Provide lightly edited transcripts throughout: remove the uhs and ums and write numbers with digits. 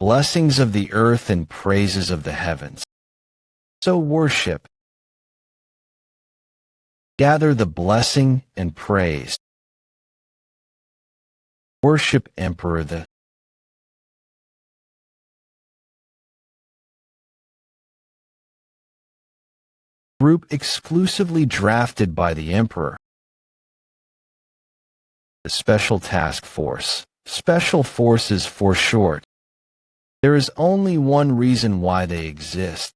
blessings of the earth and praises of the heavens. So worship. Gather the blessing and praise. Worship Emperor the group exclusively drafted by the Emperor. The Special Task Force. Special Forces for short. There is only one reason why they exist.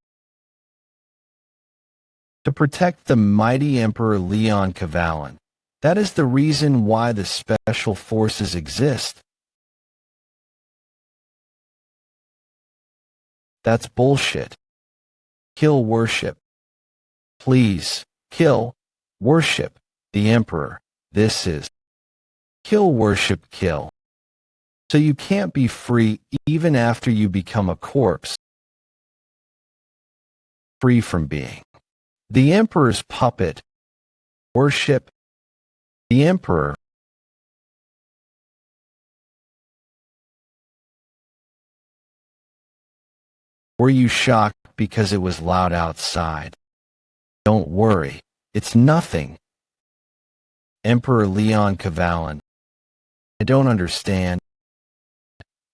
To protect the mighty Emperor Leon Cavalin. That is the reason why the Special Forces exist. That's bullshit. Kill worship. Please, kill, worship, the Emperor. This is kill worship kill. So you can't be free even after you become a corpse. Free from being the Emperor's puppet. Worship the Emperor. Were you shocked because it was loud outside? Don't worry, it's nothing. Emperor Leon Cavalin. I don't understand.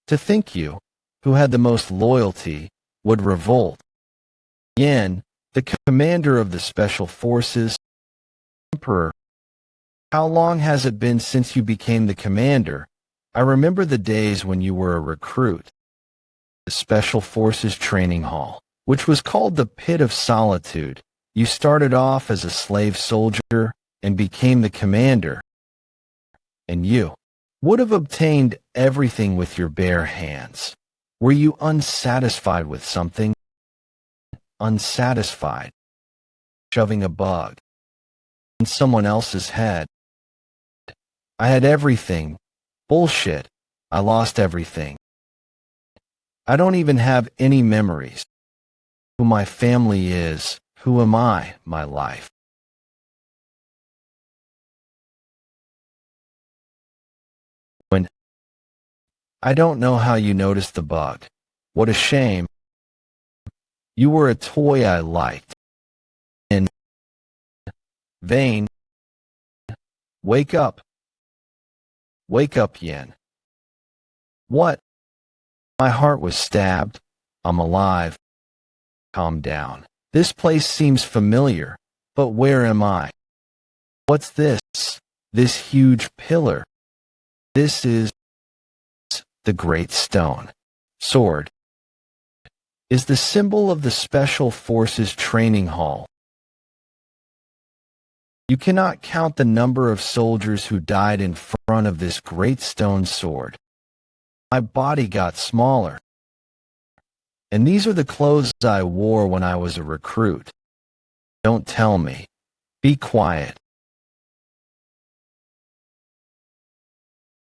To think you, who had the most loyalty, would revolt. Yen, the commander of the Special Forces. Emperor. How long has it been since you became the commander? I remember the days when you were a recruit. The Special Forces Training Hall, which was called the Pit of Solitude. You started off as a slave soldier and became the commander. And you would have obtained everything with your bare hands. Were you unsatisfied with something? Unsatisfied. Shoving a bug in someone else's head. I had everything. Bullshit. I lost everything. I don't even have any memories. Who my family is. Who am I, my life? When I don't know how you noticed the bug. What a shame. You were a toy I liked. In vain. Wake up. Wake up, Yen. What? My heart was stabbed. I'm alive. Calm down. This place seems familiar, but where am I? What's this? This huge pillar. This is the Great Stone. Sword. Is the symbol of the Special Forces Training Hall. You cannot count the number of soldiers who died in front of this great stone sword. My body got smaller. And these are the clothes I wore when I was a recruit. Don't tell me. Be quiet.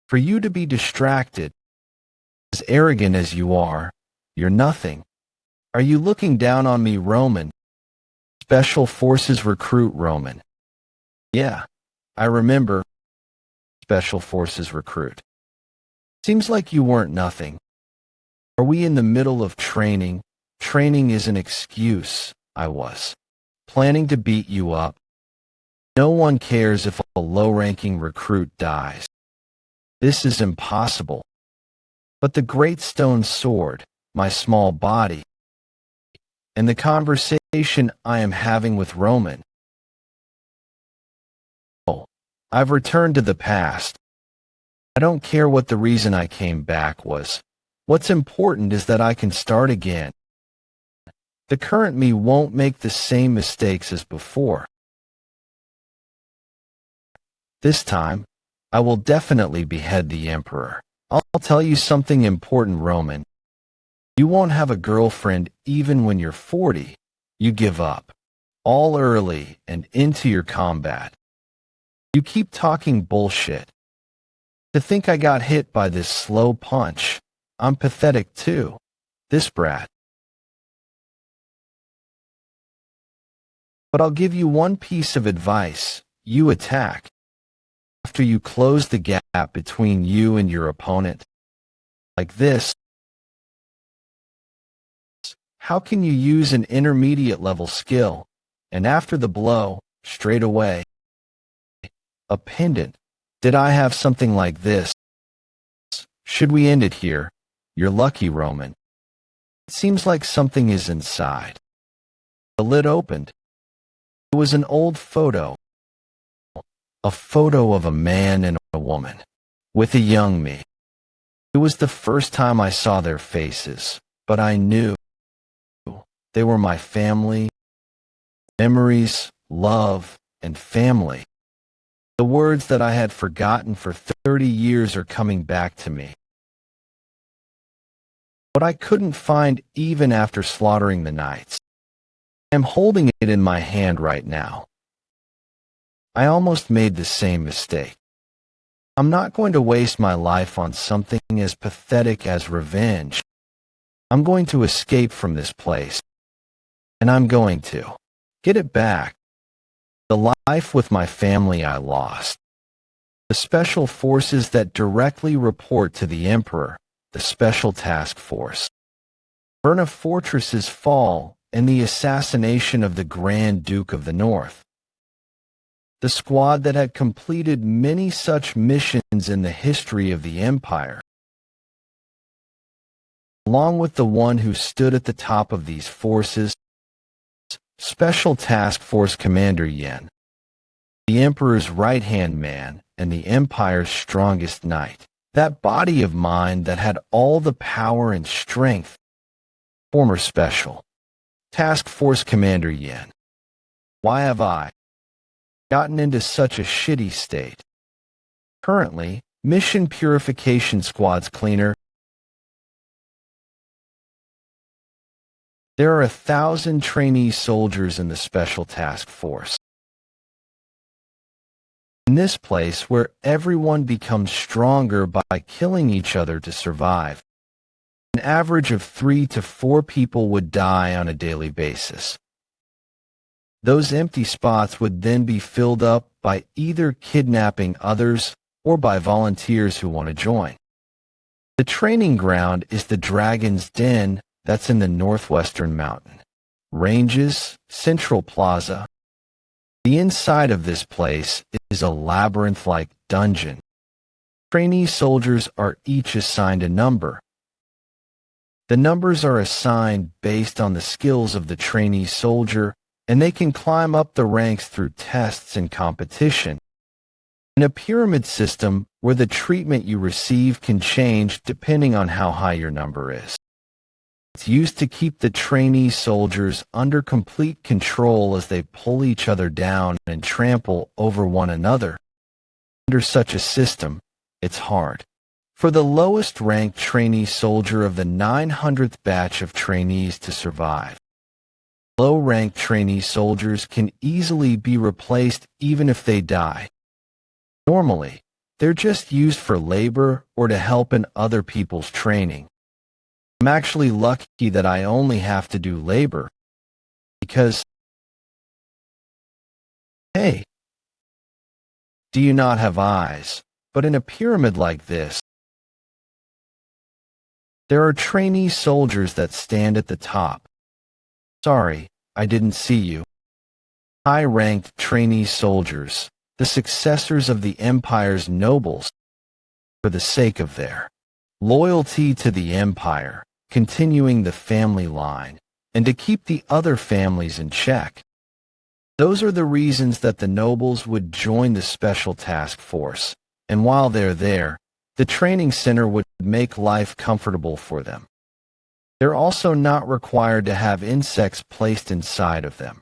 For you to be distracted, as arrogant as you are, you're nothing. Are you looking down on me, Roman? Special Forces recruit Roman. Yeah, I remember. Special Forces recruit. Seems like you weren't nothing. Are we in the middle of training? Training is an excuse. I was planning to beat you up. No one cares if a low-ranking recruit dies. This is impossible. But the great stone sword, my small body, and the conversation I am having with Roman. Oh, I've returned to the past. I don't care what the reason I came back was. What's important is that I can start again. The current me won't make the same mistakes as before. This time, I will definitely behead the Emperor. I'll tell you something important, Roman. You won't have a girlfriend even when you're 40. You give up. All early and into your combat. You keep talking bullshit. To think I got hit by this slow punch. I'm pathetic too. This brat. But I'll give you one piece of advice. You attack. After you close the gap between you and your opponent. Like this. How can you use an intermediate level skill, and after the blow, straight away? A pendant. Did I have something like this? Should we end it here? You're lucky, Roman. It seems like something is inside. The lid opened. It was an old photo. A photo of a man and a woman, with a young me. It was the first time I saw their faces, but I knew they were my family, memories, love, and family. The words that I had forgotten for 30 years are coming back to me. What I couldn't find even after slaughtering the knights. I'm holding it in my hand right now. I almost made the same mistake. I'm not going to waste my life on something as pathetic as revenge. I'm going to escape from this place. And I'm going to get it back. The life with my family I lost. The special forces that directly report to the Emperor, the Special Task Force. Verna Fortress's fall and the assassination of the Grand Duke of the North. The squad that had completed many such missions in the history of the Empire. Along with the one who stood at the top of these forces, Special Task Force Commander Yen, the Emperor's right-hand man and the Empire's strongest knight, that body of mine that had all the power and strength. Former Special Task Force Commander Yen. Why have I gotten into such a shitty state? Currently, Mission Purification Squad's cleaner. There are 1,000 trainee soldiers in the Special Task Force. In this place where everyone becomes stronger by killing each other to survive, an average of 3 to 4 people would die on a daily basis. Those empty spots would then be filled up by either kidnapping others or by volunteers who want to join. The training ground is the Dragon's Den that's in the northwestern mountain ranges, Central Plaza. The inside of this place is a labyrinth-like dungeon. Trainee soldiers are each assigned a number. The numbers are assigned based on the skills of the trainee soldier, and they can climb up the ranks through tests and competition. In a pyramid system where the treatment you receive can change depending on how high your number is. It's used to keep the trainee soldiers under complete control as they pull each other down and trample over one another. Under such a system, it's hard for the lowest ranked trainee soldier of the 900th batch of trainees to survive. Low-ranked trainee soldiers can easily be replaced even if they die. Normally, they're just used for labor or to help in other people's training. I'm actually lucky that I only have to do labor. Because, hey, do you not have eyes? But in a pyramid like this, there are trainee soldiers that stand at the top. Sorry, I didn't see you. High-ranked trainee soldiers, the successors of the Empire's nobles, for the sake of their loyalty to the Empire, continuing the family line, and to keep the other families in check. Those are the reasons that the nobles would join the Special Task Force, and while they're there, the training center would make life comfortable for them. They're also not required to have insects placed inside of them,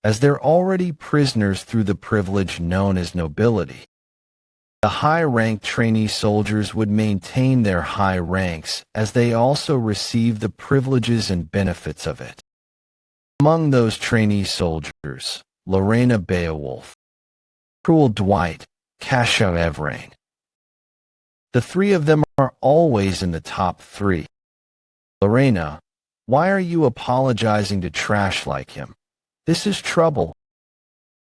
as they're already prisoners through the privilege known as nobility. The high-ranked trainee soldiers would maintain their high ranks as they also receive the privileges and benefits of it. Among those trainee soldiers, Lorena Beowulf, Cruel Dwight, Kasha Evrain. The three of them are always in the top 3. Lorena, why are you apologizing to trash like him? This is trouble.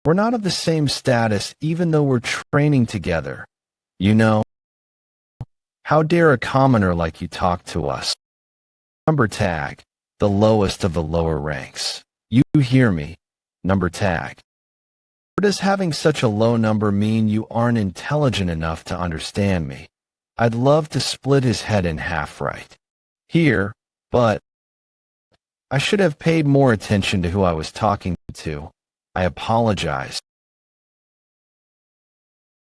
We're not of the same status even though we're training together. You know, how dare a commoner like you talk to us? Number tag, the lowest of the lower ranks. You hear me? Number tag. Or does having such a low number mean you aren't intelligent enough to understand me? I'd love to split his head in half right here, but I should have paid more attention to who I was talking to. I apologize.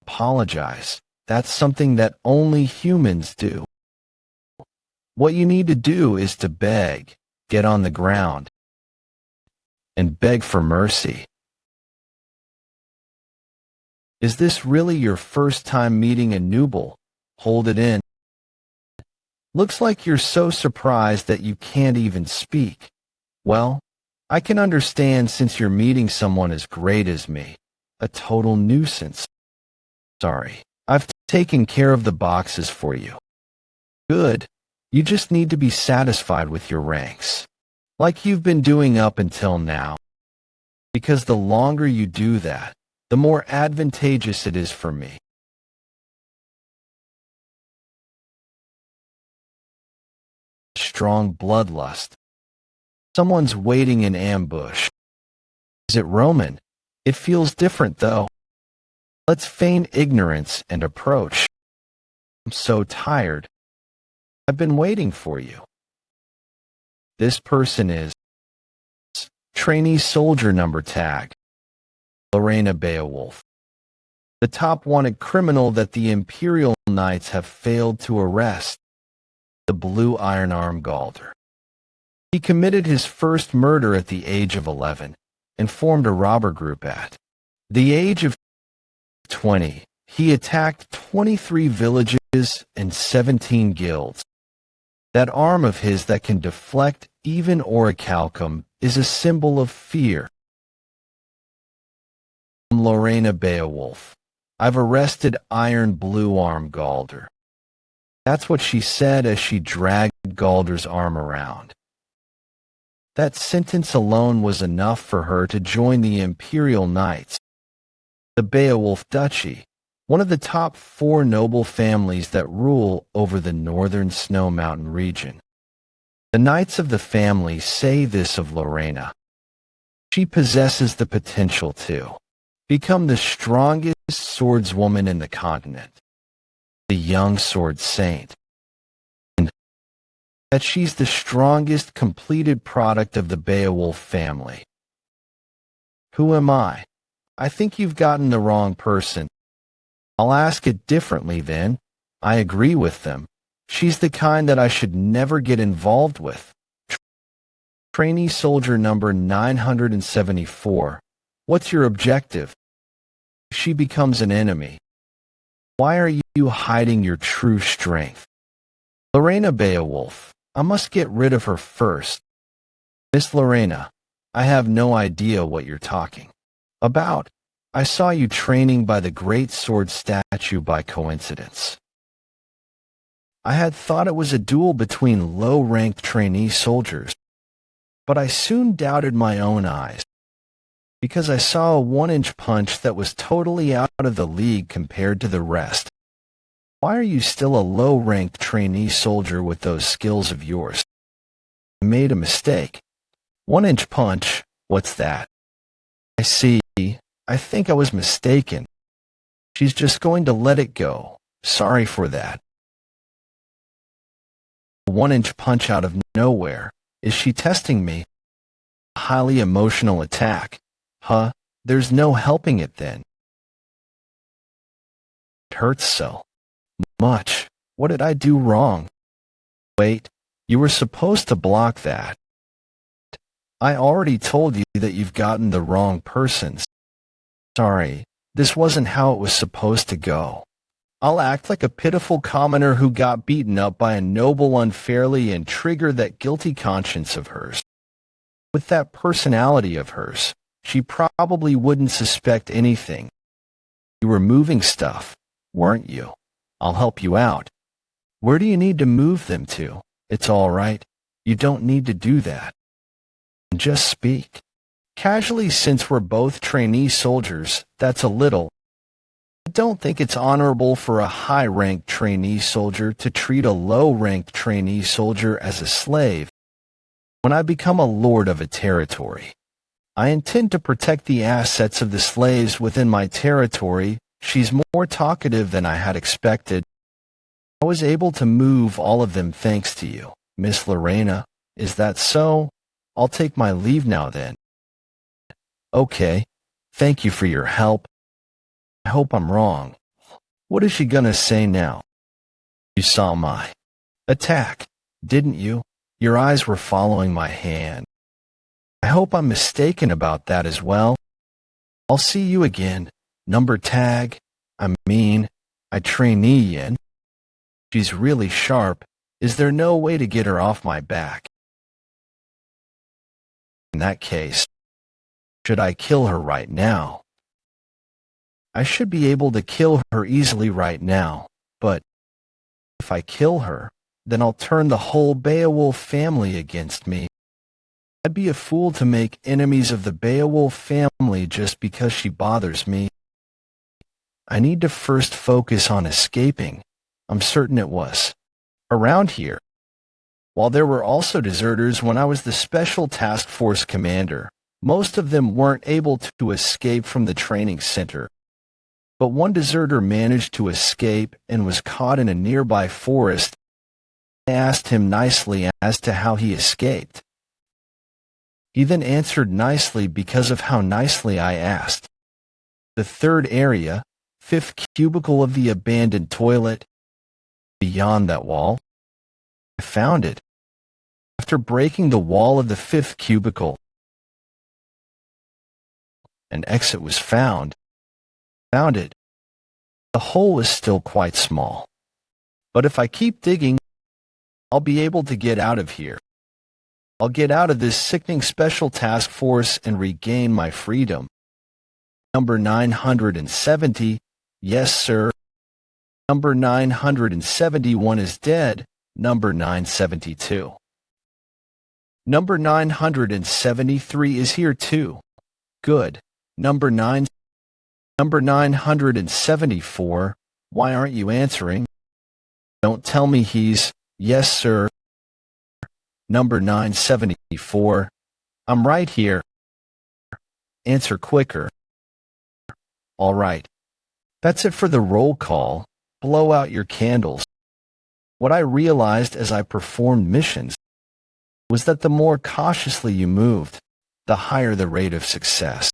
Apologize. That's something that only humans do. What you need to do is to beg, get on the ground, and beg for mercy. Is this really your first time meeting a nooble? Hold it in. Looks like you're so surprised that you can't even speak. Well, I can understand since you're meeting someone as great as me. A total nuisance. Sorry, I've taken care of the boxes for you. Good. You just need to be satisfied with your ranks, like you've been doing up until now. Because the longer you do that, the more advantageous it is for me. Strong bloodlust. Someone's waiting in ambush. Is it Roman? It feels different though. Let's feign ignorance and approach. I'm so tired. I've been waiting for you. This person is trainee soldier number tag. Lorena Beowulf. The top wanted criminal that the Imperial Knights have failed to arrest. The Blue Iron Arm Galder. He committed his first murder at the age of 11 and formed a robber group at the age of 20. He attacked 23 villages and 17 guilds. That arm of his that can deflect even orichalcum is a symbol of fear. Lorena Beowulf. I've arrested Iron Blue Arm Galder. That's what she said as she dragged Galder's arm around. That sentence alone was enough for her to join the Imperial Knights, the Beowulf Duchy, one of the top 4 noble families that rule over the northern Snow Mountain region. The knights of the family say this of Lorena. She possesses the potential to become the strongest swordswoman in the continent, the young sword saint, and that she's the strongest completed product of the Beowulf family. Who am I? I think you've gotten the wrong person. I'll ask it differently then. I agree with them. She's the kind that I should never get involved with. Trainee soldier number 974. What's your objective? She becomes an enemy. Why are you hiding your true strength? Lorena Beowulf. I must get rid of her first. Miss Lorena, I have no idea what you're talking about. I saw you training by the great sword statue by coincidence. I had thought it was a duel between low-ranked trainee soldiers, but I soon doubted my own eyes, because I saw a 1-inch punch that was totally out of the league compared to the rest. Why are you still a low-ranked trainee soldier with those skills of yours? I made a mistake. 1-inch punch, what's that? I see. I think I was mistaken. She's just going to let it go. Sorry for that. 1-inch punch out of nowhere. Is she testing me? A highly emotional attack. Huh? There's no helping it then. It hurts so much. What did I do wrong? Wait, you were supposed to block that. I already told you that you've gotten the wrong persons. Sorry, this wasn't how it was supposed to go. I'll act like a pitiful commoner who got beaten up by a noble unfairly and trigger that guilty conscience of hers. With that personality of hers, she probably wouldn't suspect anything. You were moving stuff, weren't you? I'll help you out. Where do you need to move them to? It's all right. You don't need to do that. Just speak. Casually, since we're both trainee soldiers, that's a little. I don't think it's honorable for a high-ranked trainee soldier to treat a low-ranked trainee soldier as a slave. When I become a lord of a territory, I intend to protect the assets of the slaves within my territory. She's more talkative than I had expected. I was able to move all of them thanks to you, Miss Lorena. Is that so? I'll take my leave now then. Okay. Thank you for your help. I hope I'm wrong. What is she gonna say now? You saw my attack, didn't you? Your eyes were following my hand. I hope I'm mistaken about that as well. I'll see you again. Number tag, I trainee in. She's really sharp. Is there no way to get her off my back? In that case, should I kill her right now? I should be able to kill her easily right now, but if I kill her, then I'll turn the whole Beowulf family against me. I'd be a fool to make enemies of the Beowulf family just because she bothers me. I need to first focus on escaping. I'm certain it was around here. While there were also deserters when I was the Special Task Force commander, most of them weren't able to escape from the training center. But one deserter managed to escape and was caught in a nearby forest. I asked him nicely as to how he escaped. He then answered nicely because of how nicely I asked. The third area, fifth cubicle of the abandoned toilet. Beyond that wall, I found it. After breaking the wall of the fifth cubicle, an exit was found. The hole was still quite small. But if I keep digging, I'll be able to get out of here. I'll get out of this sickening special task force and regain my freedom. Number 970, yes sir. Number 971 is dead. Number 972. Number 973 is here too. Good. Number 974, why aren't you answering? Don't tell me he's, yes sir. Number 974, I'm right here. Answer quicker. All right. That's it for the roll call. Blow out your candles. What I realized as I performed missions was that the more cautiously you moved, the higher the rate of success.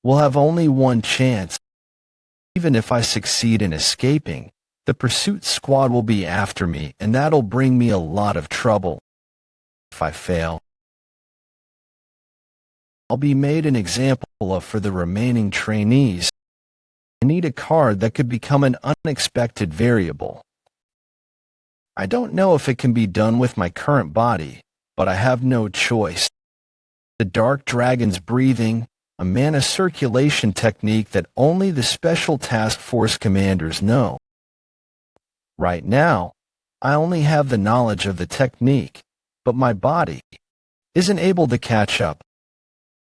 We'll have only one chance. Even if I succeed in escaping, the pursuit squad will be after me, and that'll bring me a lot of trouble. If I fail, I'll be made an example of for the remaining trainees. I need a card that could become an unexpected variable. I don't know if it can be done with my current body, but I have no choice. The dark dragon's breathing, a mana circulation technique that only the Special Task Force commanders know. Right now, I only have the knowledge of the technique, but my body isn't able to catch up.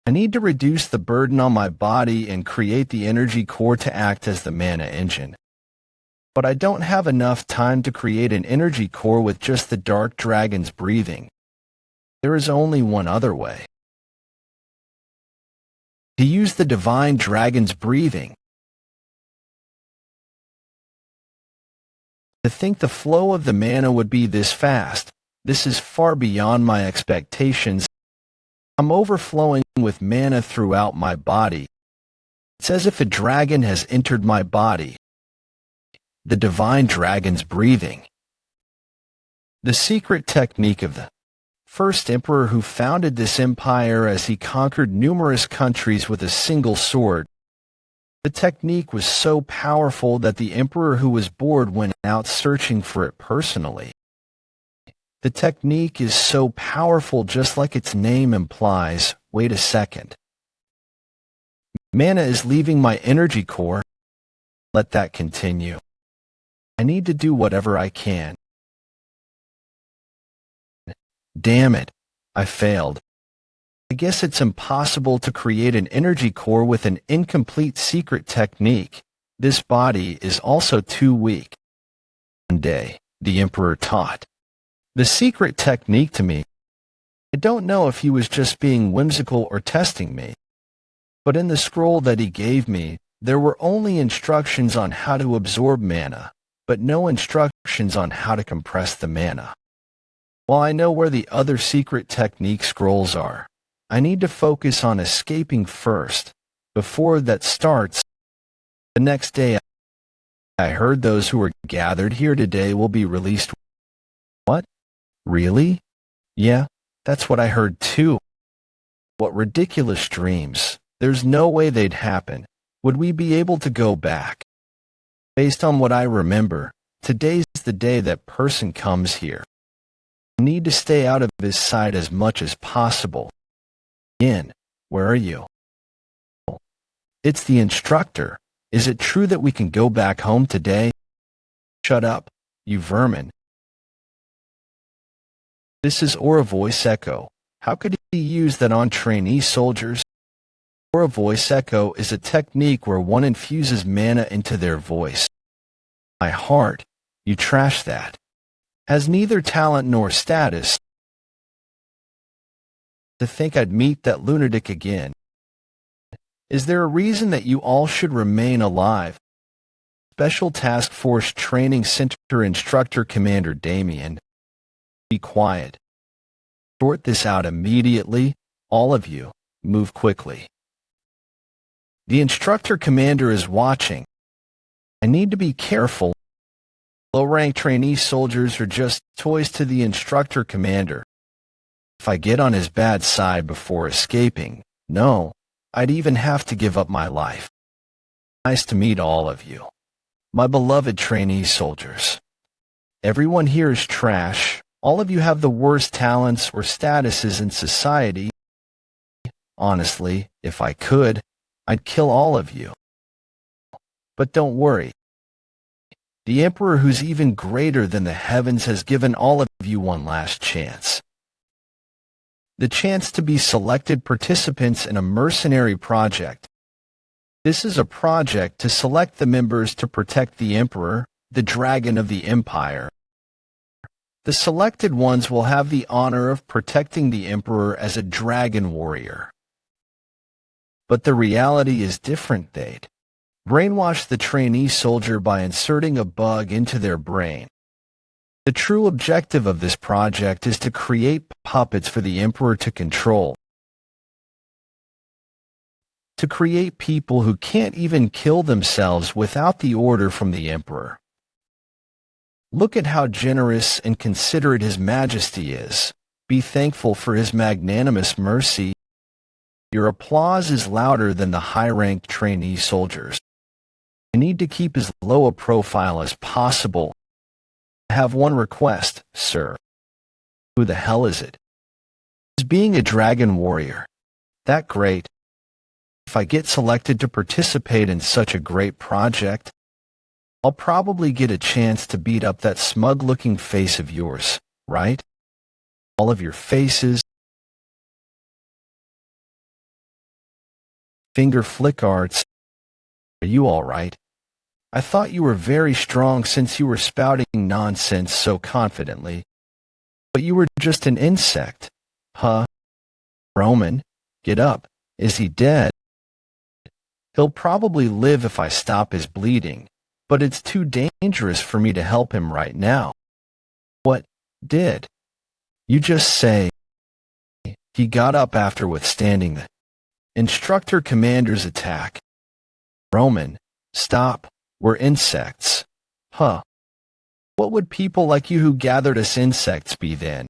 I need to reduce the burden on my body and create the energy core to act as the mana engine. But I don't have enough time to create an energy core with just the dark dragon's breathing. There is only one other way. To use the divine dragon's breathing. To think the flow of the mana would be this fast, this is far beyond my expectations. I'm overflowing with mana throughout my body. It's as if a dragon has entered my body. The divine dragon's breathing. The secret technique of the first emperor who founded this empire as he conquered numerous countries with a single sword. The technique was so powerful that the emperor who was bored went out searching for it personally. The technique is so powerful just like its name implies. Wait a second. Mana is leaving my energy core. Let that continue. I need to do whatever I can. Damn it, I failed. I guess it's impossible to create an energy core with an incomplete secret technique. This body is also too weak. One day, the emperor taught the secret technique to me. I don't know if he was just being whimsical or testing me, but in the scroll that he gave me, there were only instructions on how to absorb mana, but no instructions on how to compress the mana. While I know where the other secret technique scrolls are, I need to focus on escaping first. Before that starts, the next day I heard those who are gathered here today will be released. What? Really? Yeah, that's what I heard too. What ridiculous dreams. There's no way they'd happen. Would we be able to go back? Based on what I remember, today's the day that person comes here. I need to stay out of his sight as much as possible. Yin, where are you? It's the instructor. Is it true that we can go back home today? Shut up, you vermin. This is Aura Voice Echo. How could he use that on trainee soldiers? Aura Voice Echo is a technique where one infuses mana into their voice. My heart, you trash that. Has neither talent nor status. To think I'd meet that lunatic again. Is there a reason that you all should remain alive? Special Task Force Training Center Instructor Commander Damien. Be quiet. Sort this out immediately. All of you, move quickly. The instructor commander is watching. I need to be careful. Low-rank trainee soldiers are just toys to the instructor commander. If I get on his bad side before escaping, no, I'd even have to give up my life. Nice to meet all of you. My beloved trainee soldiers. Everyone here is trash. All of you have the worst talents or statuses in society. Honestly, if I could, I'd kill all of you. But don't worry. The Emperor, who's even greater than the heavens, has given all of you one last chance. The chance to be selected participants in a mercenary project. This is a project to select the members to protect the Emperor, the Dragon of the Empire. The selected ones will have the honor of protecting the Emperor as a dragon warrior. But the reality is different. They'd brainwash the trainee soldier by inserting a bug into their brain. The true objective of this project is to create puppets for the Emperor to control. To create people who can't even kill themselves without the order from the Emperor. Look at how generous and considerate His Majesty is. Be thankful for His magnanimous mercy. Your applause is louder than the high-ranked trainee soldiers. I need to keep as low a profile as possible. I have one request, sir. Who the hell is it? Is being a dragon warrior that great? If I get selected to participate in such a great project, I'll probably get a chance to beat up that smug-looking face of yours, right? All of your faces. Finger flick arts. Are you all right? I thought you were very strong since you were spouting nonsense so confidently. But you were just an insect. Huh? Roman, get up. Is he dead? He'll probably live if I stop his bleeding, but it's too dangerous for me to help him right now. What did you just say? He got up after withstanding the instructor commander's attack. Roman, stop. We're insects. Huh. What would people like you who gathered us insects be then?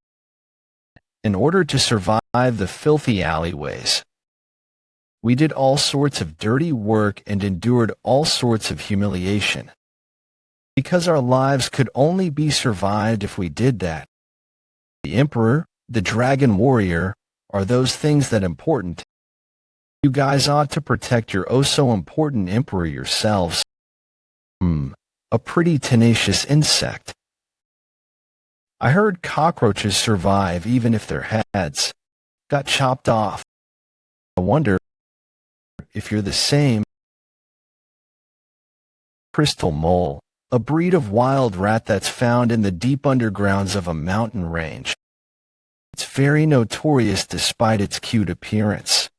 In order to survive the filthy alleyways, we did all sorts of dirty work and endured all sorts of humiliation. Because our lives could only be survived if we did that. The Emperor, the Dragon Warrior, are those things that important. You guys ought to protect your oh-so-important Emperor yourselves. A pretty tenacious insect. I heard cockroaches survive even if their heads got chopped off. I wonder if you're the same. Crystal mole, a breed of wild rat that's found in the deep undergrounds of a mountain range. It's very notorious despite its cute appearance.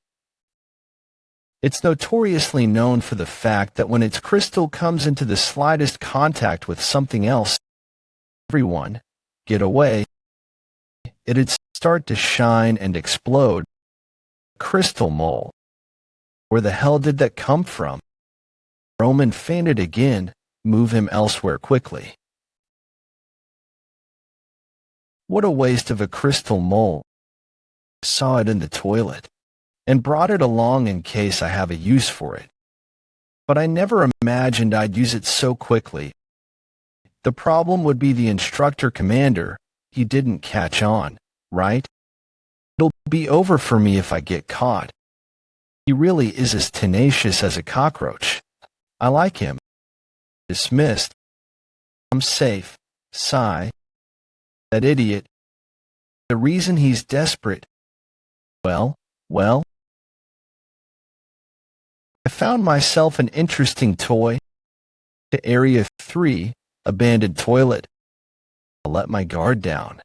It's notoriously known for the fact that when its crystal comes into the slightest contact with something else, everyone, get away, it'd start to shine and explode. Crystal mole. Where the hell did that come from? Roman fainted again. Move him elsewhere quickly. What a waste of a crystal mole. I saw it in the toilet and brought it along in case I have a use for it. But I never imagined I'd use it so quickly. The problem would be the instructor commander. He didn't catch on, right? It'll be over for me if I get caught. He really is as tenacious as a cockroach. I like him. Dismissed. I'm safe. Sigh. That idiot. The reason he's desperate. Well. I found myself an interesting toy. To Area 3, abandoned toilet. I let my guard down.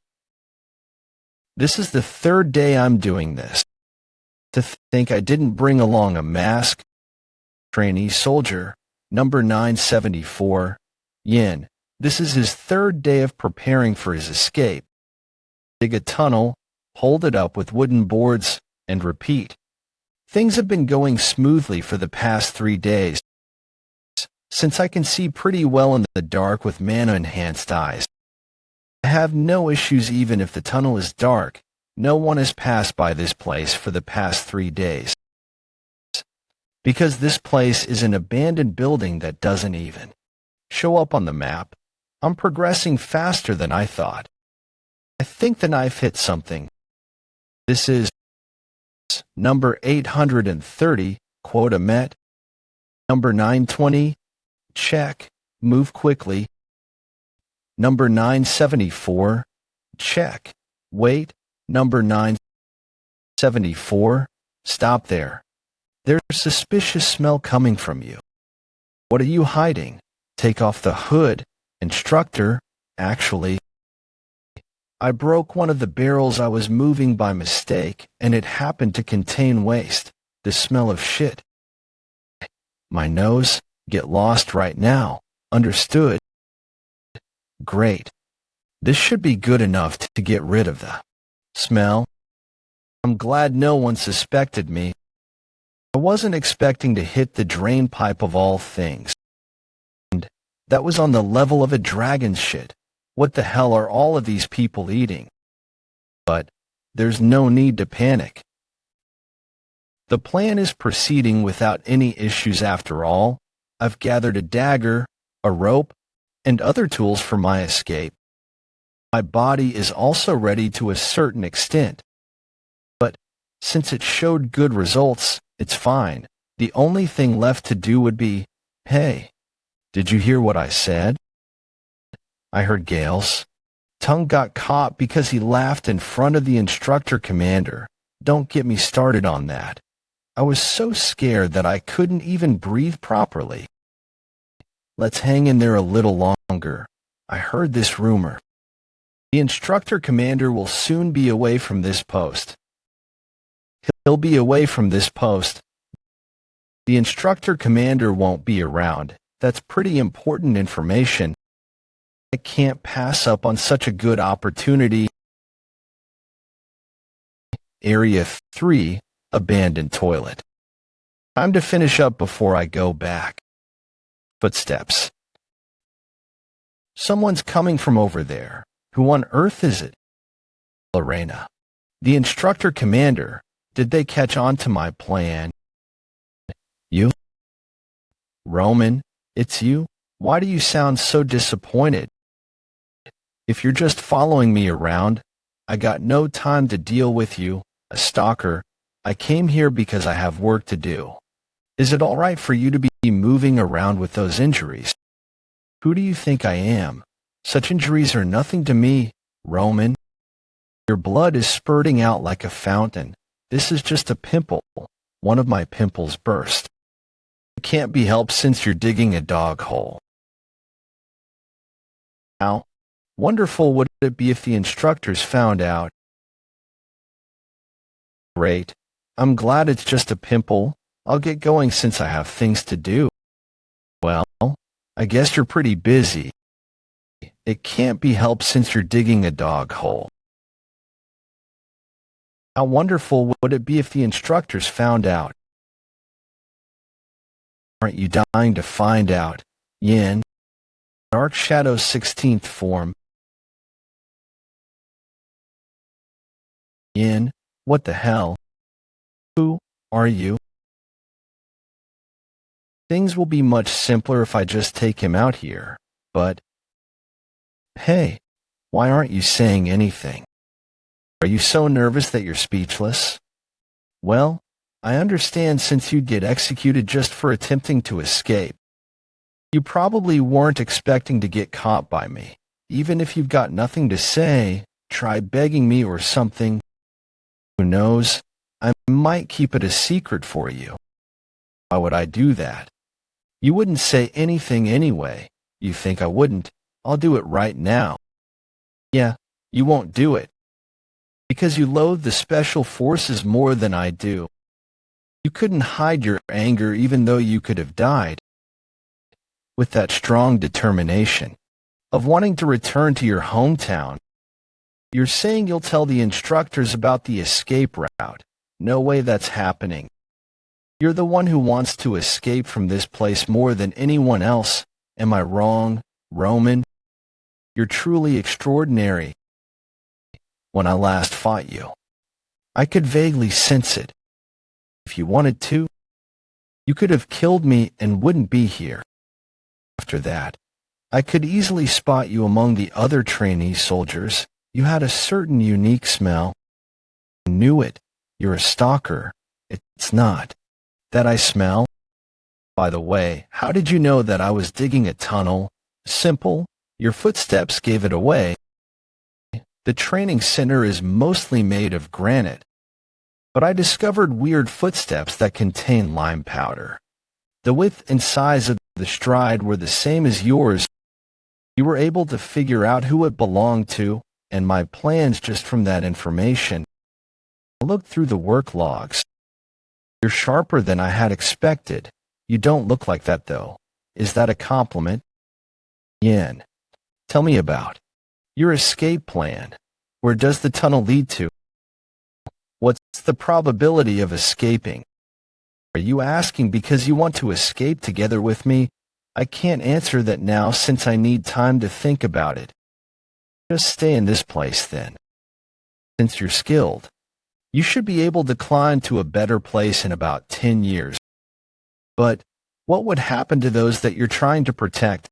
This is the third day I'm doing this. To think I didn't bring along a mask. Trainee soldier, number 974, Yin. This is his third day of preparing for his escape. Dig a tunnel, hold it up with wooden boards, and repeat. Things have been going smoothly for the past 3 days. Since I can see pretty well in the dark with mana-enhanced eyes. I have no issues even if the tunnel is dark. No one has passed by this place for the past 3 days. Because this place is an abandoned building that doesn't even show up on the map. I'm progressing faster than I thought. I think the knife hit something. This is number 830, quota met. Number 920, check, move quickly. Number 974, check, wait. Number 974, stop there. There's a suspicious smell coming from you. What are you hiding? Take off the hood. Instructor, actually. I broke one of the barrels I was moving by mistake, and it happened to contain waste. The smell of shit. My nose, get lost right now. Understood? Great. This should be good enough to get rid of the smell. I'm glad no one suspected me. I wasn't expecting to hit the drain pipe of all things. And that was on the level of a dragon shit. What the hell are all of these people eating? But there's no need to panic. The plan is proceeding without any issues after all. I've gathered a dagger, a rope, and other tools for my escape. My body is also ready to a certain extent. But since it showed good results, it's fine. The only thing left to do would be, hey, did you hear what I said? I heard Gale's tongue got caught because he laughed in front of the instructor commander. Don't get me started on that. I was so scared that I couldn't even breathe properly. Let's hang in there a little longer. I heard this rumor. The instructor commander will soon be away from this post. He'll be away from this post. The instructor commander won't be around. That's pretty important information. I can't pass up on such a good opportunity. Area 3, abandoned toilet. Time to finish up before I go back. Footsteps. Someone's coming from over there. Who on earth is it? Lorena. The instructor commander. Did they catch on to my plan? You? Roman, it's you? Why do you sound so disappointed? If you're just following me around, I got no time to deal with you, a stalker. I came here because I have work to do. Is it all right for you to be moving around with those injuries? Who do you think I am? Such injuries are nothing to me, Roman. Your blood is spurting out like a fountain. This is just a pimple. One of my pimples burst. It can't be helped since you're digging a dog hole. How wonderful would it be if the instructors found out? Great. I'm glad it's just a pimple. I'll get going since I have things to do. Well, I guess you're pretty busy. It can't be helped since you're digging a dog hole. How wonderful would it be if the instructors found out? Aren't you dying to find out? Yin. Dark Shadow's 16th form. Yin. What the hell? Who are you? Things will be much simpler if I just take him out here, but... Hey, why aren't you saying anything? Are you so nervous that you're speechless? Well, I understand since you'd get executed just for attempting to escape. You probably weren't expecting to get caught by me. Even if you've got nothing to say, try begging me or something. Who knows? I might keep it a secret for you. Why would I do that? You wouldn't say anything anyway. You think I wouldn't? I'll do it right now. Yeah, you won't do it. Because you loathe the special forces more than I do. You couldn't hide your anger even though you could have died. With that strong determination of wanting to return to your hometown, you're saying you'll tell the instructors about the escape route. No way that's happening. You're the one who wants to escape from this place more than anyone else. Am I wrong, Roman? You're truly extraordinary. When I last fought you, I could vaguely sense it. If you wanted to, you could have killed me and wouldn't be here. After that, I could easily spot you among the other trainee soldiers. You had a certain unique smell. I knew it. You're a stalker. It's not that I smell. By the way, how did you know that I was digging a tunnel? Simple. Your footsteps gave it away. The training center is mostly made of granite, but I discovered weird footsteps that contain lime powder. The width and size of the stride were the same as yours. You were able to figure out who it belonged to, and my plans just from that information. I looked through the work logs. You're sharper than I had expected. You don't look like that, though. Is that a compliment? Yin. Tell me about your escape plan. Where does the tunnel lead to? What's the probability of escaping? Are you asking because you want to escape together with me? I can't answer that now since I need time to think about it. Just stay in this place then. Since you're skilled, you should be able to climb to a better place in about 10 years. But what would happen to those that you're trying to protect?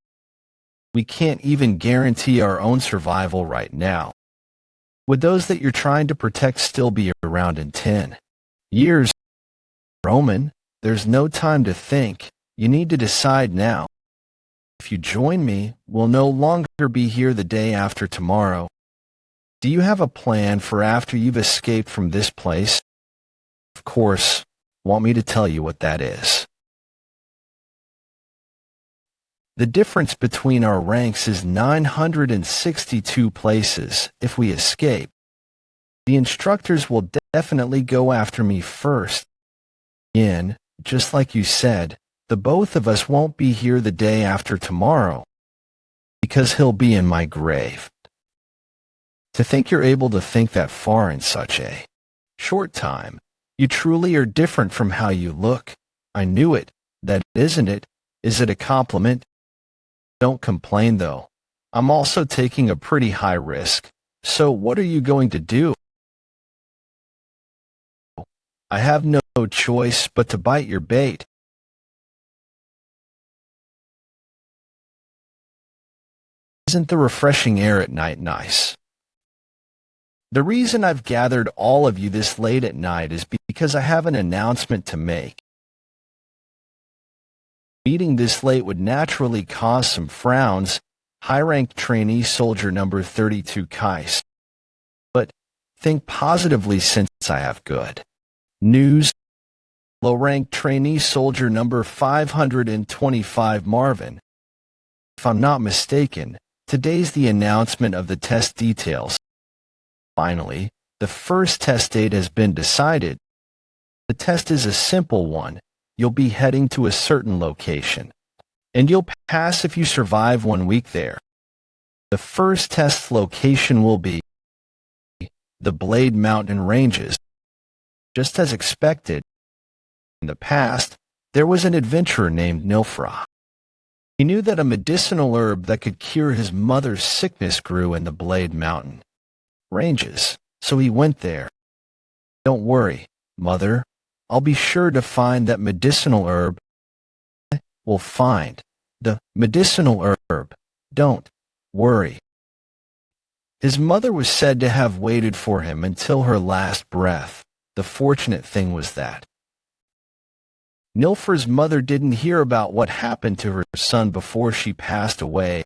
We can't even guarantee our own survival right now. Would those that you're trying to protect still be around in 10 years? Roman, there's no time to think. You need to decide now. If you join me, we'll no longer be here the day after tomorrow. Do you have a plan for after you've escaped from this place? Of course, want me to tell you what that is? The difference between our ranks is 962 places if we escape. The instructors will definitely go after me first. Yin, just like you said, the both of us won't be here the day after tomorrow, because he'll be in my grave. To think you're able to think that far in such a short time, you truly are different from how you look. I knew it. That isn't it? Is it a compliment? Don't complain though. I'm also taking a pretty high risk. So what are you going to do? I have no choice but to bite your bait. Isn't the refreshing air at night nice? The reason I've gathered all of you this late at night is because I have an announcement to make. Meeting this late would naturally cause some frowns. High-ranked trainee soldier number 32 Kais. But think positively since I have good news. Low-ranked trainee soldier number 525 Marvin. If I'm not mistaken, today's the announcement of the test details. Finally, the first test date has been decided. The test is a simple one. You'll be heading to a certain location, and you'll pass if you survive 1 week there. The first test location will be the Blade Mountain Ranges. Just as expected, in the past, there was an adventurer named Nilfra. He knew that a medicinal herb that could cure his mother's sickness grew in the Blade Mountain Ranges, so he went there. Don't worry, Mother. I'll be sure to find that medicinal herb. We'll find the medicinal herb. Don't worry. His mother was said to have waited for him until her last breath. The fortunate thing was that Nilfra's mother didn't hear about what happened to her son before she passed away.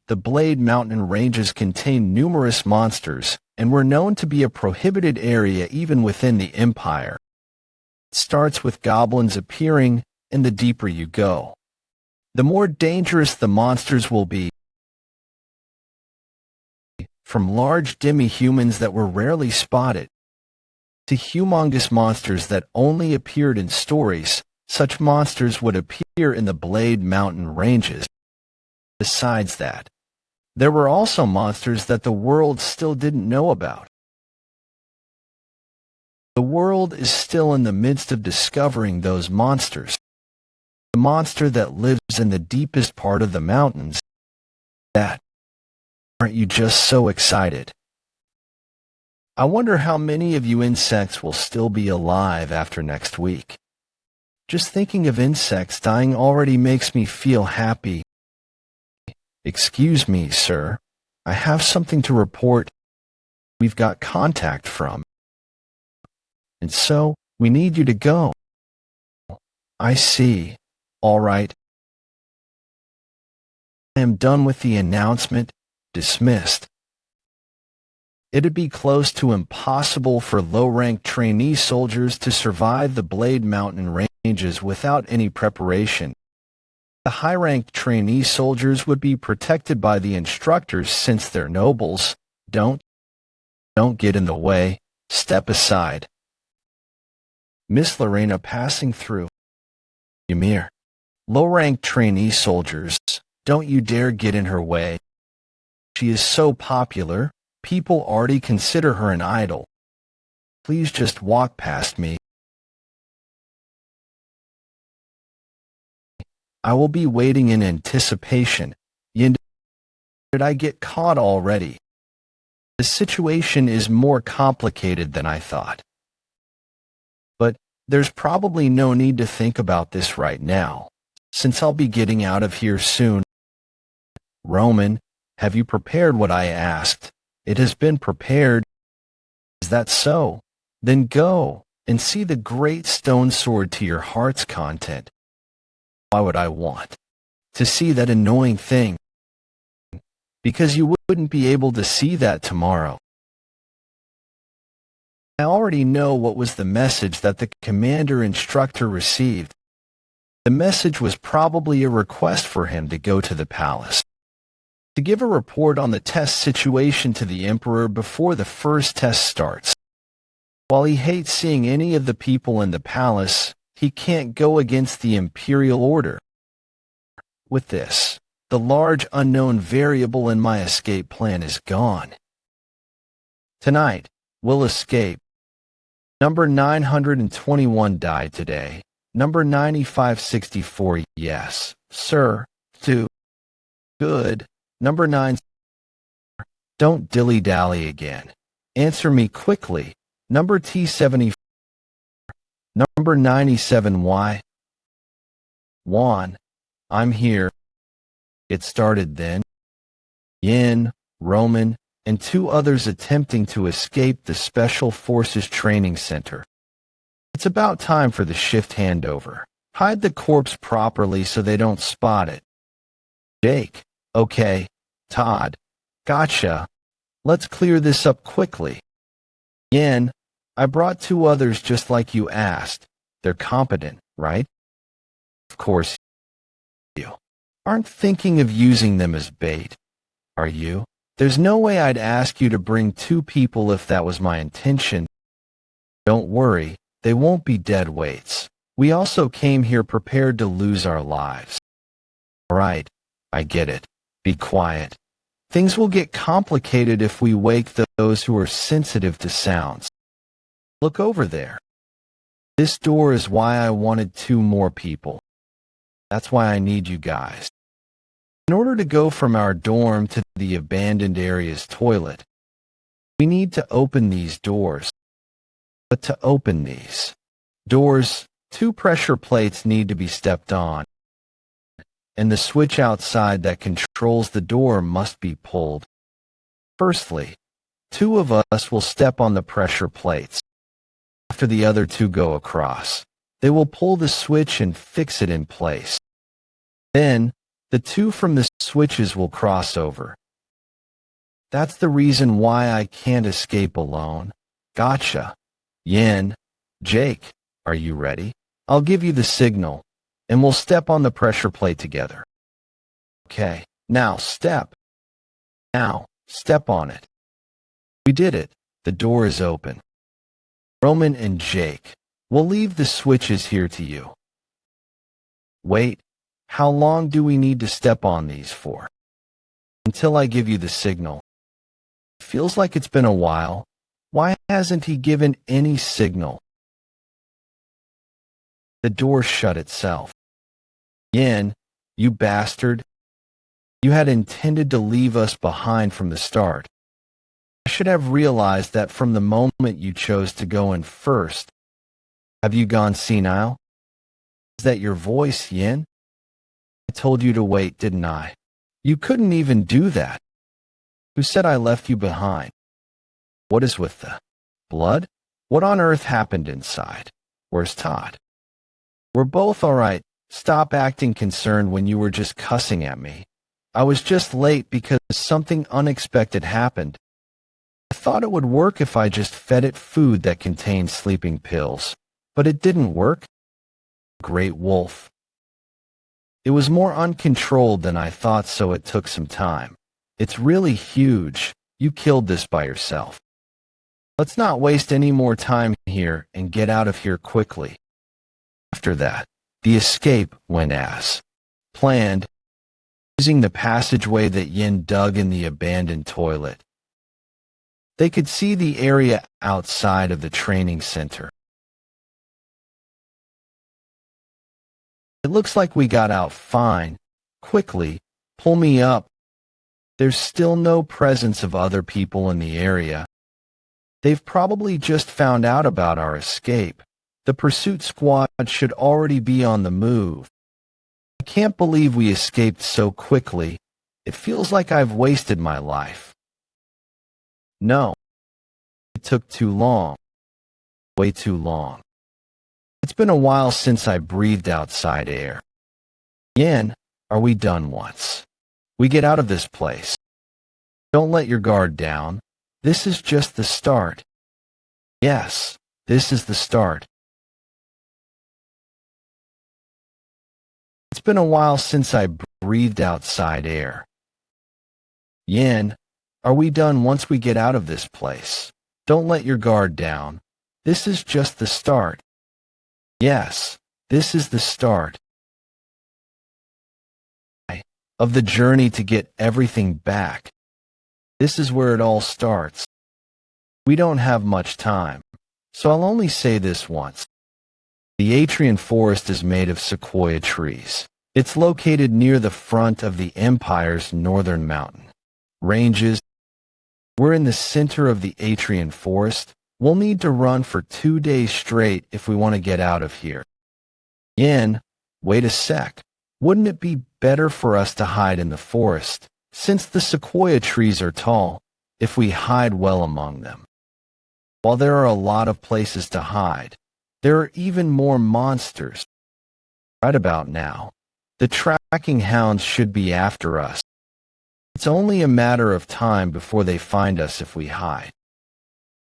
The Blade Mountain Ranges contain numerous monsters and were known to be a prohibited area even within the Empire. It starts with goblins appearing, and the deeper you go, the more dangerous the monsters will be. From large demi-humans that were rarely spotted, to humongous monsters that only appeared in stories, such monsters would appear in the Blade Mountain Ranges. Besides that, there were also monsters that the world still didn't know about. The world is still in the midst of discovering those monsters. The monster that lives in the deepest part of the mountains. That. Aren't you just so excited? I wonder how many of you insects will still be alive after next week. Just thinking of insects dying already makes me feel happy. Excuse me, sir. I have something to report. We've got contact from. And so, we need you to go. I see. All right. I am done with the announcement. Dismissed. It'd be close to impossible for low-ranked trainee soldiers to survive the Blade Mountain Ranges without any preparation. The high-ranked trainee soldiers would be protected by the instructors since they're nobles. Don't get in the way. Step aside. Miss Lorena passing through. Ymir. Low-ranked trainee soldiers, don't you dare get in her way. She is so popular, people already consider her an idol. Please just walk past me. I will be waiting in anticipation. Did I get caught already? The situation is more complicated than I thought. But there's probably no need to think about this right now, since I'll be getting out of here soon. Roman, have you prepared what I asked? It has been prepared. Is that so? Then go and see the great stone sword to your heart's content. Why would I want to see that annoying thing? Because you wouldn't be able to see that tomorrow. I already know what was the message that the commander instructor received. The message was probably a request for him to go to the palace, to give a report on the test situation to the emperor before the first test starts. While he hates seeing any of the people in the palace, he can't go against the imperial order. With this, the large unknown variable in my escape plan is gone. Tonight, we'll escape. Number 921 died today. Number 9564, yes, sir. 2. Good. Number 9. Don't dilly-dally again. Answer me quickly. Number T74. Number 97Y. Juan. I'm here. It started then. Yin, Roman, and 2 others attempting to escape the Special Forces Training Center. It's about time for the shift handover. Hide the corpse properly so they don't spot it. Jake. Okay. Todd. Gotcha. Let's clear this up quickly. Yin. I brought 2 others just like you asked. They're competent, right? Of course you aren't thinking of using them as bait, are you? There's no way I'd ask you to bring 2 people if that was my intention. Don't worry, They won't be dead weights. We also came here prepared to lose our lives. All right, I get it. Be quiet. Things will get complicated if we wake those who are sensitive to sounds. Look over there. This door is why I wanted 2 more people. That's why I need you guys. In order to go from our dorm to the abandoned area's toilet, we need to open these doors. But to open these doors, 2 pressure plates need to be stepped on, and the switch outside that controls the door must be pulled. Firstly, 2 of us will step on the pressure plates. After the other 2 go across, they will pull the switch and fix it in place. Then, the 2 from the switches will cross over. That's the reason why I can't escape alone. Gotcha. Yin, Jake, are you ready? I'll give you the signal, and we'll step on the pressure plate together. Okay, now step. Now, step on it. We did it. The door is open. Roman and Jake, we'll leave the switches here to you. Wait, how long do we need to step on these for? Until I give you the signal. Feels like it's been a while. Why hasn't he given any signal? The door shut itself. Yin, you bastard. You had intended to leave us behind from the start. I should have realized that from the moment you chose to go in first. Have you gone senile? Is that your voice, Yin? I told you to wait, didn't I? You couldn't even do that. Who said I left you behind? What is with the blood? What on earth happened inside? Where's Todd? We're both all right. Stop acting concerned when you were just cussing at me. I was just late because something unexpected happened. I thought it would work if I just fed it food that contained sleeping pills, but it didn't work. Great wolf. It was more uncontrolled than I thought, so it took some time. It's really huge. You killed this by yourself. Let's not waste any more time here and get out of here quickly. After that, the escape went as planned, using the passageway that Yin dug in the abandoned toilet. They could see the area outside of the training center. It looks like we got out fine. Quickly, pull me up. There's still no presence of other people in the area. They've probably just found out about our escape. The pursuit squad should already be on the move. I can't believe we escaped so quickly. It feels like I've wasted my life. No. It took too long. Way too long. It's been a while since I breathed outside air. Yin, are we done once? We get out of this place. Don't let your guard down. This is just the start. Yes, this is the start. It's been a while since I breathed outside air. Yin, are we done once we get out of this place? Don't let your guard down. This is just the start. Yes, this is the start of the journey to get everything back. This is where it all starts. We don't have much time, so I'll only say this once. The Atrian forest is made of sequoia trees. It's located near the front of the Empire's northern mountain ranges. We're in the center of the Atrian forest. We'll need to run for 2 days straight if we want to get out of here. Yin, wait a sec. Wouldn't it be better for us to hide in the forest, since the sequoia trees are tall, if we hide well among them? While there are a lot of places to hide, there are even more monsters. Right about now, the tracking hounds should be after us. It's only a matter of time before they find us if we hide.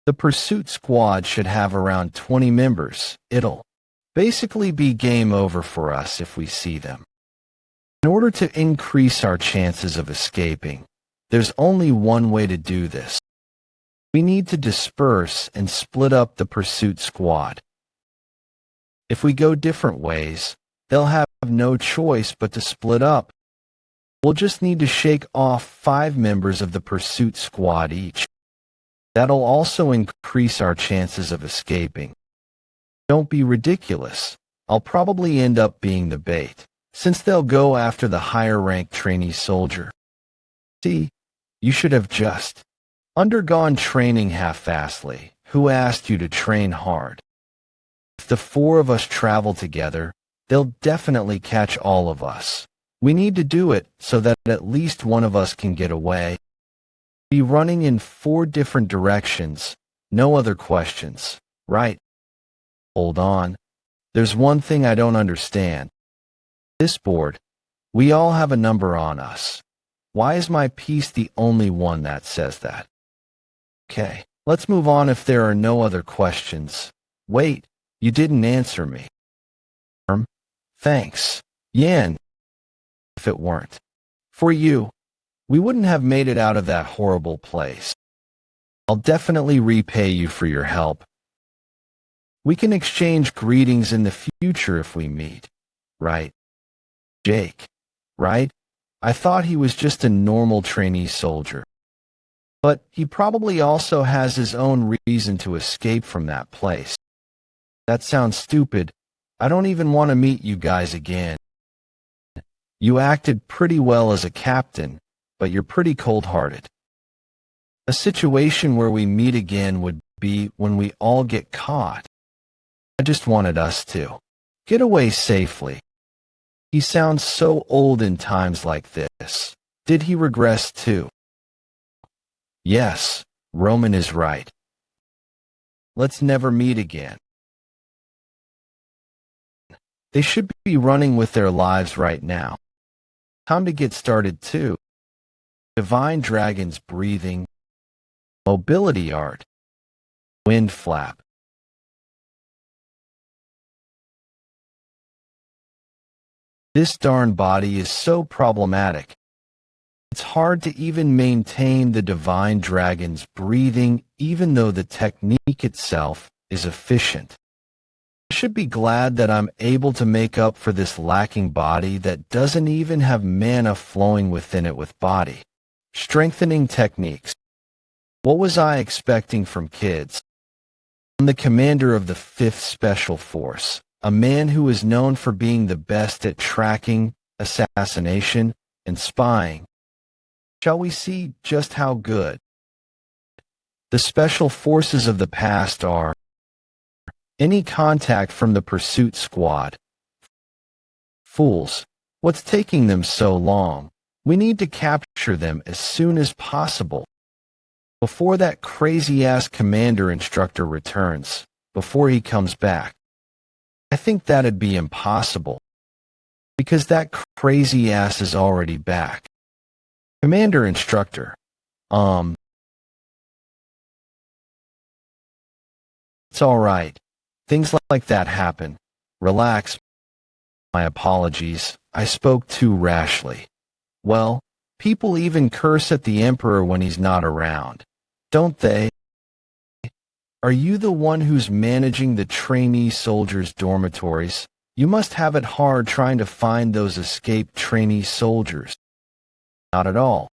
The pursuit squad should have around 20 members. It'll basically be game over for us if we see them. In order to increase our chances of escaping, there's only one way to do this. We need to disperse and split up the pursuit squad. If we go different ways, they'll have no choice but to split up. We'll just need to shake off 5 members of the pursuit squad each. That'll also increase our chances of escaping. Don't be ridiculous. I'll probably end up being the bait, since they'll go after the higher-ranked trainee soldier. See, you should have just undergone training half-assedly. Who asked you to train hard? If the 4 of us travel together, they'll definitely catch all of us. We need to do it so that at least one of us can get away. Be running in 4 different directions. No other questions, right? Hold on. There's one thing I don't understand. This board, we all have a number on us. Why is my piece the only one that says that? Okay, let's move on if there are no other questions. Wait, you didn't answer me. Thanks, Yan. If it weren't for you, we wouldn't have made it out of that horrible place. I'll definitely repay you for your help. We can exchange greetings in the future if we meet, right? Jake, right? I thought he was just a normal trainee soldier. But he probably also has his own reason to escape from that place. That sounds stupid. I don't even want to meet you guys again. You acted pretty well as a captain, but you're pretty cold-hearted. A situation where we meet again would be when we all get caught. I just wanted us to get away safely. He sounds so old in times like this. Did he regress too? Yes, Roman is right. Let's never meet again. They should be running with their lives right now. Time to get started too. Divine dragons breathing. Mobility art. Wind flap. This darn body is so problematic. It's hard to even maintain the divine dragon's breathing even though the technique itself is efficient. I should be glad that I'm able to make up for this lacking body that doesn't even have mana flowing within it with body. Strengthening techniques. What was I expecting from kids? I'm the commander of the 5th Special Force. A man who is known for being the best at tracking, assassination, and spying. Shall we see just how good? The special forces of the past are any contact from the pursuit squad. Fools, what's taking them so long? We need to capture them as soon as possible. Before that crazy-ass commander instructor returns, before he comes back. I think that'd be impossible, because that crazy ass is already back. Commander Instructor, it's alright. Things like that happen. Relax. My apologies, I spoke too rashly. Well, people even curse at the Emperor when he's not around, don't they? Are you the one who's managing the trainee soldiers' dormitories? You must have it hard trying to find those escaped trainee soldiers. Not at all.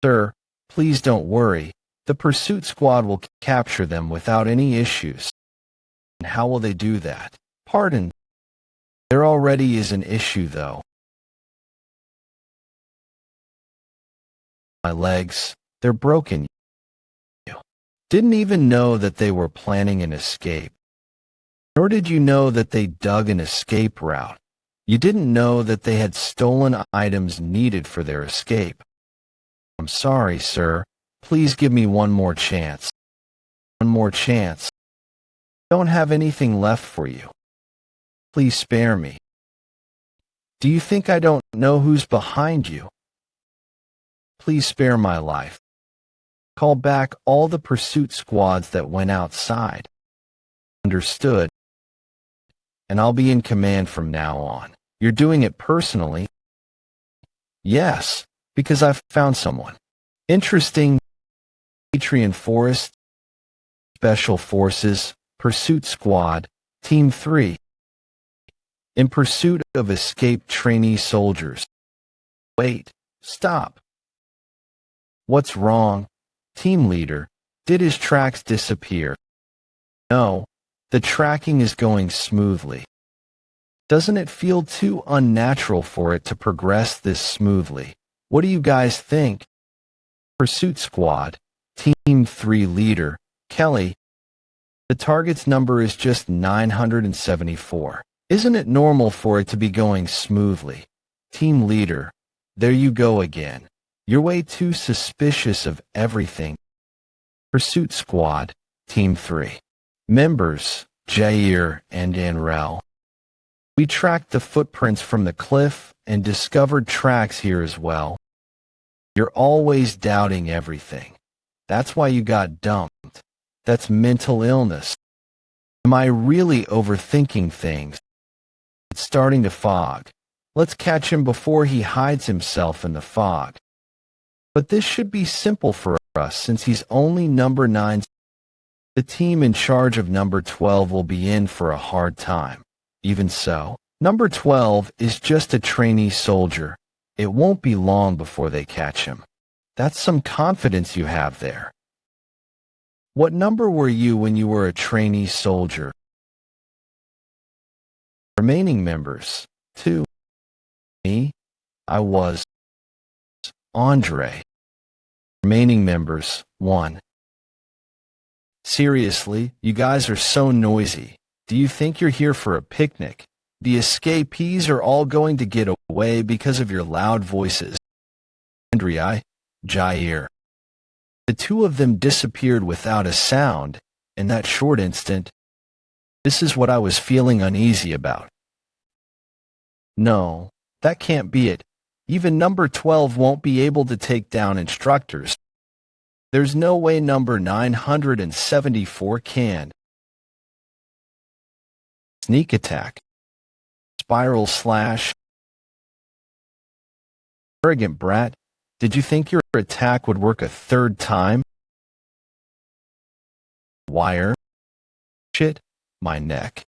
Sir, please don't worry. The pursuit squad will capture them without any issues. And how will they do that? Pardon. There already is an issue, though. My legs, they're broken. Didn't even know that they were planning an escape. Nor did you know that they dug an escape route. You didn't know that they had stolen items needed for their escape. I'm sorry, sir. Please give me one more chance. One more chance. I don't have anything left for you. Please spare me. Do you think I don't know who's behind you? Please spare my life. Call back all the pursuit squads that went outside. Understood. And I'll be in command from now on. You're doing it personally? Yes, because I've found someone. Interesting. Atrian Forest, Special Forces, Pursuit Squad, Team 3. in pursuit of escaped trainee soldiers. Wait, stop. What's wrong? Team leader, did his tracks disappear? No, the tracking is going smoothly. Doesn't it feel too unnatural for it to progress this smoothly? What do you guys think? Pursuit Squad, Team 3 leader, Kelly. The target's number is just 974. Isn't it normal for it to be going smoothly? Team leader, there you go again. You're way too suspicious of everything. Pursuit Squad, Team 3. Members, Jair and Anrel. We tracked the footprints from the cliff and discovered tracks here as well. You're always doubting everything. That's why you got dumped. That's mental illness. Am I really overthinking things? It's starting to fog. Let's catch him before he hides himself in the fog. But this should be simple for us since he's only number 9. The team in charge of number 12 will be in for a hard time. Even so, number 12 is just a trainee soldier. It won't be long before they catch him. That's some confidence you have there. What number were you when you were a trainee soldier? Remaining members, 2. Me, I was Andre. Remaining members, 1. Seriously, you guys are so noisy. Do you think you're here for a picnic? The escapees are all going to get away because of your loud voices. Andrea, Jair. The two of them disappeared without a sound in that short instant. This is what I was feeling uneasy about. No, that can't be it. Even number 12 won't be able to take down instructors. There's no way number 974 can. Sneak attack. Spiral slash. Arrogant brat, did you think your attack would work a third time? Wire. Shit, my neck.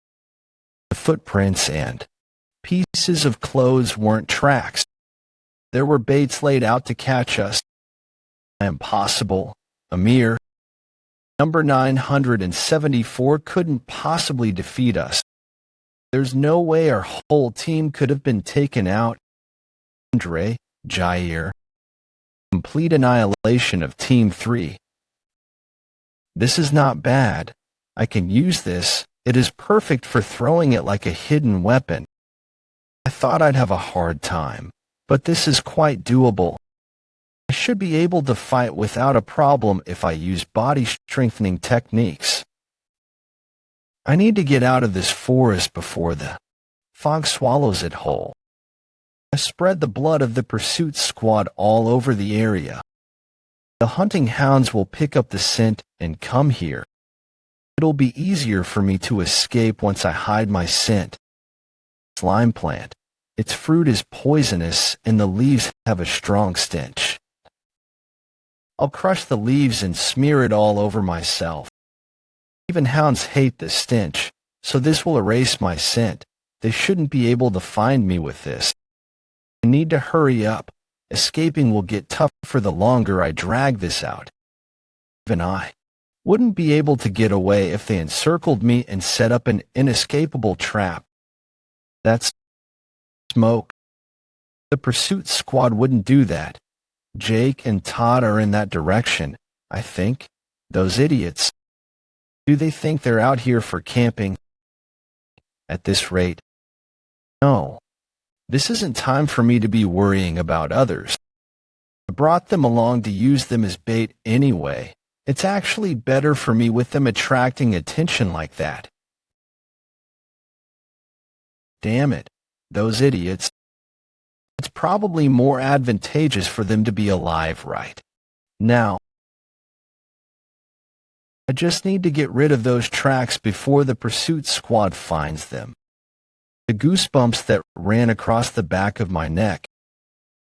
The footprints and pieces of clothes weren't tracks. There were baits laid out to catch us. Impossible. Amir. Number 974 couldn't possibly defeat us. There's no way our whole team could have been taken out. Andre, Jair. Complete annihilation of Team 3. This is not bad. I can use this. It is perfect for throwing it like a hidden weapon. I thought I'd have a hard time, but this is quite doable. I should be able to fight without a problem if I use body strengthening techniques. I need to get out of this forest before the fog swallows it whole. I spread the blood of the pursuit squad all over the area. The hunting hounds will pick up the scent and come here. It'll be easier for me to escape once I hide my scent. Slime plant. Its fruit is poisonous and the leaves have a strong stench. I'll crush the leaves and smear it all over myself. Even hounds hate the stench, so this will erase my scent. They shouldn't be able to find me with this. I need to hurry up. Escaping will get tougher the longer I drag this out. Even I wouldn't be able to get away if they encircled me and set up an inescapable trap. That's smoke. The pursuit squad wouldn't do that. Jake and Todd are in that direction, I think. Those idiots. Do they think they're out here for camping? At this rate? No. This isn't time for me to be worrying about others. I brought them along to use them as bait anyway. It's actually better for me with them attracting attention like that. Damn it, those idiots. It's probably more advantageous for them to be alive right now. I just need to get rid of those tracks before the pursuit squad finds them. The goosebumps that ran across the back of my neck.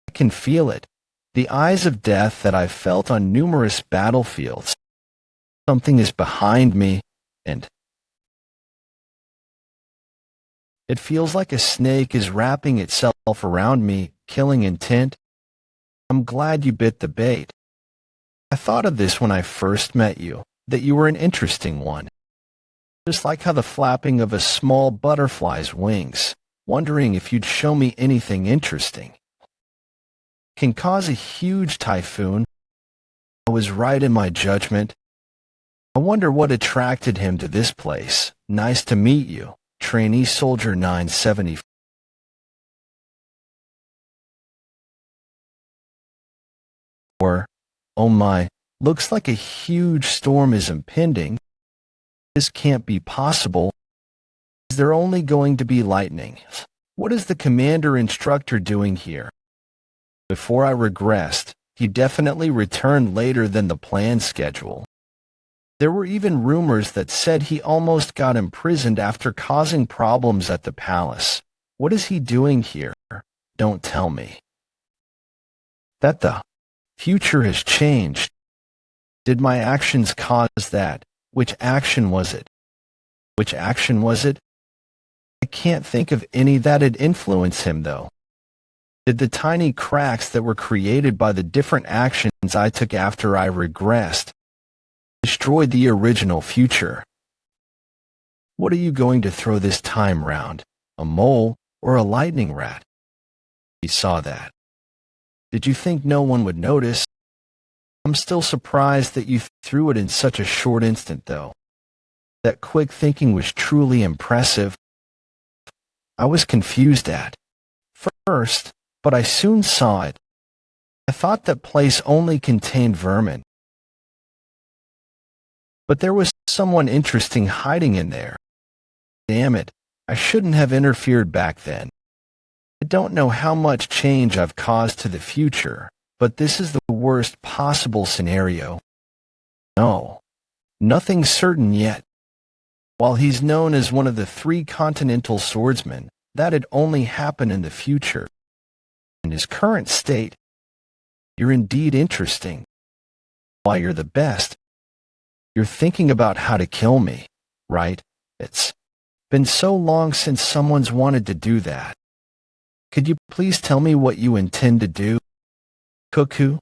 I can feel it. The eyes of death that I've felt on numerous battlefields. Something is behind me, and It feels like a snake is wrapping itself around me, killing intent. I'm glad you bit the bait. I thought of this when I first met you, that you were an interesting one. Just like how the flapping of a small butterfly's wings, wondering if you'd show me anything interesting, can cause a huge typhoon. I was right in my judgment. I wonder what attracted him to this place. Nice to meet you, Trainee Soldier 974. Oh my, looks like a huge storm is impending. This can't be possible. Is there only going to be lightning? What is the commander instructor doing here? Before I regressed, he definitely returned later than the planned schedule. There were even rumors that said he almost got imprisoned after causing problems at the palace. What is he doing here? Don't tell me that the future has changed. Did my actions cause that? Which action was it? Which action was it? I can't think of any that'd influence him, though. Did the tiny cracks that were created by the different actions I took after I regressed destroy the original future? What are you going to throw this time round? A mole or a lightning rat? He saw that. Did you think no one would notice? I'm still surprised that you threw it in such a short instant, though. That quick thinking was truly impressive. I was confused at first, but I soon saw it. I thought that place only contained vermin. But there was someone interesting hiding in there. Damn it, I shouldn't have interfered back then. I don't know how much change I've caused to the future, but this is the worst possible scenario. No, nothing's certain yet. While he's known as one of the 3 continental swordsmen, that'd only happen in the future. In his current state, you're indeed interesting. Why, you're the best. You're thinking about how to kill me, right? It's been so long since someone's wanted to do that. Could you please tell me what you intend to do? Cuckoo,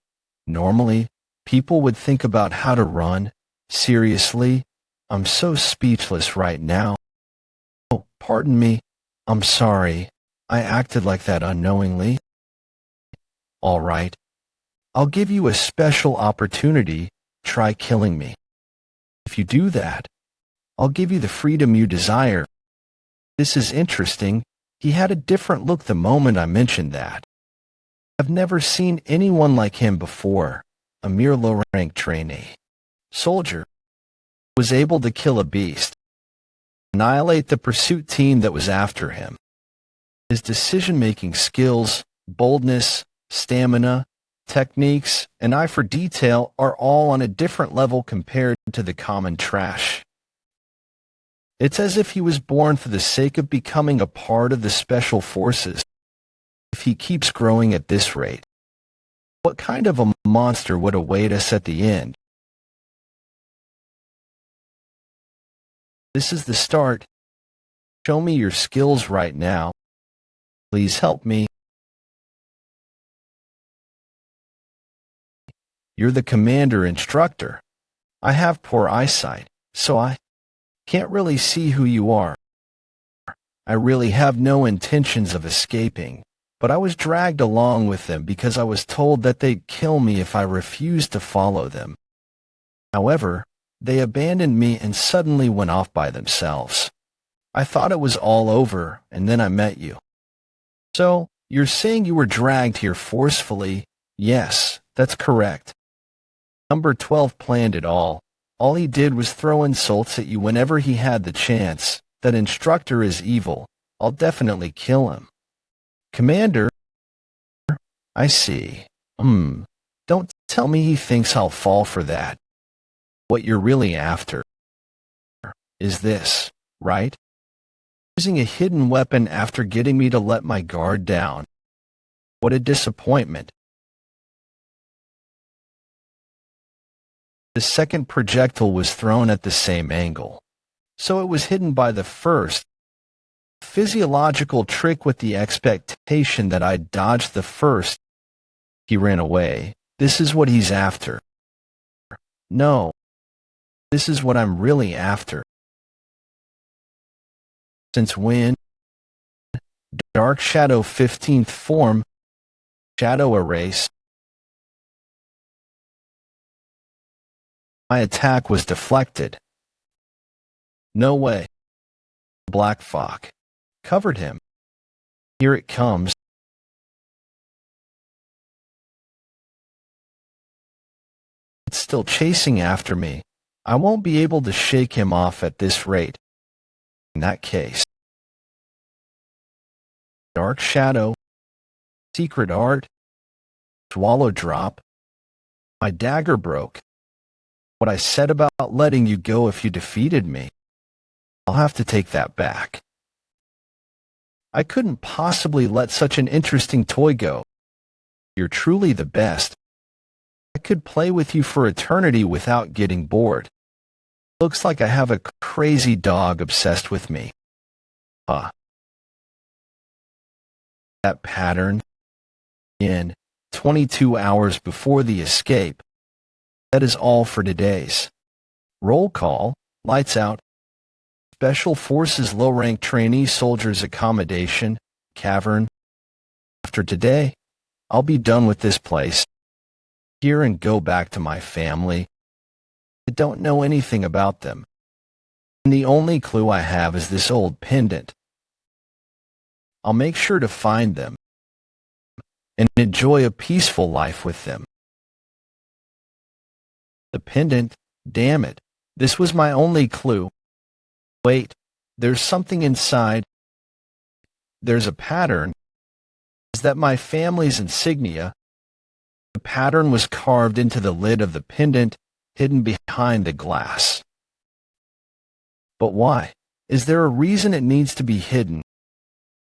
normally, people would think about how to run. Seriously, I'm so speechless right now. Oh, pardon me. I'm sorry. I acted like that unknowingly. All right. I'll give you a special opportunity. Try killing me. If you do that, I'll give you the freedom you desire. This is interesting. He had a different look the moment I mentioned that. I've never seen anyone like him before. A mere low-rank trainee soldier was able to kill a beast, annihilate the pursuit team that was after him. His decision-making skills, boldness, stamina, techniques, and eye for detail are all on a different level compared to the common trash. It's as if he was born for the sake of becoming a part of the special forces. If he keeps growing at this rate, what kind of a monster would await us at the end? This is the start. Show me your skills right now. Please help me. You're the commander instructor. I have poor eyesight, so I can't really see who you are. I really have no intentions of escaping, but I was dragged along with them because I was told that they'd kill me if I refused to follow them. However, they abandoned me and suddenly went off by themselves. I thought it was all over, and then I met you. So, you're saying you were dragged here forcefully? Yes, that's correct. Number 12 planned it all. All he did was throw insults at you whenever he had the chance. That instructor is evil. I'll definitely kill him. Commander? I see. Don't tell me he thinks I'll fall for that. What you're really after is this, right? Using a hidden weapon after getting me to let my guard down. What a disappointment. The second projectile was thrown at the same angle, so it was hidden by the first. Physiological trick with the expectation that I'd dodge the first. He ran away. This is what he's after. No, this is what I'm really after. Since when? Dark Shadow 15th form. Shadow erase. My attack was deflected. No way. Black Fog covered him. Here it comes. It's still chasing after me. I won't be able to shake him off at this rate. In that case. Dark Shadow. Secret Art. Swallow Drop. My dagger broke. What I said about letting you go if you defeated me. I'll have to take that back. I couldn't possibly let such an interesting toy go. You're truly the best. I could play with you for eternity without getting bored. Looks like I have a crazy dog obsessed with me. Huh. That pattern. In 22 hours before the escape. That is all for today's. Roll call. Lights out. Special Forces low-rank trainee soldiers accommodation, cavern. After today, I'll be done with this place. Here and go back to my family. I don't know anything about them. And the only clue I have is this old pendant. I'll make sure to find them and enjoy a peaceful life with them. The pendant, damn it, this was my only clue. Wait, there's something inside. There's a pattern. Is that my family's insignia? The pattern was carved into the lid of the pendant, hidden behind the glass. But why? Is there a reason it needs to be hidden?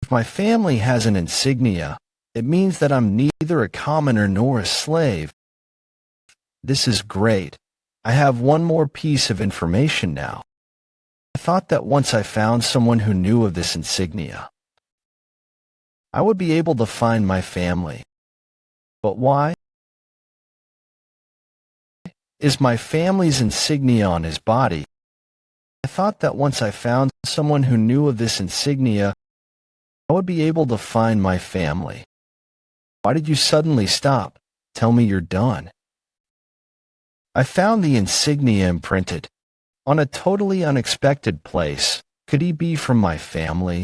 If my family has an insignia, it means that I'm neither a commoner nor a slave. This is great. I have one more piece of information now. I thought that once I found someone who knew of this insignia, I would be able to find my family. But why? Is my family's insignia on his body? I thought that once I found someone who knew of this insignia, I would be able to find my family. Why did you suddenly stop? Tell me you're done. I found the insignia imprinted on a totally unexpected place. Could he be from my family?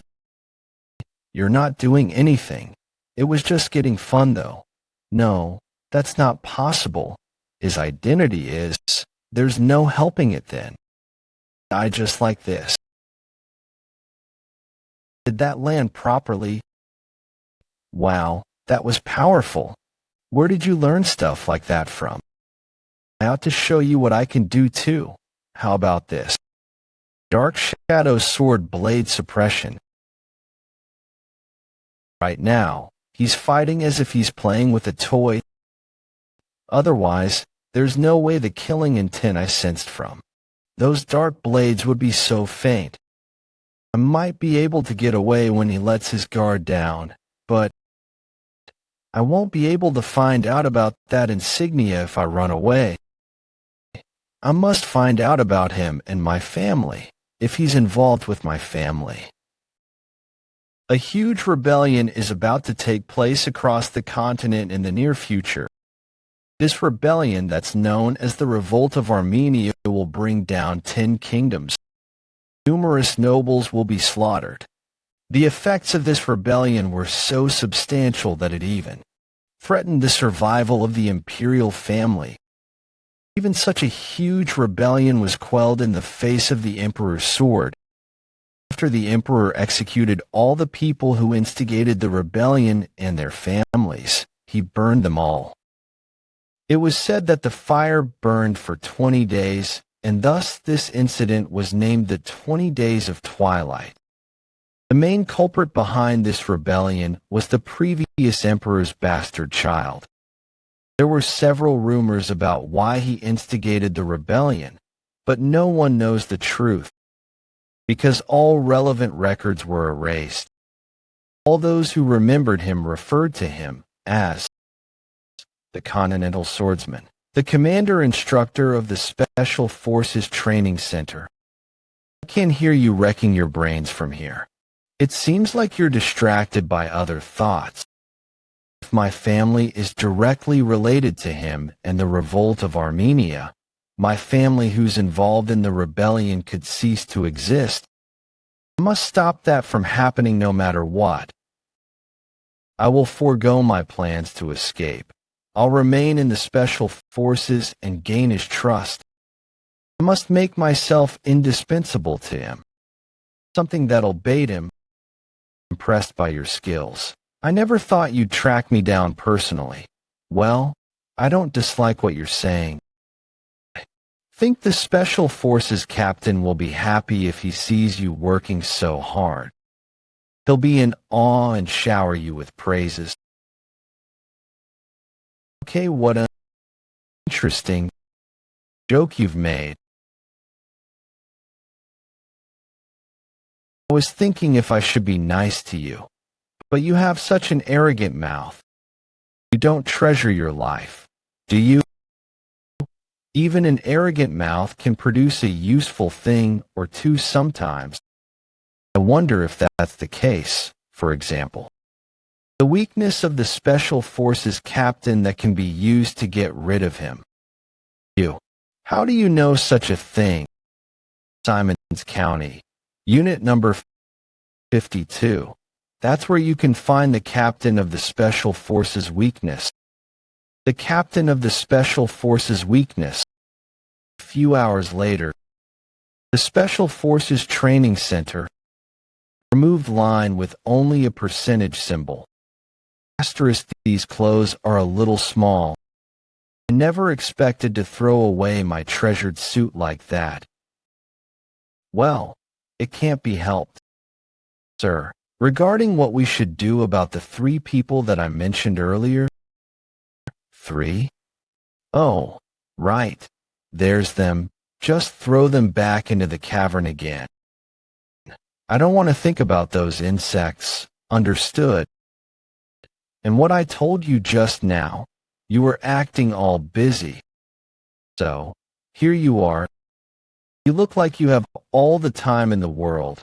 You're not doing anything. It was just getting fun, though. No, that's not possible. His identity is. There's no helping it then. I just like this. Did that land properly? Wow, that was powerful. Where did you learn stuff like that from? I ought to show you what I can do too. How about this? Dark Shadow Sword Blade Suppression. Right now, he's fighting as if he's playing with a toy. Otherwise, there's no way the killing intent I sensed from those dark blades would be so faint. I might be able to get away when he lets his guard down, but I won't be able to find out about that insignia if I run away. I must find out about him and my family, if he's involved with my family. A huge rebellion is about to take place across the continent in the near future. This rebellion that's known as the Revolt of Armenia will bring down 10 kingdoms. Numerous nobles will be slaughtered. The effects of this rebellion were so substantial that it even threatened the survival of the imperial family. Even such a huge rebellion was quelled in the face of the emperor's sword. After the emperor executed all the people who instigated the rebellion and their families, he burned them all. It was said that the fire burned for 20 days, and thus this incident was named the 20 Days of Twilight. The main culprit behind this rebellion was the previous emperor's bastard child. There were several rumors about why he instigated the rebellion, but no one knows the truth. because all relevant records were erased. All those who remembered him referred to him as the Continental Swordsman, the commander-instructor of the Special Forces Training Center. I can hear you wrecking your brains from here. It seems like you're distracted by other thoughts. If my family is directly related to him and the revolt of Armenia, my family who's involved in the rebellion could cease to exist. I must stop that from happening no matter what. I will forego my plans to escape. I'll remain in the Special Forces and gain his trust. I must make myself indispensable to him, something that'll bait him. Impressed by your skills. I never thought you'd track me down personally. Well, I don't dislike what you're saying. I think the Special Forces captain will be happy if he sees you working so hard. He'll be in awe and shower you with praises. Okay, what an interesting joke you've made. I was thinking if I should be nice to you, but you have such an arrogant mouth. You don't treasure your life, do you? Even an arrogant mouth can produce a useful thing or two sometimes. I wonder if that's the case, for example. The weakness of the Special Forces captain that can be used to get rid of him. You. How do you know such a thing? Simons County. Unit number 52. That's where you can find the captain of the Special Forces weakness. The captain of the Special Forces weakness. A few hours later, the Special Forces Training Center. Removed line with only a percentage symbol. Asterisk, these clothes are a little small. I never expected to throw away my treasured suit like that. Well, it can't be helped. Sir, regarding what we should do about the 3 people that I mentioned earlier. 3? Oh, right. There's them. Just throw them back into the cavern again. I don't want to think about those insects. Understood? And what I told you just now, you were acting all busy. So, here you are. You look like you have all the time in the world.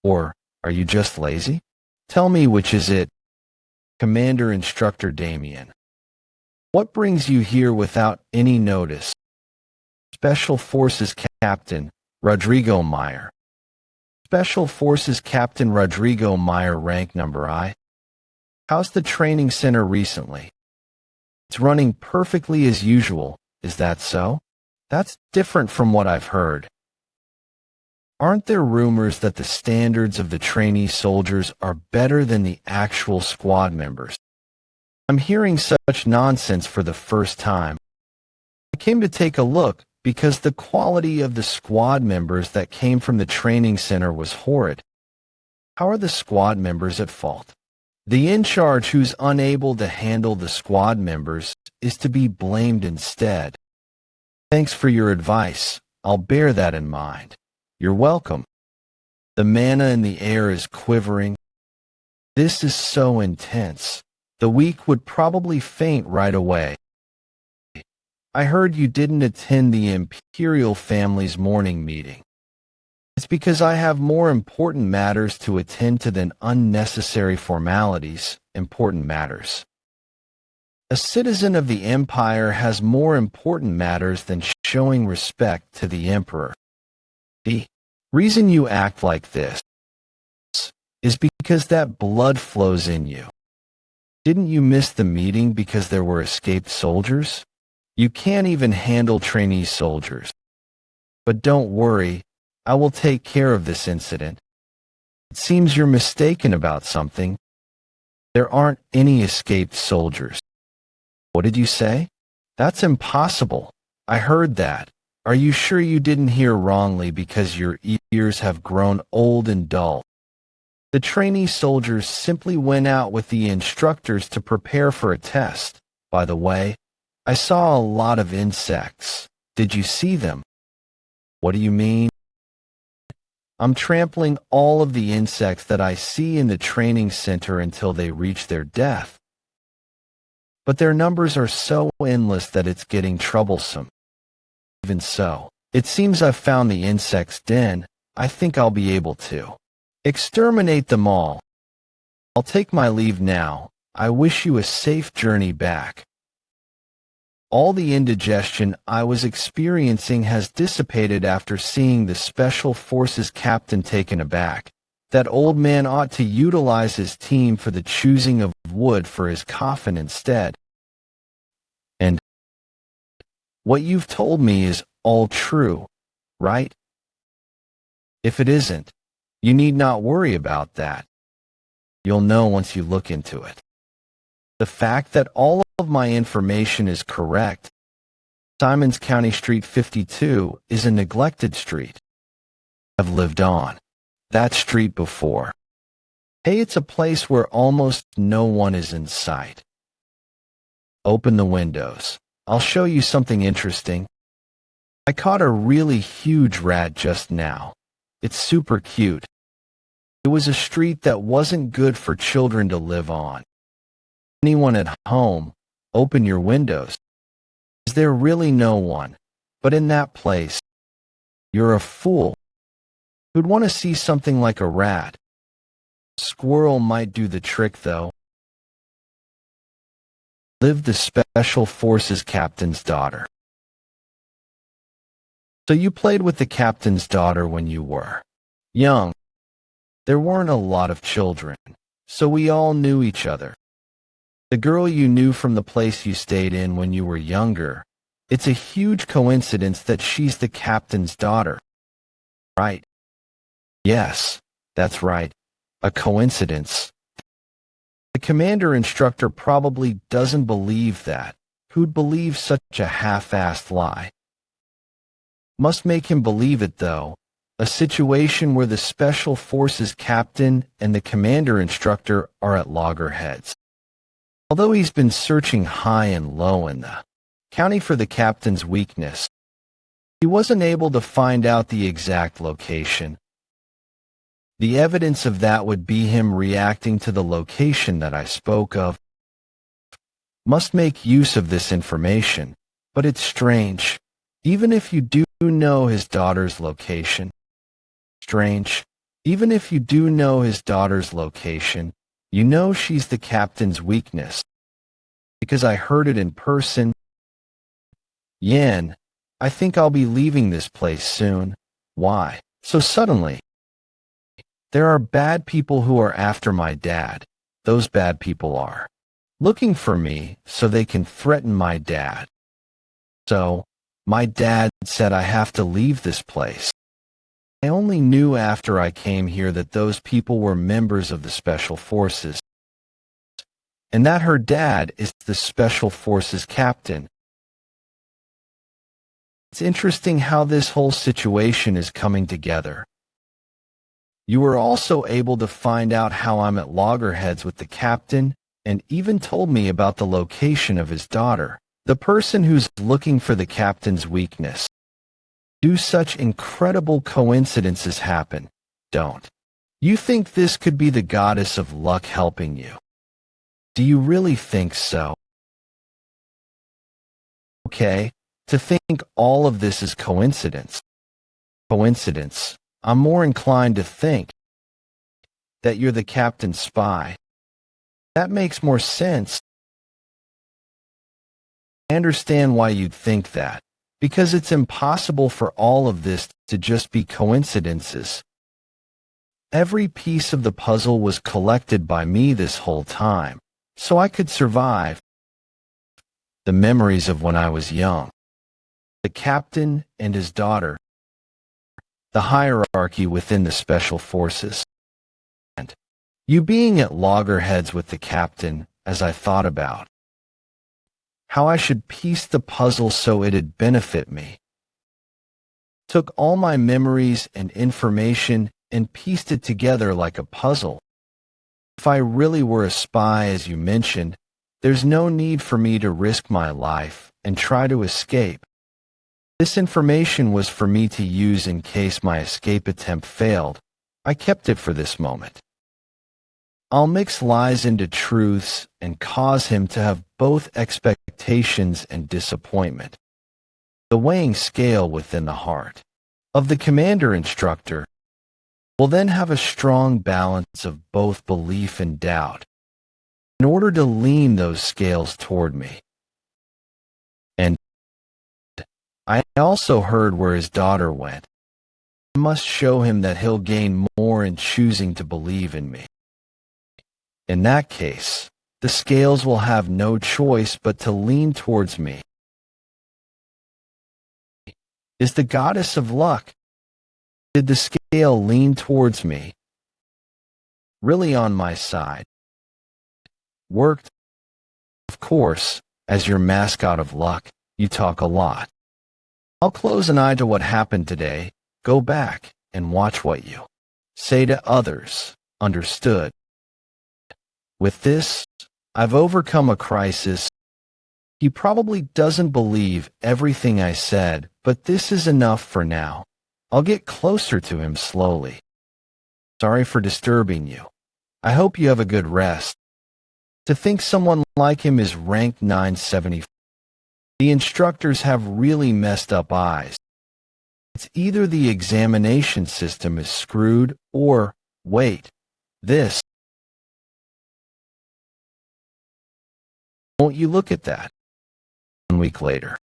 Or, are you just lazy? Tell me which is it. Commander Instructor Damien. What brings you here without any notice? Special Forces Captain Rodrigo Meyer. Special Forces Captain Rodrigo Meyer, rank number I. How's the training center recently? It's running perfectly as usual, is that so? That's different from what I've heard. Aren't there rumors that the standards of the trainee soldiers are better than the actual squad members? I'm hearing such nonsense for the first time. I came to take a look because the quality of the squad members that came from the training center was horrid. How are the squad members at fault? The in-charge who's unable to handle the squad members is to be blamed instead. Thanks for your advice. I'll bear that in mind. You're welcome. The mana in the air is quivering. This is so intense. The weak would probably faint right away. I heard you didn't attend the Imperial family's morning meeting. It's because I have more important matters to attend to than unnecessary formalities, important matters. A citizen of the Empire has more important matters than showing respect to the Emperor. The reason you act like this is because that blood flows in you. Didn't you miss the meeting because there were escaped soldiers? You can't even handle trainee soldiers. But don't worry, I will take care of this incident. It seems you're mistaken about something. There aren't any escaped soldiers. What did you say? That's impossible. I heard that. Are you sure you didn't hear wrongly because your ears have grown old and dull? The trainee soldiers simply went out with the instructors to prepare for a test. By the way, I saw a lot of insects. Did you see them? What do you mean? I'm trampling all of the insects that I see in the training center until they reach their death. But their numbers are so endless that it's getting troublesome. Even so, it seems I've found the insect's den. I think I'll be able to exterminate them all. I'll take my leave now. I wish you a safe journey back. All the indigestion I was experiencing has dissipated after seeing the Special Forces captain taken aback. That old man ought to utilize his team for the choosing of wood for his coffin instead. And what you've told me is all true, right? If it isn't, you need not worry about that. You'll know once you look into it. The fact that all of my information is correct. Simons County Street 52 is a neglected street. I've lived on that street before. Hey, it's a place where almost no one is in sight. Open the windows. I'll show you something interesting. I caught a really huge rat just now. It's super cute. It was a street that wasn't good for children to live on. Anyone at home, open your windows. Is there really no one? But in that place, you're a fool. Who'd want to see something like a rat? Squirrel might do the trick, though. Lived the Special Forces captain's daughter. So you played with the captain's daughter when you were young. There weren't a lot of children, so we all knew each other. The girl you knew from the place you stayed in when you were younger. It's a huge coincidence that she's the captain's daughter. Right? Yes, that's right. A coincidence. The commander instructor probably doesn't believe that. Who'd believe such a half-assed lie? Must make him believe it, though. A situation where the Special Forces captain and the commander instructor are at loggerheads. Although he's been searching high and low in the county for the captain's weakness, he wasn't able to find out the exact location. The evidence of that would be him reacting to the location that I spoke of. Must make use of this information, but it's strange. Even if you do know his daughter's location. Strange. Even if you do know his daughter's location, you know she's the captain's weakness. Because I heard it in person. Yan, I think I'll be leaving this place soon. Why? So suddenly. There are bad people who are after my dad. Those bad people are looking for me so they can threaten my dad. So, my dad said I have to leave this place. I only knew after I came here that those people were members of the Special Forces, and that her dad is the Special Forces captain. It's interesting how this whole situation is coming together. You were also able to find out how I'm at loggerheads with the captain, and even told me about the location of his daughter, the person who's looking for the captain's weakness. Do such incredible coincidences happen? Don't you think this could be the goddess of luck helping you? Do you really think so? Okay, to think all of this is coincidence. Coincidence. I'm more inclined to think that you're the captain's spy. That makes more sense. I understand why you'd think that, because it's impossible for all of this to just be coincidences. Every piece of the puzzle was collected by me this whole time, so I could survive. The memories of when I was young, the captain and his daughter, the hierarchy within the Special Forces, and you being at loggerheads with the captain as I thought about how I should piece the puzzle so it'd benefit me. Took all my memories and information and pieced it together like a puzzle. If I really were a spy, as you mentioned, there's no need for me to risk my life and try to escape. This information was for me to use in case my escape attempt failed. I kept it for this moment. I'll mix lies into truths and cause him to have both expectations and disappointment. The weighing scale within the heart of the commander instructor will then have a strong balance of both belief and doubt in order to lean those scales toward me. And I also heard where his daughter went. I must show him that he'll gain more in choosing to believe in me. In that case, the scales will have no choice but to lean towards me. Is the goddess of luck? Did the scale lean towards me? Really on my side? Worked? Of course, as your mascot of luck, you talk a lot. I'll close an eye to what happened today, go back, and watch what you say to others. Understood? With this, I've overcome a crisis. He probably doesn't believe everything I said, but this is enough for now. I'll get closer to him slowly. Sorry for disturbing you. I hope you have a good rest. To think someone like him is ranked 974. The instructors have really messed up eyes. It's either the examination system is screwed or, wait, this. Won't you look at that? 1 week later.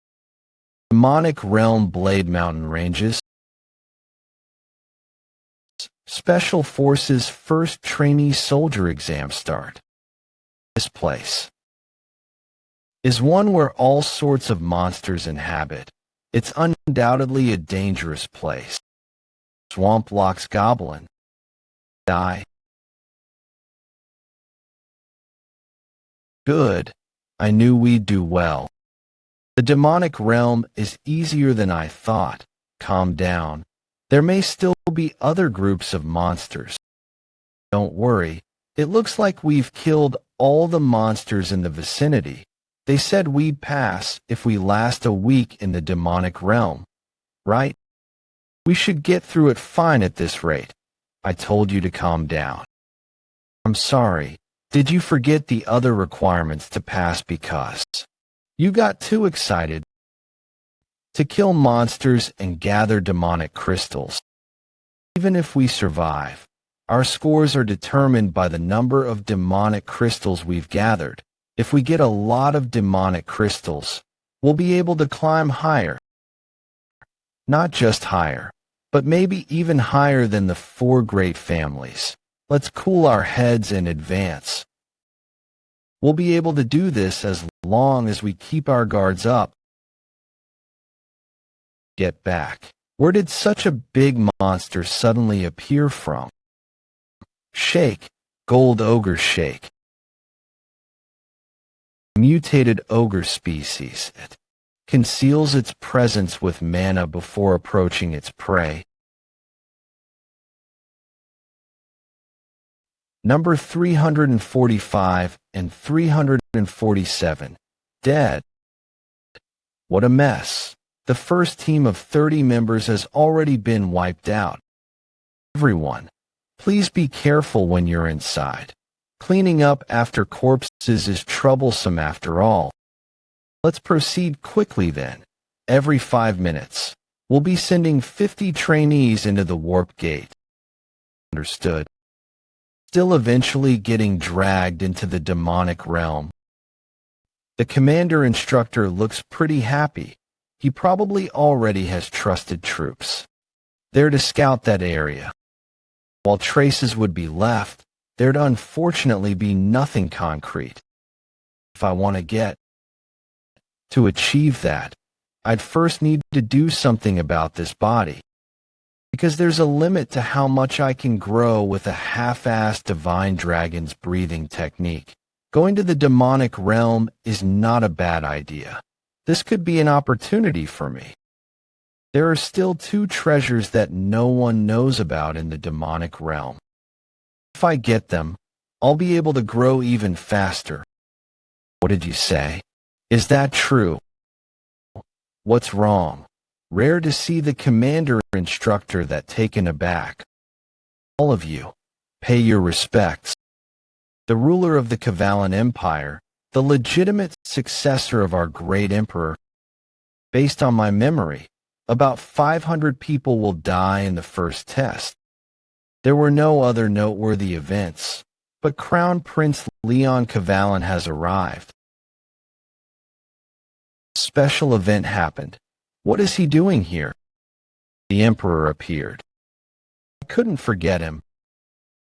Demonic Realm Blade Mountain Ranges. Special Forces first trainee soldier exam start. This place is one where all sorts of monsters inhabit. It's undoubtedly a dangerous place. Swamp Lock's goblin. Die. Good. I knew we'd do well. The demonic realm is easier than I thought. Calm down. There may still be other groups of monsters. Don't worry. It looks like we've killed all the monsters in the vicinity. They said we'd pass if we last a week in the demonic realm. Right? We should get through it fine at this rate. I told you to calm down. I'm sorry. Did you forget the other requirements to pass because you got too excited? To kill monsters and gather demonic crystals. Even if we survive, our scores are determined by the number of demonic crystals we've gathered. If we get a lot of demonic crystals, we'll be able to climb higher. Not just higher, but maybe even higher than the 4 great families. Let's cool our heads and advance. We'll be able to do this as long as we keep our guards up. Get back. Where did such a big monster suddenly appear from? Shake. Gold ogre shake. Mutated ogre species. It conceals its presence with mana before approaching its prey. Number 345 and 347. Dead. What a mess. The first team of 30 members has already been wiped out. Everyone, please be careful when you're inside. Cleaning up after corpses is troublesome after all. Let's proceed quickly then. Every 5 minutes, we'll be sending 50 trainees into the warp gate. Understood. Still eventually getting dragged into the demonic realm. The commander instructor looks pretty happy. He probably already has trusted troops there to scout that area. While traces would be left, there'd unfortunately be nothing concrete. If I want to get to achieve that, I'd first need to do something about this body. Because there's a limit to how much I can grow with a half-assed divine dragon's breathing technique. Going to the demonic realm is not a bad idea. This could be an opportunity for me. There are still 2 treasures that no one knows about in the demonic realm. If I get them, I'll be able to grow even faster. What did you say? Is that true? What's wrong? Rare to see the commander instructor that taken aback. All of you, pay your respects. The ruler of the Kavalan Empire, the legitimate successor of our great emperor. Based on my memory, about 500 people will die in the first test. There were no other noteworthy events, but Crown Prince Leon Kavalan has arrived. A special event happened. What is he doing here? The emperor appeared. I couldn't forget him.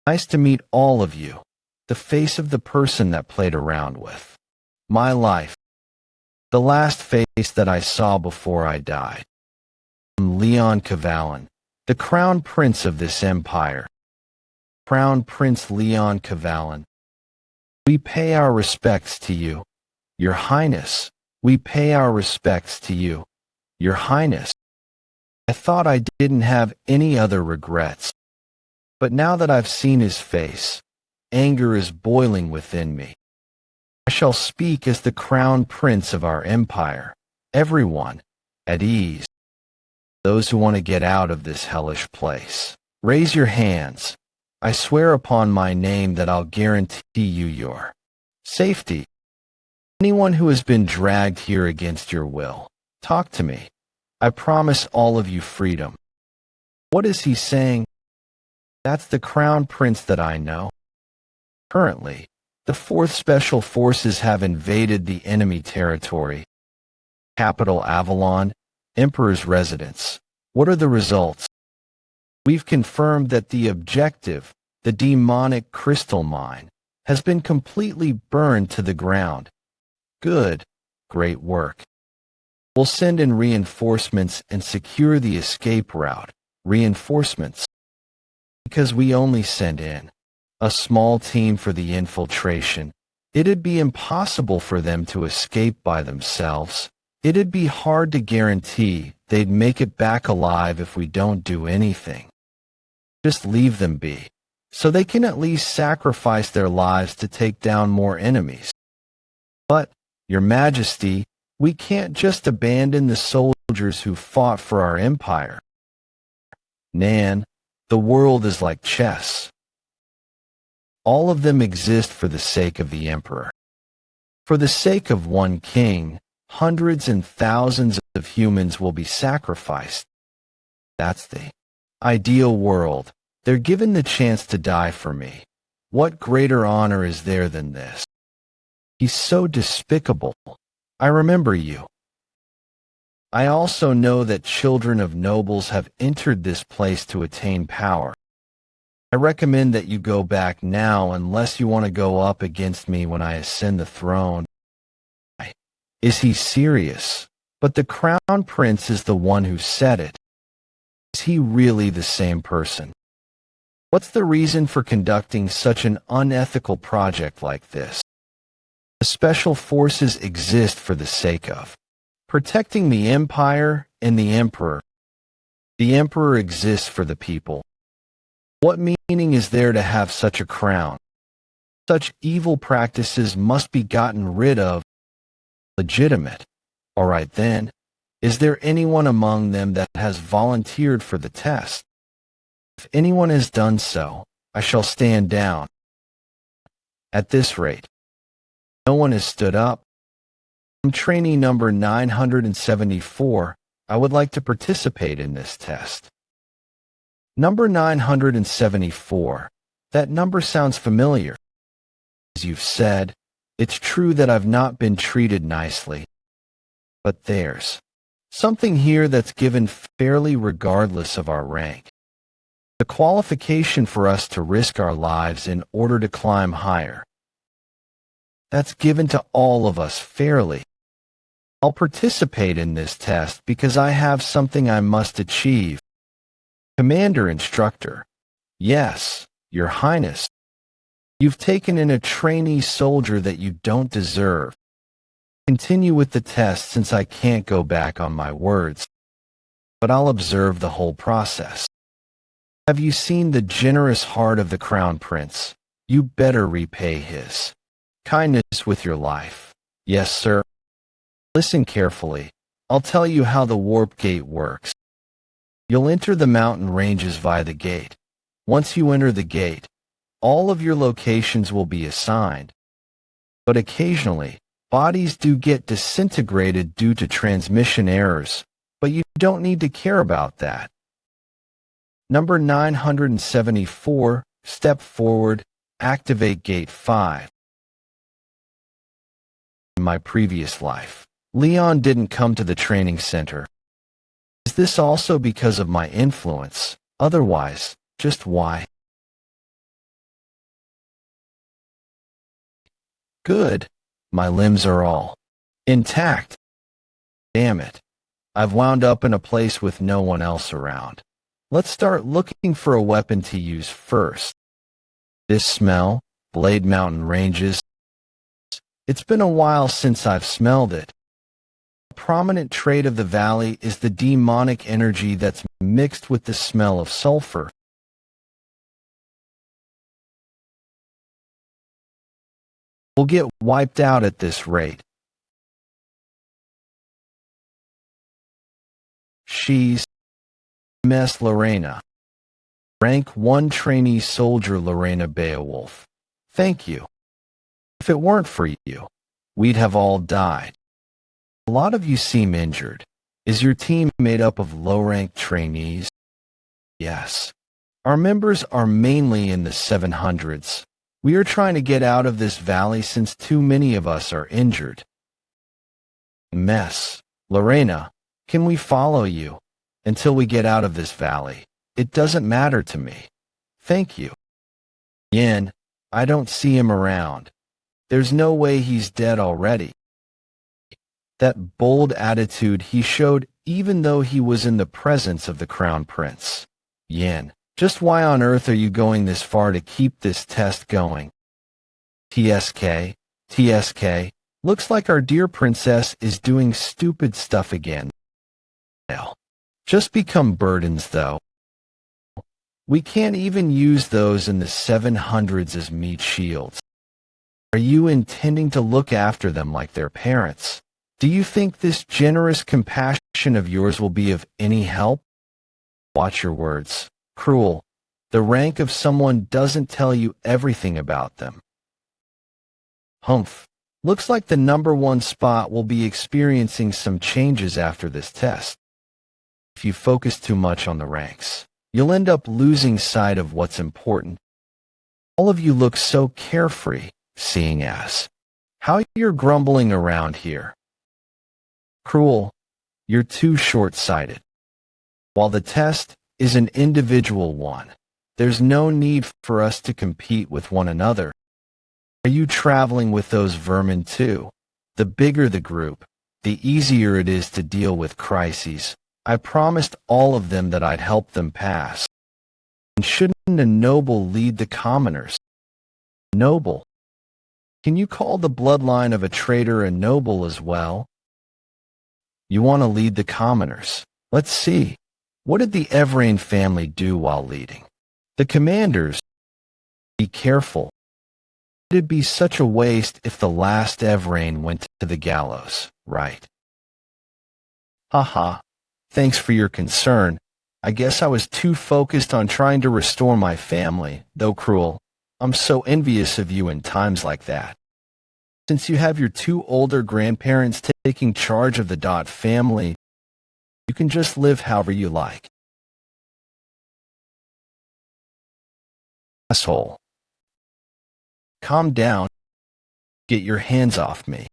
Nice to meet all of you. The face of the person that played around with my life. The last face that I saw before I died. I'm Leon Kavalan, the crown prince of this empire. Crown Prince Leon Kavalan. We pay our respects to you, Your Highness. We pay our respects to you, Your Highness. I thought I didn't have any other regrets. But now that I've seen his face, anger is boiling within me. I shall speak as the crown prince of our empire. Everyone, at ease. Those who want to get out of this hellish place, raise your hands. I swear upon my name that I'll guarantee you your safety. Anyone who has been dragged here against your will, talk to me. I promise all of you freedom. What is he saying? That's the crown prince that I know. Currently, the 4th Special Forces have invaded the enemy territory. Capital Avalon, Emperor's residence. What are the results? We've confirmed that the objective, the demonic crystal mine, has been completely burned to the ground. Good. Great work. We'll send in reinforcements and secure the escape route. Reinforcements. Because we only send in a small team for the infiltration. It'd be impossible for them to escape by themselves. It'd be hard to guarantee they'd make it back alive if we don't do anything. Just leave them be, so they can at least sacrifice their lives to take down more enemies. But, Your Majesty, we can't just abandon the soldiers who fought for our empire. Nan, the world is like chess. All of them exist for the sake of the emperor. For the sake of one king, hundreds and thousands of humans will be sacrificed. That's the ideal world. They're given the chance to die for me. What greater honor is there than this? He's so despicable. I remember you. I also know that children of nobles have entered this place to attain power. I recommend that you go back now unless you want to go up against me when I ascend the throne. Is he serious? But the crown prince is the one who said it. Is he really the same person? What's the reason for conducting such an unethical project like this? The special forces exist for the sake of protecting the empire and the emperor. The emperor exists for the people. What meaning is there to have such a crown? Such evil practices must be gotten rid of. Legitimate. All right then. Is there anyone among them that has volunteered for the test? If anyone has done so, I shall stand down. At this rate, no one has stood up. I'm trainee number 974. I would like to participate in this test. Number 974. That number sounds familiar. As you've said, it's true that I've not been treated nicely. But there's something here that's given fairly regardless of our rank. The qualification for us to risk our lives in order to climb higher. That's given to all of us fairly. I'll participate in this test because I have something I must achieve. Commander Instructor. Yes, Your Highness. You've taken in a trainee soldier that you don't deserve. Continue with the test since I can't go back on my words. But I'll observe the whole process. Have you seen the generous heart of the Crown Prince? You better repay his kindness with your life. Yes, sir. Listen carefully. I'll tell you how the warp gate works. You'll enter the mountain ranges via the gate. Once you enter the gate, all of your locations will be assigned. But occasionally, bodies do get disintegrated due to transmission errors, but you don't need to care about that. Number 974, step forward, activate gate 5. In my previous life, Leon didn't come to the training center. Is this also because of my influence? Otherwise, just why? Good. My limbs are all intact. Damn it. I've wound up in a place with no one else around. Let's start looking for a weapon to use first. This smell, Blade Mountain Ranges. It's been a while since I've smelled it. A prominent trait of the valley is the demonic energy that's mixed with the smell of sulfur. We'll get wiped out at this rate. She's Ms. Lorena. Rank 1 trainee soldier Lorena Beowulf. Thank you. If it weren't for you, we'd have all died. A lot of you seem injured. Is your team made up of low-ranked trainees? Yes. Our members are mainly in the 700s. We are trying to get out of this valley since too many of us are injured. Mess. Lorena, can we follow you until we get out of this valley? It doesn't matter to me. Thank you. Yin, I don't see him around. There's no way he's dead already. That bold attitude he showed even though he was in the presence of the Crown Prince. Yin, just why on earth are you going this far to keep this test going? TSK, looks like our dear princess is doing stupid stuff again. Just become burdens though. We can't even use those in the 700s as meat shields. Are you intending to look after them like their parents? Do you think this generous compassion of yours will be of any help? Watch your words. Cruel. The rank of someone doesn't tell you everything about them. Humph. Looks like the number 1 spot will be experiencing some changes after this test. If you focus too much on the ranks, you'll end up losing sight of what's important. All of you look so carefree, seeing as how you're grumbling around here. Cruel, you're too short-sighted. While the test is an individual one, there's no need for us to compete with one another. Are you traveling with those vermin too? The bigger the group, the easier it is to deal with crises. I promised all of them that I'd help them pass. And shouldn't a noble lead the commoners? Noble? Can you call the bloodline of a traitor a noble as well? You want to lead the commoners. Let's see. What did the Evrain family do while leading? The commanders. Be careful. It'd be such a waste if the last Evrain went to the gallows, right? Haha. Thanks for your concern. I guess I was too focused on trying to restore my family, though Cruel. I'm so envious of you in times like that. Since you have your 2 older grandparents taking charge of the Dot family, you can just live however you like. Asshole. Calm down. Get your hands off me.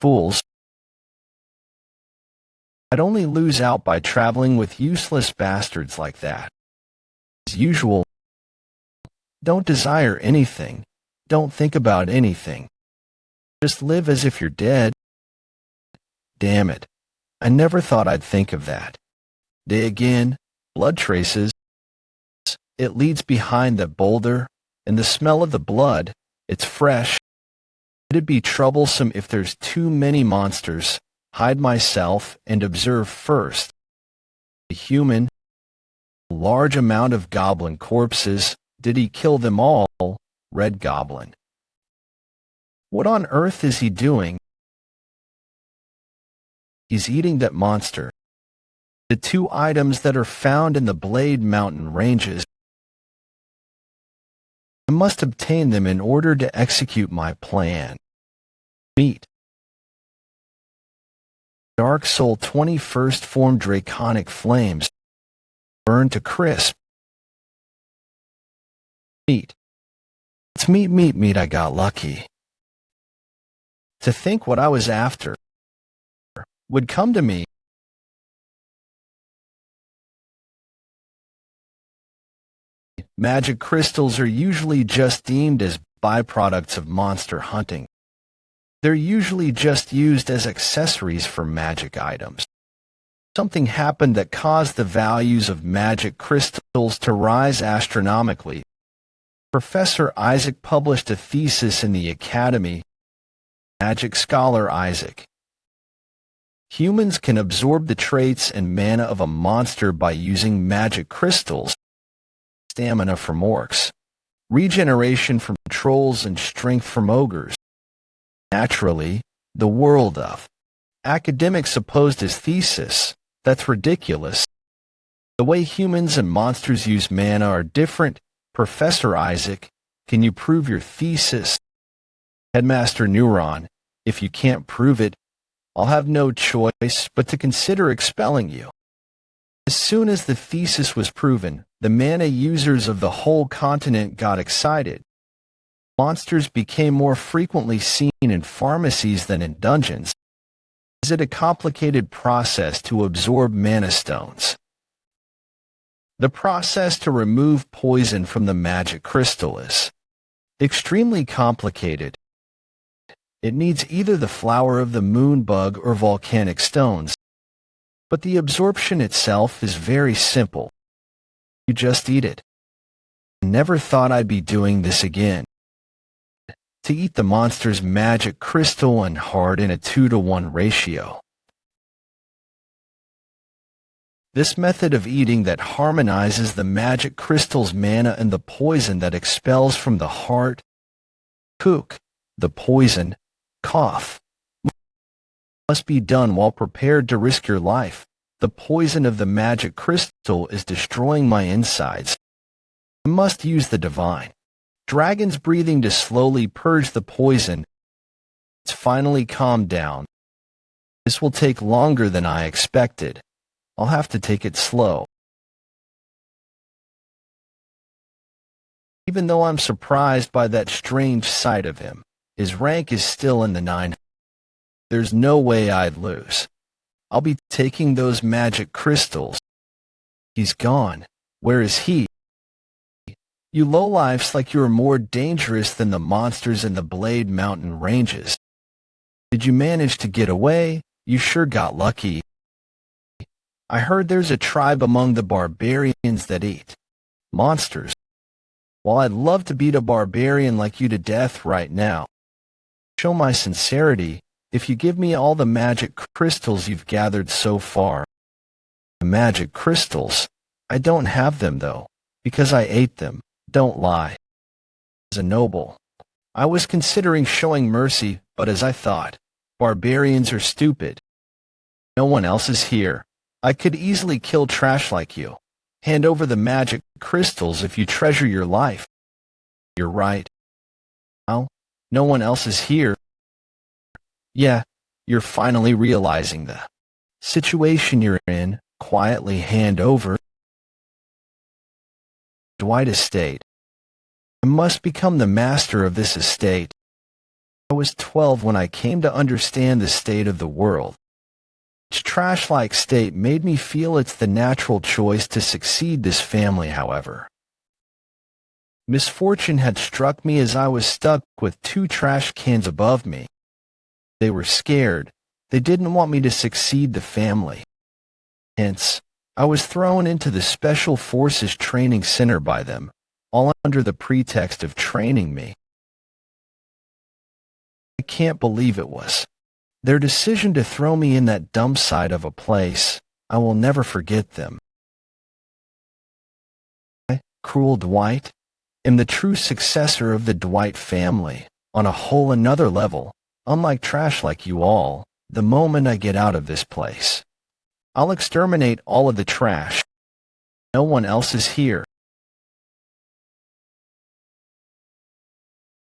Fools. I'd only lose out by traveling with useless bastards like that. As usual, don't desire anything. Don't think about anything. Just live as if you're dead. Damn it. I never thought I'd think of that. Day again, blood traces. It leads behind the boulder, and the smell of the blood, it's fresh. It'd be troublesome if there's too many monsters. Hide myself and observe first. A human. A large amount of goblin corpses. Did he kill them all? Red Goblin. What on earth is he doing? He's eating that monster. The two items that are found in the Blade Mountain ranges. I must obtain them in order to execute my plan. Meat. Dark Soul 21st form draconic flames. Burn to crisp. Meat. It's meat, I got lucky. To think what I was after would come to me. Magic crystals are usually just deemed as byproducts of monster hunting. They're usually just used as accessories for magic items. Something happened that caused the values of magic crystals to rise astronomically. Professor Isaac published a thesis in the Academy. Magic scholar Isaac. Humans can absorb the traits and mana of a monster by using magic crystals. Stamina from orcs, regeneration from trolls, and strength from ogres. Naturally, the world of academics opposed his thesis. That's ridiculous. The way humans and monsters use mana are different. Professor Isaac, can you prove your thesis? Headmaster Neuron, if you can't prove it, I'll have no choice but to consider expelling you. As soon as the thesis was proven, the mana users of the whole continent got excited. Monsters became more frequently seen in pharmacies than in dungeons. Is it a complicated process to absorb mana stones? The process to remove poison from the magic crystal is extremely complicated. It needs either the flower of the moon bug or volcanic stones. But the absorption itself is very simple. You just eat it. I never thought I'd be doing this again. To eat the monster's magic crystal and heart in a 2-to-1 ratio. This method of eating that harmonizes the magic crystal's mana and the poison that expels from the heart, cook, the poison, cough, must be done while prepared to risk your life. The poison of the magic crystal is destroying my insides. I must use the divine dragon's breathing to slowly purge the poison. It's finally calmed down. This will take longer than I expected. I'll have to take it slow. Even though I'm surprised by that strange sight of him, his rank is still in the 9. There's no way I'd lose. I'll be taking those magic crystals. He's gone. Where is he? You lowlifes like you're more dangerous than the monsters in the Blade Mountain ranges. Did you manage to get away? You sure got lucky. I heard there's a tribe among the barbarians that eat monsters. While I'd love to beat a barbarian like you to death right now, show my sincerity if you give me all the magic crystals you've gathered so far. The magic crystals? I don't have them though, because I ate them. Don't lie. As a noble, I was considering showing mercy, but as I thought, barbarians are stupid. No one else is here. I could easily kill trash like you. Hand over the magic crystals if you treasure your life. You're right. Now, no one else is here. Yeah, you're finally realizing the situation you're in. Quietly hand over Dwight estate. I must become the master of this estate. I was 12 when I came to understand the state of the world. Its trash-like state made me feel it's the natural choice to succeed this family, however. Misfortune had struck me as I was stuck with 2 trash cans above me. They were scared. They didn't want me to succeed the family. Hence, I was thrown into the Special Forces Training Center by them, all under the pretext of training me. I can't believe it was their decision to throw me in that dump site of a place. I will never forget them. I, cruel Dwight, am the true successor of the Dwight family, on a whole another level. Unlike trash like you all, the moment I get out of this place. I'll exterminate all of the trash. No one else is here.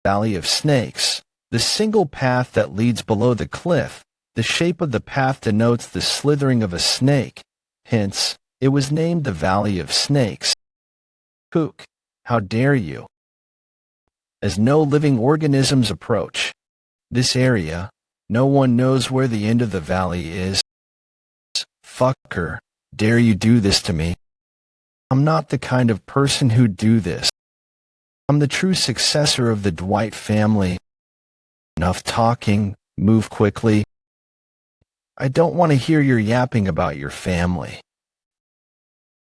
Valley of Snakes. The single path that leads below the cliff. The shape of the path denotes the slithering of a snake. Hence, it was named the Valley of Snakes. Kook, how dare you? As no living organisms approach this area, no one knows where the end of the valley is. Fucker, dare you do this to me? I'm not the kind of person who'd do this. I'm the true successor of the Dwight family. Enough talking, move quickly. I don't want to hear your yapping about your family.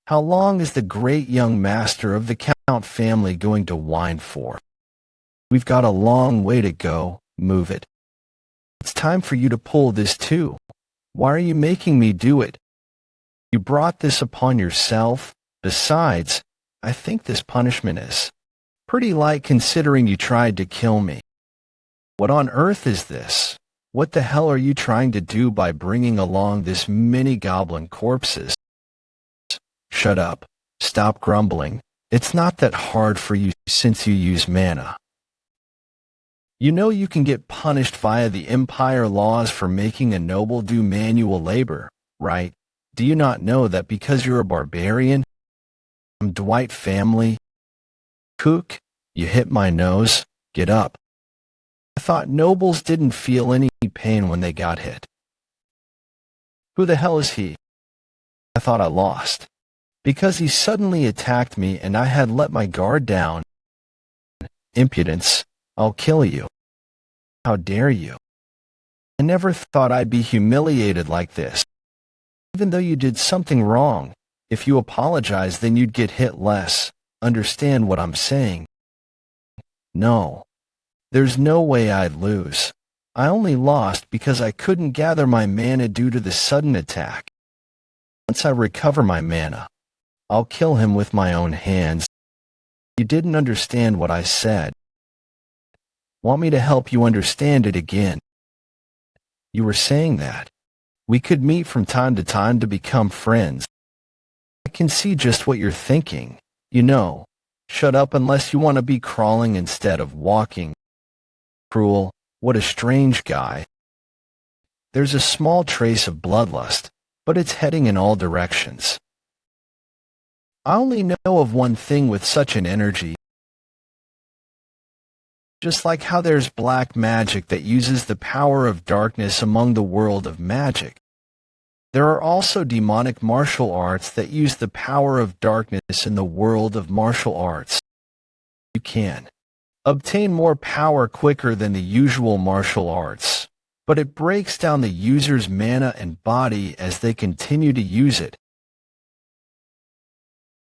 How long is the great young master of the Count family going to whine for? We've got a long way to go, move it. It's time for you to pull this too. Why are you making me do it? You brought this upon yourself. Besides, I think this punishment is pretty light considering you tried to kill me. What on earth is this? What the hell are you trying to do by bringing along this many goblin corpses? Shut up. Stop grumbling. It's not that hard for you since you use mana. You know you can get punished via the Empire laws for making a noble do manual labor, right? Do you not know that because you're a barbarian? I'm Dwight family. Kook, you hit my nose. Get up. I thought nobles didn't feel any pain when they got hit. Who the hell is he? I thought I lost. Because he suddenly attacked me and I had let my guard down. Impudence, I'll kill you. How dare you? I never thought I'd be humiliated like this. Even though you did something wrong, if you apologize then you'd get hit less. Understand what I'm saying? No. There's no way I'd lose. I only lost because I couldn't gather my mana due to the sudden attack. Once I recover my mana, I'll kill him with my own hands. You didn't understand what I said. Want me to help you understand it again? You were saying that we could meet from time to time to become friends. I can see just what you're thinking. You know, shut up unless you want to be crawling instead of walking. Cruel, what a strange guy. There's a small trace of bloodlust, but it's heading in all directions. I only know of one thing with such an energy. Just like how there's black magic that uses the power of darkness among the world of magic, there are also demonic martial arts that use the power of darkness in the world of martial arts. You can obtain more power quicker than the usual martial arts, but it breaks down the user's mana and body as they continue to use it.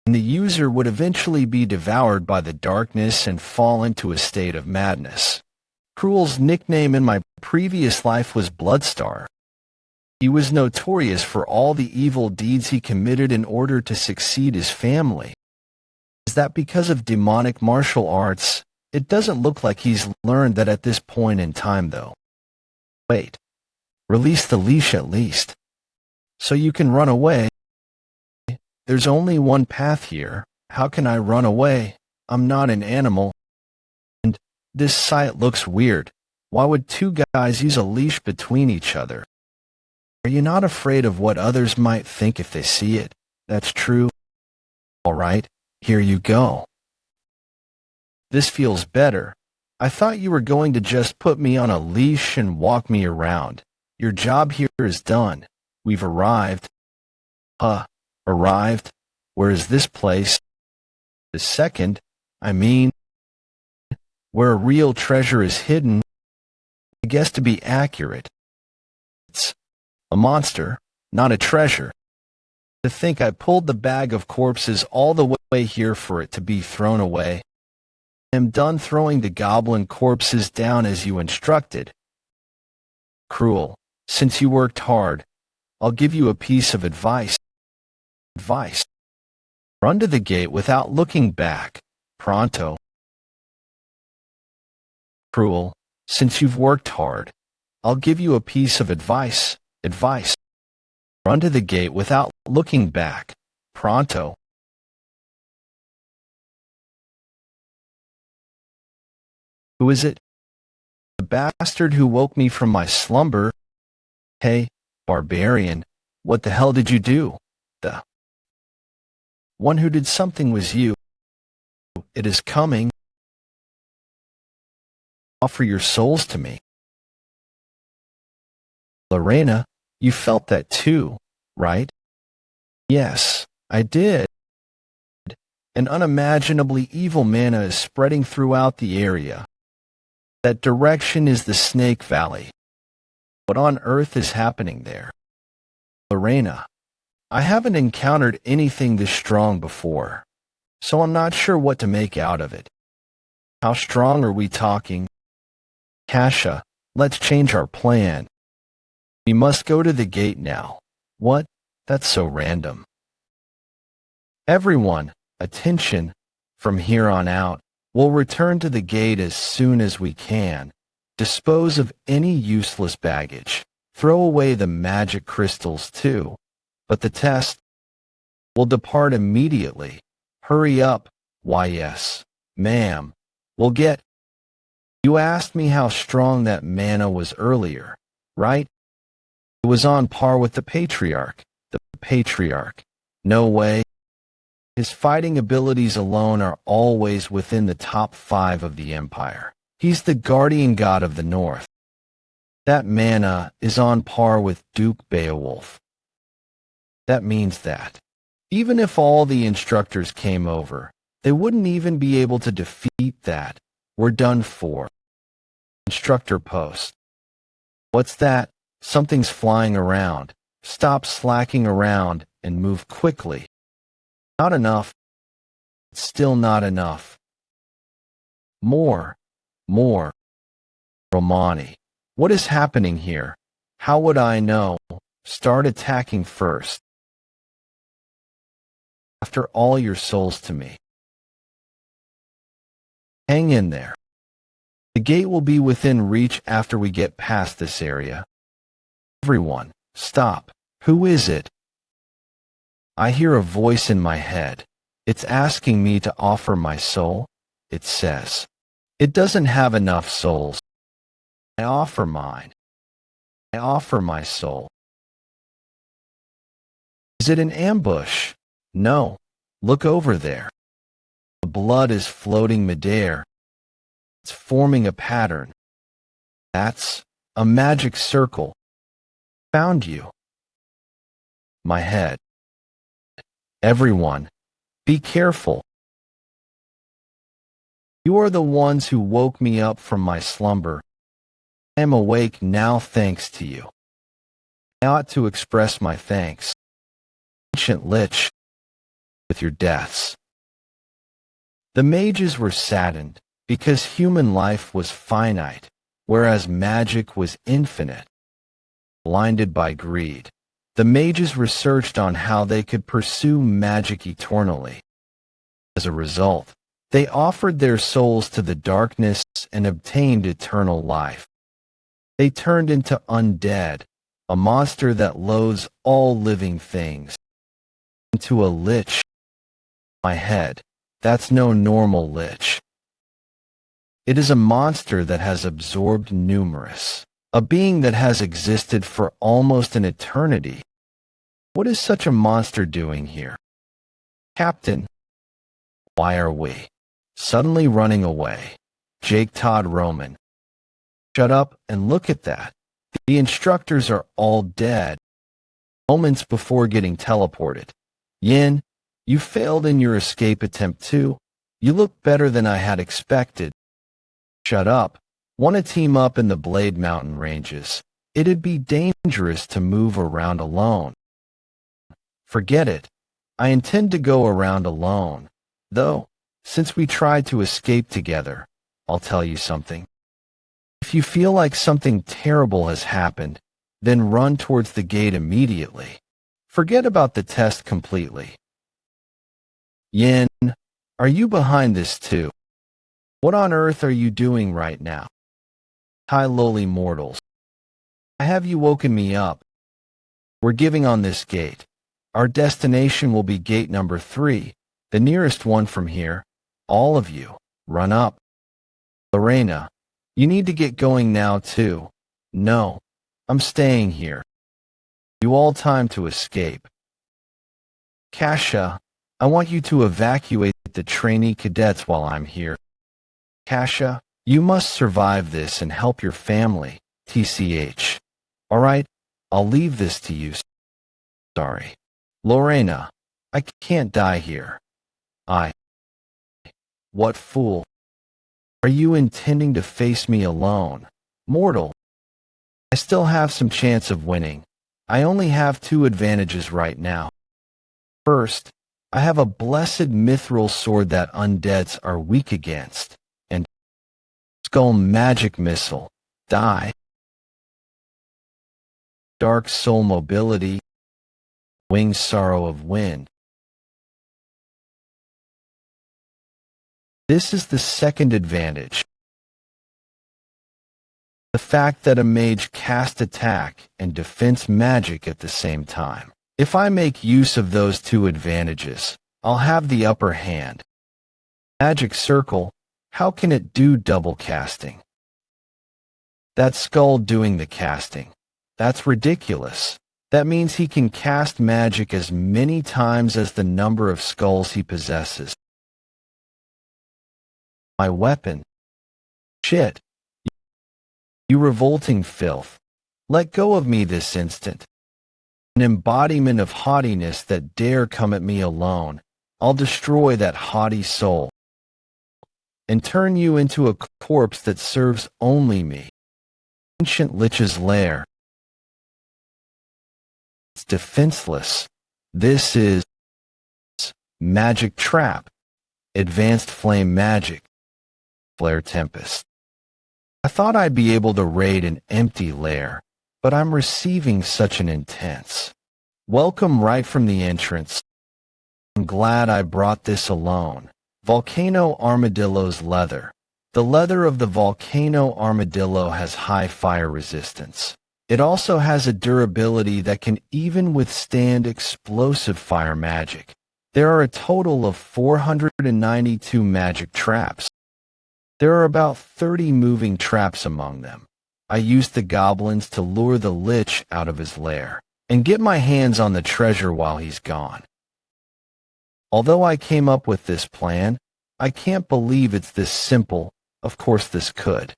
And the user would eventually be devoured by the darkness and fall into a state of madness. Cruel's nickname in my previous life was Bloodstar. He was notorious for all the evil deeds he committed in order to succeed his family. Is that because of demonic martial arts? It doesn't look like he's learned that at this point in time, though. Wait. Release the leash at least. So you can run away. There's only one path here. How can I run away? I'm not an animal. And this sight looks weird. Why would two guys use a leash between each other? Are you not afraid of what others might think if they see it? That's true. All right, here you go. This feels better. I thought you were going to just put me on a leash and walk me around. Your job here is done. We've arrived. Arrived? Where is this place? The second, I mean, where a real treasure is hidden. I guess to be accurate, it's a monster, not a treasure. To think I pulled the bag of corpses all the way here for it to be thrown away. I'm done throwing the goblin corpses down as you instructed. Cruel, since you worked hard, I'll give you a piece of advice. Run to the gate without looking back. Pronto. Cruel, since you've worked hard, I'll give you a piece of advice. Advice. Run to the gate without looking back. Pronto. Who is it? The bastard who woke me from my slumber. Hey, barbarian, what the hell did you do? The one who did something was you. It is coming. Offer your souls to me. Lorena, you felt that too, right? Yes, I did. An unimaginably evil mana is spreading throughout the area. That direction is the Snake Valley. What on earth is happening there? Lorena, I haven't encountered anything this strong before, so I'm not sure what to make out of it. How strong are we talking? Kasha, let's change our plan. We must go to the gate now. What? That's so random. Everyone, attention. From here on out, we'll return to the gate as soon as we can. Dispose of any useless baggage. Throw away the magic crystals too. But the test will depart immediately. Hurry up. Why yes, ma'am. We'll get. You asked me how strong that mana was earlier, right? It was on par with the Patriarch. The Patriarch. No way. His fighting abilities alone are always within the top 5 of the Empire. He's the guardian god of the North. That mana is on par with Duke Beowulf. That means that, even if all the instructors came over, they wouldn't even be able to defeat that. We're done for. Instructor post. What's that? Something's flying around. Stop slacking around and move quickly. Not enough. It's still not enough. More. Romani. What is happening here? How would I know? Start attacking first. After all your souls to me. Hang in there. The gate will be within reach after we get past this area. Everyone, stop. Who is it? I hear a voice in my head. It's asking me to offer my soul. It says, it doesn't have enough souls. I offer mine. I offer my soul. Is it an ambush? No. Look over there. The blood is floating midair. It's forming a pattern. That's a magic circle. Found you. My head. Everyone, be careful. You are the ones who woke me up from my slumber. I am awake now thanks to you. I ought to express my thanks. Ancient Lich, with your deaths. The mages were saddened because human life was finite, whereas magic was infinite. Blinded by greed, the mages researched on how they could pursue magic eternally. As a result, they offered their souls to the darkness and obtained eternal life. They turned into undead, a monster that loathes all living things. Into a lich. My head, that's no normal lich. It is a monster that has absorbed numerous. A being that has existed for almost an eternity. What is such a monster doing here? Captain, why are we suddenly running away? Jake Todd Roman. Shut up and look at that. The instructors are all dead. Moments before getting teleported. Yin, you failed in your escape attempt too. You look better than I had expected. Shut up. Want to team up in the Blade Mountain ranges. It'd be dangerous to move around alone. Forget it. I intend to go around alone. Though, since we tried to escape together, I'll tell you something. If you feel like something terrible has happened, then run towards the gate immediately. Forget about the test completely. Yin, are you behind this too? What on earth are you doing right now? Hi lowly mortals. have you woken me up? We're giving on this gate. Our destination will be gate number 3, the nearest one from here. All of you, run up. Lorena, you need to get going now too. No, I'm staying here. You all time to escape. Kasia, I want you to evacuate the trainee cadets while I'm here. Kasia, you must survive this and help your family, TCH. All right, I'll leave this to you. Sorry. Lorena, I can't die here. What fool? Are you intending to face me alone? Mortal. I still have some chance of winning. I only have 2 advantages right now. First, I have a blessed mithril sword that undeads are weak against. And skull magic missile. Die. Dark soul mobility. Winged sorrow of wind. This is the second advantage. The fact that a mage casts attack and defense magic at the same time. If I make use of those 2 advantages, I'll have the upper hand. Magic circle, how can it do double casting? That skull doing the casting. That's ridiculous. That means he can cast magic as many times as the number of skulls he possesses. My weapon. Shit. You revolting filth. Let go of me this instant. An embodiment of haughtiness that dare come at me alone. I'll destroy that haughty soul and turn you into a corpse that serves only me. Ancient Lich's lair. It's defenseless. This is magic trap. Advanced flame magic. Flare tempest. I thought I'd be able to raid an empty lair, but I'm receiving such an intense welcome right from the entrance. I'm glad I brought this alone. Volcano Armadillo's leather. The leather of the Volcano Armadillo has high fire resistance. It also has a durability that can even withstand explosive fire magic. There are a total of 492 magic traps. There are about 30 moving traps among them. I used the goblins to lure the Lich out of his lair and get my hands on the treasure while he's gone. Although I came up with this plan, I can't believe it's this simple. Of course this could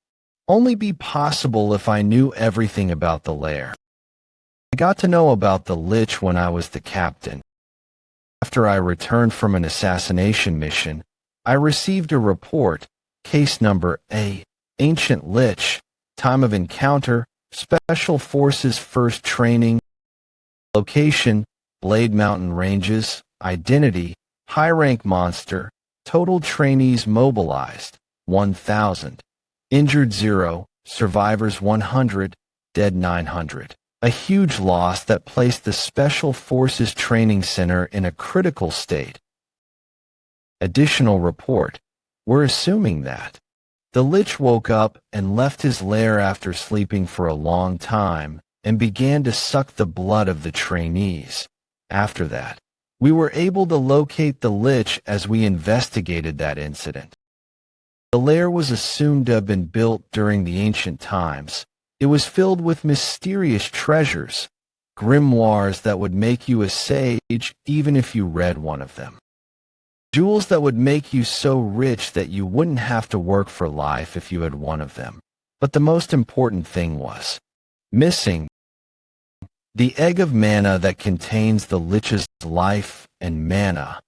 only be possible if I knew everything about the lair. I got to know about the Lich when I was the captain. After I returned from an assassination mission, I received a report, case number A, Ancient Lich, time of encounter, Special Forces First Training, location, Blade Mountain Ranges, identity, high-rank monster, total trainees mobilized, 1,000, injured 0, survivors 100, dead 900. A huge loss that placed the Special Forces Training Center in a critical state. Additional report. We're assuming that the Lich woke up and left his lair after sleeping for a long time and began to suck the blood of the trainees. After that, we were able to locate the Lich as we investigated that incident. The lair was assumed to have been built during the ancient times. It was filled with mysterious treasures, grimoires that would make you a sage even if you read one of them. Jewels that would make you so rich that you wouldn't have to work for life if you had one of them. But the most important thing was missing the egg of mana that contains the Lich's life and mana.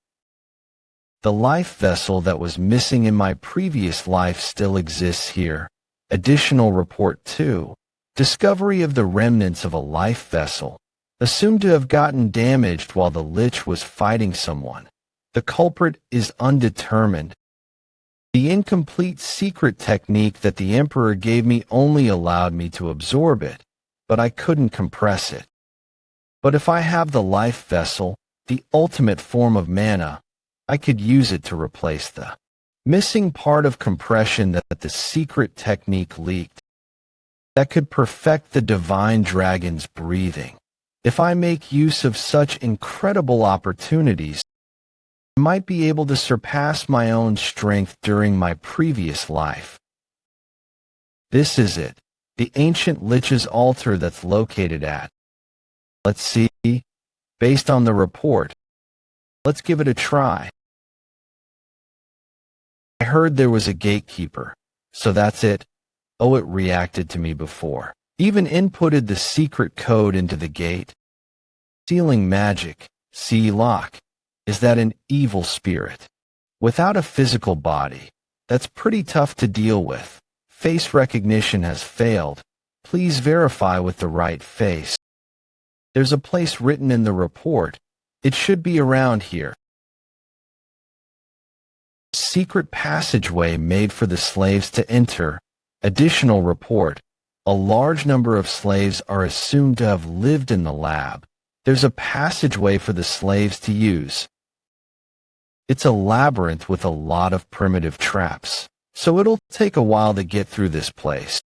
The life vessel that was missing in my previous life still exists here. Additional report 2. Discovery of the remnants of a life vessel, assumed to have gotten damaged while the Lich was fighting someone. The culprit is undetermined. The incomplete secret technique that the Emperor gave me only allowed me to absorb it, but I couldn't compress it. But if I have the life vessel, the ultimate form of mana, I could use it to replace the missing part of compression that the secret technique leaked. that could perfect the divine dragon's breathing. If I make use of such incredible opportunities, I might be able to surpass my own strength during my previous life. This is it, the ancient Lich's altar that's located at. Let's see, based on the report. Let's give it a try. I heard there was a gatekeeper, so that's it. Oh, it reacted to me before. Even inputted the secret code into the gate. Sealing magic, see lock. Is that an evil spirit? Without a physical body, that's pretty tough to deal with. Face recognition has failed. Please verify with the right face. There's a place written in the report. It should be around here. Secret passageway made for the slaves to enter. Additional report. A large number of slaves are assumed to have lived in the lab. There's a passageway for the slaves to use. It's a labyrinth with a lot of primitive traps, so it'll take a while to get through this place.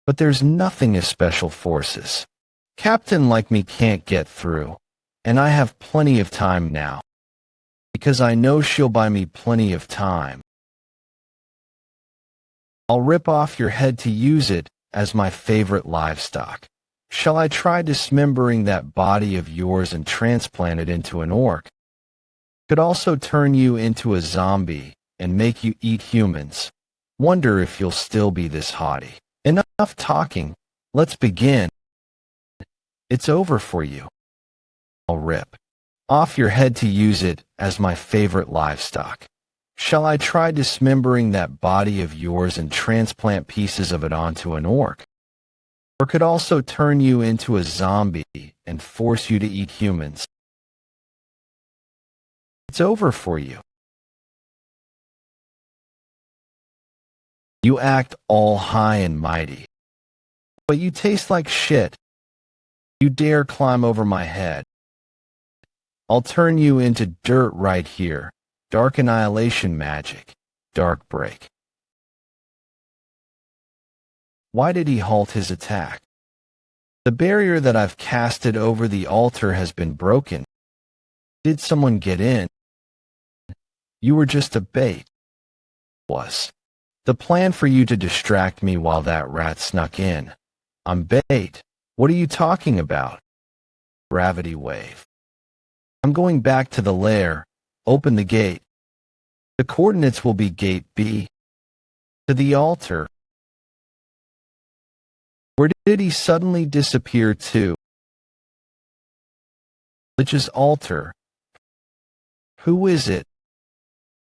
But there's nothing as special forces. Captain like me can't get through, and I have plenty of time now. Because I know she'll buy me plenty of time. I'll rip off your head to use it as my favorite livestock. Shall I try dismembering that body of yours and transplant it into an orc? Could also turn you into a zombie and make you eat humans. Wonder if you'll still be this haughty. Enough talking. Let's begin. It's over for you. I'll rip off your head to use it as my favorite livestock. Shall I try dismembering that body of yours and transplant pieces of it onto an orc? Or could also turn you into a zombie and force you to eat humans? It's over for you. You act all high and mighty, but you taste like shit. You dare climb over my head. I'll turn you into dirt right here. Dark annihilation magic. Dark break. Why did he halt his attack? The barrier that I've casted over the altar has been broken. Did someone get in? You were just a bait. Was the plan for you to distract me while that rat snuck in? I'm bait. What are you talking about? Gravity wave. I'm going back to the lair. Open the gate. The coordinates will be gate B. To the altar. Where did he suddenly disappear to? Lich's altar. Who is it?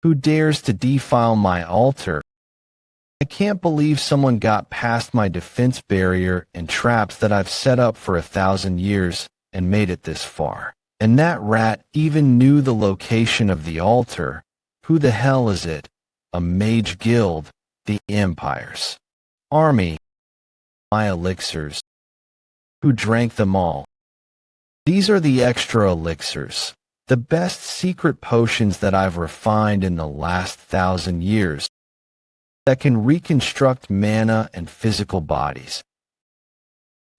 Who dares to defile my altar? I can't believe someone got past my defense barrier and traps that I've set up for 1,000 years and made it this far. And that rat even knew the location of the altar. Who the hell is it? A mage guild, the Empire's army, my elixirs. Who drank them all? These are the extra elixirs, the best secret potions that I've refined in the last 1,000 years that can reconstruct mana and physical bodies.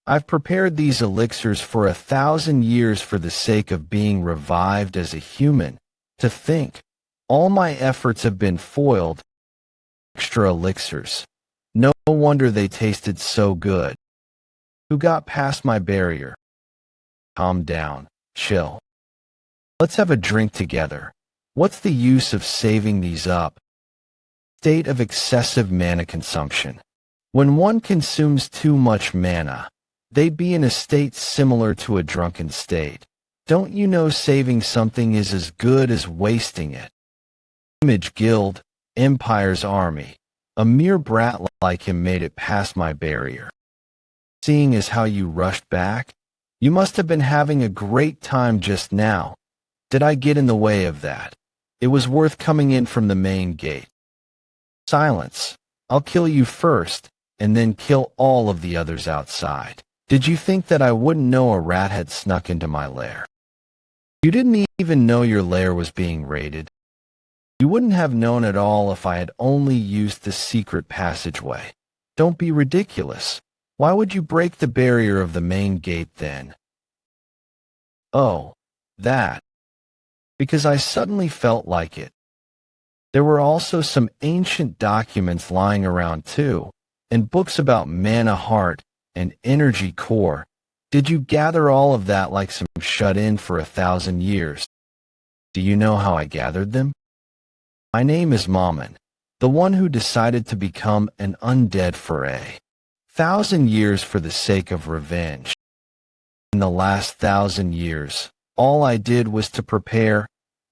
I've prepared these elixirs for 1,000 years for the sake of being revived as a human. To think, all my efforts have been foiled. Extra elixirs. No wonder they tasted so good. Who got past my barrier? Calm down. Chill. Let's have a drink together. What's the use of saving these up? State of excessive mana consumption. When one consumes too much mana, they'd be in a state similar to a drunken state. Don't you know saving something is as good as wasting it? Image Guild, Empire's army. A mere brat like him made it past my barrier. Seeing as how you rushed back, you must have been having a great time just now. Did I get in the way of that? It was worth coming in from the main gate. Silence. I'll kill you first, and then kill all of the others outside. Did you think that I wouldn't know a rat had snuck into my lair? You didn't even know your lair was being raided. You wouldn't have known at all if I had only used the secret passageway. Don't be ridiculous. Why would you break the barrier of the main gate then? Oh, that. Because I suddenly felt like it. There were also some ancient documents lying around too, and books about mana heart and energy core. Did you gather all of that like some shut-in for 1,000 years? Do you know how I gathered them? My name is Mammon, the one who decided to become an undead for 1,000 years for the sake of revenge. In the last 1,000 years, all I did was to prepare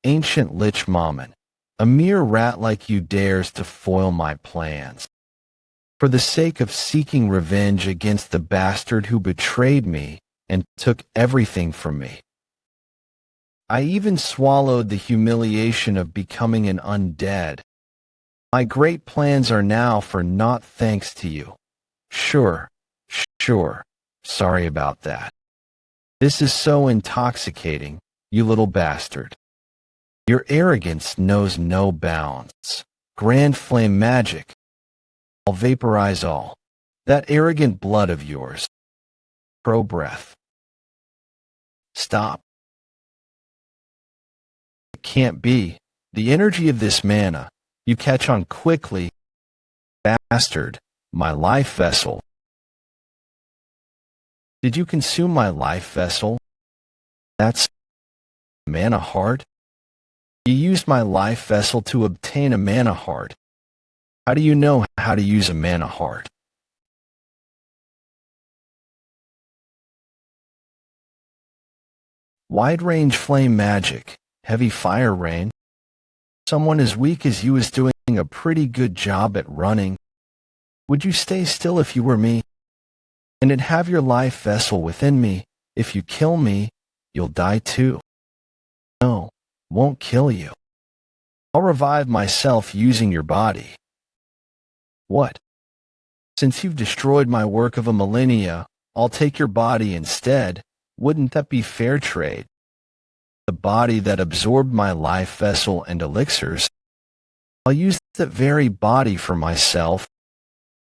ancient Lich Mammon. A mere rat like you dares to foil my plans. For the sake of seeking revenge against the bastard who betrayed me and took everything from me. I even swallowed the humiliation of becoming an undead. My great plans are now for naught thanks to you. Sure. Sorry about that. This is so intoxicating, you little bastard. Your arrogance knows no bounds. Grand flame magic. I'll vaporize all. That arrogant blood of yours. Pro breath. Stop. It can't be. The energy of this mana. You catch on quickly. Bastard. My life vessel. Did you consume my life vessel? That's mana heart? You used my life vessel to obtain a mana heart. How do you know how to use a mana heart? Wide-range flame magic, heavy fire rain. Someone as weak as you is doing a pretty good job at running. Would you stay still if you were me? And then have your life vessel within me. If you kill me, you'll die too. No. Won't kill you. I'll revive myself using your body. What? Since you've destroyed my work of a millennia, I'll take your body instead. Wouldn't that be fair trade? The body that absorbed my life vessel and elixirs. I'll use that very body for myself.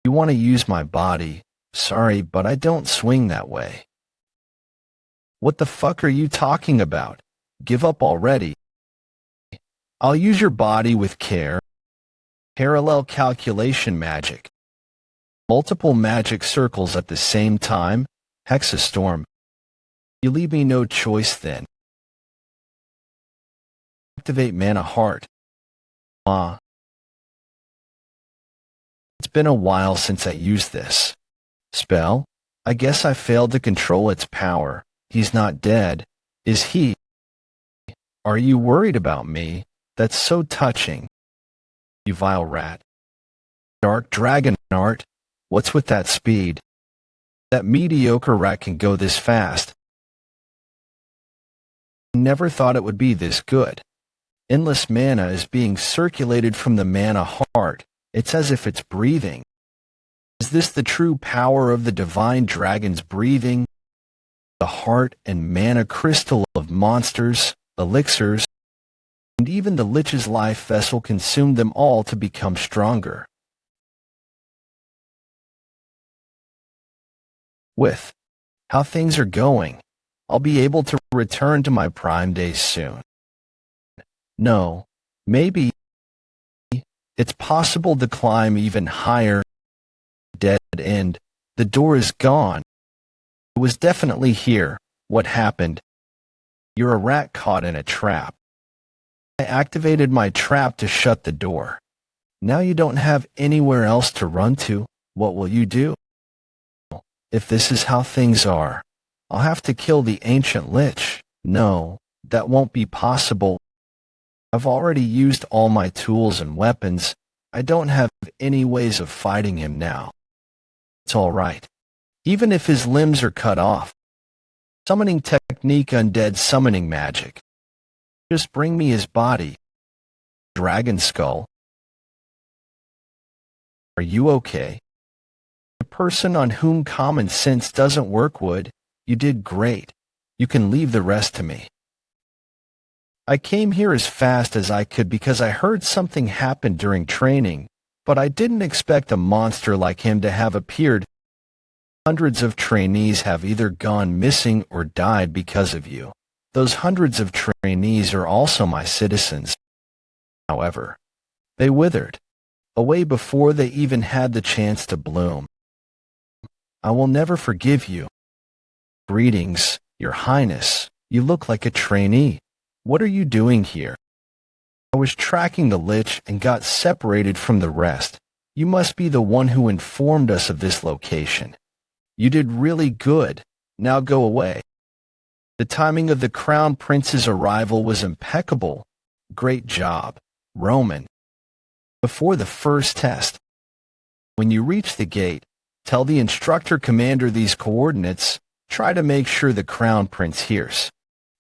You want to use my body? Sorry, but I don't swing that way. What the fuck are you talking about? Give up already. I'll use your body with care. Parallel calculation magic. Multiple magic circles at the same time. Hexastorm. You leave me no choice then. Activate mana heart. It's been a while since I used this spell. I guess I failed to control its power. He's not dead, is he? Are you worried about me? That's so touching. You vile rat. Dark dragon art. What's with that speed? That mediocre rat can go this fast. Never thought it would be this good. Endless mana is being circulated from the mana heart. It's as if it's breathing. Is this the true power of the divine dragon's breathing? The heart and mana crystal of monsters, elixirs, and even the Lich's life vessel consumed them all to become stronger. With how things are going, I'll be able to return to my prime days soon. No, maybe it's possible to climb even higher. Dead end. The door is gone. It was definitely here. What happened? You're a rat caught in a trap. I activated my trap to shut the door. Now you don't have anywhere else to run to. What will you do? If this is how things are, I'll have to kill the ancient Lich. No, that won't be possible. I've already used all my tools and weapons. I don't have any ways of fighting him now. It's all right. Even if his limbs are cut off. Summoning technique, undead summoning magic. Just bring me his body. Dragon skull. Are you okay? The person on whom common sense doesn't work would. You did great. You can leave the rest to me. I came here as fast as I could because I heard something happened during training, but I didn't expect a monster like him to have appeared. Hundreds of trainees have either gone missing or died because of you. Those hundreds of trainees are also my citizens. However, they withered away before they even had the chance to bloom. I will never forgive you. Greetings, Your Highness. You look like a trainee. What are you doing here? I was tracking the lich and got separated from the rest. You must be the one who informed us of this location. You did really good. Now go away. The timing of the Crown Prince's arrival was impeccable. Great job, Roman. Before the first test, when you reach the gate, tell the instructor commander these coordinates. Try to make sure the Crown Prince hears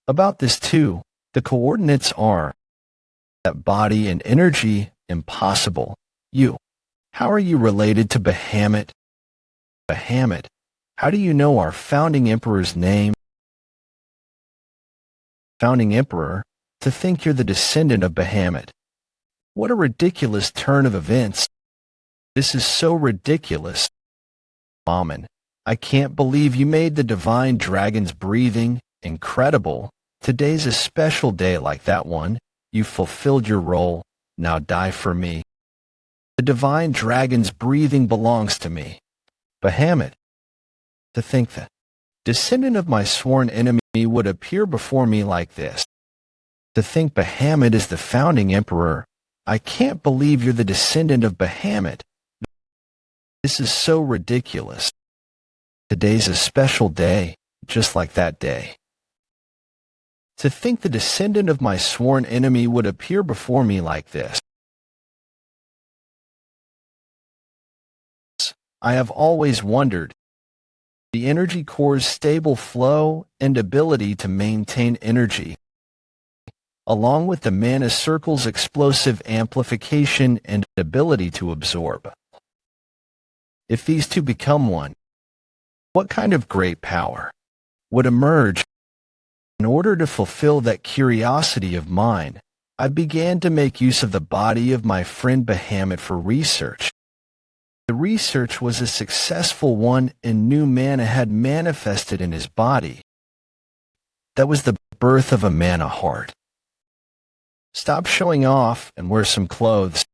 about this too. The coordinates are that body and energy impossible. You. How are you related to Bahamut? Bahamut. How do you know our founding emperor's name? Founding emperor? To think you're the descendant of Bahamut. What a ridiculous turn of events. This is so ridiculous. Amen. I can't believe you made the divine dragon's breathing incredible. Today's a special day like that one. You fulfilled your role. Now die for me. The divine dragon's breathing belongs to me. Bahamut. To think that descendant of my sworn enemy would appear before me like this. To think Bahamut is the founding emperor. I can't believe you're the descendant of Bahamut. This is so ridiculous. Today's a special day, just like that day. To think the descendant of my sworn enemy would appear before me like this. I have always wondered. The energy core's stable flow and ability to maintain energy, along with the mana circle's explosive amplification and ability to absorb. If these two become one, what kind of great power would emerge? In order to fulfill that curiosity of mine, I began to make use of the body of my friend Bahamut for research. The research was a successful one and new mana had manifested in his body. That was the birth of a mana heart. Stop showing off and wear some clothes.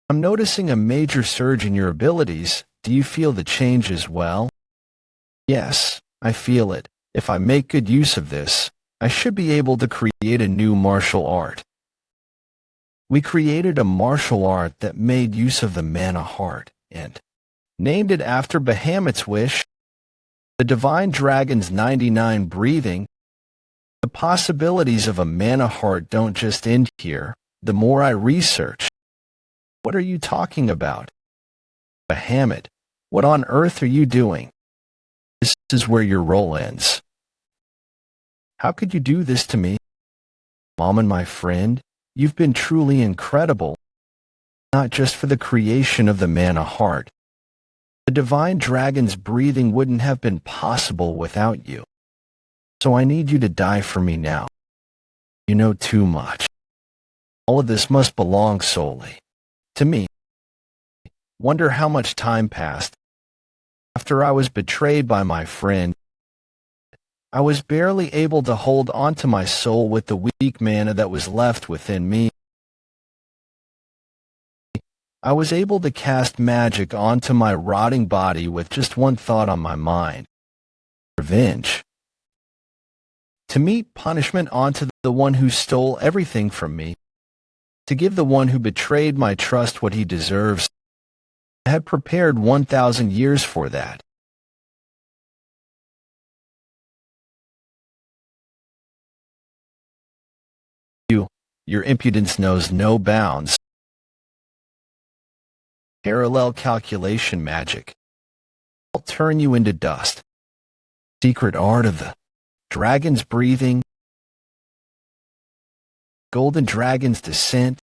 I'm noticing a major surge in your abilities. Do you feel the change as well? Yes, I feel it. If I make good use of this, I should be able to create a new martial art. We created a martial art that made use of the mana heart and named it after Bahamut's wish, the divine dragon's 99 breathing. The possibilities of a mana heart don't just end here. The more I research. What are you talking about? Bahamut, what on earth are you doing? This is where your role ends. How could you do this to me? Mom and my friend, you've been truly incredible. Not just for the creation of the mana heart. The divine dragon's breathing wouldn't have been possible without you. So I need you to die for me now. You know too much. All of this must belong solely to me. Wonder how much time passed. After I was betrayed by my friend, I was barely able to hold on to my soul with the weak mana that was left within me. I was able to cast magic onto my rotting body with just one thought on my mind. Revenge. To meet punishment onto the one who stole everything from me. To give the one who betrayed my trust what he deserves. I had prepared 1,000 years for that. Your impudence knows no bounds. Parallel calculation magic. I'll turn you into dust. Secret art of the dragon's breathing. Golden dragon's descent.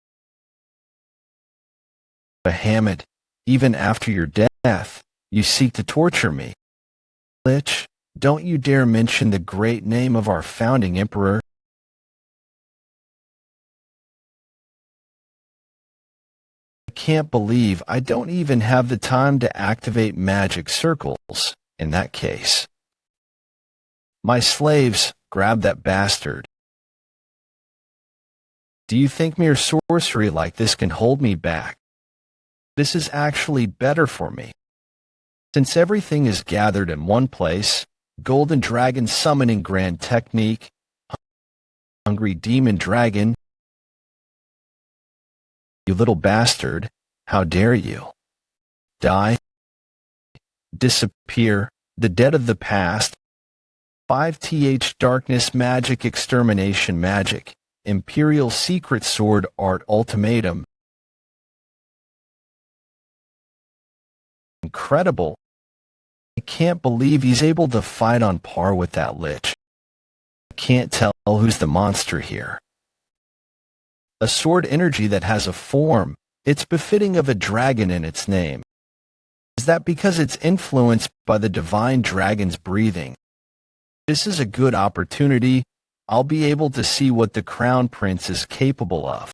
Bahamut, even after your death, you seek to torture me. Lich, don't you dare mention the great name of our founding emperor. I can't believe I don't even have the time to activate magic circles. in that case. My slaves, grab that bastard. Do you think mere sorcery like this can hold me back? This is actually better for me. Since everything is gathered in one place, golden dragon summoning grand technique, hungry demon dragon, you little bastard, how dare you? Die, disappear, the dead of the past, 5th darkness magic extermination magic, imperial secret sword art ultimatum. Incredible. I can't believe he's able to fight on par with that lich. I can't tell who's the monster here. A sword energy that has a form, it's befitting of a dragon in its name. Is that because it's influenced by the divine dragon's breathing? This is a good opportunity. I'll be able to see what the Crown Prince is capable of.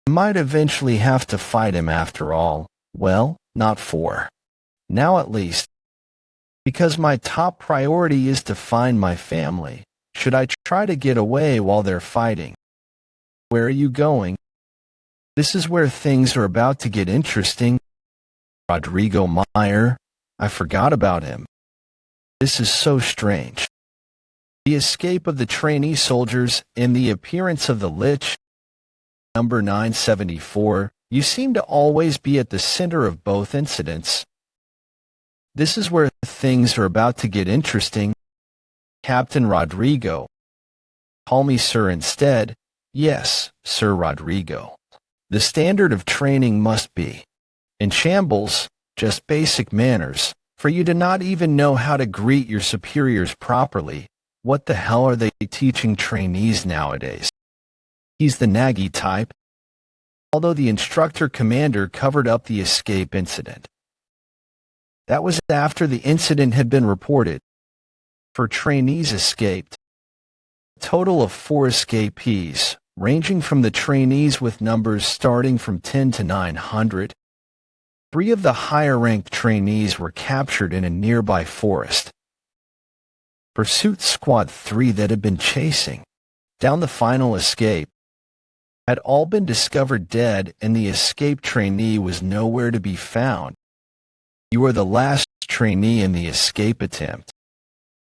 I might eventually have to fight him after all. Well, not for now at least. Because my top priority is to find my family. Should I try to get away while they're fighting? Where are you going? This is where things are about to get interesting. Rodrigo Meyer, I forgot about him. This is so strange. The escape of the trainee soldiers and the appearance of the lich. Number 974, you seem to always be at the center of both incidents. This is where things are about to get interesting. Captain Rodrigo. Call me sir instead. Yes, Sir Rodrigo. The standard of training must be in shambles, just basic manners, for you do not even know how to greet your superiors properly. What the hell are they teaching trainees nowadays? He's the naggy type. Although the instructor commander covered up the escape incident. That was after the incident had been reported. For trainees escaped. A total of 4 escapees, ranging from the trainees with numbers starting from 10 to 900. 3 of the higher-ranked trainees were captured in a nearby forest. Pursuit Squad 3 that had been chasing down the final escape had all been discovered dead, and the escaped trainee was nowhere to be found. You are the last trainee in the escape attempt.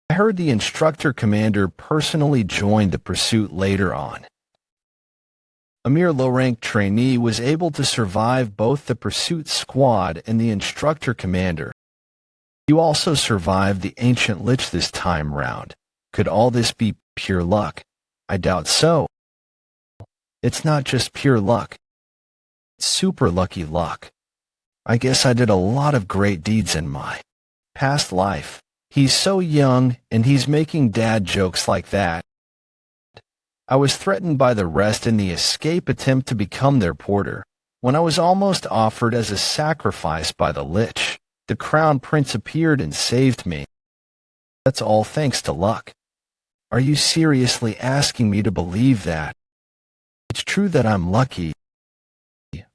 I heard the instructor commander personally joined the pursuit later on. A mere low-ranked trainee was able to survive both the pursuit squad and the instructor commander. You also survived the ancient lich this time round. Could all this be pure luck? I doubt so. It's not just pure luck. It's super lucky luck. I guess I did a lot of great deeds in my past life. He's so young, and he's making dad jokes like that. I was threatened by the rest in the escape attempt to become their porter. When I was almost offered as a sacrifice by the lich, the Crown Prince appeared and saved me. That's all thanks to luck. Are you seriously asking me to believe that? It's true that I'm lucky.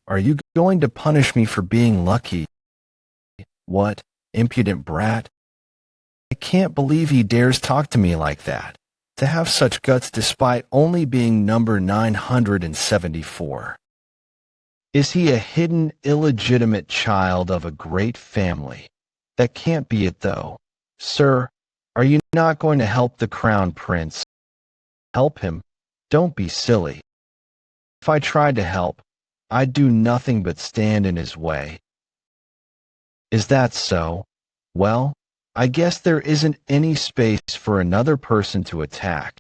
Are you going to punish me for being lucky? What, impudent brat? I can't believe he dares talk to me like that. To have such guts despite only being number 974. Is he a hidden, illegitimate child of a great family? That can't be it, though. Sir, are you not going to help the Crown Prince? Help him? Don't be silly. If I tried to help, I'd do nothing but stand in his way. Is that so? Well, I guess there isn't any space for another person to attack.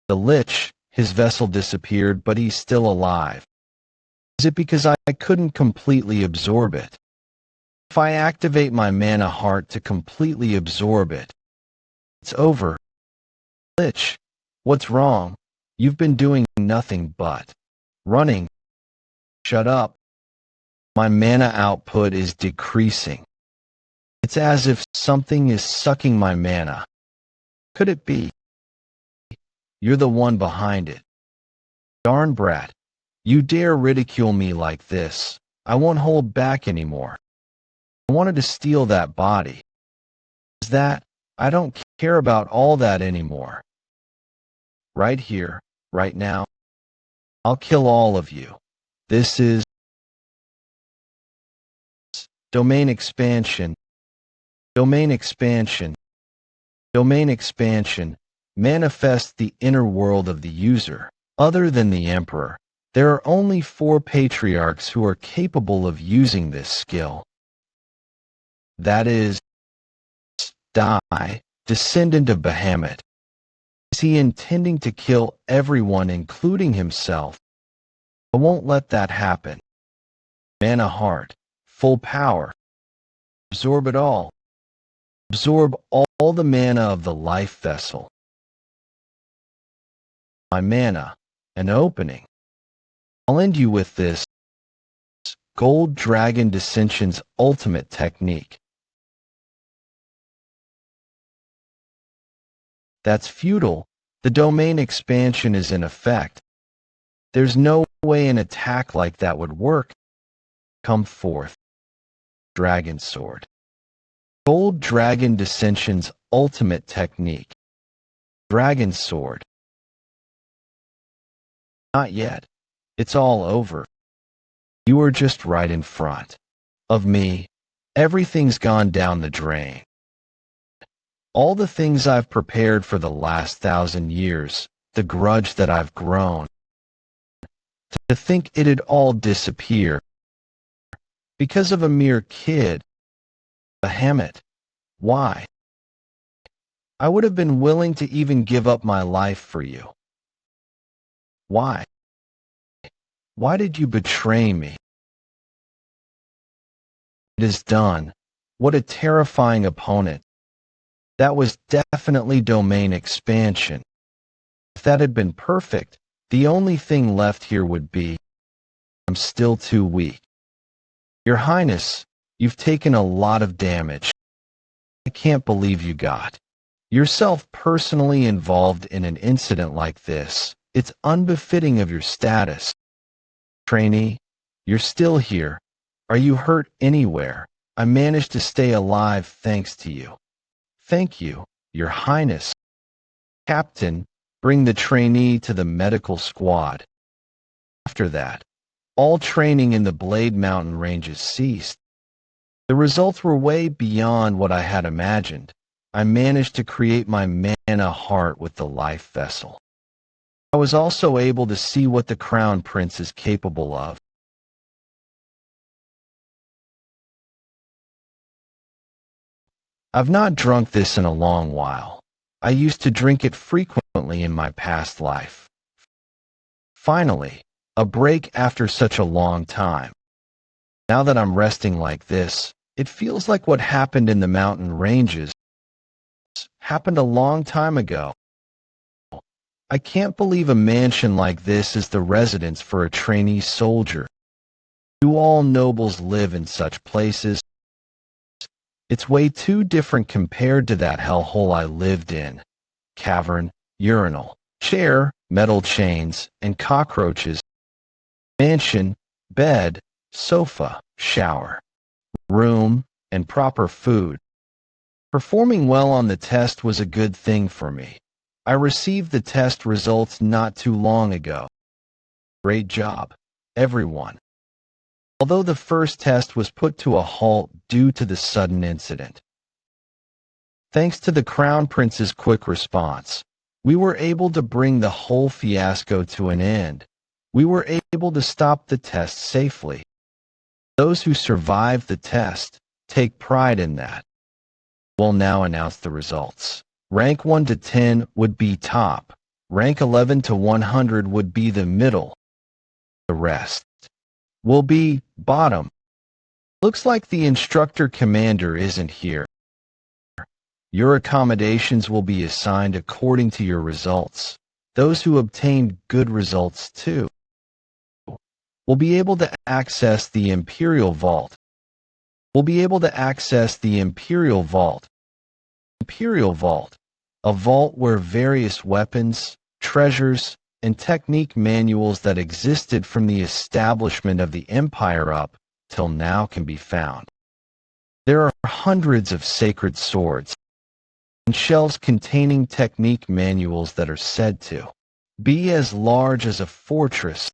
The lich, his vessel disappeared, but he's still alive. Is it because I couldn't completely absorb it? If I activate my mana heart to completely absorb it, it's over. Lich, what's wrong? You've been doing nothing but running. Shut up. My mana output is decreasing. It's as if something is sucking my mana. Could it be? You're the one behind it. Darn brat. You dare ridicule me like this. I won't hold back anymore. I wanted to steal that body. Is that, I don't care about all that anymore. Right here, right now, I'll kill all of you. This is domain expansion, domain expansion, domain expansion. Manifest the inner world of the user. Other than the Emperor, there are only 4 patriarchs who are capable of using this skill. That is, Die, descendant of Bahamut. Is he intending to kill everyone, including himself? I won't let that happen. Mana heart, full power. Absorb it all. Absorb all the mana of the life vessel. My mana, an opening. I'll end you with this. Gold Dragon Dissension's ultimate technique. That's futile. The domain expansion is in effect. There's no way an attack like that would work. Come forth. Dragon Sword. Gold Dragon Dissension's ultimate technique. Dragon Sword. Not yet. It's all over. You are just right in front of me. Everything's gone down the drain. All the things I've prepared for the last 1,000 years, the grudge that I've grown. To think it'd all disappear because of a mere kid. Bahamut. Why? I would have been willing to even give up my life for you. Why? Why did you betray me? It is done. What a terrifying opponent. That was definitely domain expansion. If that had been perfect, the only thing left here would be, I'm still too weak. Your Highness, you've taken a lot of damage. I can't believe you got yourself personally involved in an incident like this. It's unbefitting of your status. Trainee, you're still here. Are you hurt anywhere? I managed to stay alive thanks to you. Thank you, Your Highness. Captain, bring the trainee to the medical squad. After that, all training in the Blade Mountain ranges ceased. The results were way beyond what I had imagined. I managed to create my mana heart with the life vessel. I was also able to see what the Crown Prince is capable of. I've not drunk this in a long while. I used to drink it frequently in my past life. Finally, a break after such a long time. Now that I'm resting like this, it feels like what happened in the mountain ranges happened a long time ago. I can't believe a mansion like this is the residence for a trainee soldier. Do all nobles live in such places? It's way too different compared to that hellhole I lived in. Cavern, urinal, chair, metal chains, and cockroaches. Mansion, bed, sofa, shower, room, and proper food. Performing well on the test was a good thing for me. I received the test results not too long ago. Great job, everyone. Although the first test was put to a halt due to the sudden incident. Thanks to the Crown Prince's quick response, we were able to bring the whole fiasco to an end. We were able to stop the test safely. Those who survived the test take pride in that. We'll now announce the results. Rank 1 to 10 would be top. Rank 11 to 100 would be the middle. The rest will be bottom. Looks like the instructor commander isn't here. Your accommodations will be assigned according to your results. Those who obtained good results too will be able to access the Imperial Vault. Imperial Vault, a vault where various weapons, treasures, and technique manuals that existed from the establishment of the Empire up till now can be found. There are hundreds of sacred swords and shelves containing technique manuals that are said to be as large as a fortress.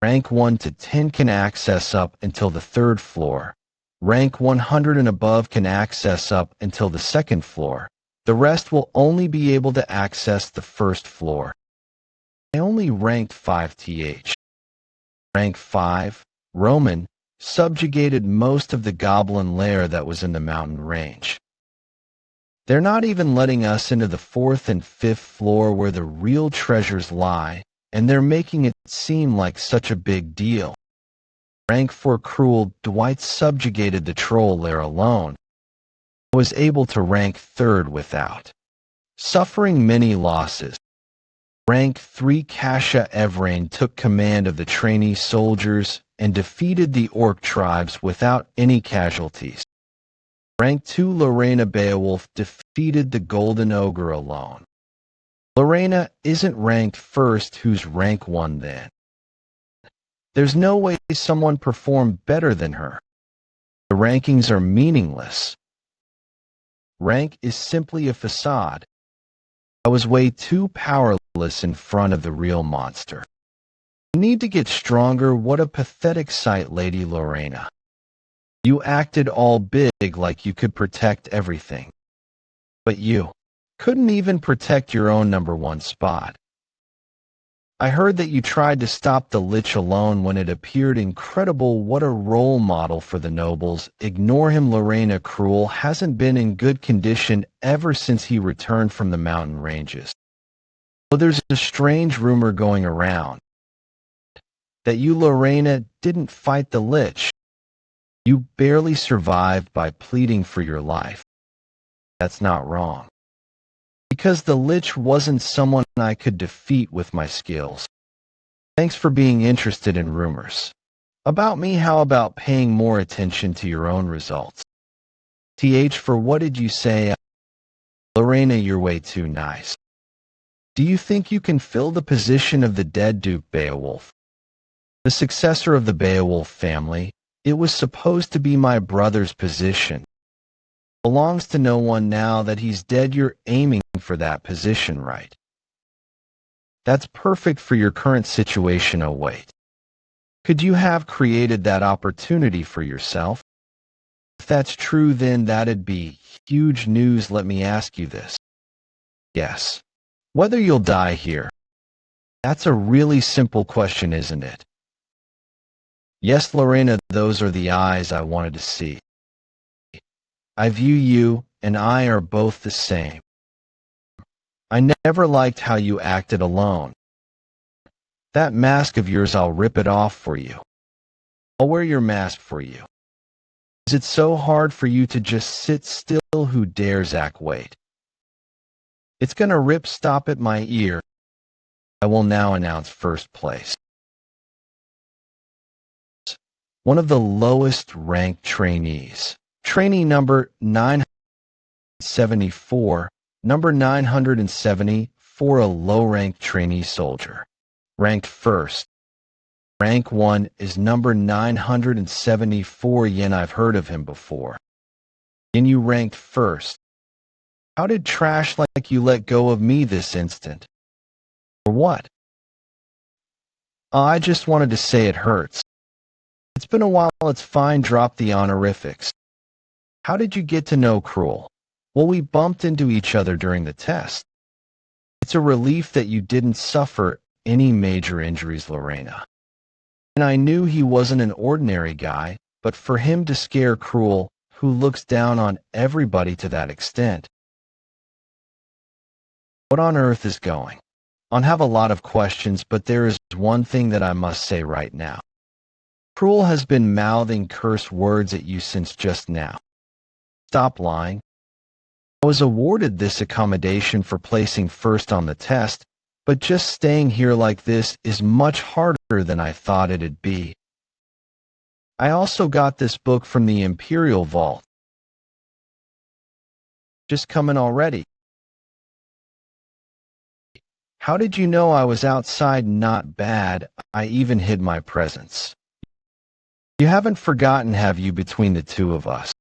Rank 1 to 10 can access up until the third floor. Rank 100 and above can access up until the second floor. The rest will only be able to access the first floor. I only ranked 5th. Rank 5, Roman, subjugated most of the goblin lair that was in the mountain range. They're not even letting us into the 4th and 5th floor where the real treasures lie, and they're making it seem like such a big deal. Rank 4 Cruel, Dwight subjugated the troll lair alone. I was able to rank 3rd without suffering many losses. Rank 3 Kasha Evrain took command of the trainee soldiers and defeated the orc tribes without any casualties. Rank 2 Lorena Beowulf defeated the Golden Ogre alone. Lorena isn't ranked 1st, who's rank 1 then? There's no way someone performed better than her. The rankings are meaningless. Rank is simply a facade. I was way too powerless in front of the real monster. You need to get stronger. What a pathetic sight, Lady Lorena. You acted all big like you could protect everything. But you couldn't even protect your own #1 spot. I heard that you tried to stop the Lich alone when it appeared incredible. What a role model for the nobles. Ignore him. Lorena Cruel hasn't been in good condition ever since he returned from the mountain ranges. Well, there's a strange rumor going around that you, Lorena, didn't fight the Lich. You barely survived by pleading for your life. That's not wrong. Because the Lich wasn't someone I could defeat with my skills. Thanks for being interested in rumors about me. How about paying more attention to your own results? For what did you say? Lorena, you're way too nice. Do you think you can fill the position of the dead Duke Beowulf, the successor of the Beowulf family? It was supposed to be my brother's position. Belongs to no one now that he's dead. You're aiming for that position, right? That's perfect for your current situation. Oh wait, could you have created that opportunity for yourself? If that's true, then that'd be huge news. Let me ask you this. Yes. Whether you'll die here. That's a really simple question, isn't it? Yes, Lorena, those are the eyes I wanted to see. I view you and I are both the same. I never liked how you acted alone. That mask of yours, I'll rip it off for you. I'll wear your mask for you. Is it so hard for you to just sit still? Who dares act? Wait. It's gonna rip. Stop at my ear. I will now announce first place. One of the lowest ranked trainees. Trainee number 974, number 970 for a low-ranked trainee soldier. Ranked 1st. Rank 1 is number 974 yen. I've heard of him before. Yen, you ranked 1st. How did trash like you let go of me this instant? For what? I just wanted to say it hurts. It's been a while. It's fine. Drop the honorifics. How did you get to know Cruel? Well, we bumped into each other during the test. It's a relief that you didn't suffer any major injuries, Lorena. And I knew he wasn't an ordinary guy, but for him to scare Cruel, who looks down on everybody to that extent. What on earth is going on? Have a lot of questions, but there is one thing that I must say right now. Cruel has been mouthing curse words at you since just now. Stop lying. I was awarded this accommodation for placing first on the test, but just staying here like this is much harder than I thought it'd be. I also got this book from the Imperial Vault. Just coming already. How did you know I was outside? Not bad. I even hid my presence. You haven't forgotten, have you, between the two of us?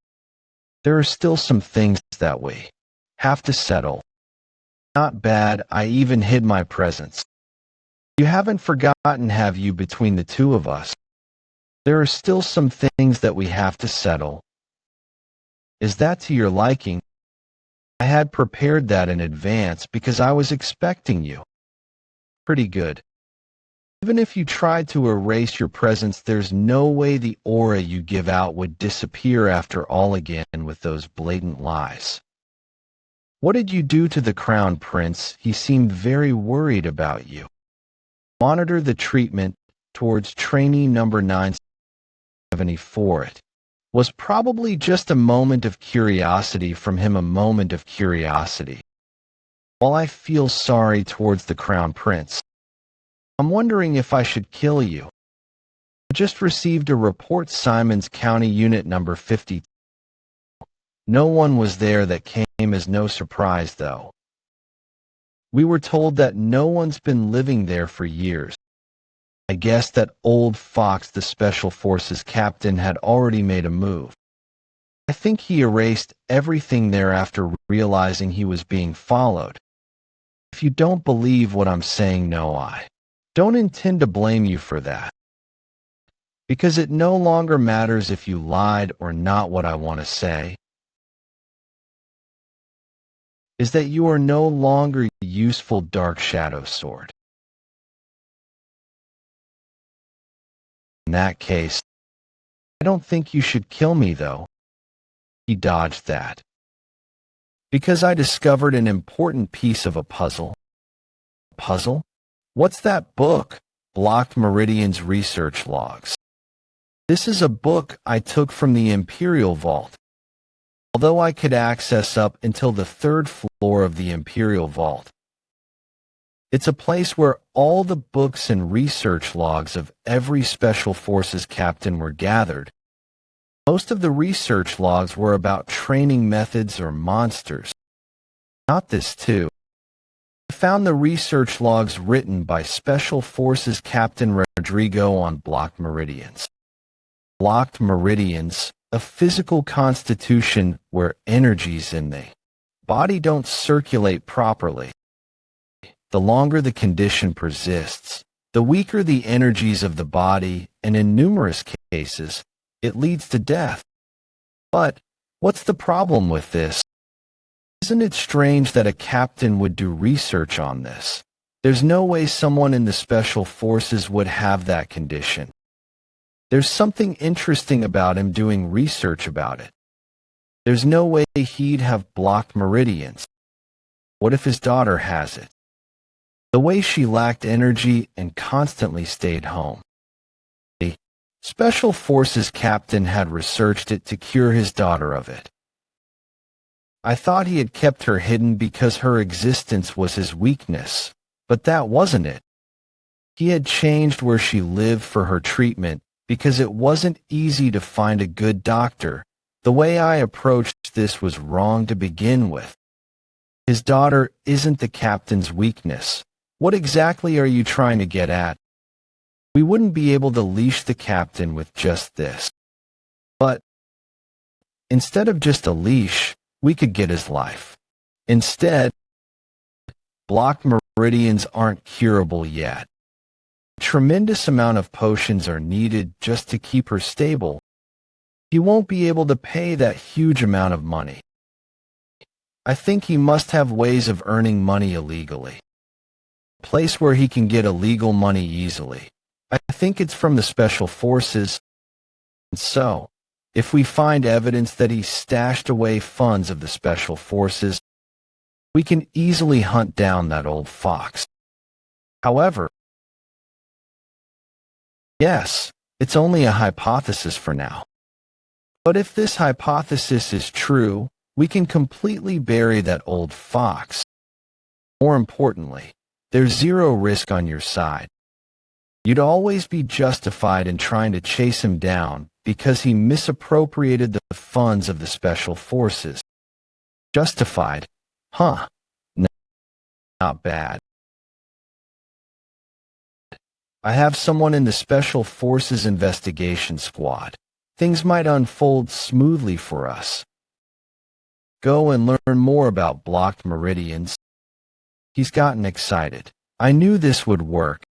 There are still some things that we have to settle. Not bad, I even hid my presence. You haven't forgotten, have you, between the two of us? There are still some things that we have to settle. Is that to your liking? I had prepared that in advance because I was expecting you. Pretty good. Even if you tried to erase your presence, there's no way the aura you give out would disappear after all again with those blatant lies. What did you do to the Crown Prince? He seemed very worried about you. Monitor the treatment towards trainee number 974. It was probably just a moment of curiosity from him, a moment of curiosity. While I feel sorry towards the Crown Prince, I'm wondering if I should kill you. I just received a report, Simons County Unit number 52. No one was there. That came as no surprise, though. We were told that no one's been living there for years. I guess that old fox, the Special Forces captain, had already made a move. I think he erased everything there after realizing he was being followed. If you don't believe what I'm saying, no, I don't intend to blame you for that. Because it no longer matters if you lied or not. What I want to say is that you are no longer a useful dark shadow sword. In that case, I don't think you should kill me, though. He dodged that. Because I discovered an important piece of a puzzle. Puzzle? What's that book? Blocked Meridian's research logs. This is a book I took from the Imperial Vault. Although I could access up until the 3rd floor of the Imperial Vault. It's a place where all the books and research logs of every Special Forces captain were gathered. Most of the research logs were about training methods or monsters. Not this, too. I found the research logs written by Special Forces Captain Rodrigo on blocked meridians. Blocked meridians, a physical constitution where energies in the body don't circulate properly. The longer the condition persists, the weaker the energies of the body, and in numerous cases, it leads to death. But what's the problem with this? Isn't it strange that a captain would do research on this? There's no way someone in the Special Forces would have that condition. There's something interesting about him doing research about it. There's no way he'd have blocked meridians. What if his daughter has it? The way she lacked energy and constantly stayed home. The Special Forces captain had researched it to cure his daughter of it. I thought he had kept her hidden because her existence was his weakness, but that wasn't it. He had changed where she lived for her treatment because it wasn't easy to find a good doctor. The way I approached this was wrong to begin with. His daughter isn't the captain's weakness. What exactly are you trying to get at? We wouldn't be able to leash the captain with just this. But instead of just a leash, we could get his life. Instead, blocked meridians aren't curable yet. A tremendous amount of potions are needed just to keep her stable. He won't be able to pay that huge amount of money. I think he must have ways of earning money illegally. A place where he can get illegal money easily. I think it's from the Special Forces. And so, if we find evidence that he stashed away funds of the Special Forces, we can easily hunt down that old fox. However, yes, it's only a hypothesis for now. But if this hypothesis is true, we can completely bury that old fox. More importantly, there's zero risk on your side. You'd always be justified in trying to chase him down because he misappropriated the funds of the Special Forces. Justified? Huh. Not bad. I have someone in the Special Forces investigation squad. Things might unfold smoothly for us. Go and learn more about blocked meridians. He's gotten excited. I knew this would work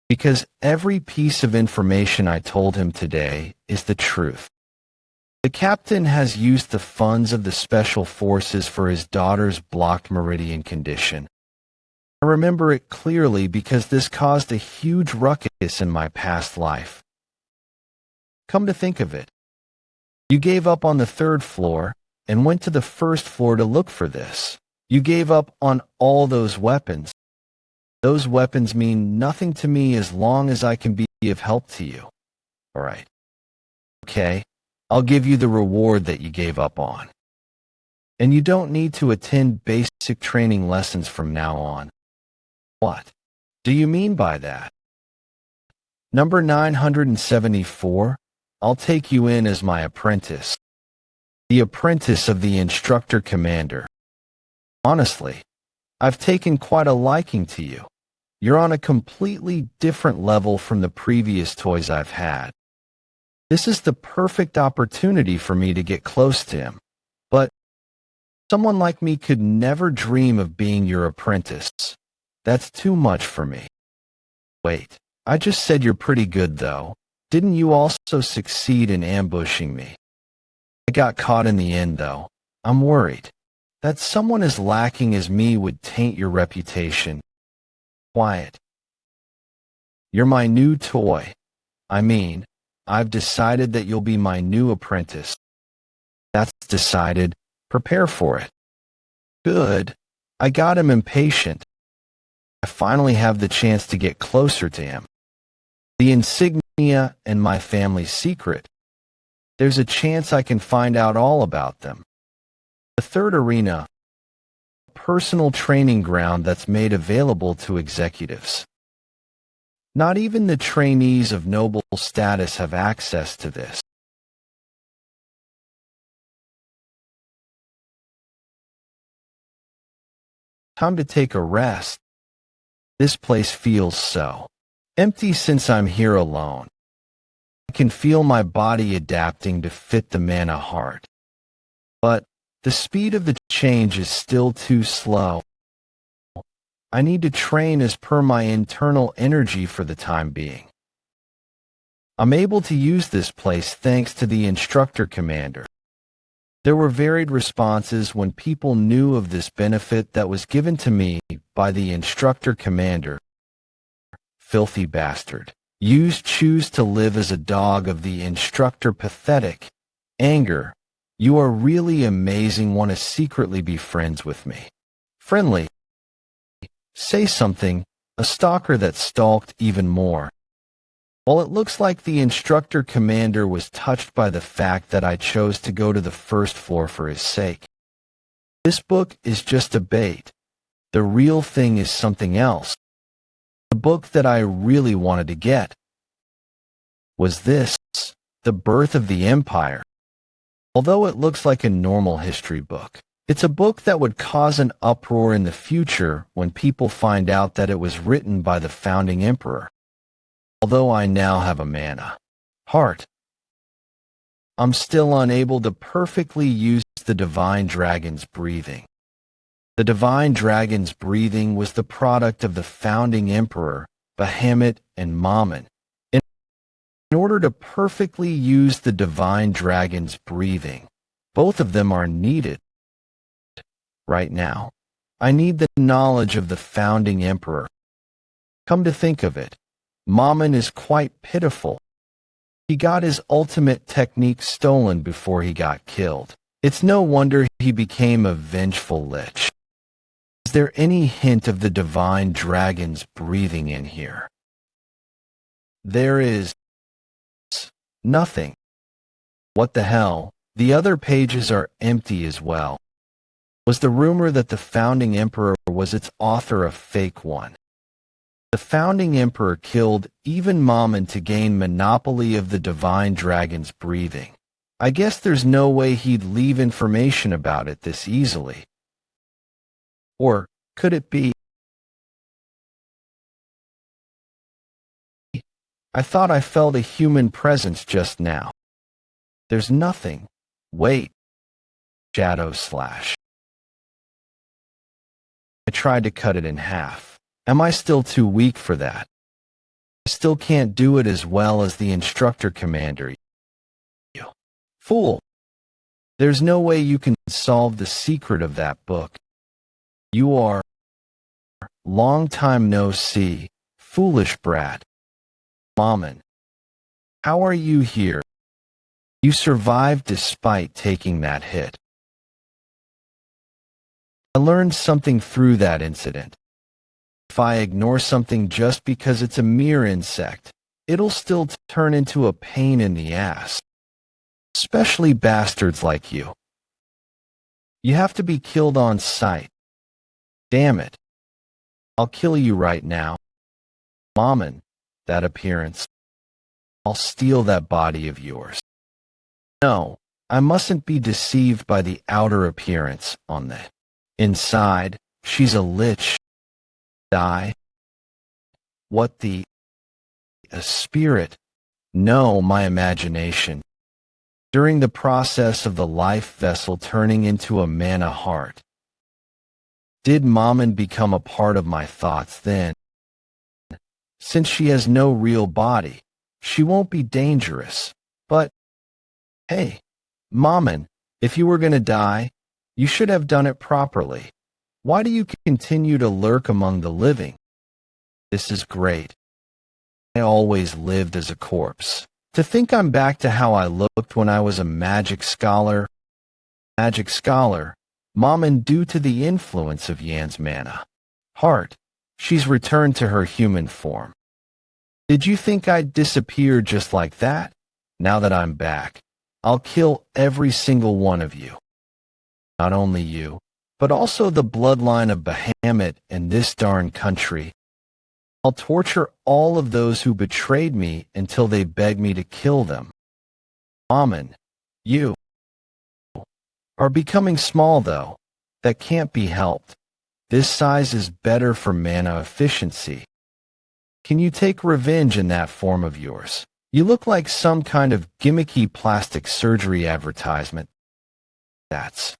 because every piece of information I told him today is the truth. The captain has used the funds of the special forces for his daughter's blocked meridian condition. I remember it clearly because this caused a huge ruckus in my past life. Come to think of it, you gave up on the third floor and went to the first floor to look for this. You gave up on all those weapons. Those weapons mean nothing to me as long as I can be of help to you. All right. Okay, I'll give you the reward that you gave up on. And you don't need to attend basic training lessons from now on. What do you mean by that? Number 974, I'll take you in as my apprentice. The apprentice of the instructor commander. Honestly, I've taken quite a liking to you. You're on a completely different level from the previous toys I've had. This is the perfect opportunity for me to get close to him. But someone like me could never dream of being your apprentice. That's too much for me. Wait, I just said you're pretty good though. Didn't you also succeed in ambushing me? I got caught in the end though. I'm worried that someone as lacking as me would taint your reputation. Quiet. You're my new toy. I mean, I've decided that you'll be my new apprentice. That's decided. Prepare for it. Good. I got him impatient. I finally have the chance to get closer to him. The insignia and my family's secret. There's a chance I can find out all about them. The third arena, a personal training ground that's made available to executives. Not even the trainees of noble status have access to this. Time to take a rest. This place feels so empty since I'm here alone. I can feel my body adapting to fit the mana heart. But the speed of the change is still too slow. I need to train as per my internal energy for the time being. I'm able to use this place thanks to the instructor commander. There were varied responses when people knew of this benefit that was given to me by the instructor commander. Filthy bastard. You choose to live as a dog of the instructor. Pathetic. Anger. You are really amazing. Want to secretly be friends with me. Friendly. Say something. A stalker that stalked even more. While it looks like the instructor commander was touched by the fact that I chose to go to the first floor for his sake. This book is just a bait. The real thing is something else. The book that I really wanted to get was this, The Birth of the Empire. Although it looks like a normal history book, it's a book that would cause an uproar in the future when people find out that it was written by the founding emperor. Although I now have a mana heart, I'm still unable to perfectly use the divine dragon's breathing. The divine dragon's breathing was the product of the founding emperor, Bahamut and Mammon. In order to perfectly use the divine dragon's breathing, both of them are needed. Right now, I need the knowledge of the founding emperor. Come to think of it, Mammon is quite pitiful. He got his ultimate technique stolen before he got killed. It's no wonder he became a vengeful lich. Is there any hint of the divine dragon's breathing in here? There is nothing. What the hell? The other pages are empty as well. Was the rumor that the founding emperor was its author a fake one? The founding emperor killed even Mammon to gain monopoly of the divine dragon's breathing. I guess there's no way he'd leave information about it this easily. Or could it be? I thought I felt a human presence just now. There's nothing. Wait. shadow slash. I tried to cut it in half. Am I still too weak for that? I still can't do it as well as the instructor commander. You fool. There's no way you can solve the secret of that book. You are long time no see, foolish brat. Mammon. How are you here? You survived despite taking that hit. I learned something through that incident. If I ignore something just because it's a mere insect, it'll still turn into a pain in the ass. Especially bastards like you. You have to be killed on sight. Damn it. I'll kill you right now. Mammon, that appearance. I'll steal that body of yours. No, I mustn't be deceived by the outer appearance on the inside. She's a lich. Die. What the? A spirit. No, my imagination. During the process of the life vessel turning into a mana heart. Did Mammon become a part of my thoughts then? Since she has no real body, she won't be dangerous. But, hey, Mammon, if you were going to die, you should have done it properly. Why do you continue to lurk among the living? This is great. I always lived as a corpse. To think I'm back to how I looked when I was a magic scholar. Magic scholar, Mammon, due to the influence of Yan's mana heart, she's returned to her human form. Did you think I'd disappear just like that? Now that I'm back, I'll kill every single one of you. Not only you, but also the bloodline of Bahamut and this darn country. I'll torture all of those who betrayed me until they beg me to kill them. Mammon, you are becoming small though. That can't be helped. This size is better for mana efficiency. Can you take revenge in that form of yours? You look like some kind of gimmicky plastic surgery advertisement. That's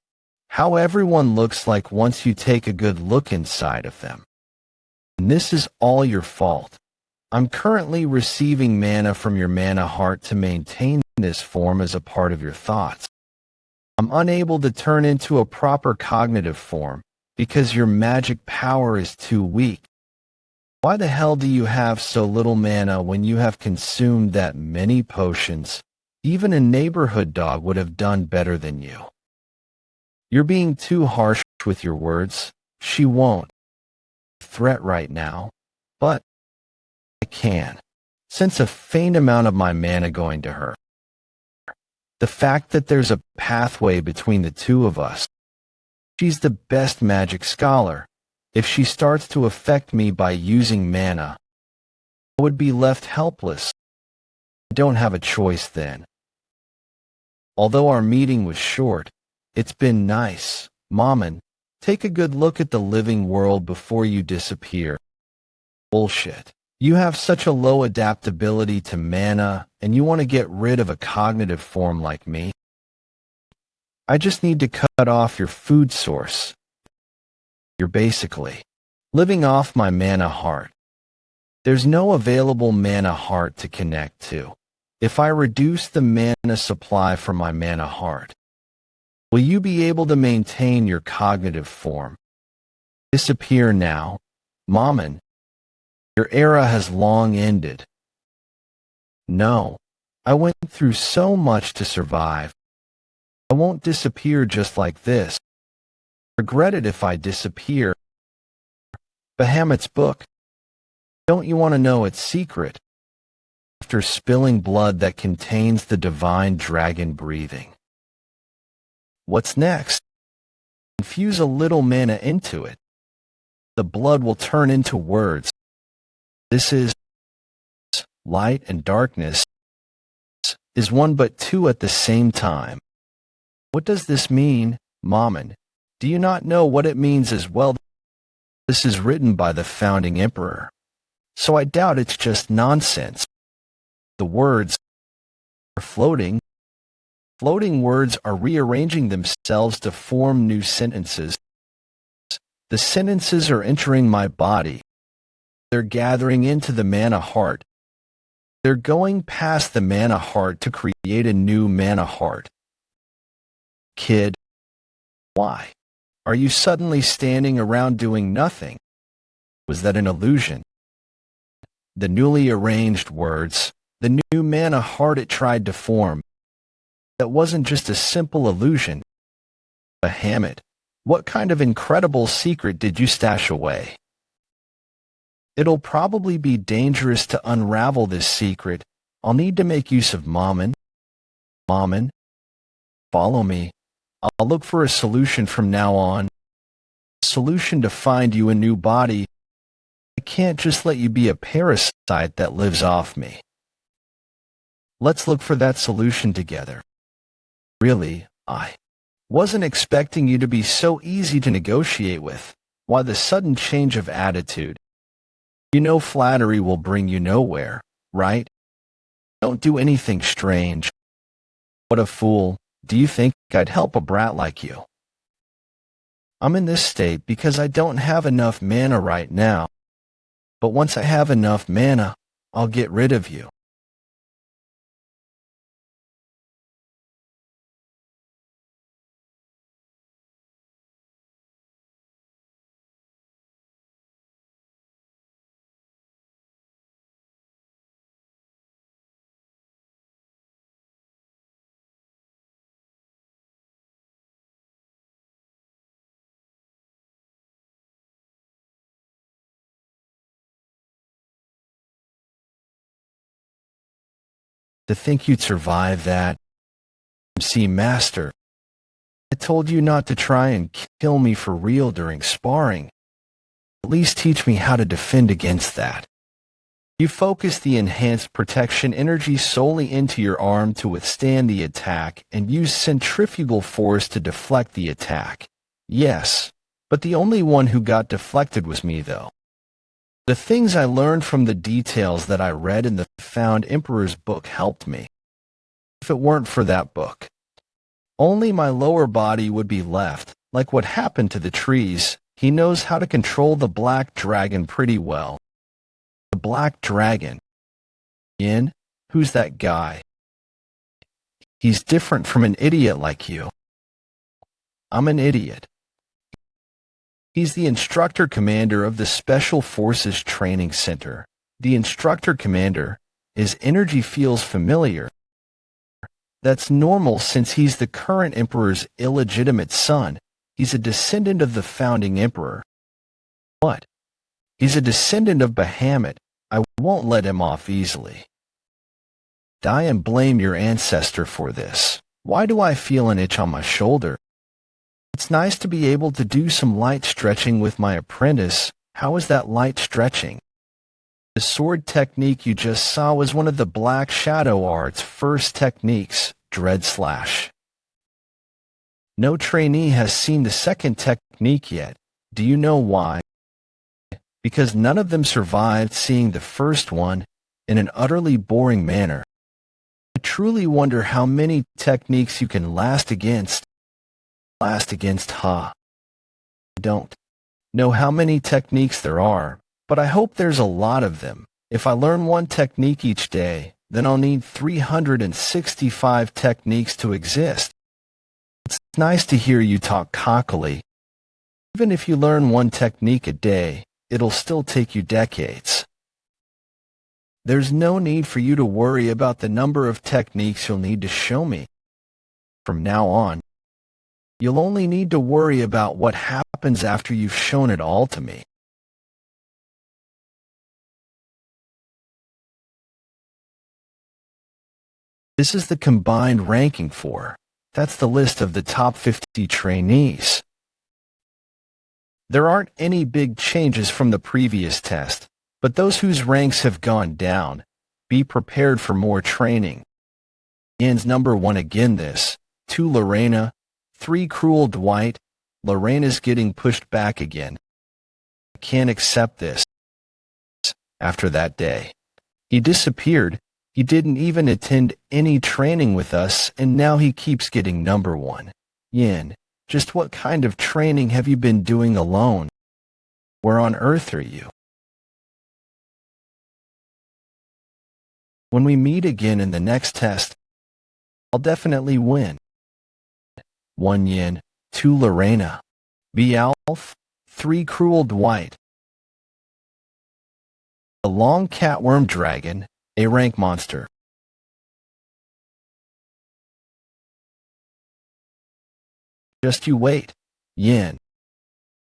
how everyone looks like once you take a good look inside of them. And this is all your fault. I'm currently receiving mana from your mana heart to maintain this form as a part of your thoughts. I'm unable to turn into a proper cognitive form because your magic power is too weak. Why the hell do you have so little mana when you have consumed that many potions? Even a neighborhood dog would have done better than you. You're being too harsh with your words. She won't threat right now, but I can sense a faint amount of my mana going to her. The fact that there's a pathway between the two of us. She's the best magic scholar. If she starts to affect me by using mana, I would be left helpless. I don't have a choice then. Although our meeting was short, it's been nice. Mammon, take a good look at the living world before you disappear. Bullshit. You have such a low adaptability to mana, and you want to get rid of a cognitive form like me? I just need to cut off your food source. You're basically living off my mana heart. There's no available mana heart to connect to. If I reduce the mana supply from my mana heart, will you be able to maintain your cognitive form? Disappear now, Mammon. Your era has long ended. No, I went through so much to survive. I won't disappear just like this. Regret it if I disappear. Bahamut's book. Don't you want to know its secret? After spilling blood that contains the divine dragon breathing. What's next? Infuse a little mana into it. The blood will turn into words. This is light and darkness is one but two at the same time. What does this mean, Mammon? Do you not know what it means as well? This is written by the founding emperor, so I doubt it's just nonsense. The words are floating. Floating words are rearranging themselves to form new sentences. The sentences are entering my body. They're gathering into the mana heart. They're going past the mana heart to create a new mana heart. Kid, why? Are you suddenly standing around doing nothing? Was that an illusion? The newly arranged words, the new mana heart it tried to form, that wasn't just a simple illusion. Bahamut, what kind of incredible secret did you stash away? It'll probably be dangerous to unravel this secret. I'll need to make use of Mammon. Mammon, follow me. I'll look for a solution from now on. A solution to find you a new body. I can't just let you be a parasite that lives off me. Let's look for that solution together. Really, I wasn't expecting you to be so easy to negotiate with. Why the sudden change of attitude? You know flattery will bring you nowhere, right? Don't do anything strange. What a fool. Do you think I'd help a brat like you? I'm in this state because I don't have enough mana right now. But once I have enough mana, I'll get rid of you. To think you'd survive that. MC Master, I told you not to try and kill me for real during sparring. At least teach me how to defend against that. You focus the enhanced protection energy solely into your arm to withstand the attack and use centrifugal force to deflect the attack. Yes, but the only one who got deflected was me though. The things I learned from the details that I read in the Found Emperor's book helped me. If it weren't for that book, only my lower body would be left, like what happened to the trees. He knows how to control the black dragon pretty well. The black dragon. Yin, who's that guy? He's different from an idiot like you. I'm an idiot. He's the instructor commander of the Special Forces Training Center. The instructor commander, his energy feels familiar. That's normal since he's the current emperor's illegitimate son. He's a descendant of the founding emperor. What? He's a descendant of Bahamut. I won't let him off easily. Die and blame your ancestor for this. Why do I feel an itch on my shoulder? It's nice to be able to do some light stretching with my apprentice. How is that light stretching? The sword technique you just saw was one of the Black Shadow Art's first techniques, Dread Slash. No trainee has seen the second technique yet. Do you know why? Because none of them survived seeing the first one in an utterly boring manner. I truly wonder how many techniques you can last against. I don't know how many techniques there are, but I hope there's a lot of them. If I learn one technique each day, then I'll need 365 techniques to exist. It's nice to hear you talk cockily. Even if you learn one technique a day, it'll still take you decades. There's no need for you to worry about the number of techniques you'll need to show me. From now on, you'll only need to worry about what happens after you've shown it all to me. This is the combined ranking for. That's the list of the top 50 trainees. There aren't any big changes from the previous test, but those whose ranks have gone down, be prepared for more training. Ian's number 1 again this, 2 Lorena, 3 Cruel Dwight. Lorena's getting pushed back again. I can't accept this. After that day, he disappeared. He didn't even attend any training with us, and now he keeps getting number one. Yin, just what kind of training have you been doing alone? Where on earth are you? When we meet again in the next test, I'll definitely win. 1 Yin, 2 Lorena. B Alf, 3 Cruel Dwight. The Long Catworm Dragon, a rank monster. Just you wait, Yin.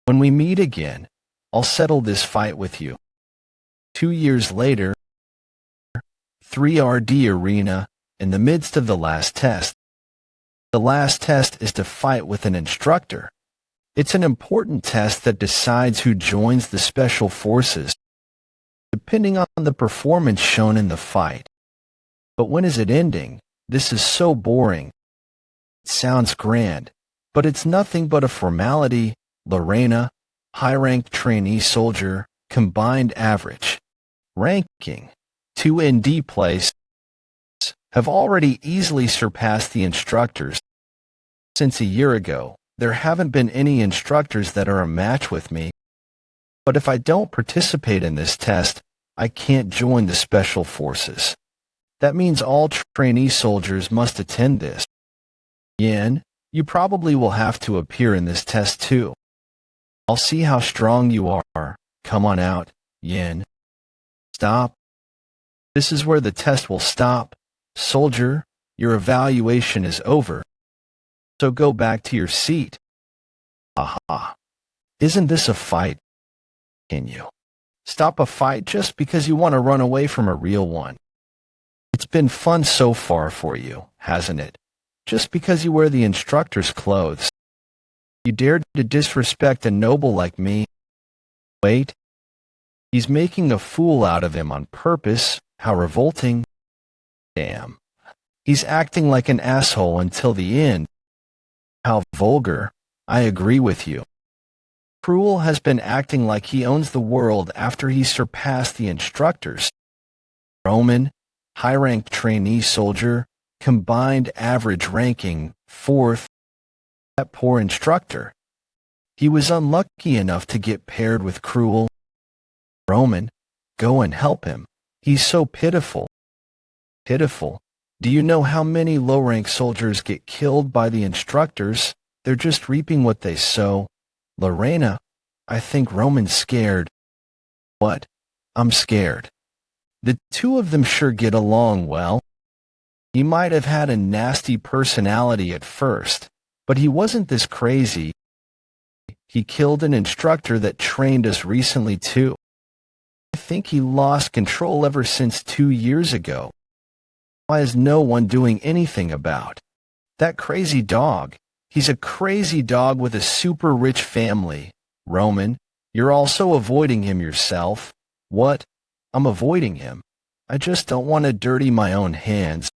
When we meet again, I'll settle this fight with you. 2 years later, 3RD Arena, in the midst of the last test. The last test is to fight with an instructor. It's an important test that decides who joins the special forces, depending on the performance shown in the fight. But when is it ending? This is so boring. It sounds grand, but it's nothing but a formality. Lorena, high-ranked trainee soldier, combined average. Ranking, 2 ND place, have already easily surpassed the instructors. Since a year ago, there haven't been any instructors that are a match with me. But if I don't participate in this test, I can't join the special forces. That means all trainee soldiers must attend this. Yin, you probably will have to appear in this test too. I'll see how strong you are. Come on out, Yin. Stop. This is where the test will stop. Soldier, your evaluation is over. So go back to your seat. Aha. Isn't this a fight? Can you stop a fight just because you want to run away from a real one? It's been fun so far for you, hasn't it? Just because you wear the instructor's clothes. You dared to disrespect a noble like me. Wait. He's making a fool out of him on purpose. How revolting. Damn. He's acting like an asshole until the end. How vulgar. I agree with you. Cruel has been acting like he owns the world after he surpassed the instructors. Roman, high-ranked trainee soldier, combined average ranking, 4th. That poor instructor. He was unlucky enough to get paired with Cruel. Roman, go and help him. He's so pitiful. Pitiful. Do you know how many low-rank soldiers get killed by the instructors? They're just reaping what they sow. Lorena, I think Roman's scared. What? I'm scared. The two of them sure get along well. He might have had a nasty personality at first, but he wasn't this crazy. He killed an instructor that trained us recently too. I think he lost control ever since 2 years ago. Why is no one doing anything about that crazy dog? He's a crazy dog with a super rich family. Roman, you're also avoiding him yourself. What? I'm avoiding him. I just don't want to dirty my own hands.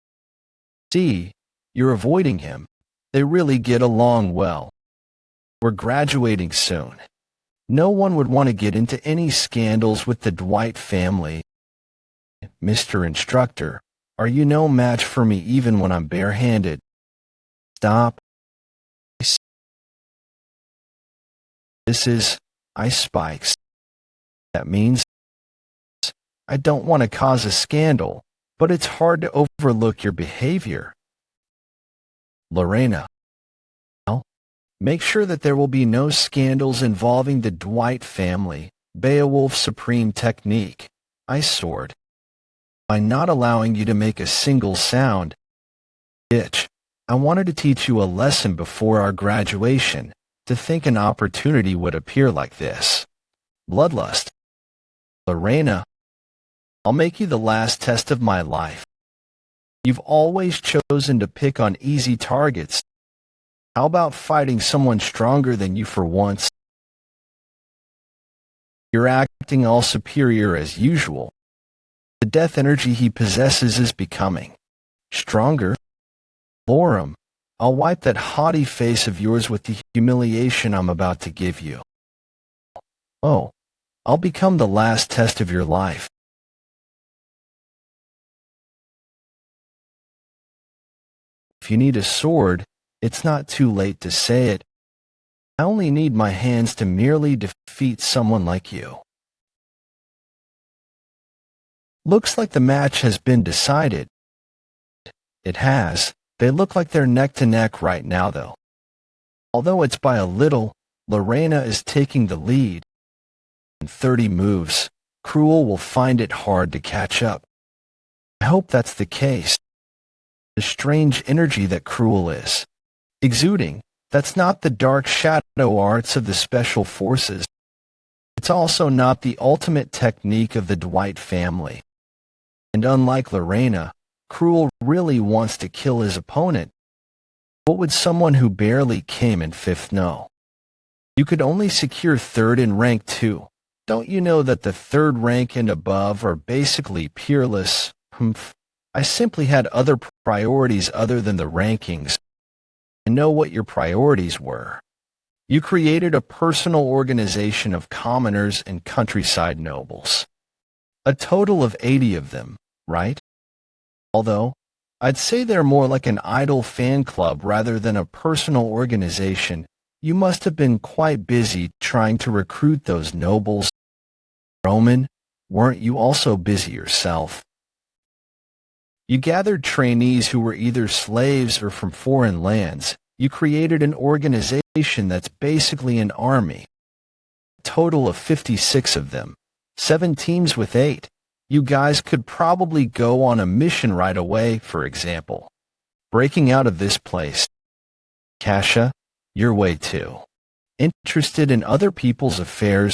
See, you're avoiding him. They really get along well. We're graduating soon. No one would want to get into any scandals with the Dwight family. Mr. Instructor, are you no match for me even when I'm barehanded? Stop. This is ice spikes. That means I don't want to cause a scandal, but it's hard to overlook your behavior. Lorena, make sure that there will be no scandals involving the Dwight family. Beowulf Supreme Technique. Ice Sword. By not allowing you to make a single sound. Bitch, I wanted to teach you a lesson before our graduation. To think an opportunity would appear like this. Bloodlust. Lorena, I'll make you the last test of my life. You've always chosen to pick on easy targets. How about fighting someone stronger than you for once? You're acting all superior as usual. The death energy he possesses is becoming stronger. Lorum, I'll wipe that haughty face of yours with the humiliation I'm about to give you. Oh, I'll become the last test of your life. If you need a sword, it's not too late to say it. I only need my hands to merely defeat someone like you. Looks like the match has been decided. It has. They look like they're neck to neck right now, though. Although it's by a little, Lorena is taking the lead. In 30 moves, Cruel will find it hard to catch up. I hope that's the case. The strange energy that Cruel is exuding, that's not the dark shadow arts of the special forces. It's also not the ultimate technique of the Dwight family. And unlike Lorena, Cruel really wants to kill his opponent. What would someone who barely came in 5th know? You could only secure 3rd in rank 2. Don't you know that the 3rd rank and above are basically peerless? Humph. I simply had other priorities other than the rankings. I know what your priorities were. You created a personal organization of commoners and countryside nobles. A total of 80 of them, right? Although, I'd say they're more like an idol fan club rather than a personal organization. You must have been quite busy trying to recruit those nobles. Roman, weren't you also busy yourself? You gathered trainees who were either slaves or from foreign lands. You created an organization that's basically an army. A total of 56 of them. 7 teams with 8. You guys could probably go on a mission right away, for example. Breaking out of this place. Kasha, your way too. Interested in other people's affairs.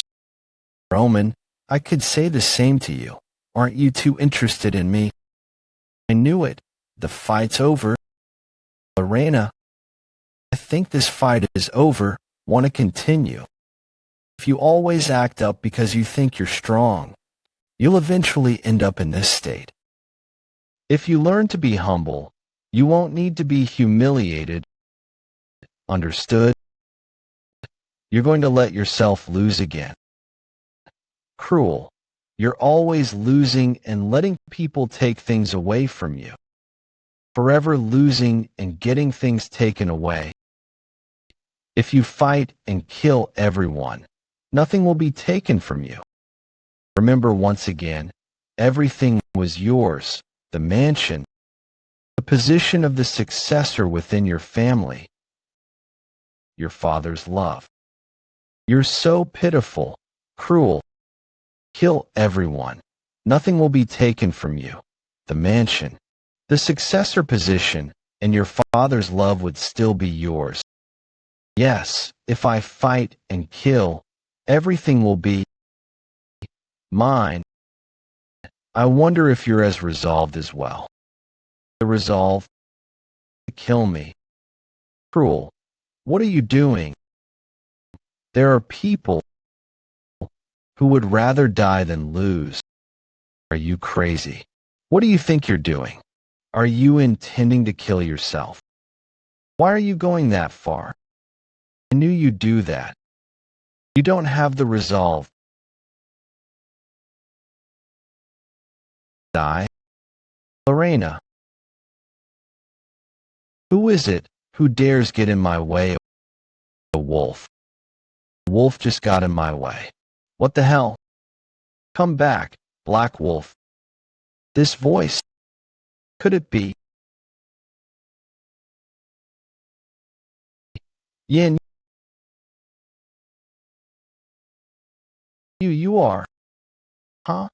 Roman, I could say the same to you. Aren't you too interested in me? I knew it. The fight's over. Lorena, I think this fight is over. Want to continue? If you always act up because you think you're strong, you'll eventually end up in this state. If you learn to be humble, you won't need to be humiliated. Understood? You're going to let yourself lose again. Cruel. You're always losing and letting people take things away from you. Forever losing and getting things taken away. If you fight and kill everyone, nothing will be taken from you. Remember once again, everything was yours, the mansion, the position of the successor within your family, your father's love. You're so pitiful, cruel. Kill everyone. Nothing will be taken from you. The mansion, the successor position, and your father's love would still be yours. Yes, if I fight and kill, everything will be mine. I wonder if you're as resolved as well. The resolve to kill me. Cruel. What are you doing? There are people who would rather die than lose. Are you crazy? What do you think you're doing? Are you intending to kill yourself? Why are you going that far? I knew you'd do that. You don't have the resolve. Die? Lorena. Who is it who dares get in my way? A wolf. A wolf just got in my way. What the hell? Come back, Black Wolf. This voice. Could it be? Yin. You are. Huh?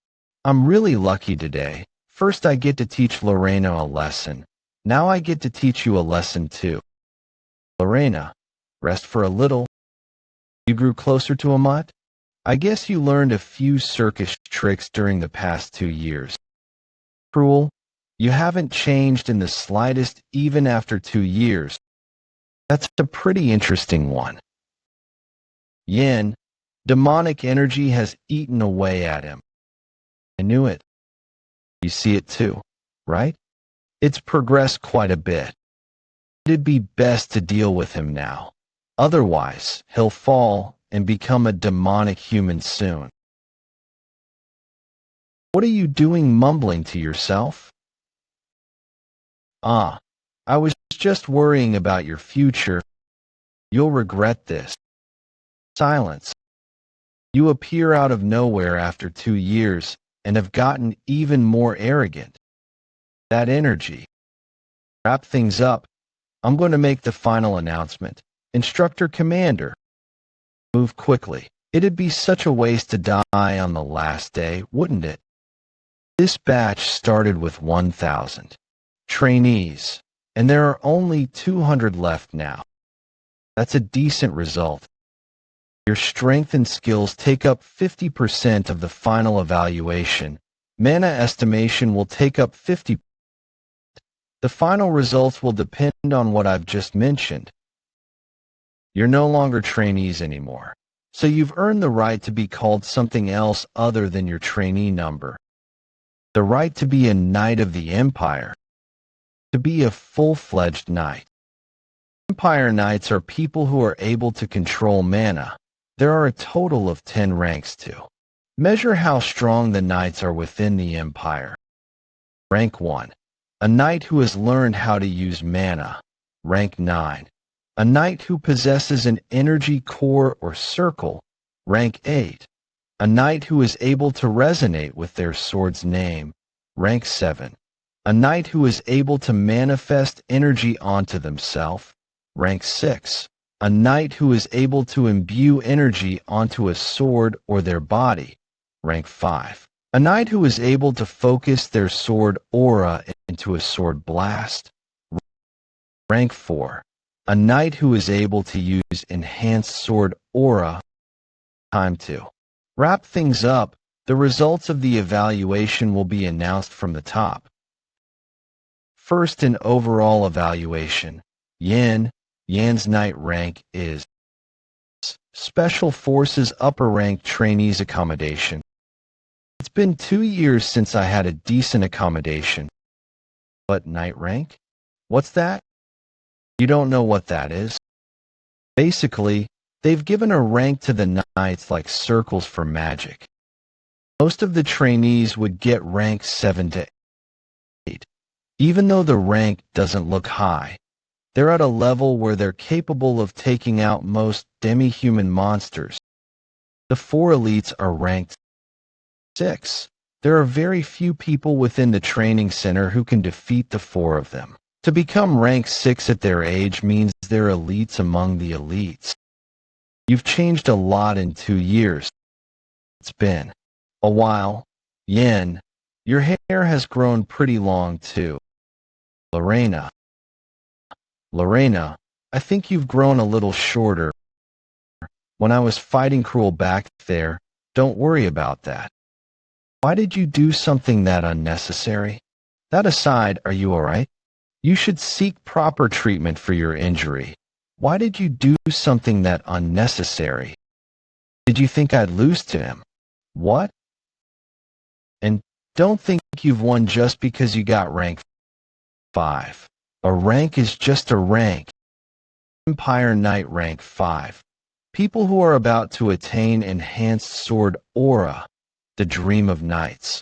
I'm really lucky today. First I get to teach Lorena a lesson. Now I get to teach you a lesson too. Lorena, rest for a little. You grew closer to a mutt? I guess you learned a few circus tricks during the past 2 years. Cruel, you haven't changed in the slightest even after 2 years. That's a pretty interesting one. Yin, demonic energy has eaten away at him. I knew it. You see it too, right? It's progressed quite a bit. It'd be best to deal with him now. Otherwise, he'll fall and become a demonic human soon. What are you doing mumbling to yourself? I was just worrying about your future. You'll regret this. Silence. You appear out of nowhere after 2 years and have gotten even more arrogant. That energy. Wrap things up. I'm going to make the final announcement. Instructor Commander. Move quickly. It'd be such a waste to die on the last day, wouldn't it? This batch started with 1,000 trainees, and there are only 200 left now. That's a decent result. Your strength and skills take up 50% of the final evaluation. Mana estimation will take up 50%. The final results will depend on what I've just mentioned. You're no longer trainees anymore, so you've earned the right to be called something else other than your trainee number. The right to be a Knight of the Empire. To be a full-fledged knight. Empire Knights are people who are able to control mana. There are a total of 10 ranks to measure how strong the knights are within the Empire. Rank 1. A knight who has learned how to use mana. Rank 9. A knight who possesses an energy core or circle. Rank 8. A knight who is able to resonate with their sword's name. Rank 7. A knight who is able to manifest energy onto themselves. Rank 6. A knight who is able to imbue energy onto a sword or their body. Rank 5. A knight who is able to focus their sword aura into a sword blast. Rank 4. A knight who is able to use enhanced sword aura. Time to wrap things up. The results of the evaluation will be announced from the top. First in overall evaluation, Yan. Yan's knight rank is Special Forces upper rank trainees accommodation. It's been 2 years since I had a decent accommodation. What knight rank? What's that? You don't know what that is? Basically, they've given a rank to the knights like circles for magic. Most of the trainees would get rank 7 to 8. Even though the rank doesn't look high, they're at a level where they're capable of taking out most demi-human monsters. The 4 elites are ranked 6. There are very few people within the training center who can defeat the 4 of them. To become rank 6 at their age means they're elites among the elites. You've changed a lot in 2 years. It's been a while. Yen, your hair has grown pretty long too. Lorena, I think you've grown a little shorter. When I was fighting Cruel back there, don't worry about that. Why did you do something that unnecessary? That aside, are you alright? You should seek proper treatment for your injury. Why did you do something that unnecessary? Did you think I'd lose to him? What? And don't think you've won just because you got rank 5. A rank is just a rank. Empire Knight rank 5. People who are about to attain enhanced sword aura, the dream of knights.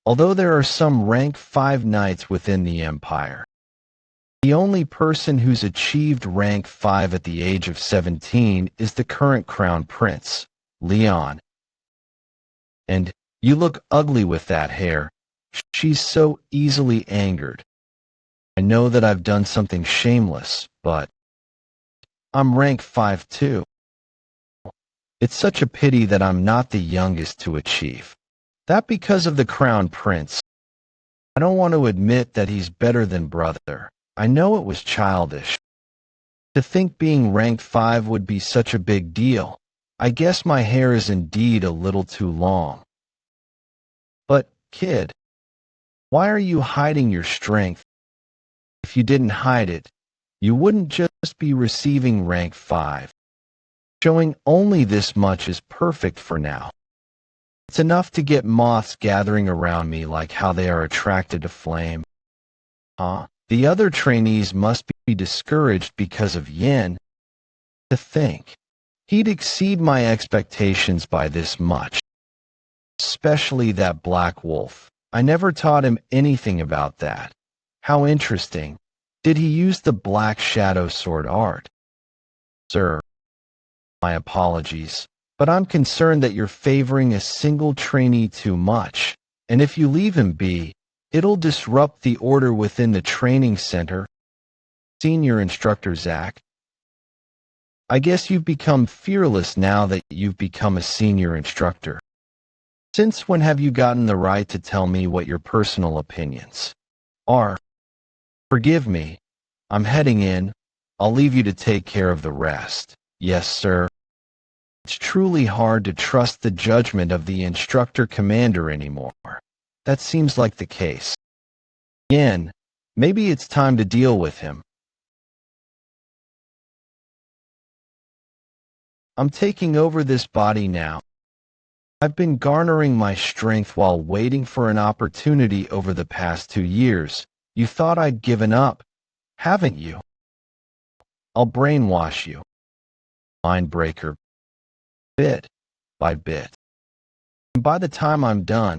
Although there are some rank 5 knights within the Empire, the only person who's achieved rank 5 at the age of 17 is the current crown prince, Leon. And you look ugly with that hair. She's so easily angered. I know that I've done something shameless, but I'm rank 5 too. It's such a pity that I'm not the youngest to achieve that because of the crown prince. I don't want to admit that he's better than brother. I know it was childish. To think being ranked 5 would be such a big deal. I guess my hair is indeed a little too long. But, kid, why are you hiding your strength? If you didn't hide it, you wouldn't just be receiving rank 5. Showing only this much is perfect for now. It's enough to get moths gathering around me like how they are attracted to flame. Huh? The other trainees must be discouraged because of Yin. To think, he'd exceed my expectations by this much. Especially that black wolf. I never taught him anything about that. How interesting. Did he use the black shadow sword art? Sir, my apologies, but I'm concerned that you're favoring a single trainee too much, and if you leave him be, it'll disrupt the order within the training center. Senior Instructor Zach, I guess you've become fearless now that you've become a senior instructor. Since when have you gotten the right to tell me what your personal opinions are? Forgive me. I'm heading in. I'll leave you to take care of the rest. Yes, sir. It's truly hard to trust the judgment of the instructor commander anymore. That seems like the case. Again, maybe it's time to deal with him. I'm taking over this body now. I've been garnering my strength while waiting for an opportunity over the past 2 years. You thought I'd given up, haven't you? I'll brainwash you. Mind breaker. Bit by bit. And by the time I'm done,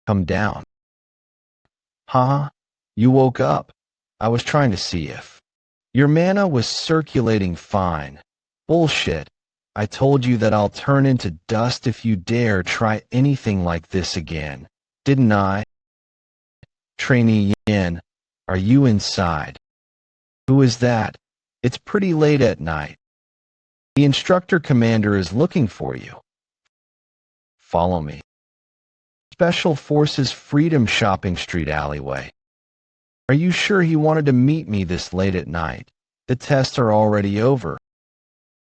come down. Huh? You woke up. I was trying to see if your mana was circulating fine. Bullshit. I told you that I'll turn into dust if you dare try anything like this again. Didn't I? Trainee Yin, are you inside? Who is that? It's pretty late at night. The instructor commander is looking for you. Follow me. Special Forces Freedom Shopping Street alleyway. Are you sure he wanted to meet me this late at night? The tests are already over.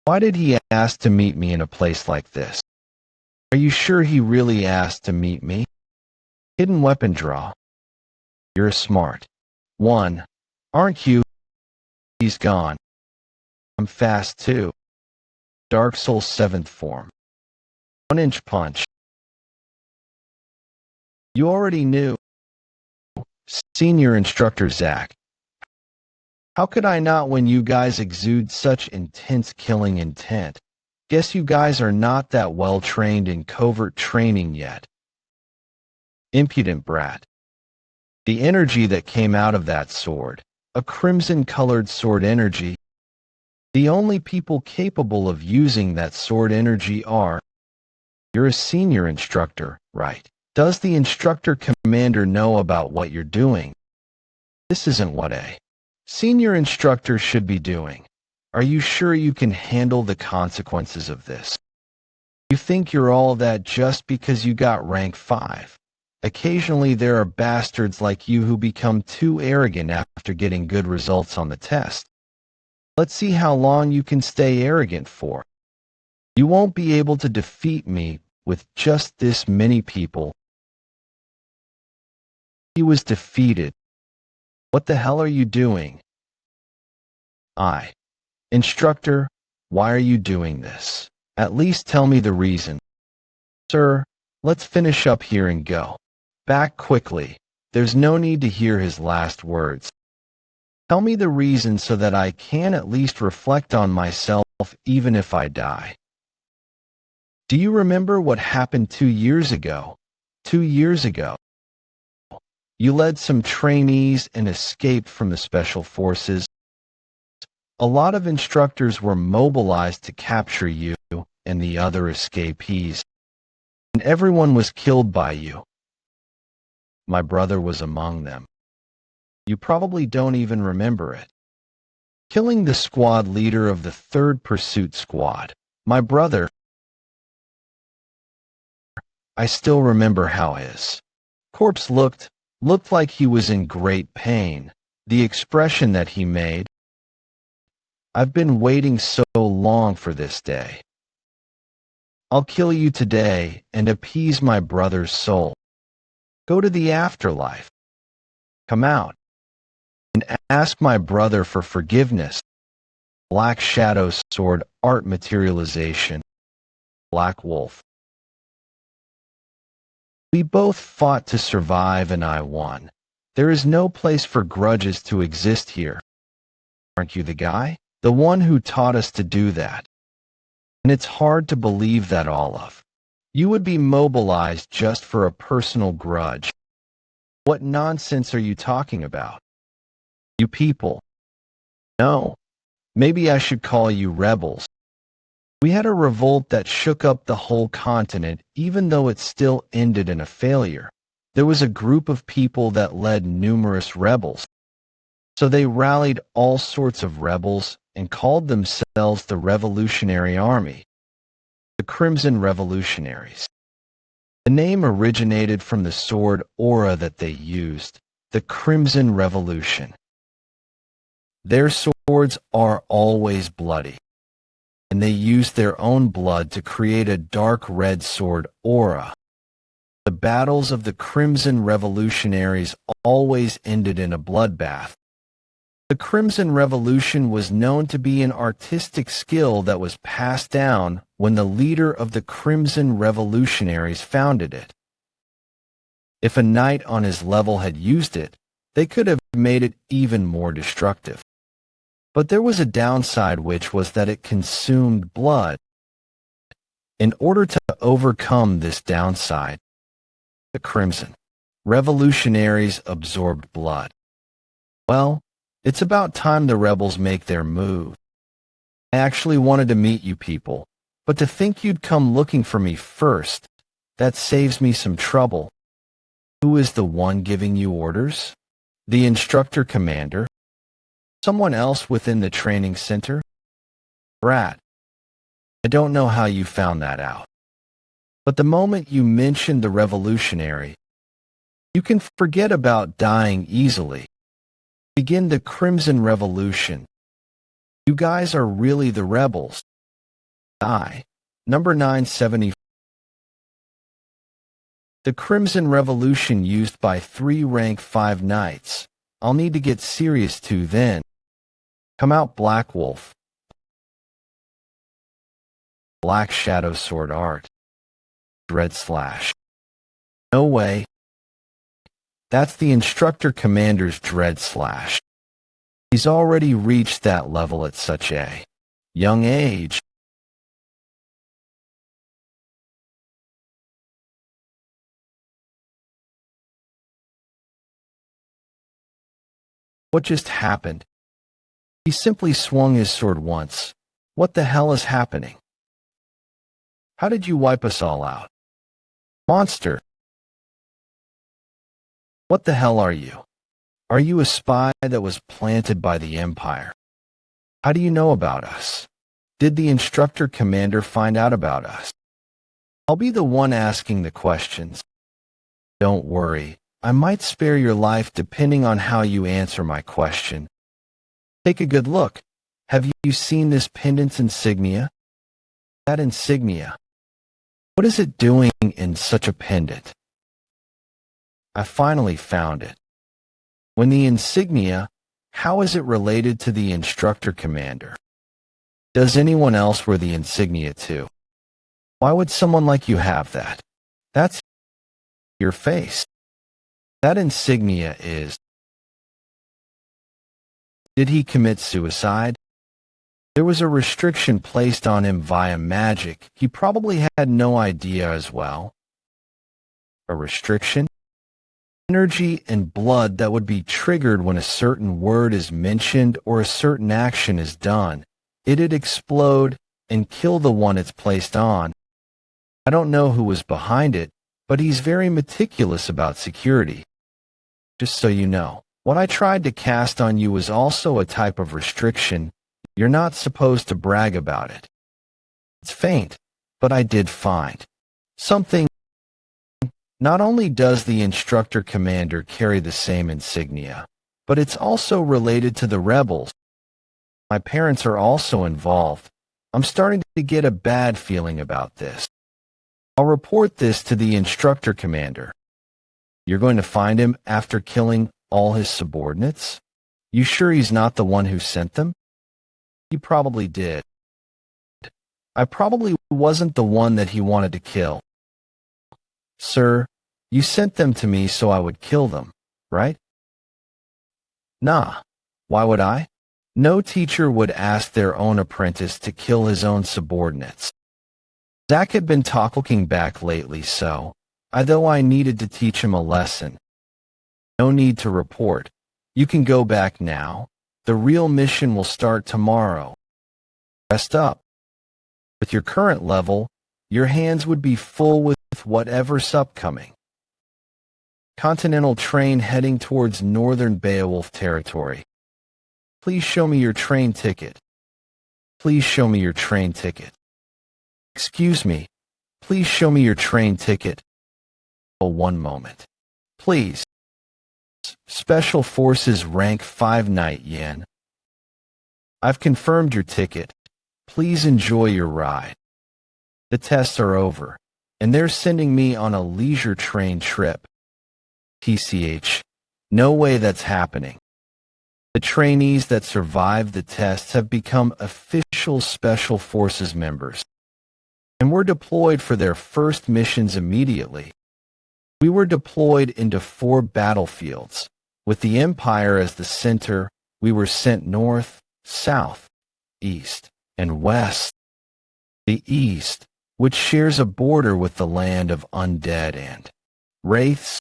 Why did he ask to meet me in a place like this? Are you sure he really asked to meet me? Hidden weapon draw. You're a smart one, aren't you? He's gone. I'm fast too. Dark Soul 7th form. 1-inch punch. You already knew. Senior Instructor Zach. How could I not when you guys exude such intense killing intent? Guess you guys are not that well trained in covert training yet. Impudent brat. The energy that came out of that sword, a crimson-colored sword energy. The only people capable of using that sword energy are. You're a senior instructor, right? Does the instructor commander know about what you're doing? This isn't what a senior instructor should be doing. Are you sure you can handle the consequences of this? You think you're all that just because you got rank 5. Occasionally there are bastards like you who become too arrogant after getting good results on the test. Let's see how long you can stay arrogant for. You won't be able to defeat me with just this many people. He was defeated. What the hell are you doing? Instructor, why are you doing this? At least tell me the reason. Sir, let's finish up here and go. Back quickly. There's no need to hear his last words. Tell me the reason so that I can at least reflect on myself even if I die. Do you remember what happened 2 years ago? 2 years ago. You led some trainees and escaped from the Special Forces. A lot of instructors were mobilized to capture you and the other escapees, and everyone was killed by you. My brother was among them. You probably don't even remember it. Killing the squad leader of the 3rd Pursuit Squad, my brother. I still remember how his corpse looked like he was in great pain. The expression that he made. I've been waiting so long for this day. I'll kill you today and appease my brother's soul. Go to the afterlife. Come out and ask my brother for forgiveness. Black Shadow Sword Art Materialization. Black Wolf. We both fought to survive and I won. There is no place for grudges to exist here. Aren't you the guy? The one who taught us to do that. And it's hard to believe that all of you would be mobilized just for a personal grudge. What nonsense are you talking about? You people. No. Maybe I should call you rebels. We had a revolt that shook up the whole continent, even though it still ended in a failure. There was a group of people that led numerous rebels. So they rallied all sorts of rebels and called themselves the Revolutionary Army, the Crimson Revolutionaries. The name originated from the sword aura that they used, the Crimson Revolution. Their swords are always bloody, and they used their own blood to create a dark red sword aura. The battles of the Crimson Revolutionaries always ended in a bloodbath. The Crimson Revolution was known to be an artistic skill that was passed down when the leader of the Crimson Revolutionaries founded it. If a knight on his level had used it, they could have made it even more destructive. But there was a downside, which was that it consumed blood. In order to overcome this downside, the Crimson Revolutionaries absorbed blood. Well, it's about time the rebels make their move. I actually wanted to meet you people, but to think you'd come looking for me first, that saves me some trouble. Who is the one giving you orders? The instructor commander? Someone else within the training center? Brat. I don't know how you found that out. But the moment you mentioned the revolutionary, you can forget about dying easily. Begin the Crimson Revolution. You guys are really the rebels. Number 970. The Crimson Revolution used by 3 rank 5 knights. I'll need to get serious too then. Come out, Black Wolf. Black Shadow Sword Art. Dread Slash. No way. That's the instructor commander's Dread Slash. He's already reached that level at such a young age. What just happened? He simply swung his sword once. What the hell is happening? How did you wipe us all out? Monster! What the hell are you? Are you a spy that was planted by the Empire? How do you know about us? Did the instructor commander find out about us? I'll be the one asking the questions. Don't worry, I might spare your life depending on how you answer my question. Take a good look. Have you seen this pendant's insignia? That insignia. What is it doing in such a pendant? I finally found it. When the insignia, how is it related to the instructor commander? Does anyone else wear the insignia too? Why would someone like you have that? That's your face. That insignia is... Did he commit suicide? There was a restriction placed on him via magic. He probably had no idea as well. A restriction? Energy and blood that would be triggered when a certain word is mentioned or a certain action is done. It'd explode and kill the one it's placed on. I don't know who was behind it, but he's very meticulous about security. Just so you know, what I tried to cast on you was also a type of restriction. You're not supposed to brag about it. It's faint, but I did find something. Not only does the instructor commander carry the same insignia, but it's also related to the rebels. My parents are also involved. I'm starting to get a bad feeling about this. I'll report this to the instructor commander. You're going to find him after killing all his subordinates? You sure he's not the one who sent them? He probably did. I probably wasn't the one that he wanted to kill. Sir, you sent them to me so I would kill them, right? Nah. Why would I? No teacher would ask their own apprentice to kill his own subordinates. Zach had been talking back lately, so, though I needed to teach him a lesson. No need to report. You can go back now. The real mission will start tomorrow. Rest up. With your current level, your hands would be full with whatever's upcoming. Continental train heading towards northern Beowulf territory. Please show me your train ticket. Please show me your train ticket. Excuse me. Please show me your train ticket. Oh, one moment. Please. Special Forces Rank 5 Knight Yen. I've confirmed your ticket. Please enjoy your ride. The tests are over, and they're sending me on a leisure train trip. TCH. No way that's happening. The trainees that survived the tests have become official Special Forces members, and were deployed for their first missions immediately. We were deployed into 4 battlefields. With the Empire as the center, we were sent north, south, east, and west. The east, which shares a border with the land of undead and wraiths.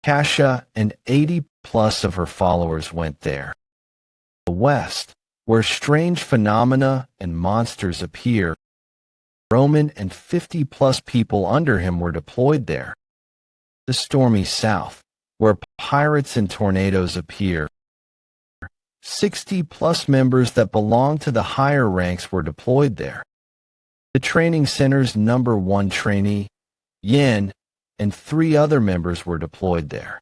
Kasha and 80 plus of her followers went there. The west, where strange phenomena and monsters appear. Roman and 50 plus people under him were deployed there. The stormy south, where pirates and tornadoes appear. 60 plus members that belong to the higher ranks were deployed there. The training center's #1 trainee, Yin, and 3 other members were deployed there.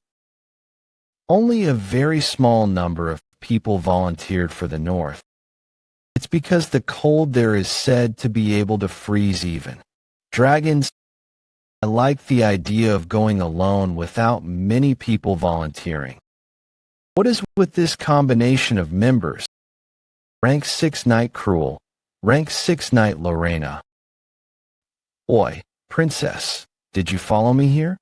Only a very small number of people volunteered for the north. It's because the cold there is said to be able to freeze even dragons. I like the idea of going alone without many people volunteering. What is with this combination of members? Rank 6 Knight Cruel, Rank 6 Knight Lorena. Oi, princess, did you follow me here?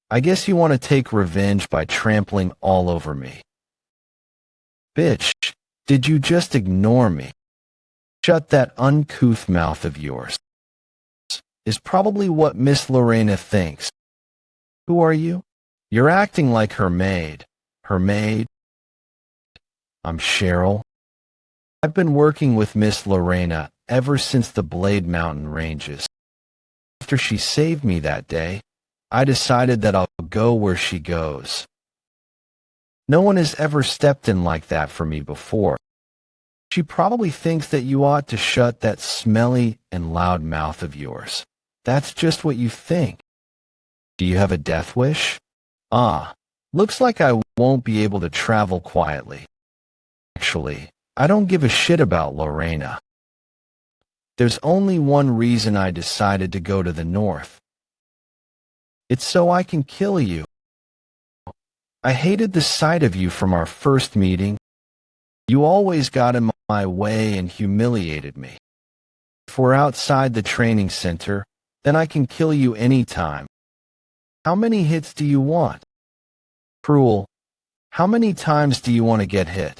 I guess you want to take revenge by trampling all over me. Bitch, did you just ignore me? Shut that uncouth mouth of yours. Is probably what Miss Lorena thinks. Who are you? You're acting like her maid. Her maid? I'm Cheryl. I've been working with Miss Lorena ever since the Blade Mountain ranges. After she saved me that day, I decided that I'll go where she goes. No one has ever stepped in like that for me before. She probably thinks that you ought to shut that smelly and loud mouth of yours. That's just what you think. Do you have a death wish? Looks like I won't be able to travel quietly. Actually, I don't give a shit about Lorena. There's only one reason I decided to go to the north. It's so I can kill you. I hated the sight of you from our first meeting. You always got in my way and humiliated me. If we're outside the training center, then I can kill you anytime. How many hits do you want? Cruel, how many times do you want to get hit?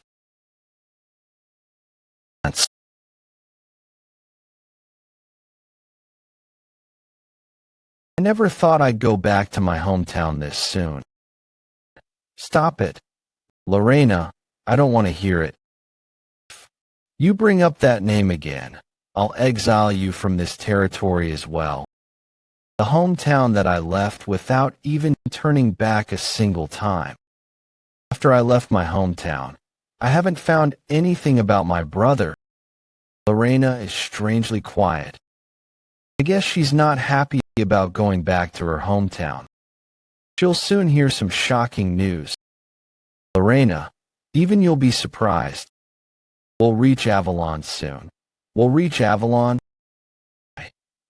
I never thought I'd go back to my hometown this soon. Stop it. Lorena, I don't want to hear it. You bring up that name again, I'll exile you from this territory as well. The hometown that I left without even turning back a single time. After I left my hometown, I haven't found anything about my brother. Lorena is strangely quiet. I guess she's not happy about going back to her hometown. She'll soon hear some shocking news. Lorena, even you'll be surprised. We'll reach Avalon soon. We'll reach Avalon.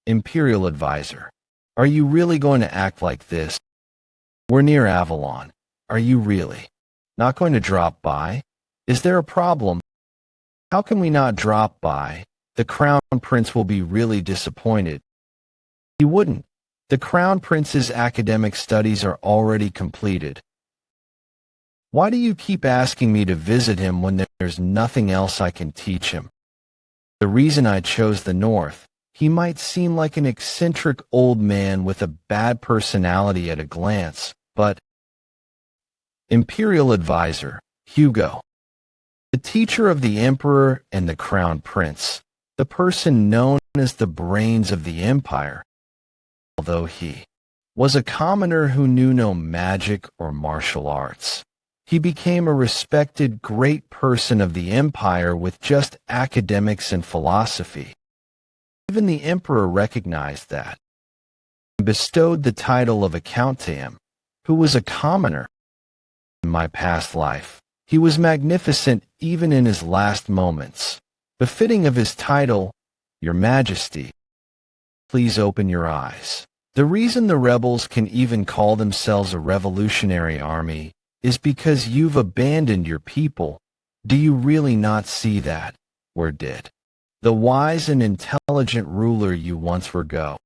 Imperial Advisor, are you really going to act like this? We're near Avalon. Are you really not going to drop by? Is there a problem? How can we not drop by? The Crown Prince will be really disappointed. He wouldn't. The Crown Prince's academic studies are already completed. Why do you keep asking me to visit him when there's nothing else I can teach him? The reason I chose the North, he might seem like an eccentric old man with a bad personality at a glance, but Imperial advisor, Hugo. The teacher of the emperor and the crown prince, the person known as the brains of the empire. Although he was a commoner who knew no magic or martial arts, he became a respected great person of the empire with just academics and philosophy. Even the emperor recognized that, and bestowed the title of a count to him, who was a commoner. In my past life, he was magnificent even in his last moments, befitting of his title, Your Majesty. Please open your eyes. The reason the rebels can even call themselves a revolutionary army is because you've abandoned your people. Do you really not see that? Where did the wise and intelligent ruler you once were go?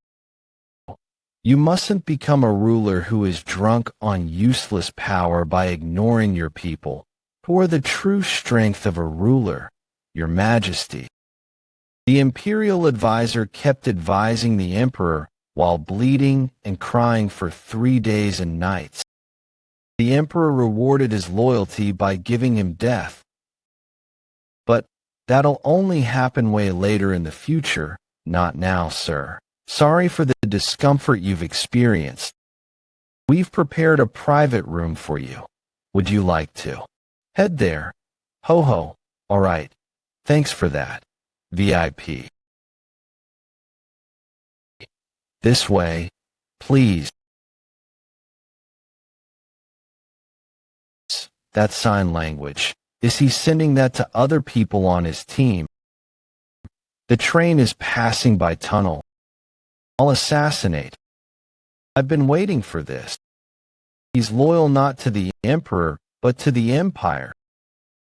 You mustn't become a ruler who is drunk on useless power by ignoring your people, who are the true strength of a ruler, Your Majesty. The imperial advisor kept advising the emperor while bleeding and crying for 3 days and nights. The emperor rewarded his loyalty by giving him death. But that'll only happen way later in the future, not now, sir. Sorry for the discomfort you've experienced. We've prepared a private room for you. Would you like to head there? Ho ho. All right. Thanks for that. VIP. This way, please. That sign language. Is he sending that to other people on his team? The train is passing by tunnel. I'll assassinate. I've been waiting for this. He's loyal not to the emperor, but to the empire.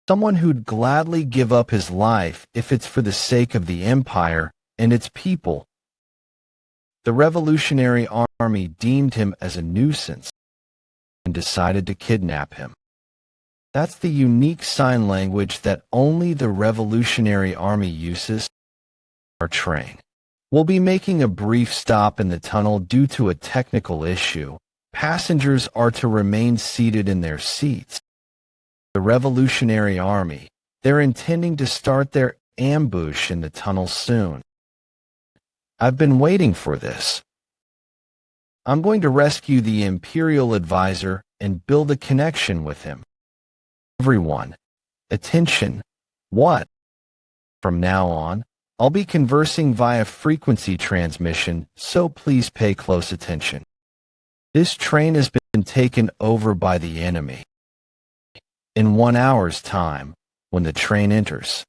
Someone who'd gladly give up his life if it's for the sake of the empire and its people. The Revolutionary Army deemed him as a nuisance and decided to kidnap him. That's the unique sign language that only the Revolutionary Army uses. Our train will be making a brief stop in the tunnel due to a technical issue. Passengers are to remain seated in their seats. The Revolutionary Army, they're intending to start their ambush in the tunnel soon. I've been waiting for this. I'm going to rescue the Imperial advisor and build a connection with him. Everyone, attention. What? From now on, I'll be conversing via frequency transmission, so please pay close attention. This train has been taken over by the enemy. In 1 hour's time, when the train enters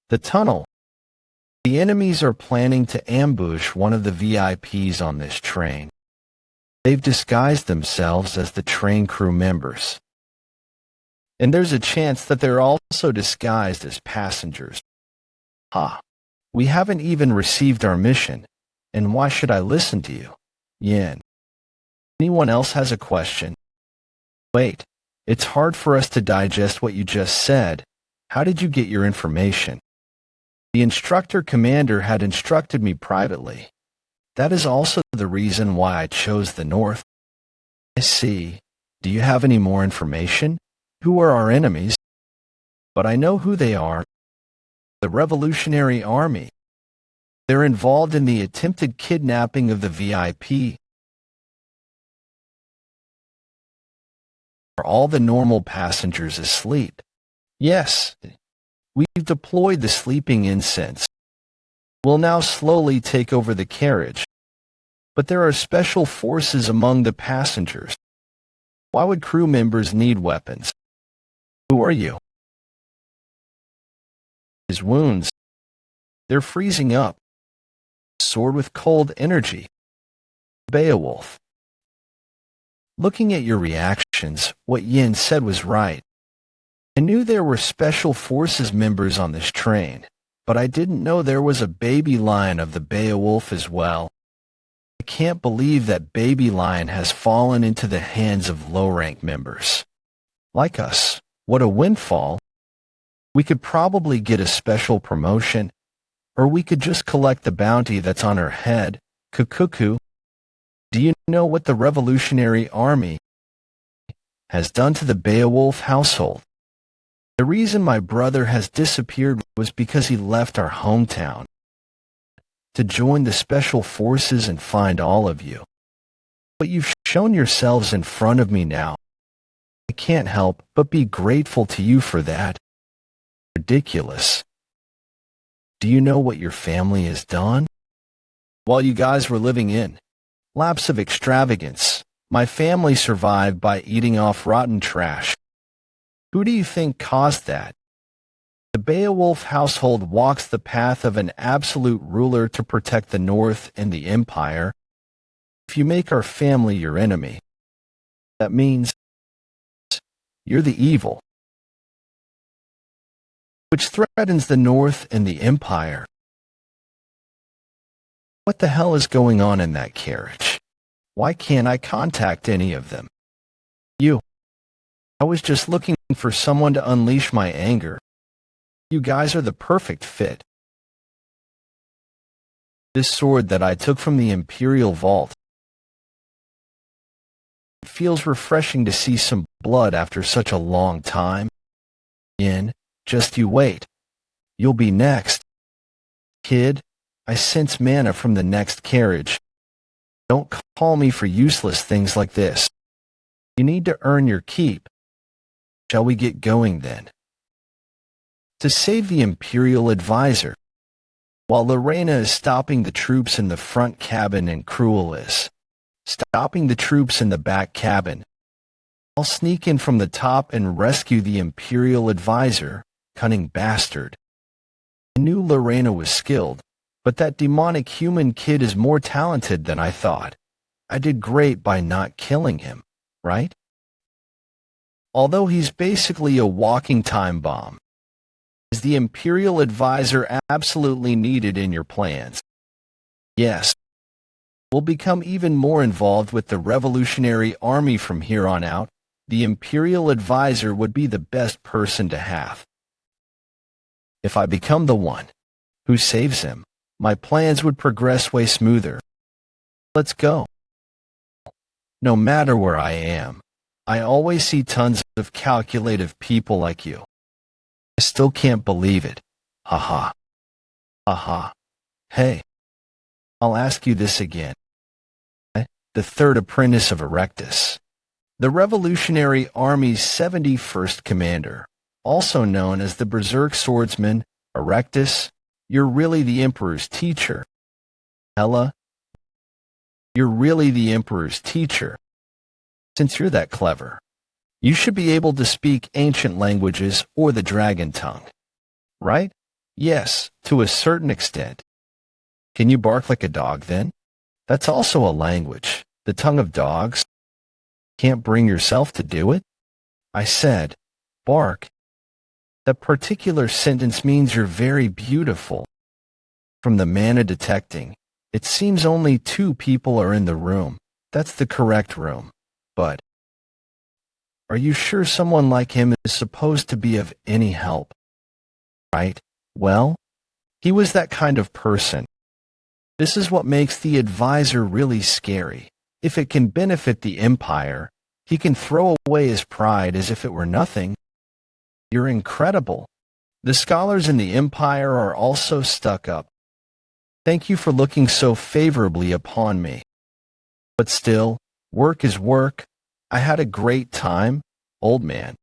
the tunnel, the enemies are planning to ambush one of the VIPs on this train. They've disguised themselves as the train crew members. And there's a chance that they're also disguised as passengers. We haven't even received our mission, and why should I listen to you? Yin. Anyone else has a question? Wait, it's hard for us to digest what you just said. How did you get your information? The instructor commander had instructed me privately. That is also the reason why I chose the North. I see. Do you have any more information? Who are our enemies? But I know who they are. The Revolutionary Army. They're involved in the attempted kidnapping of the VIP. Are all the normal passengers asleep? Yes. We've deployed the sleeping incense. We'll now slowly take over the carriage. But there are special forces among the passengers. Why would crew members need weapons? Who are you? His wounds. They're freezing up. Sword with cold energy. Beowulf. Looking at your reactions, what Yin said was right. I knew there were special forces members on this train, but I didn't know there was a baby lion of the Beowulf as well. I can't believe that baby lion has fallen into the hands of low-rank members. Like us. What a windfall. We could probably get a special promotion, or we could just collect the bounty that's on her head. Kukuku. Do you know what the Revolutionary Army has done to the Beowulf household. The reason my brother has disappeared was because he left our hometown to join the special forces and find all of you. But you've shown yourselves in front of me now. I can't help but be grateful to you for that. Ridiculous. Do you know what your family has done? While you guys were living in laps of extravagance, my family survived by eating off rotten trash. Who do you think caused that? The Beowulf household walks the path of an absolute ruler to protect the North and the Empire. If you make our family your enemy, that means you're the evil, which threatens the North and the Empire. What the hell is going on in that carriage? Why can't I contact any of them? You. I was just looking for someone to unleash my anger. You guys are the perfect fit. This sword that I took from the Imperial Vault. It feels refreshing to see some blood after such a long time. Just you wait. You'll be next. Kid, I sense mana from the next carriage. Don't call me for useless things like this. You need to earn your keep. Shall we get going then? To save the Imperial advisor. While Lorena is stopping the troops in the front cabin and Cruel is stopping the troops in the back cabin, I'll sneak in from the top and rescue the Imperial advisor, cunning bastard. I knew Lorena was skilled, but that demonic human kid is more talented than I thought. I did great by not killing him, right? Although he's basically a walking time bomb. Is the Imperial advisor absolutely needed in your plans? Yes. We'll become even more involved with the Revolutionary Army from here on out. The Imperial advisor would be the best person to have. If I become the one who saves him, my plans would progress way smoother. Let's go. No matter where I am, I always see tons of calculative people like you. I still can't believe it. Haha. Haha. Hey. I'll ask you this again. The third apprentice of Erectus. The Revolutionary Army's 71st commander, also known as the Berserk Swordsman, Erectus, you're really the Emperor's teacher. Hella, you're really the Emperor's teacher. Since you're that clever, you should be able to speak ancient languages or the dragon tongue. Right? Yes, to a certain extent. Can you bark like a dog then? That's also a language, the tongue of dogs. Can't bring yourself to do it? I said, bark. That particular sentence means you're very beautiful. From the mana detecting, it seems only 2 people are in the room. That's the correct room. But are you sure someone like him is supposed to be of any help? Right? Well, he was that kind of person. This is what makes the advisor really scary. If it can benefit the Empire, he can throw away his pride as if it were nothing. You're incredible. The scholars in the Empire are also stuck up. Thank you for looking so favorably upon me. But still, work is work. I had a great time, old man.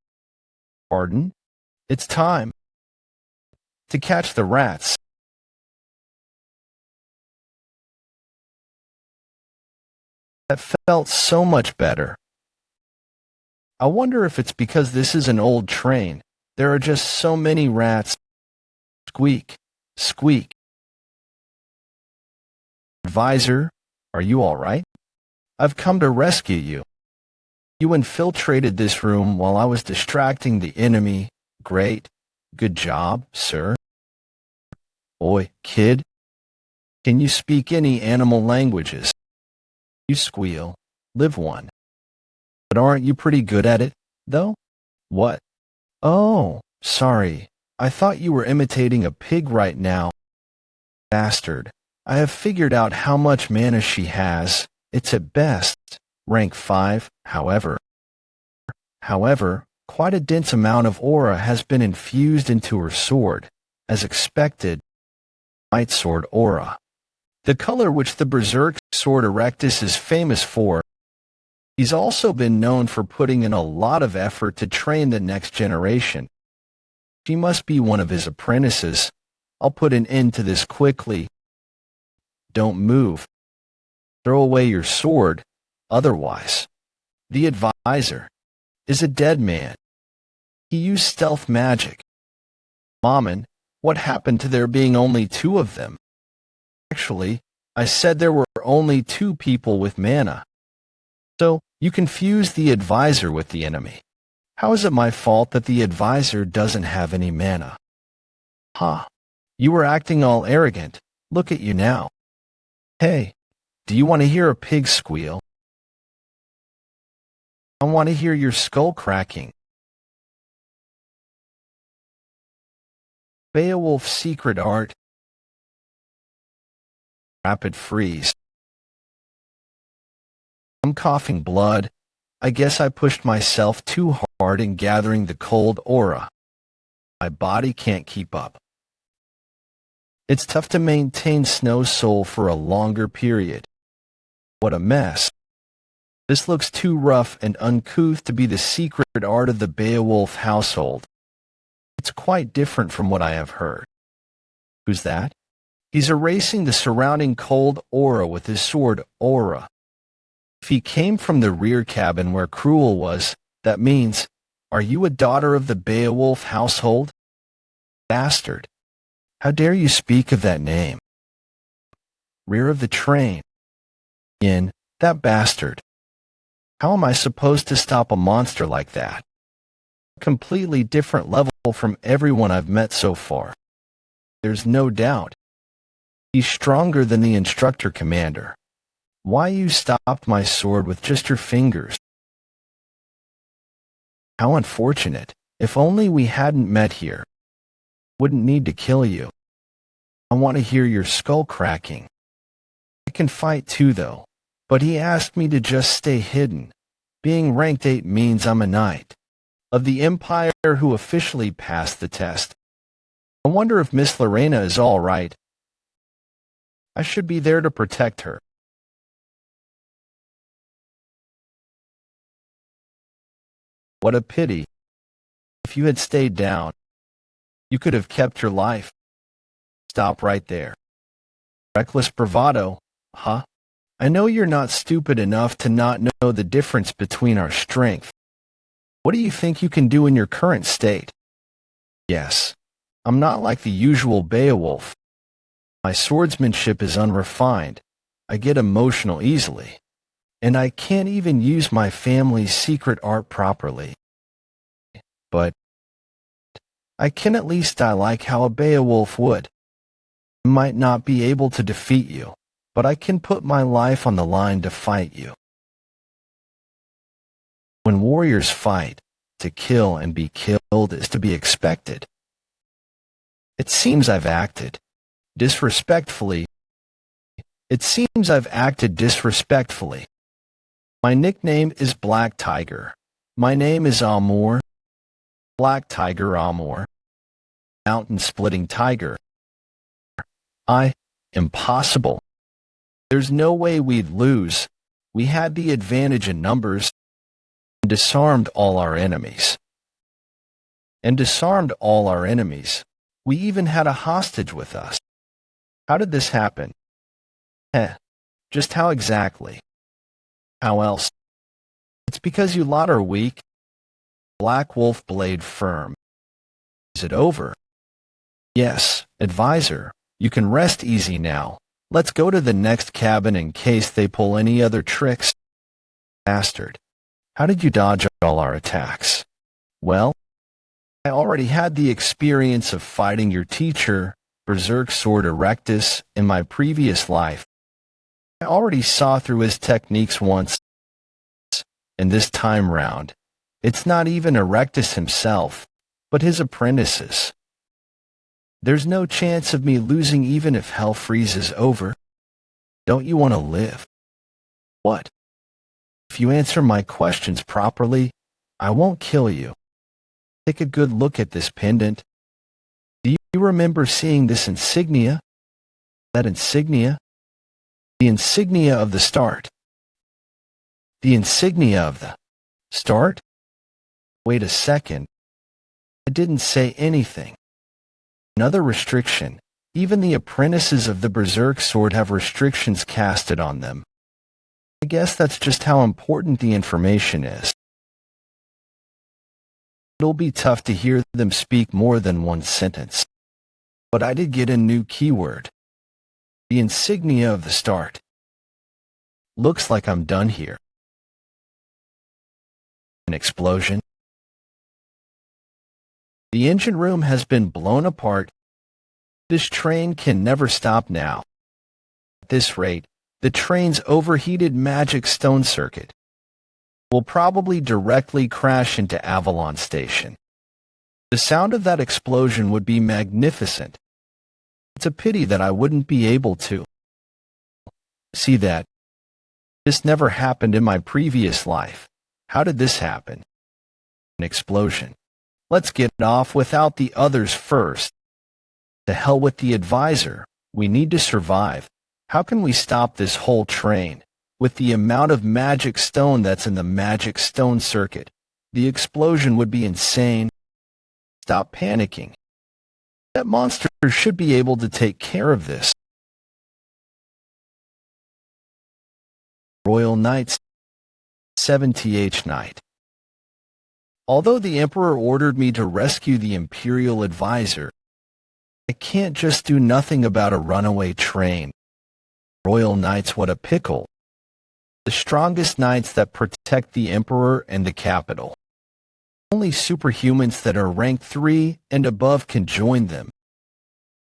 Pardon? It's time to catch the rats. That felt so much better. I wonder if it's because this is an old train. There are just so many rats. Squeak, squeak. Advisor, are you all right? I've come to rescue you. You infiltrated this room while I was distracting the enemy. Great. Good job, sir. Oi, kid. Can you speak any animal languages? You squeal. Live one. But aren't you pretty good at it, though? What? Oh, sorry. I thought you were imitating a pig right now. Bastard. I have figured out how much mana she has. It's at best rank 5, however. However, quite a dense amount of aura has been infused into her sword, as expected, white sword aura. The color which the Berserk sword Erectus is famous for. He's also been known for putting in a lot of effort to train the next generation. She must be one of his apprentices. I'll put an end to this quickly. Don't move. Throw away your sword, otherwise. The advisor is a dead man. He used stealth magic. Mammon, what happened to there being only 2 of them? Actually, I said there were only 2 people with mana. So, you confused the advisor with the enemy. How is it my fault that the advisor doesn't have any mana? Ha! You were acting all arrogant. Look at you now. Hey, do you want to hear a pig squeal? I want to hear your skull cracking. Beowulf's secret art. Rapid freeze. I'm coughing blood. I guess I pushed myself too hard in gathering the cold aura. My body can't keep up. It's tough to maintain Snow Soul for a longer period. What a mess. This looks too rough and uncouth to be the secret art of the Beowulf household. It's quite different from what I have heard. Who's that? He's erasing the surrounding cold aura with his sword aura. If he came from the rear cabin where Cruel was, that means, are you a daughter of the Beowulf household? Bastard. How dare you speak of that name? Rear of the train. In, that bastard. How am I supposed to stop a monster like that? Completely different level from everyone I've met so far. There's no doubt. He's stronger than the instructor commander. Why you stopped my sword with just your fingers? How unfortunate. If only we hadn't met here. Wouldn't need to kill you. I want to hear your skull cracking. I can fight too though, but he asked me to just stay hidden. Being ranked 8 means I'm a knight of the Empire who officially passed the test. I wonder if Miss Lorena is all right. I should be there to protect her. What a pity. If you had stayed down, you could have kept your life. Stop right there. Reckless bravado, huh? I know you're not stupid enough to not know the difference between our strength. What do you think you can do in your current state? Yes, I'm not like the usual Beowulf. My swordsmanship is unrefined. I get emotional easily. And I can't even use my family's secret art properly. But I can at least die like how a Beowulf would. I might not be able to defeat you, but I can put my life on the line to fight you. When warriors fight, to kill and be killed is to be expected. It seems I've acted disrespectfully. My nickname is Black Tiger. My name is Amor. Black Tiger Amor. Mountain-splitting tiger. Impossible. There's no way we'd lose. We had the advantage in numbers and disarmed all our enemies. We even had a hostage with us. How did this happen? Just how exactly? How else? It's because you lot are weak. Black Wolf blade firm. Is it over? Yes, advisor. You can rest easy now. Let's go to the next cabin in case they pull any other tricks. Bastard. How did you dodge all our attacks? Well, I already had the experience of fighting your teacher, Berserk Sword Erectus, in my previous life. I already saw through his techniques once, and this time round, it's not even Erectus himself, but his apprentices. There's no chance of me losing even if hell freezes over. Don't you want to live? What? If you answer my questions properly, I won't kill you. Take a good look at this pendant. Do you remember seeing this insignia? That insignia? The insignia of the start. The insignia of the start? Wait a second. I didn't say anything. Another restriction. Even the apprentices of the Berserk sword have restrictions casted on them. I guess that's just how important the information is. It'll be tough to hear them speak more than one sentence. But I did get a new keyword. The insignia of the start. Looks like I'm done here. An explosion. The engine room has been blown apart. This train can never stop now. At this rate, the train's overheated magic stone circuit will probably directly crash into Avalon Station. The sound of that explosion would be magnificent. It's a pity that I wouldn't be able to see that. This never happened in my previous life. How did this happen? An explosion. Let's get off without the others first. To hell with the advisor. We need to survive. How can we stop this whole train? With the amount of magic stone that's in the magic stone circuit, the explosion would be insane. Stop panicking. That monster should be able to take care of this. Royal Knights, 7th Night. Although the Emperor ordered me to rescue the Imperial Advisor, I can't just do nothing about a runaway train. Royal Knights, what a pickle. The strongest knights that protect the Emperor and the capital. Only superhumans that are rank 3 and above can join them.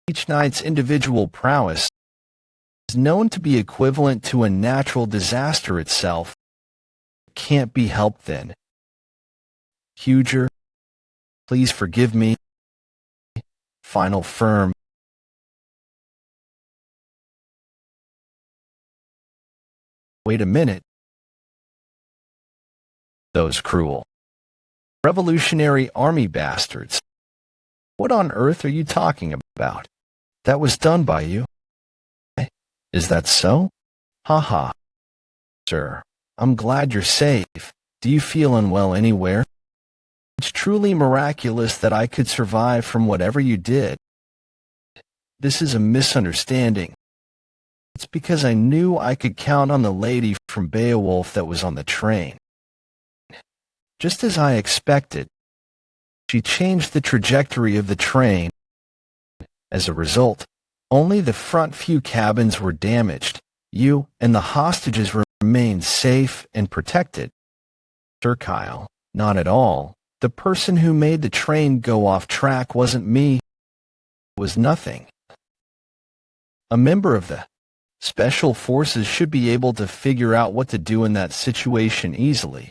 Each knight's individual prowess is known to be equivalent to a natural disaster itself. It can't be helped then. Huger, please forgive me. Final firm. Wait a minute. Those cruel Revolutionary Army bastards. What on earth are you talking about? That was done by you. Is that so? Haha. Sir, I'm glad you're safe. Do you feel unwell anywhere? It's truly miraculous that I could survive from whatever you did. This is a misunderstanding. It's because I knew I could count on the lady from Beowulf that was on the train. Just as I expected, she changed the trajectory of the train. As a result, only the front few cabins were damaged. You and the hostages remained safe and protected. Sir Kyle, not at all. The person who made the train go off track wasn't me. It was nothing. A member of the Special Forces should be able to figure out what to do in that situation easily.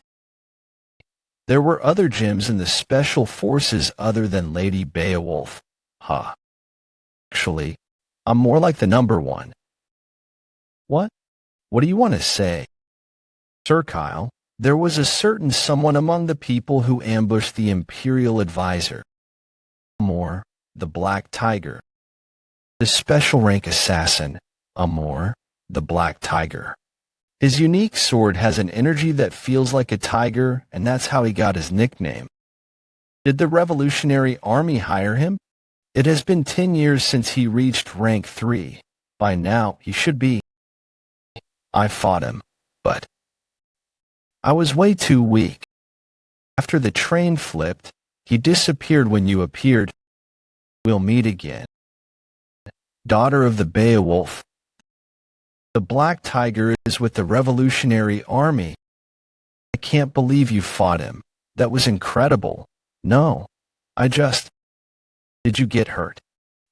There were other gems in the Special Forces other than Lady Beowulf. Huh. Actually, I'm more like the number one. What? What do you want to say? Sir Kyle, there was a certain someone among the people who ambushed the Imperial Advisor. Amor, the Black Tiger. The special rank assassin, Amor, the Black Tiger. His unique sword has an energy that feels like a tiger, and that's how he got his nickname. Did the Revolutionary Army hire him? It has been 10 years since he reached rank 3. By now, he should be. I fought him, but I was way too weak. After the train flipped, he disappeared when you appeared. We'll meet again. Daughter of the Beowulf. The Black Tiger is with the Revolutionary Army. I can't believe you fought him. That was incredible. No, Did you get hurt?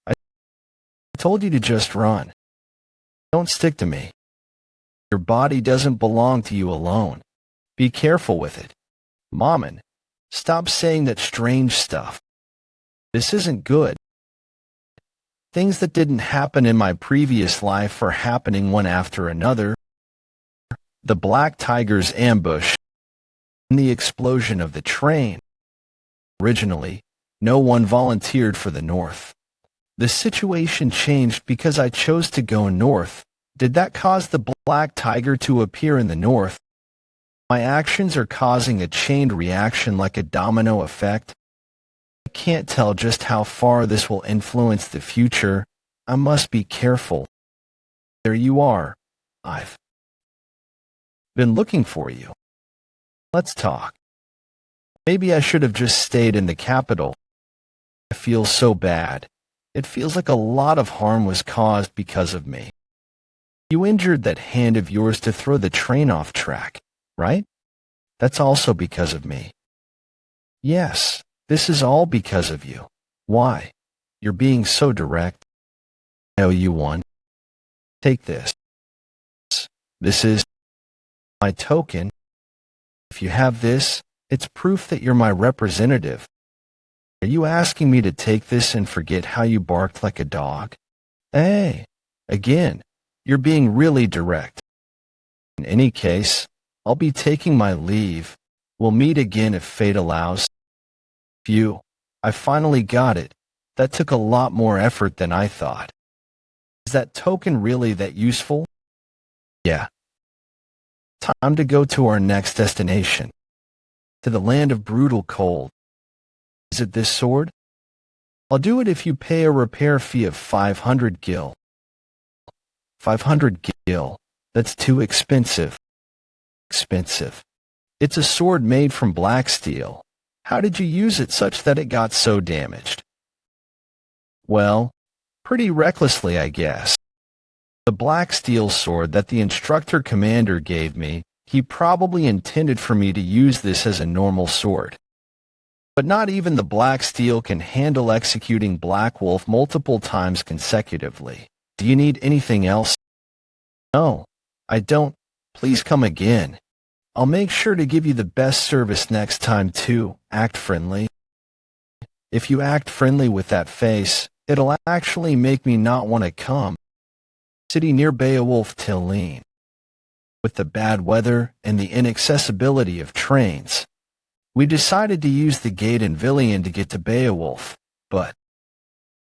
I told you to just run. Don't stick to me. Your body doesn't belong to you alone. Be careful with it. Mammon, stop saying that strange stuff. This isn't good. Things that didn't happen in my previous life are happening one after another. The Black Tiger's ambush and the explosion of the train. Originally, no one volunteered for the north. The situation changed because I chose to go north. Did that cause the black tiger to appear in the north? My actions are causing a chained reaction like a domino effect. I can't tell just how far this will influence the future. I must be careful. There you are. I've been looking for you. Let's talk. Maybe I should have just stayed in the capital. I feel so bad. It feels like a lot of harm was caused because of me. You injured that hand of yours to throw the train off track, right? That's also because of me. Yes, this is all because of you. Why? You're being so direct. I owe you one. Take this. This is my token. If you have this, it's proof that you're my representative. Are you asking me to take this and forget how you barked like a dog? Hey, again, you're being really direct. In any case, I'll be taking my leave. We'll meet again if fate allows. Phew, I finally got it. That took a lot more effort than I thought. Is that token really that useful? Yeah. Time to go to our next destination. To the land of brutal cold. Is it this sword? I'll do it if you pay a repair fee of 500 gil. 500 gil. That's too expensive. Expensive. It's a sword made from black steel. How did you use it such that it got so damaged? Well, pretty recklessly, I guess. The black steel sword that the instructor commander gave me, he probably intended for me to use this as a normal sword. But not even the black steel can handle executing Black Wolf multiple times consecutively. Do you need anything else? No, I don't. Please come again. I'll make sure to give you the best service next time too. Act friendly. If you act friendly with that face, it'll actually make me not want to come. City near Beowulf Tillene. With the bad weather and the inaccessibility of trains, we decided to use the gate in Villian to get to Beowulf, but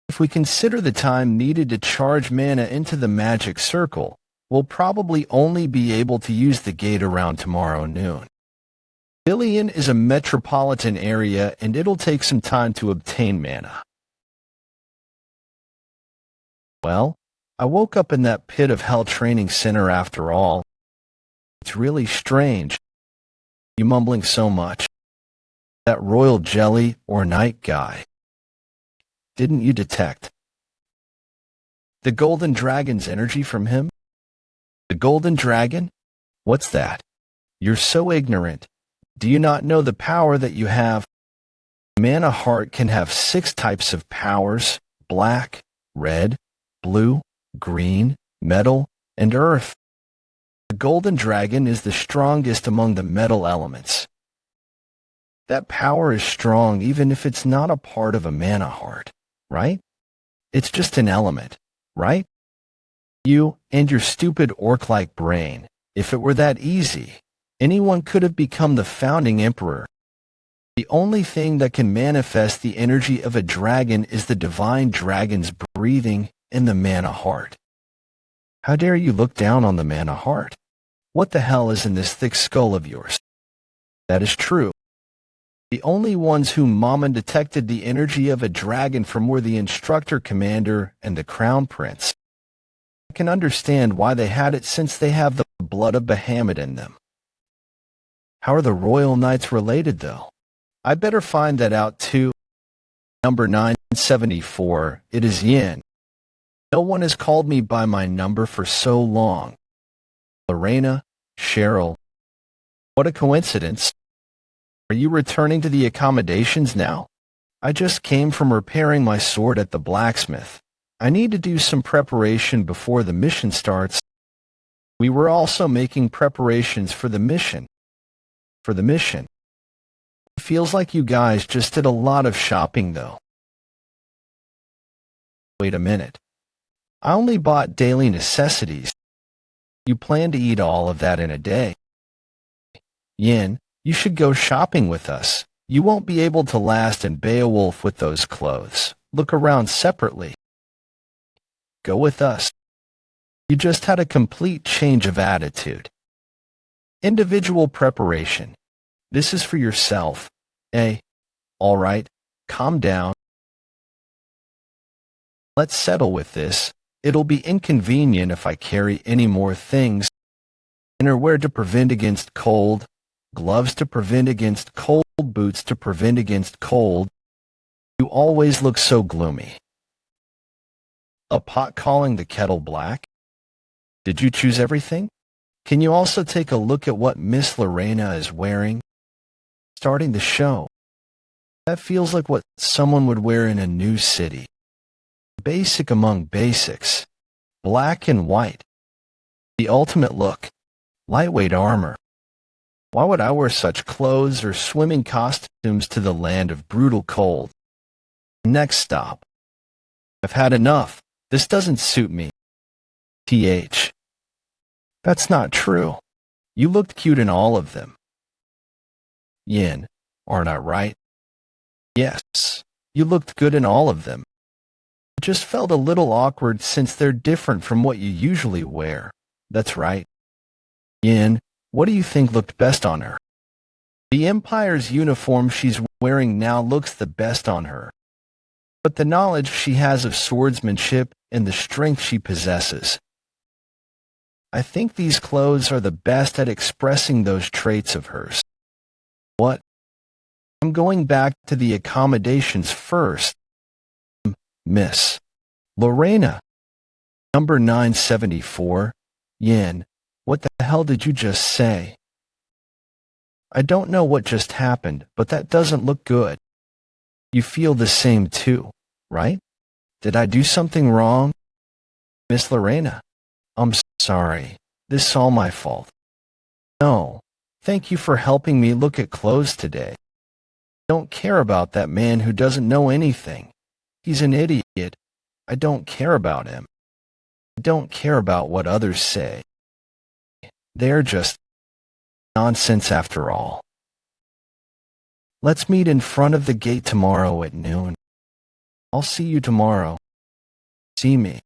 if we consider the time needed to charge mana into the magic circle, we'll probably only be able to use the gate around tomorrow noon. Villian is a metropolitan area and it'll take some time to obtain mana. Well, I woke up in that pit of hell training center after all. It's really strange. You mumbling so much. That royal jelly or night guy. Didn't you detect the golden dragon's energy from him? The golden dragon? What's that? You're so ignorant. Do you not know the power that you have? Mana heart can have 6 types of powers: black, red, blue, green, metal, and earth. The golden dragon is the strongest among the metal elements. That power is strong even if it's not a part of a mana heart, right? It's just an element, right? You and your stupid orc-like brain. If it were that easy, anyone could have become the founding emperor. The only thing that can manifest the energy of a dragon is the divine dragon's breathing in the mana heart. How dare you look down on the mana heart? What the hell is in this thick skull of yours? That is true. The only ones whom Mama detected the energy of a dragon from were the instructor commander and the crown prince. I can understand why they had it since they have the blood of Bahamut in them. How are the royal knights related, though? I better find that out too. Number 974, it is Yin. No one has called me by my number for so long. Lorena, Cheryl. What a coincidence. Are you returning to the accommodations now? I just came from repairing my sword at the blacksmith. I need to do some preparation before the mission starts. We were also making preparations for the mission. It feels like you guys just did a lot of shopping, though. Wait a minute. I only bought daily necessities. You plan to eat all of that in a day. Yin, You should go shopping with us. You won't be able to last in Beowulf with those clothes. Look around separately. Go with us. You just had a complete change of attitude. Individual preparation. This is for yourself. All right, calm down. Let's settle with this. It'll be inconvenient if I carry any more things. Innerwear to prevent against cold, gloves to prevent against cold, boots to prevent against cold. You always look so gloomy. A pot calling the kettle black? Did you choose everything? Can you also take a look at what Miss Lorena is wearing? Starting the show. That feels like what someone would wear in a new city. Basic among basics. Black and white. The ultimate look. Lightweight armor. Why would I wear such clothes or swimming costumes to the land of brutal cold? Next stop. I've had enough. This doesn't suit me. TH. That's not true. You looked cute in all of them. Yin. Aren't I right? Yes. You looked good in all of them. It just felt a little awkward since they're different from what you usually wear. That's right. Yin, what do you think looked best on her? The Empire's uniform she's wearing now looks the best on her. But the knowledge she has of swordsmanship and the strength she possesses. I think these clothes are the best at expressing those traits of hers. What? I'm going back to the accommodations first. Miss Lorena. Number 974. Yin, what the hell did you just say? I don't know what just happened, but that doesn't look good. You feel the same too, right? Did I do something wrong? Miss Lorena. I'm sorry. This is all my fault. No. Thank you for helping me look at clothes today. Don't care about that man who doesn't know anything. He's an idiot. I don't care about him. I don't care about what others say. They're just nonsense after all. Let's meet in front of the gate tomorrow at noon. I'll see you tomorrow. See me.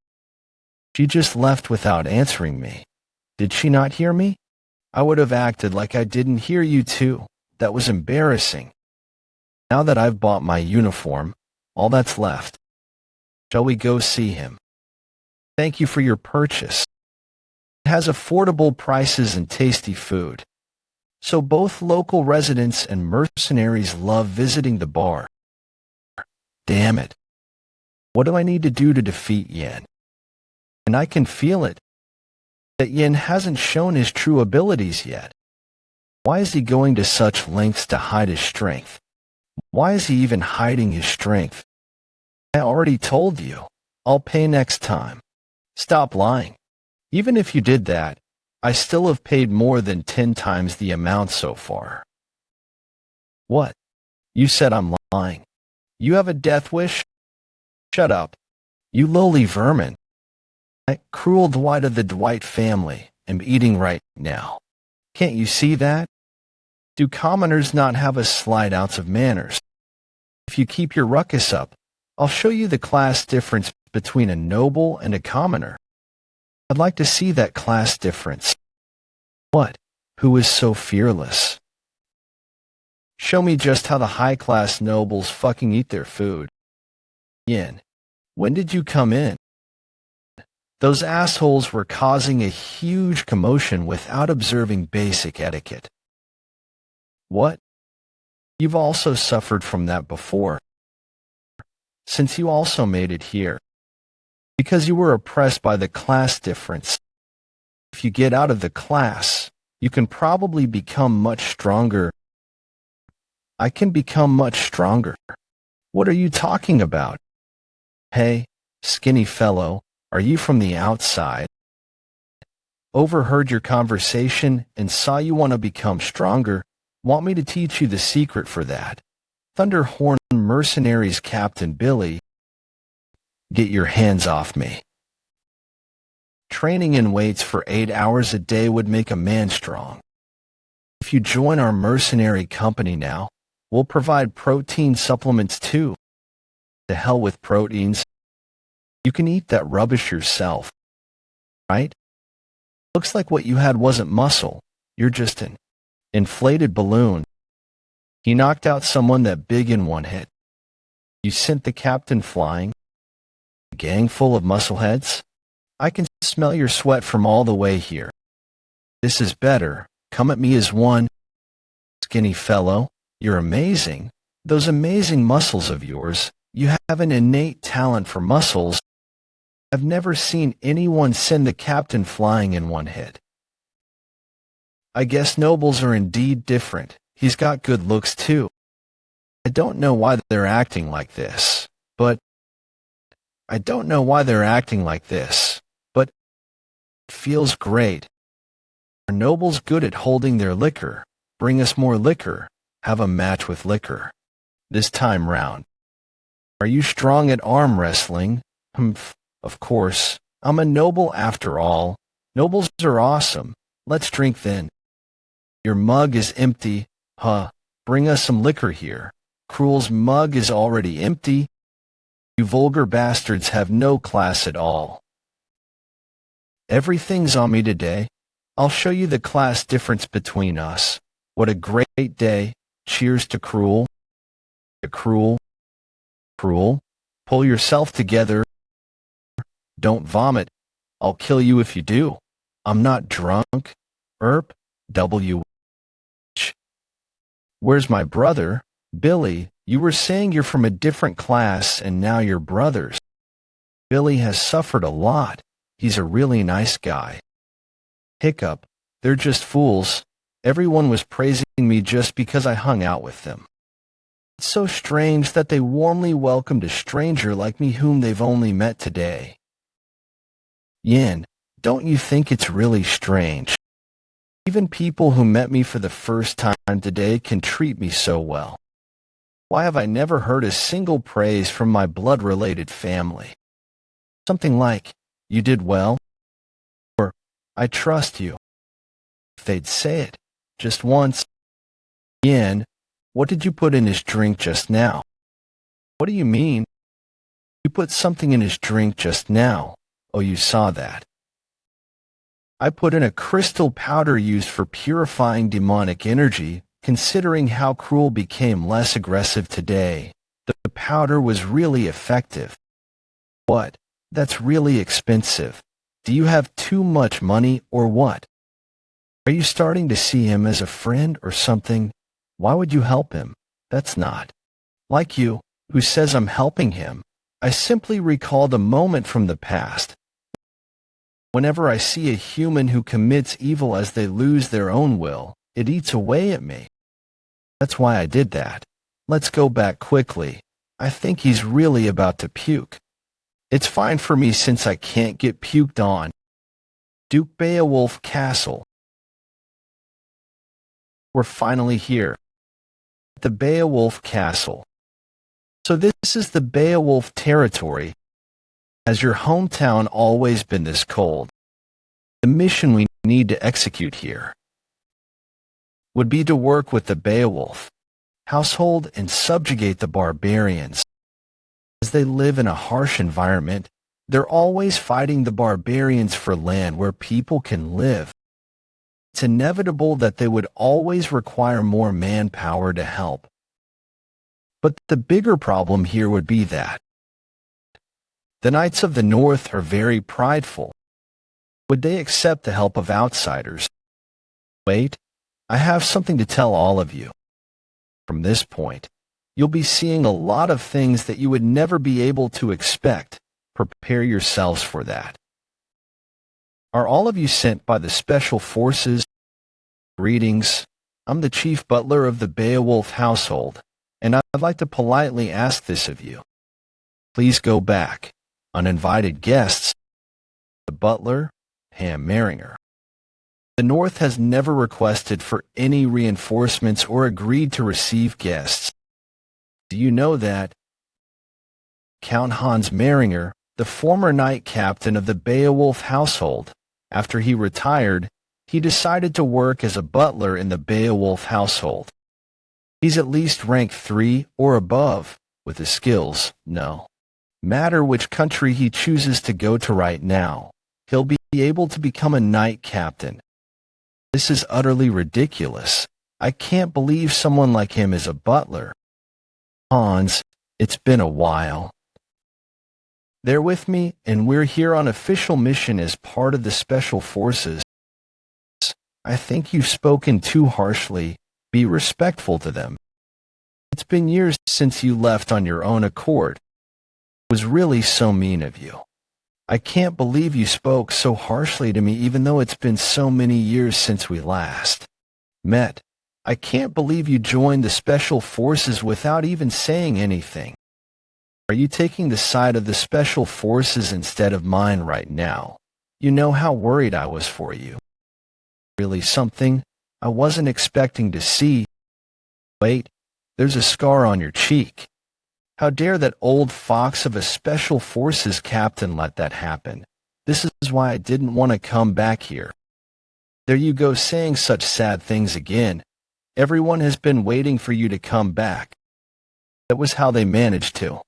She just left without answering me. Did she not hear me? I would have acted like I didn't hear you too. That was embarrassing. Now that I've bought my uniform, all that's left. Shall we go see him? Thank you for your purchase. It has affordable prices and tasty food. So both local residents and mercenaries love visiting the bar. Damn it. What do I need to do to defeat Yin? And I can feel it. That Yin hasn't shown his true abilities yet. Why is he going to such lengths to hide his strength? Why is he even hiding his strength? I already told you. I'll pay next time. Stop lying. Even if you did that, I still have paid more than 10 times the amount so far. What? You said I'm lying. You have a death wish? Shut up. You lowly vermin. That cruel Dwight of the Dwight family am eating right now. Can't you see that? Do commoners not have a slight ounce of manners? If you keep your ruckus up, I'll show you the class difference between a noble and a commoner. I'd like to see that class difference. What? Who is so fearless? Show me just how the high-class nobles fucking eat their food. Yin, when did you come in? Those assholes were causing a huge commotion without observing basic etiquette. What? You've also suffered from that before. Since you also made it here. Because you were oppressed by the class difference. If you get out of the class, you can probably become much stronger. I can become much stronger. What are you talking about? Hey, skinny fellow, are you from the outside? Overheard your conversation and saw you want to become stronger. Want me to teach you the secret for that? Thunderhorn Mercenaries Captain Billy. Get your hands off me. Training in weights for 8 hours a day would make a man strong. If you join our mercenary company now, we'll provide protein supplements too. To hell with proteins. You can eat that rubbish yourself, right? Looks like what you had wasn't muscle. You're just an inflated balloon. He knocked out someone that big in one hit. You sent the captain flying. A gang full of muscleheads? I can smell your sweat from all the way here. This is better. Come at me as one. Skinny fellow, you're amazing. Those amazing muscles of yours. You have an innate talent for muscles. I've never seen anyone send the captain flying in one hit. I guess nobles are indeed different. He's got good looks too. I don't know why they're acting like this, but it feels great. Are nobles good at holding their liquor? Bring us more liquor. Have a match with liquor. This time round. Are you strong at arm wrestling? Humph, of course. I'm a noble after all. Nobles are awesome. Let's drink then. Your mug is empty. Huh. Bring us some liquor here. Cruel's mug is already empty. You vulgar bastards have no class at all. Everything's on me today. I'll show you the class difference between us. What a great day. Cheers to Cruel. To Cruel. Cruel. Pull yourself together. Don't vomit. I'll kill you if you do. I'm not drunk. W. Where's my brother? Billy, you were saying you're from a different class and now you're brothers. Billy has suffered a lot. He's a really nice guy. Hiccup. They're just fools. Everyone was praising me just because I hung out with them. It's so strange that they warmly welcomed a stranger like me whom they've only met today. Yin, don't you think it's really strange? Even people who met me for the first time today can treat me so well. Why have I never heard a single praise from my blood-related family? Something like, you did well, or I trust you. If they'd say it, just once. Yin, what did you put in his drink just now? What do you mean? You put something in his drink just now. Oh, you saw that. I put in a crystal powder used for purifying demonic energy. Considering how Cruel became less aggressive today, the powder was really effective. What? That's really expensive. Do you have too much money or what? Are you starting to see him as a friend or something? Why would you help him? That's not like you, who says I'm helping him. I simply recalled a moment from the past. Whenever I see a human who commits evil as they lose their own will, it eats away at me. That's why I did that. Let's go back quickly. I think he's really about to puke. It's fine for me since I can't get puked on. Duke Beowulf Castle. We're finally here. At the Beowulf Castle. So this is the Beowulf territory. Has your hometown always been this cold? The mission we need to execute here would be to work with the Beowulf household and subjugate the barbarians. As they live in a harsh environment, they're always fighting the barbarians for land where people can live. It's inevitable that they would always require more manpower to help. But the bigger problem here would be that the Knights of the North are very prideful. Would they accept the help of outsiders? Wait. I have something to tell all of you. From this point, you'll be seeing a lot of things that you would never be able to expect. Prepare yourselves for that. Are all of you sent by the Special Forces? Greetings. I'm the chief butler of the Beowulf household, and I'd like to politely ask this of you. Please go back. Uninvited guests. The butler, Ham Maringer. The North has never requested for any reinforcements or agreed to receive guests. Do you know that? Count Hans Maringer, the former knight captain of the Beowulf household, after he retired, He decided to work as a butler in the Beowulf household. He's at least rank 3 or above, with his skills, no matter which country he chooses to go to right now, he'll be able to become a knight captain. This is utterly ridiculous. I can't believe someone like him is a butler. Hans, it's been a while. They're with me, and we're here on official mission as part of the Special Forces. I think you've spoken too harshly. Be respectful to them. It's been years since you left on your own accord. It was really so mean of you. I can't believe you spoke so harshly to me even though it's been so many years since we last met. I can't believe you joined the Special Forces without even saying anything. Are you taking the side of the Special Forces instead of mine right now? You know how worried I was for you. Really something I wasn't expecting to see. Wait, there's a scar on your cheek. How dare that old fox of a Special Forces captain let that happen? This is why I didn't want to come back here. There you go saying such sad things again. Everyone has been waiting for you to come back. That was how they managed to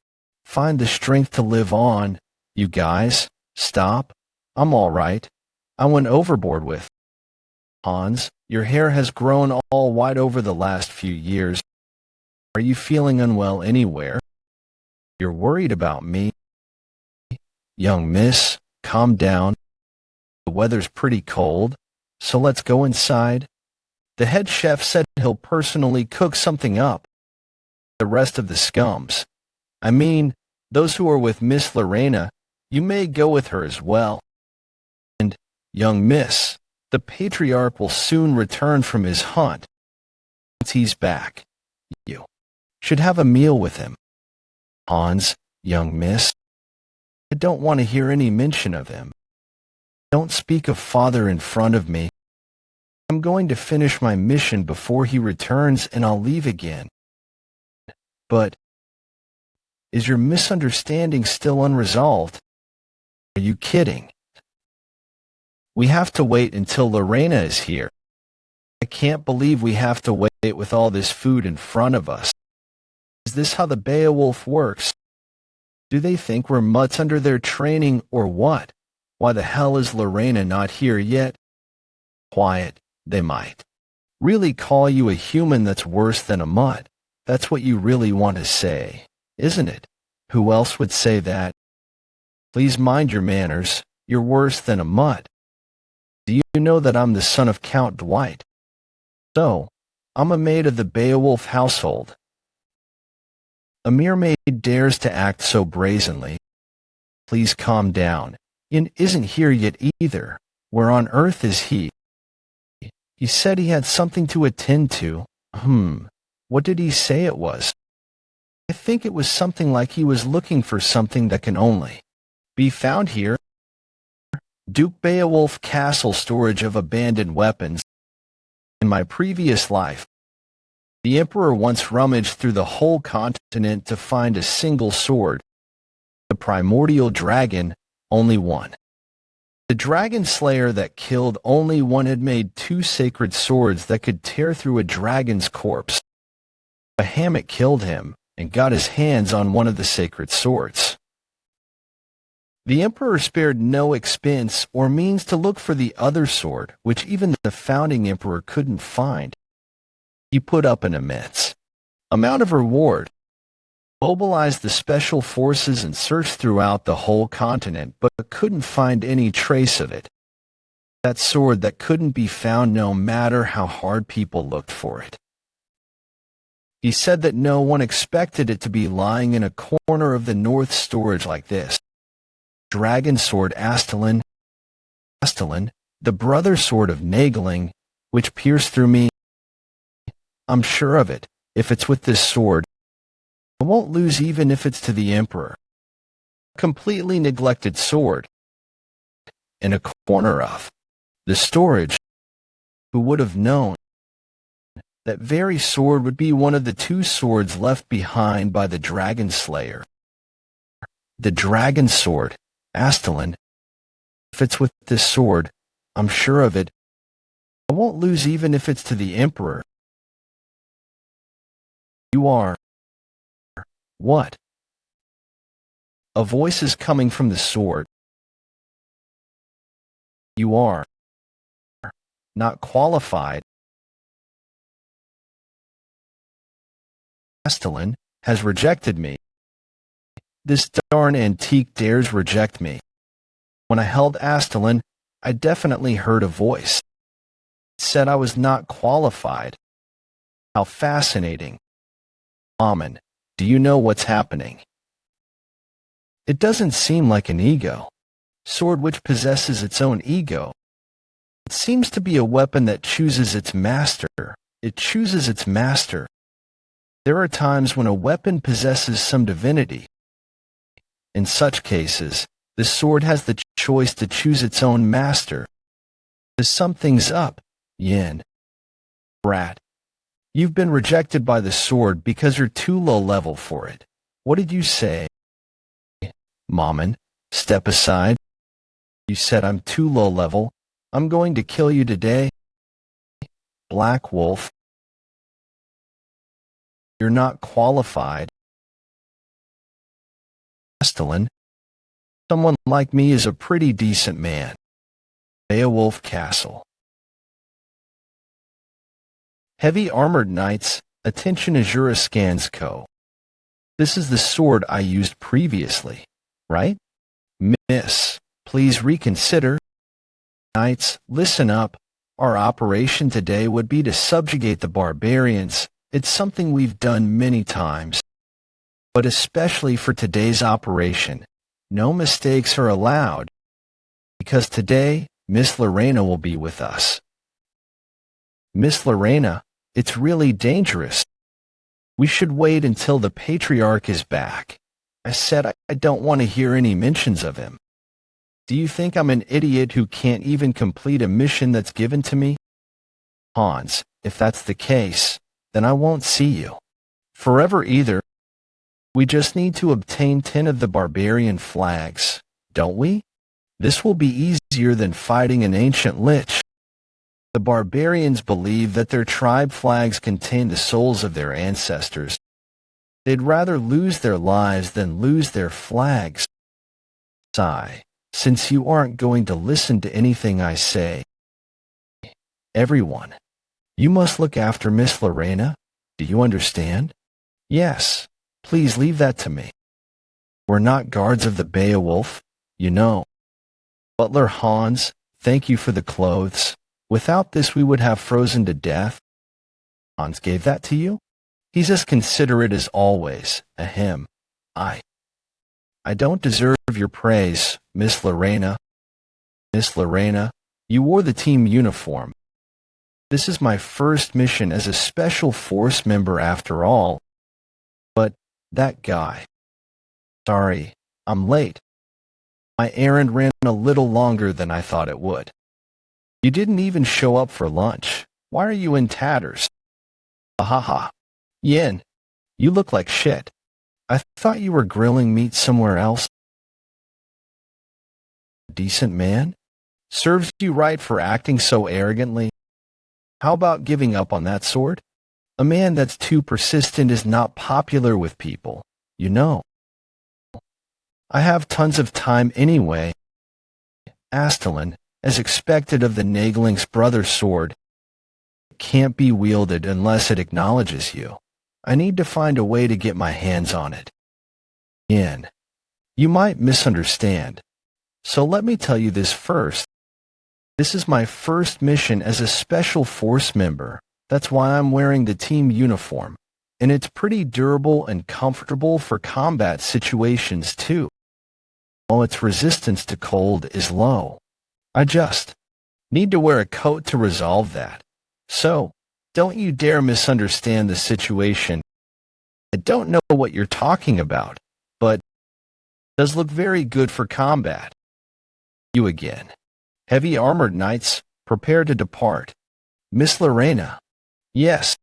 find the strength to live on. You guys, stop. I'm all right. I went overboard with. Hans, your hair has grown all white over the last few years. Are you feeling unwell anywhere? You're worried about me? Young miss, calm down. The weather's pretty cold, so let's go inside. The head chef said he'll personally cook something up. The rest of the scums, I mean, those who are with Miss Lorena, you may go with her as well. And, young miss, the patriarch will soon return from his hunt. Once he's back, you should have a meal with him. Hans, young miss, I don't want to hear any mention of him. Don't speak of father in front of me. I'm going to finish my mission before he returns and I'll leave again. But, is your misunderstanding still unresolved? Are you kidding? We have to wait until Lorena is here. I can't believe we have to wait with all this food in front of us. Is this how the Beowulf works? Do they think we're mutts under their training or what? Why the hell is Lorena not here yet? Quiet, they might really call you a human that's worse than a mutt. That's what you really want to say, isn't it? Who else would say that? Please mind your manners. You're worse than a mutt. Do you know that I'm the son of Count Dwight? So, I'm a maid of the Beowulf household. A mere maid dares to act so brazenly. Please calm down. Ian isn't here yet either. Where on earth is he? He said he had something to attend to. What did he say it was? I think it was something like he was looking for something that can only be found here. Duke Beowulf Castle storage of abandoned weapons. In my previous life, the Emperor once rummaged through the whole continent to find a single sword. The primordial dragon, only one. The dragon slayer that killed only one had made 2 sacred swords that could tear through a dragon's corpse. A hammock killed him and got his hands on one of the sacred swords. The Emperor spared no expense or means to look for the other sword, which even the founding Emperor couldn't find. He put up an immense amount of reward, mobilized the special forces and searched throughout the whole continent, but couldn't find any trace of it. That sword that couldn't be found no matter how hard people looked for it. He said that no one expected it to be lying in a corner of the north storage like this. Dragon sword Astalin, the brother sword of Naegling, which pierced through me. I'm sure of it. If it's with this sword, I won't lose even if it's to the Emperor. Completely neglected sword. In a corner of the storage. Who would have known? That very sword would be one of the 2 swords left behind by the dragon slayer. The dragon sword, Astalin. If it's with this sword, I'm sure of it. I won't lose even if it's to the Emperor. You are... What? A voice is coming from the sword. You are... not qualified. Astalin has rejected me. This darn antique dares reject me. When I held Astalin, I definitely heard a voice. It said I was not qualified. How fascinating. Amen. Do you know what's happening? It doesn't seem like an ego. Sword which possesses its own ego. It seems to be a weapon that chooses its master. It chooses its master. There are times when a weapon possesses some divinity. In such cases, the sword has the choice to choose its own master. To sum things up, Yin. Brat. You've been rejected by the sword because you're too low level for it. What did you say? Mammon, step aside. You said I'm too low level. I'm going to kill you today. Black Wolf. You're not qualified. Astalin. Someone like me is a pretty decent man. Beowulf Castle. Heavy armored knights, attention Azura Scans Co. This is the sword I used previously, right? Miss, please reconsider. Knights, listen up. Our operation today would be to subjugate the barbarians. It's something we've done many times. But especially for today's operation, no mistakes are allowed. Because today, Miss Lorena will be with us. Miss Lorena, it's really dangerous. We should wait until the patriarch is back. I said I don't want to hear any mentions of him. Do you think I'm an idiot who can't even complete a mission that's given to me? Hans, if that's the case, then I won't see you forever either. We just need to obtain 10 of the barbarian flags, don't we? This will be easier than fighting an ancient lich. The barbarians believe that their tribe flags contain the souls of their ancestors. They'd rather lose their lives than lose their flags. Sigh, since you aren't going to listen to anything I say. Everyone, you must look after Miss Lorena. Do you understand? Yes, please leave that to me. We're not guards of the Beowulf, you know. Butler Hans, thank you for the clothes. Without this we would have frozen to death. Hans gave that to you? He's as considerate as always. Ahem. I don't deserve your praise, Miss Lorena. Miss Lorena, you wore the team uniform. This is my first mission as a special force member after all. But that guy. Sorry, I'm late. My errand ran a little longer than I thought it would. You didn't even show up for lunch. Why are you in tatters? Ha. Yin, you look like shit. I thought you were grilling meat somewhere else. Decent man? Serves you right for acting so arrogantly. How about giving up on that sword? A man that's too persistent is not popular with people, you know. I have tons of time anyway. Astalin, as expected of the Nagling's brother sword, can't be wielded unless it acknowledges you. I need to find a way to get my hands on it. Yin, you might misunderstand. So let me tell you this first. This is my first mission as a special force member. That's why I'm wearing the team uniform. And it's pretty durable and comfortable for combat situations too. While its resistance to cold is low. I just need to wear a coat to resolve that. So, don't you dare misunderstand the situation. I don't know what you're talking about, but it does look very good for combat. You again. Heavy armored knights, prepare to depart. Miss Lorena. Yes.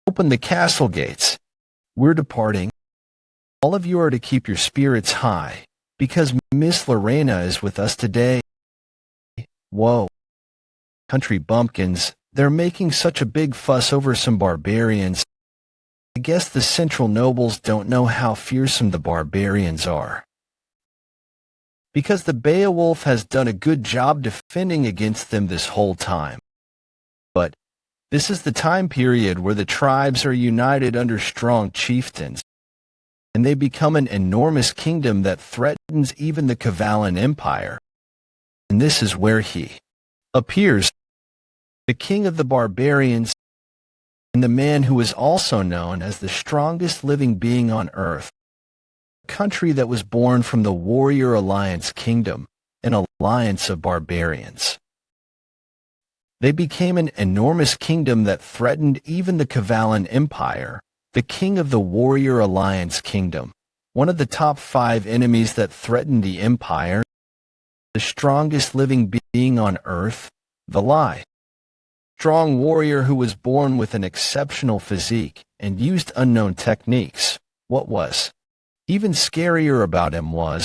Open the castle gates. We're departing. All of you are to keep your spirits high, because Miss Lorena is with us today. Whoa. Country bumpkins, they're making such a big fuss over some barbarians. I guess the central nobles don't know how fearsome the barbarians are. Because the Beowulf has done a good job defending against them this whole time. But this is the time period where the tribes are united under strong chieftains, and they become an enormous kingdom that threatens even the Kavalan Empire. And this is where he appears, the king of the barbarians, and the man who is also known as the strongest living being on earth, a country that was born from the Warrior Alliance Kingdom, an alliance of barbarians. They became an enormous kingdom that threatened even the Kavalan Empire, the king of the Warrior Alliance Kingdom, one of the top 5 enemies that threatened the empire, the strongest living being on earth, the lie. Strong warrior who was born with an exceptional physique and used unknown techniques. What was even scarier about him was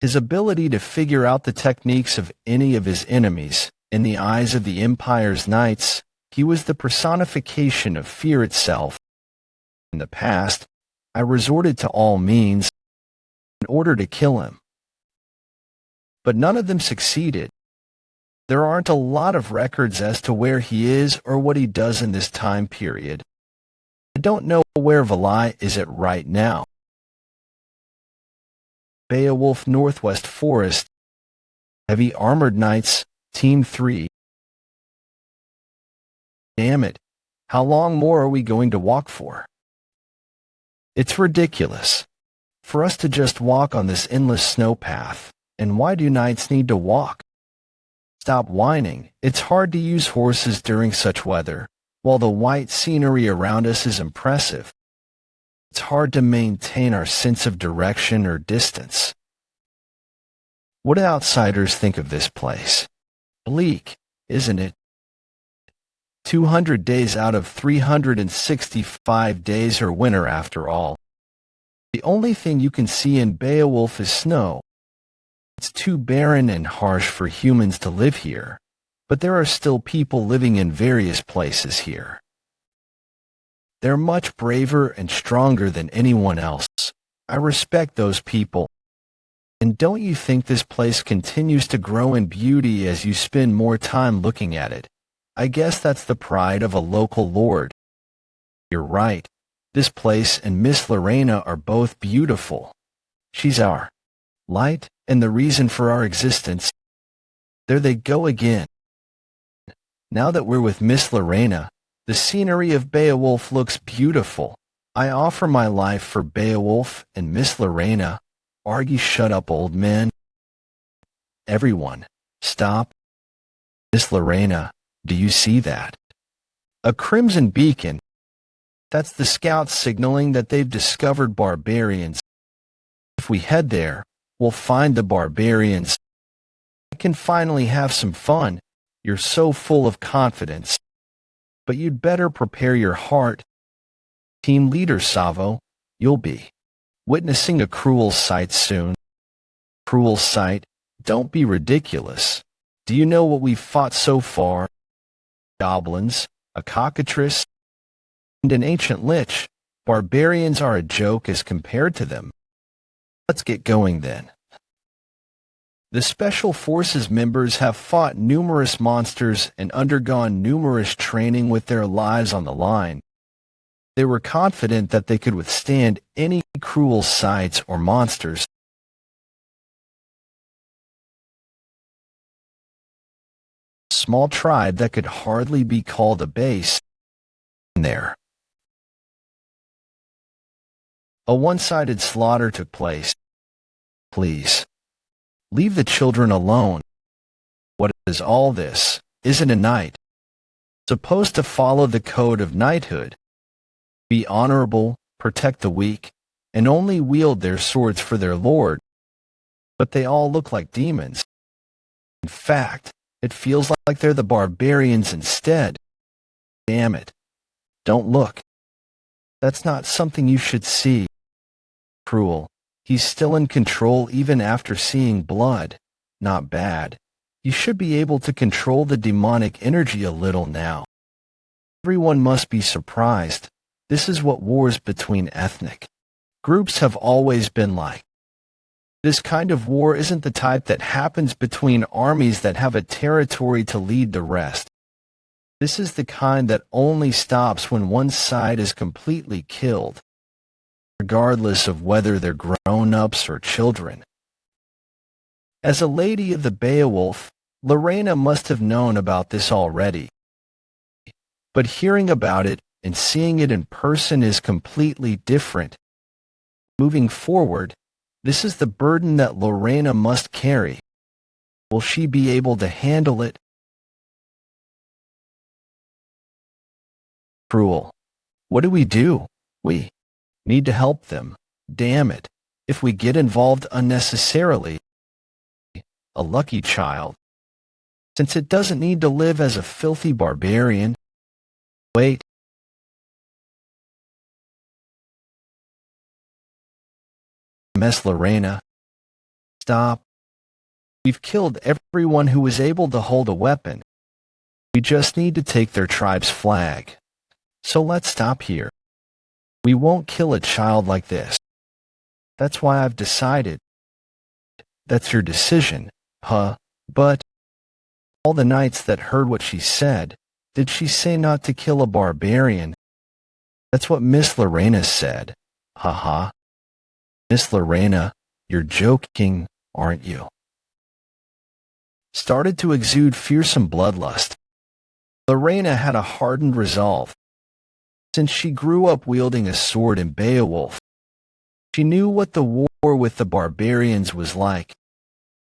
his ability to figure out the techniques of any of his enemies. In the eyes of the Empire's knights, he was the personification of fear itself. In the past, I resorted to all means in order to kill him. But none of them succeeded. There aren't a lot of records as to where he is or what he does in this time period. I don't know where Valai is at right now. Beowulf Northwest Forest. Heavy Armored Knights, Team 3. Damn it. How long more are we going to walk for? It's ridiculous for us to just walk on this endless snow path. And why do knights need to walk? Stop whining. It's hard to use horses during such weather. While the white scenery around us is impressive, it's hard to maintain our sense of direction or distance. What do outsiders think of this place? Bleak, isn't it? 200 days out of 365 days are winter after all. The only thing you can see in Beowulf is snow. It's too barren and harsh for humans to live here, but there are still people living in various places here. They're much braver and stronger than anyone else. I respect those people. And don't you think this place continues to grow in beauty as you spend more time looking at it? I guess that's the pride of a local lord. You're right. This place and Miss Lorena are both beautiful. She's our light and the reason for our existence. There they go again. Now that we're with Miss Lorena, the scenery of Beowulf looks beautiful. I offer my life for Beowulf and Miss Lorena. Argy, shut up, old man. Everyone, stop. Miss Lorena, do you see that? A crimson beacon. That's the scouts signaling that they've discovered barbarians. If we head there, we'll find the barbarians. We can finally have some fun. You're so full of confidence. But you'd better prepare your heart. Team leader Savo, you'll be witnessing a cruel sight soon. Cruel sight? Don't be ridiculous. Do you know what we've fought so far? Goblins, a cockatrice, and an ancient lich. Barbarians are a joke as compared to them. Let's get going then. The Special Forces members have fought numerous monsters and undergone numerous training with their lives on the line. They were confident that they could withstand any cruel sights or monsters. A small tribe that could hardly be called a base. There. A one-sided slaughter took place. Please, leave the children alone. What is all this? Isn't a knight supposed to follow the code of knighthood? Be honorable, protect the weak, and only wield their swords for their lord. But they all look like demons. In fact, it feels like they're the barbarians instead. Damn it. Don't look. That's not something you should see. Cruel. He's still in control even after seeing blood. Not bad. You should be able to control the demonic energy a little now. Everyone must be surprised. This is what wars between ethnic groups have always been like. This kind of war isn't the type that happens between armies that have a territory to lead the rest. This is the kind that only stops when one side is completely killed, regardless of whether they're grown-ups or children. As a lady of the Beowulf, Lorena must have known about this already. But hearing about it and seeing it in person is completely different. Moving forward, this is the burden that Lorena must carry. Will she be able to handle it? Cruel. What do? We need to help them. Damn it. If we get involved unnecessarily, a lucky child. Since it doesn't need to live as a filthy barbarian. Wait. Miss Lorena. Stop. We've killed everyone who was able to hold a weapon. We just need to take their tribe's flag. So let's stop here. We won't kill a child like this. That's why I've decided. That's your decision, huh? But all the knights that heard what she said, did she say not to kill a barbarian? That's what Miss Lorena said. Haha. Miss Lorena, you're joking, aren't you? Started to exude fearsome bloodlust. Lorena had a hardened resolve. Since she grew up wielding a sword in Beowulf, she knew what the war with the barbarians was like.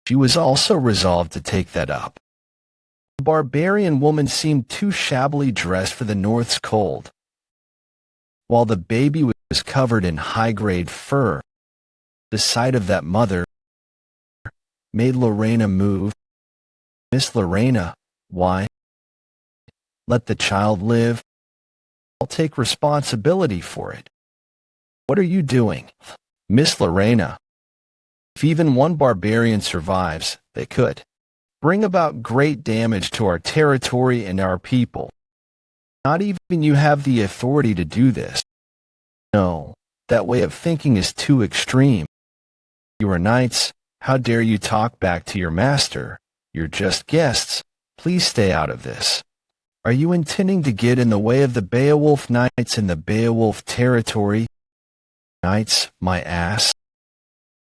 She was also resolved to take that up. The barbarian woman seemed too shabbily dressed for the North's cold. While the baby was covered in high-grade fur, the sight of that mother made Lorena move. Miss Lorena, why? Let the child live. I'll take responsibility for it. What are you doing? Miss Lorena, if even one barbarian survives, they could bring about great damage to our territory and our people. Not even you have the authority to do this. No, that way of thinking is too extreme. You are knights. How dare you talk back to your master? You're just guests. Please stay out of this. Are you intending to get in the way of the Beowulf knights in the Beowulf territory? Knights, my ass.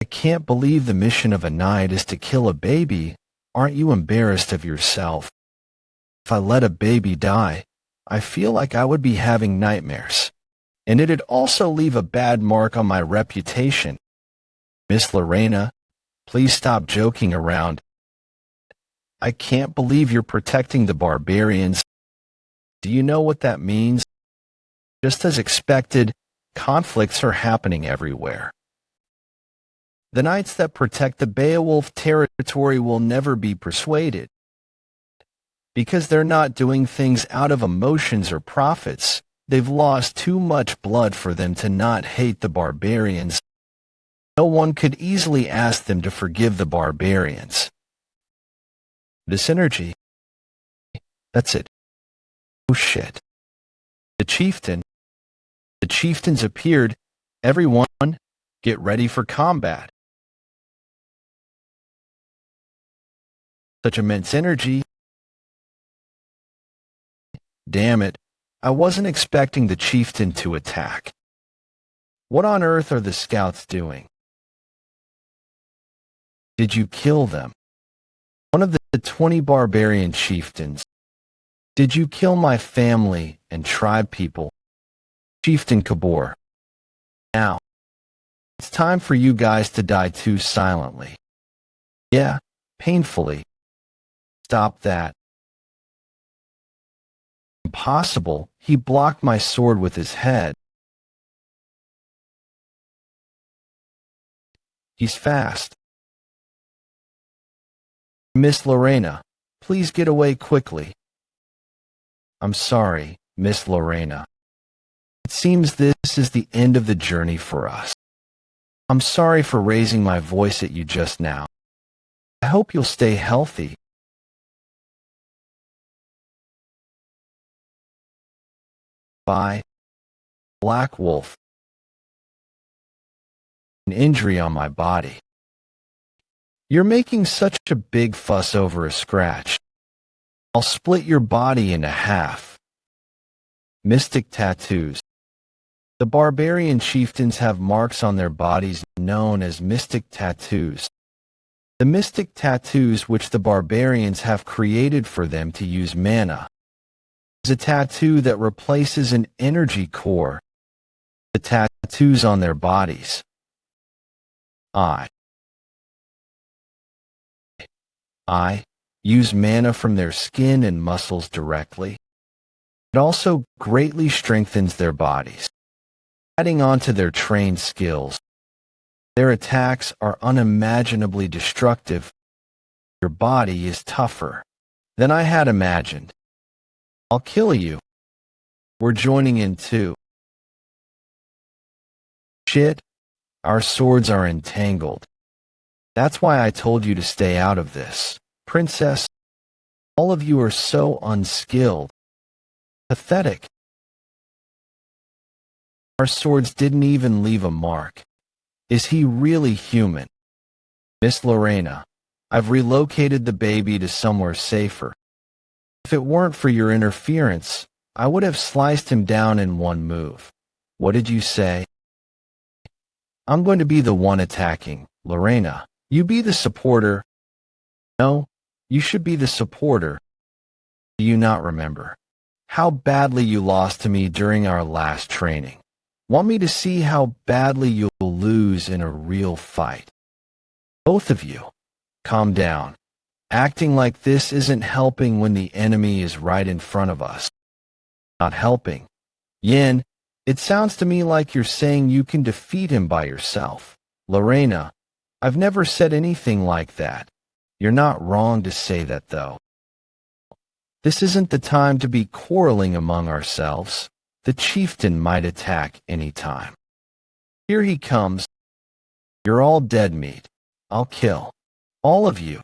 I can't believe the mission of a knight is to kill a baby. Aren't you embarrassed of yourself? If I let a baby die, I feel like I would be having nightmares. And it'd also leave a bad mark on my reputation. Miss Lorena, please stop joking around. I can't believe you're protecting the barbarians. Do you know what that means? Just as expected, conflicts are happening everywhere. The knights that protect the Beowulf territory will never be persuaded. Because they're not doing things out of emotions or profits, they've lost too much blood for them to not hate the barbarians. No one could easily ask them to forgive the barbarians. This energy. That's it. Oh shit. The chieftains appeared. Everyone, get ready for combat. Such immense energy. Damn it. I wasn't expecting the chieftain to attack. What on earth are the scouts doing? Did you kill them? One of the 20 barbarian chieftains. Did you kill my family and tribe people? Chieftain Kabor. Now, it's time for you guys to die too silently. Yeah, painfully. Stop that. Impossible. He blocked my sword with his head. He's fast. Miss Lorena, please get away quickly. I'm sorry, Miss Lorena. It seems this is the end of the journey for us. I'm sorry for raising my voice at you just now. I hope you'll stay healthy. by Black Wolf. An injury on my body. You're making such a big fuss over a scratch. I'll split your body into half. Mystic tattoos. The barbarian chieftains have marks on their bodies known as mystic tattoos. The mystic tattoos which the barbarians have created for them to use mana is a tattoo that replaces an energy core. The tattoos on their bodies. I use mana from their skin and muscles directly. It also greatly strengthens their bodies, adding on to their trained skills. Their attacks are unimaginably destructive. Your body is tougher than I had imagined. I'll kill you. We're joining in too. Shit, our swords are entangled. That's why I told you to stay out of this. Princess, all of you are so unskilled. Pathetic. Our swords didn't even leave a mark. Is he really human? Miss Lorena, I've relocated the baby to somewhere safer. If it weren't for your interference, I would have sliced him down in one move. What did you say? I'm going to be the one attacking. Lorena, you be the supporter. No, you should be the supporter. Do you not remember how badly you lost to me during our last training? Want me to see how badly you'll lose in a real fight? Both of you, calm down. Acting like this isn't helping when the enemy is right in front of us. Not helping. Yin, it sounds to me like you're saying you can defeat him by yourself. Lorena, I've never said anything like that. You're not wrong to say that, though. This isn't the time to be quarreling among ourselves. The chieftain might attack any time. Here he comes. You're all dead meat. I'll kill all of you.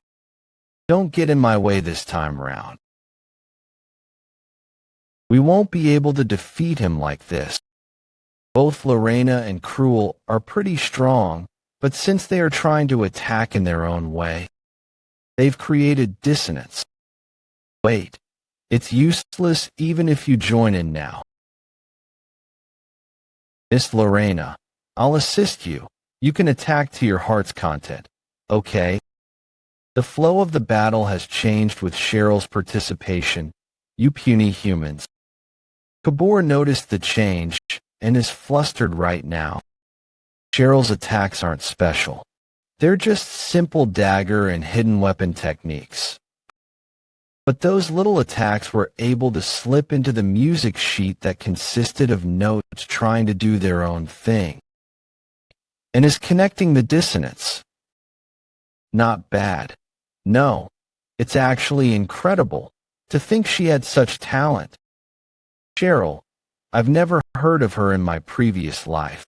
Don't get in my way this time round. We won't be able to defeat him like this. Both Lorena and Cruel are pretty strong, but since they are trying to attack in their own way, they've created dissonance. Wait, it's useless even if you join in now. Miss Lorena, I'll assist you. You can attack to your heart's content, okay? The flow of the battle has changed with Cheryl's participation, you puny humans. Kabor noticed the change and is flustered right now. Cheryl's attacks aren't special. They're just simple dagger and hidden weapon techniques. But those little attacks were able to slip into the music sheet that consisted of notes trying to do their own thing, and is connecting the dissonance. Not bad. No, it's actually incredible to think she had such talent. Cheryl, I've never heard of her in my previous life.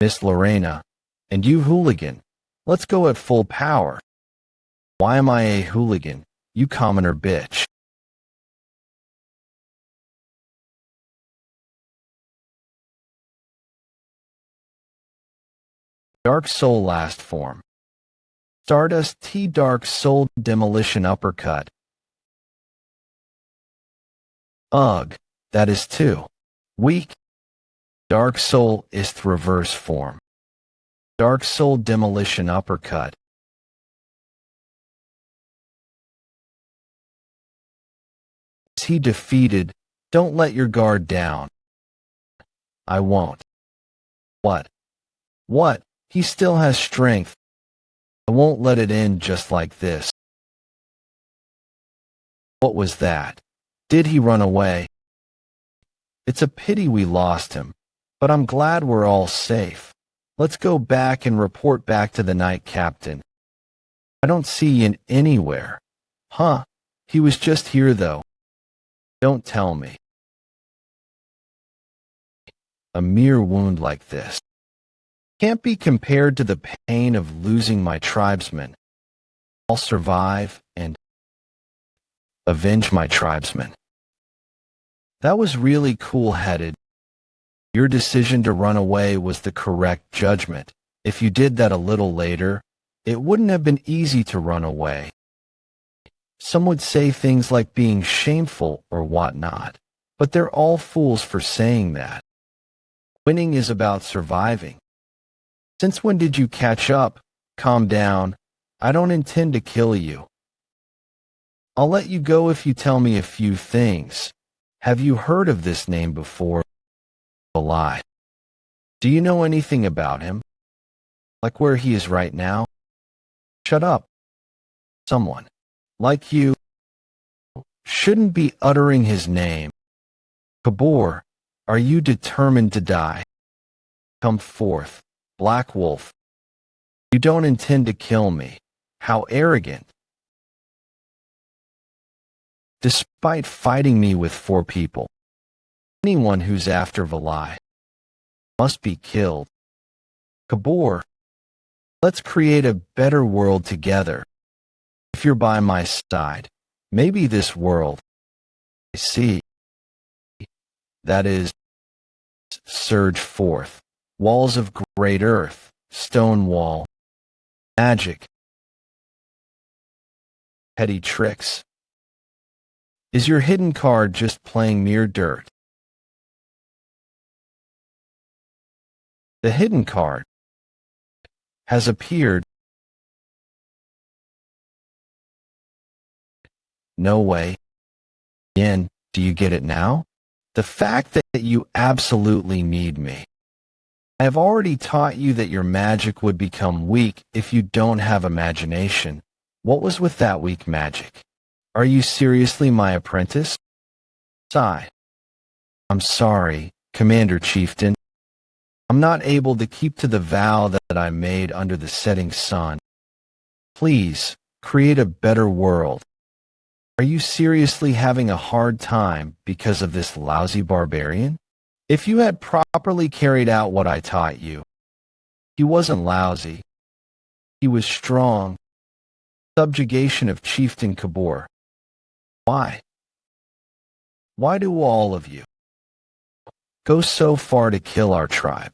Miss Lorena, and you hooligan, let's go at full power. Why am I a hooligan? You commoner bitch. Dark Soul last form. Stardust T Dark Soul Demolition Uppercut. Ugh, that is too weak. Dark Soul Ist reverse form. Dark Soul Demolition Uppercut. Is he defeated? Don't let your guard down. I won't. What? What? He still has strength. I won't let it end just like this. What was that? Did he run away? It's a pity we lost him, but I'm glad we're all safe. Let's go back and report back to the Knight Captain. I don't see Yin anywhere. Huh? He was just here though. Don't tell me. A mere wound like this can't be compared to the pain of losing my tribesmen. I'll survive and avenge my tribesmen. That was really cool-headed. Your decision to run away was the correct judgment. If you did that a little later, it wouldn't have been easy to run away. Some would say things like being shameful or whatnot, but they're all fools for saying that. Winning is about surviving. Since when did you catch up? Calm down. I don't intend to kill you. I'll let you go if you tell me a few things. Have you heard of this name before? A lie. Do you know anything about him? Like where he is right now? Shut up. Someone like you shouldn't be uttering his name. Kabor, are you determined to die? Come forth, Black Wolf. You don't intend to kill me. How arrogant. Despite fighting me with 4 people, anyone who's after Valai must be killed. Kabor, let's create a better world together. If you're by my side, maybe this world I see, that is, surge forth, walls of great earth, stone wall, magic, petty tricks. Is your hidden card just playing mere dirt? The hidden card has appeared. No way. Yin, do you get it now? The fact that you absolutely need me. I have already taught you that your magic would become weak if you don't have imagination. What was with that weak magic? Are you seriously my apprentice? Sigh. I'm sorry, Commander Chieftain. I'm not able to keep to the vow that I made under the setting sun. Please, create a better world. Are you seriously having a hard time because of this lousy barbarian? If you had properly carried out what I taught you, he wasn't lousy. He was strong. Subjugation of Chieftain Kabor. Why? Why do all of you go so far to kill our tribe?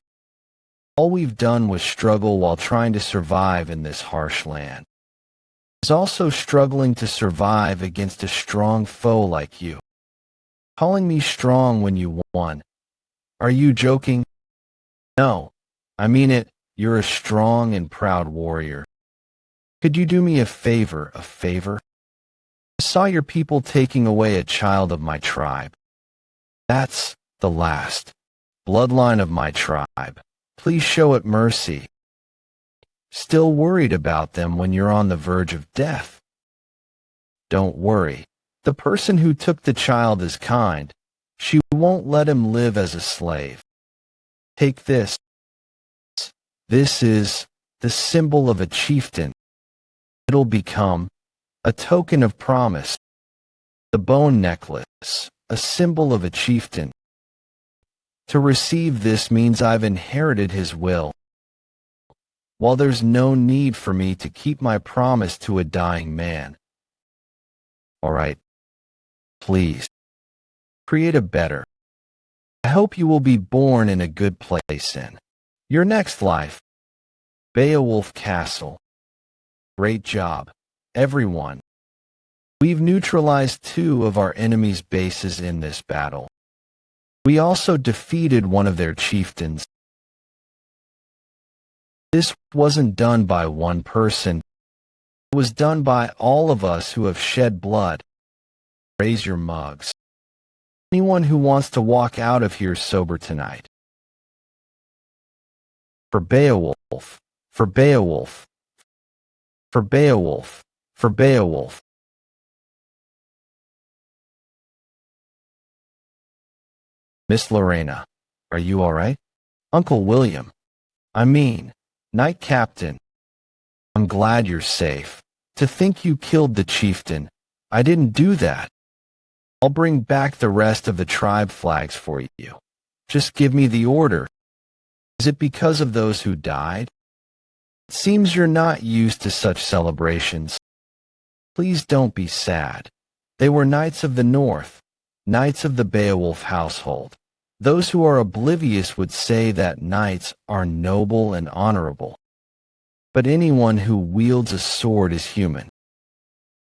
All we've done was struggle while trying to survive in this harsh land. Is also struggling to survive against a strong foe like you. Calling me strong when you won. Are you joking? No, I mean it. You're a strong and proud warrior. Could you do me a favor, I saw your people taking away a child of my tribe. That's the last bloodline of my tribe. Please show it mercy. Still worried about them when you're on the verge of death? Don't worry. The person who took the child is kind. She won't let him live as a slave. Take this. This is the symbol of a chieftain. It'll become a token of promise. The bone necklace, a symbol of a chieftain. To receive this means I've inherited his will. While there's no need for me to keep my promise to a dying man. All right. Please. Create a better. I hope you will be born in a good place in your next life. Beowulf Castle. Great job, everyone. We've neutralized 2 of our enemy's bases in this battle. We also defeated one of their chieftains. This wasn't done by one person. It was done by all of us who have shed blood. Raise your mugs. Anyone who wants to walk out of here sober tonight. For Beowulf, for Beowulf, for Beowulf, for Beowulf. Miss Lorena, are you all right? Uncle William, I mean, Knight Captain. I'm glad you're safe. To think you killed the chieftain. I didn't do that. I'll bring back the rest of the tribe flags for you. Just give me the order. Is it because of those who died? It seems you're not used to such celebrations. Please don't be sad. They were knights of the North. Knights of the Beowulf household. Those who are oblivious would say that knights are noble and honorable. But anyone who wields a sword is human.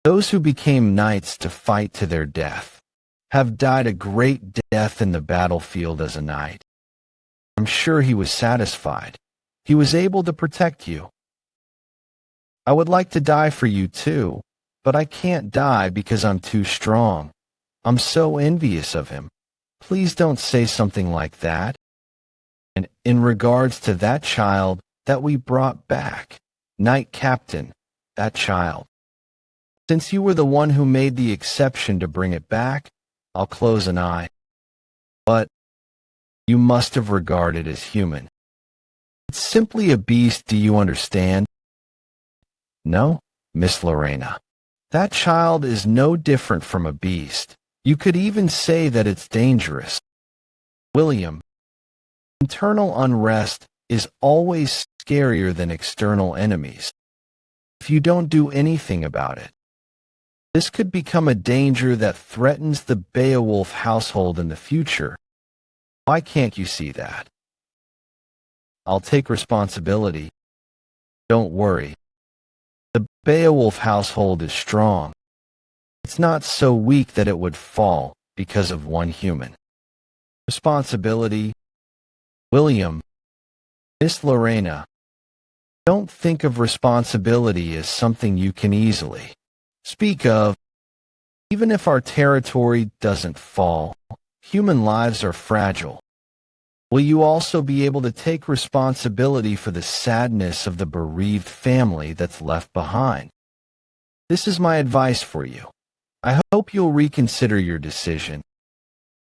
Those who became knights to fight to their death have died a great death in the battlefield as a knight. I'm sure he was satisfied. He was able to protect you. I would like to die for you too, but I can't die because I'm too strong. I'm so envious of him. Please don't say something like that. And in regards to that child that we brought back, Knight Captain, that child. Since you were the one who made the exception to bring it back, I'll close an eye. But you must have regarded it as human. It's simply a beast, do you understand? No, Miss Lorena. That child is no different from a beast. You could even say that it's dangerous. William, internal unrest is always scarier than external enemies. If you don't do anything about it, this could become a danger that threatens the Beowulf household in the future. Why can't you see that? I'll take responsibility. Don't worry. The Beowulf household is strong. It's not so weak that it would fall because of one human. Responsibility. William, Miss Lorena, don't think of responsibility as something you can easily speak of. Even if our territory doesn't fall, human lives are fragile. Will you also be able to take responsibility for the sadness of the bereaved family that's left behind? This is my advice for you. I hope you'll reconsider your decision.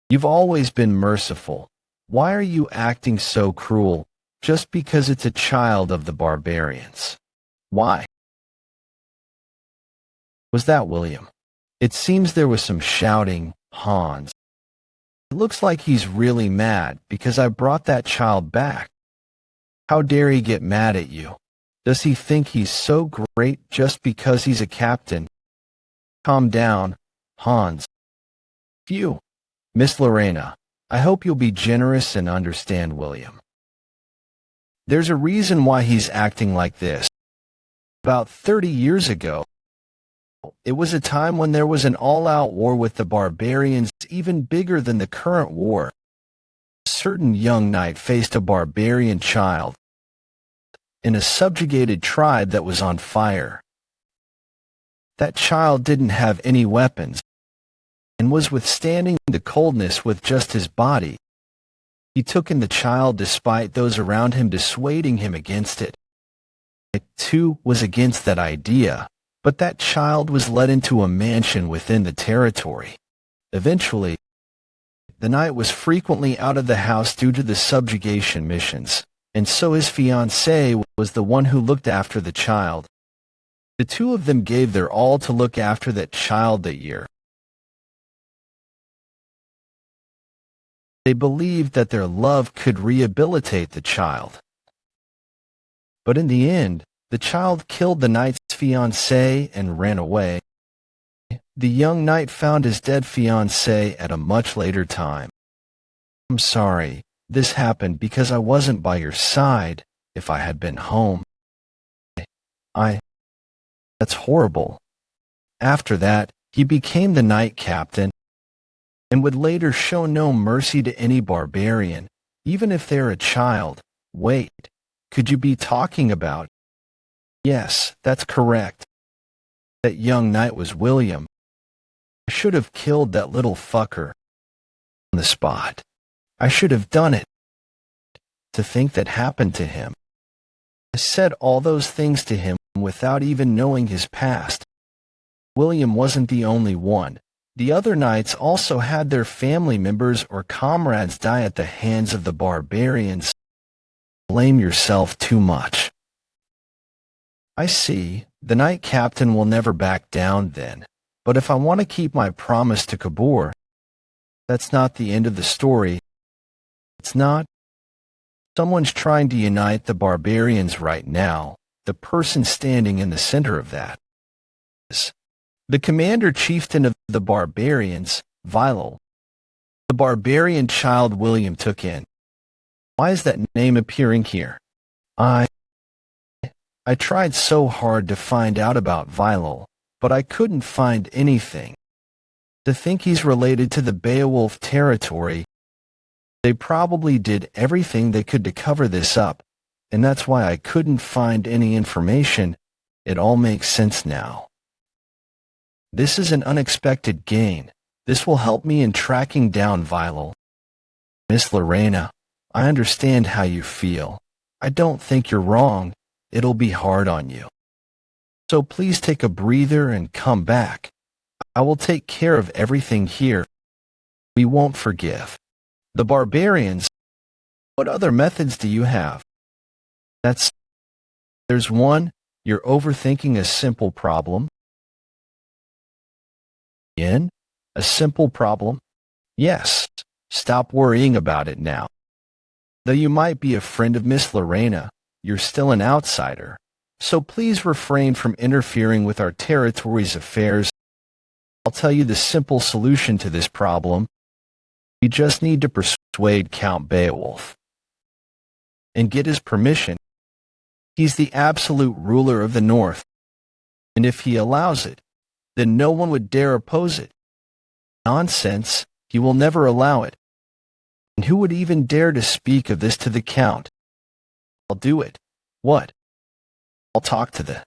You've always been merciful. Why are you acting so cruel just because it's a child of the barbarians? Why? Was that William? It seems there was some shouting, Hans. It looks like he's really mad because I brought that child back. How dare he get mad at you? Does he think he's so great just because he's a captain? Calm down, Hans. Phew. Miss Lorena, I hope you'll be generous and understand William. There's a reason why he's acting like this. About 30 years ago, it was a time when there was an all-out war with the barbarians even bigger than the current war. A certain young knight faced a barbarian child in a subjugated tribe that was on fire. That child didn't have any weapons and was withstanding the coldness with just his body. He took in the child despite those around him dissuading him against it. It too was against that idea, but that child was led into a mansion within the territory. Eventually, the knight was frequently out of the house due to the subjugation missions, and so his fiancée was the one who looked after the child. The two of them gave their all to look after that child that year. They believed that their love could rehabilitate the child. But in the end, the child killed the knight's fiancée and ran away. The young knight found his dead fiancée at a much later time. I'm sorry, this happened because I wasn't by your side. If I had been home, That's horrible. After that, he became the knight captain and would later show no mercy to any barbarian, even if they're a child. Wait, could you be talking about? Yes, that's correct. That young knight was William. I should have killed that little fucker on the spot. I should have done it. To think that happened to him. I said all those things to him without even knowing his past. William wasn't the only one. The other knights also had their family members or comrades die at the hands of the barbarians. Blame yourself too much. I see. The knight captain will never back down then. But if I want to keep my promise to Kabur, that's not the end of the story. It's not. Someone's trying to unite the barbarians right now. The person standing in the center of that is the commander chieftain of the barbarians, Vilal. The barbarian child William took in. Why is that name appearing here? I tried so hard to find out about Vylil, but I couldn't find anything. To think he's related to the Beowulf territory, they probably did everything they could to cover this up, and that's why I couldn't find any information. It all makes sense now. This is an unexpected gain. This will help me in tracking down Vylil. Miss Lorena, I understand how you feel. I don't think you're wrong. It'll be hard on you. So please take a breather and come back. I will take care of everything here. We won't forgive. The barbarians. What other methods do you have? There's one. You're overthinking a simple problem. In? A simple problem? Yes. Stop worrying about it now. Though you might be a friend of Miss Lorena, you're still an outsider. So please refrain from interfering with our territory's affairs. I'll tell you the simple solution to this problem. You just need to persuade Count Beowulf and get his permission. He's the absolute ruler of the North, and if he allows it, then no one would dare oppose it. Nonsense, he will never allow it. And who would even dare to speak of this to the Count? I'll do it. What? I'll talk to the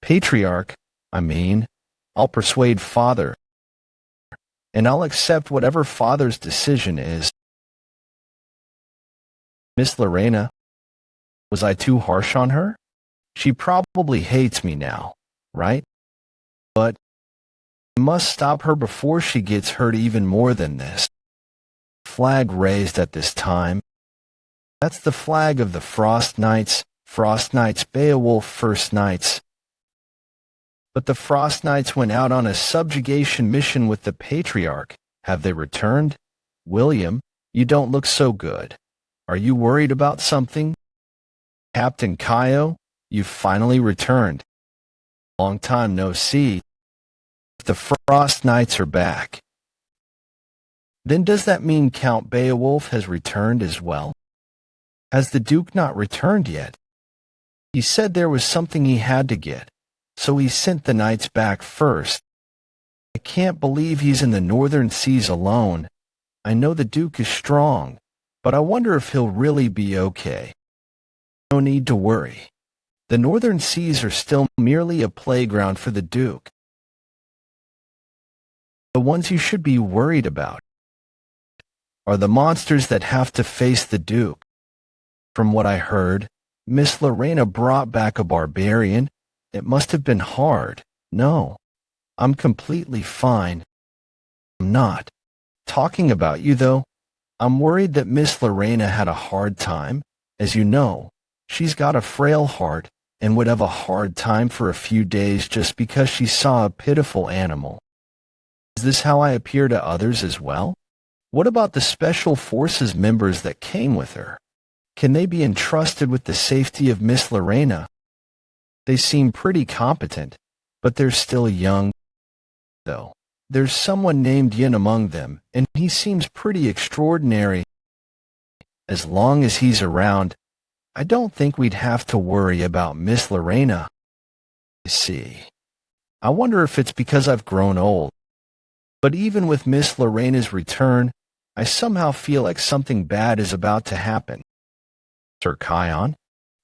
Patriarch, I'll persuade Father, and I'll accept whatever Father's decision is. Miss Lorena, was I too harsh on her? She probably hates me now, right? But I must stop her before she gets hurt even more than this. Flag raised at this time. That's the flag of the Frost Knights, Beowulf First Knights. But the Frost Knights went out on a subjugation mission with the Patriarch. Have they returned? William, you don't look so good. Are you worried about something? Captain Kaio, you've finally returned. Long time no see. The Frost Knights are back. Then does that mean Count Beowulf has returned as well? Has the Duke not returned yet? He said there was something he had to get, so he sent the knights back first. I can't believe he's in the northern seas alone. I know the Duke is strong, but I wonder if he'll really be okay. No need to worry. The northern seas are still merely a playground for the Duke. The ones you should be worried about are the monsters that have to face the Duke. From what I heard, Miss Lorena brought back a barbarian. It must have been hard. No, I'm completely fine. I'm not talking about you, though. I'm worried that Miss Lorena had a hard time. As you know, she's got a frail heart and would have a hard time for a few days just because she saw a pitiful animal. Is this how I appear to others as well? What about the Special Forces members that came with her? Can they be entrusted with the safety of Miss Lorena? They seem pretty competent, but they're still young, though. There's someone named Yin among them, and he seems pretty extraordinary. As long as he's around, I don't think we'd have to worry about Miss Lorena. I see. I wonder if it's because I've grown old. But even with Miss Lorena's return, I somehow feel like something bad is about to happen. Sir Kion,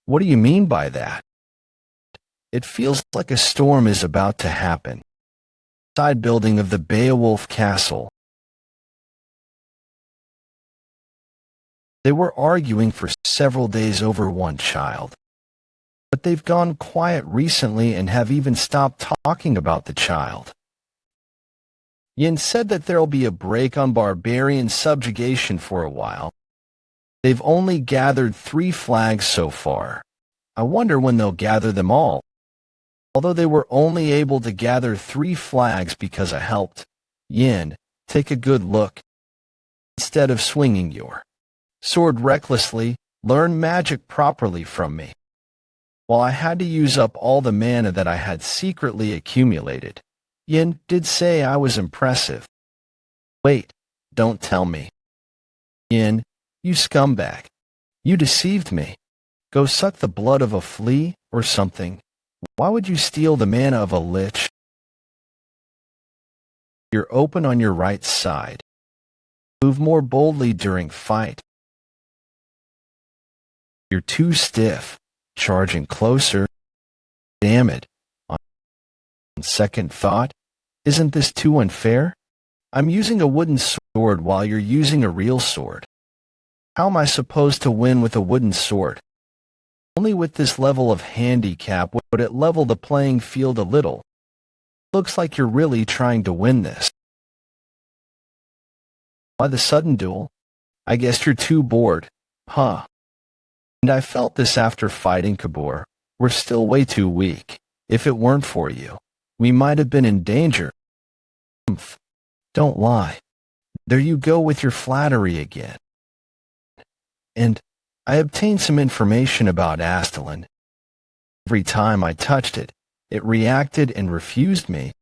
what do you mean by that? It feels like a storm is about to happen. Side building of the Beowulf Castle. They were arguing for several days over one child. But they've gone quiet recently and have even stopped talking about the child. Yin said that there'll be a break on barbarian subjugation for a while. They've only gathered 3 flags so far. I wonder when they'll gather them all. Although they were only able to gather 3 flags because I helped. Yin, take a good look. Instead of swinging your sword recklessly, learn magic properly from me. While I had to use up all the mana that I had secretly accumulated, Yin did say I was impressive. Wait, don't tell me. Yin, you scumbag. You deceived me. Go suck the blood of a flea or something. Why would you steal the mana of a lich? You're open on your right side. Move more boldly during fight. You're too stiff. Charging closer. Damn it. On second thought, isn't this too unfair? I'm using a wooden sword while you're using a real sword. How am I supposed to win with a wooden sword? Only with this level of handicap would it level the playing field a little. Looks like you're really trying to win this. Why the sudden duel? I guess you're too bored, huh? And I felt this after fighting Kabur. We're still way too weak. If it weren't for you, we might have been in danger. Don't lie. There you go with your flattery again. And I obtained some information about Astalin. Every time I touched it, it reacted and refused me.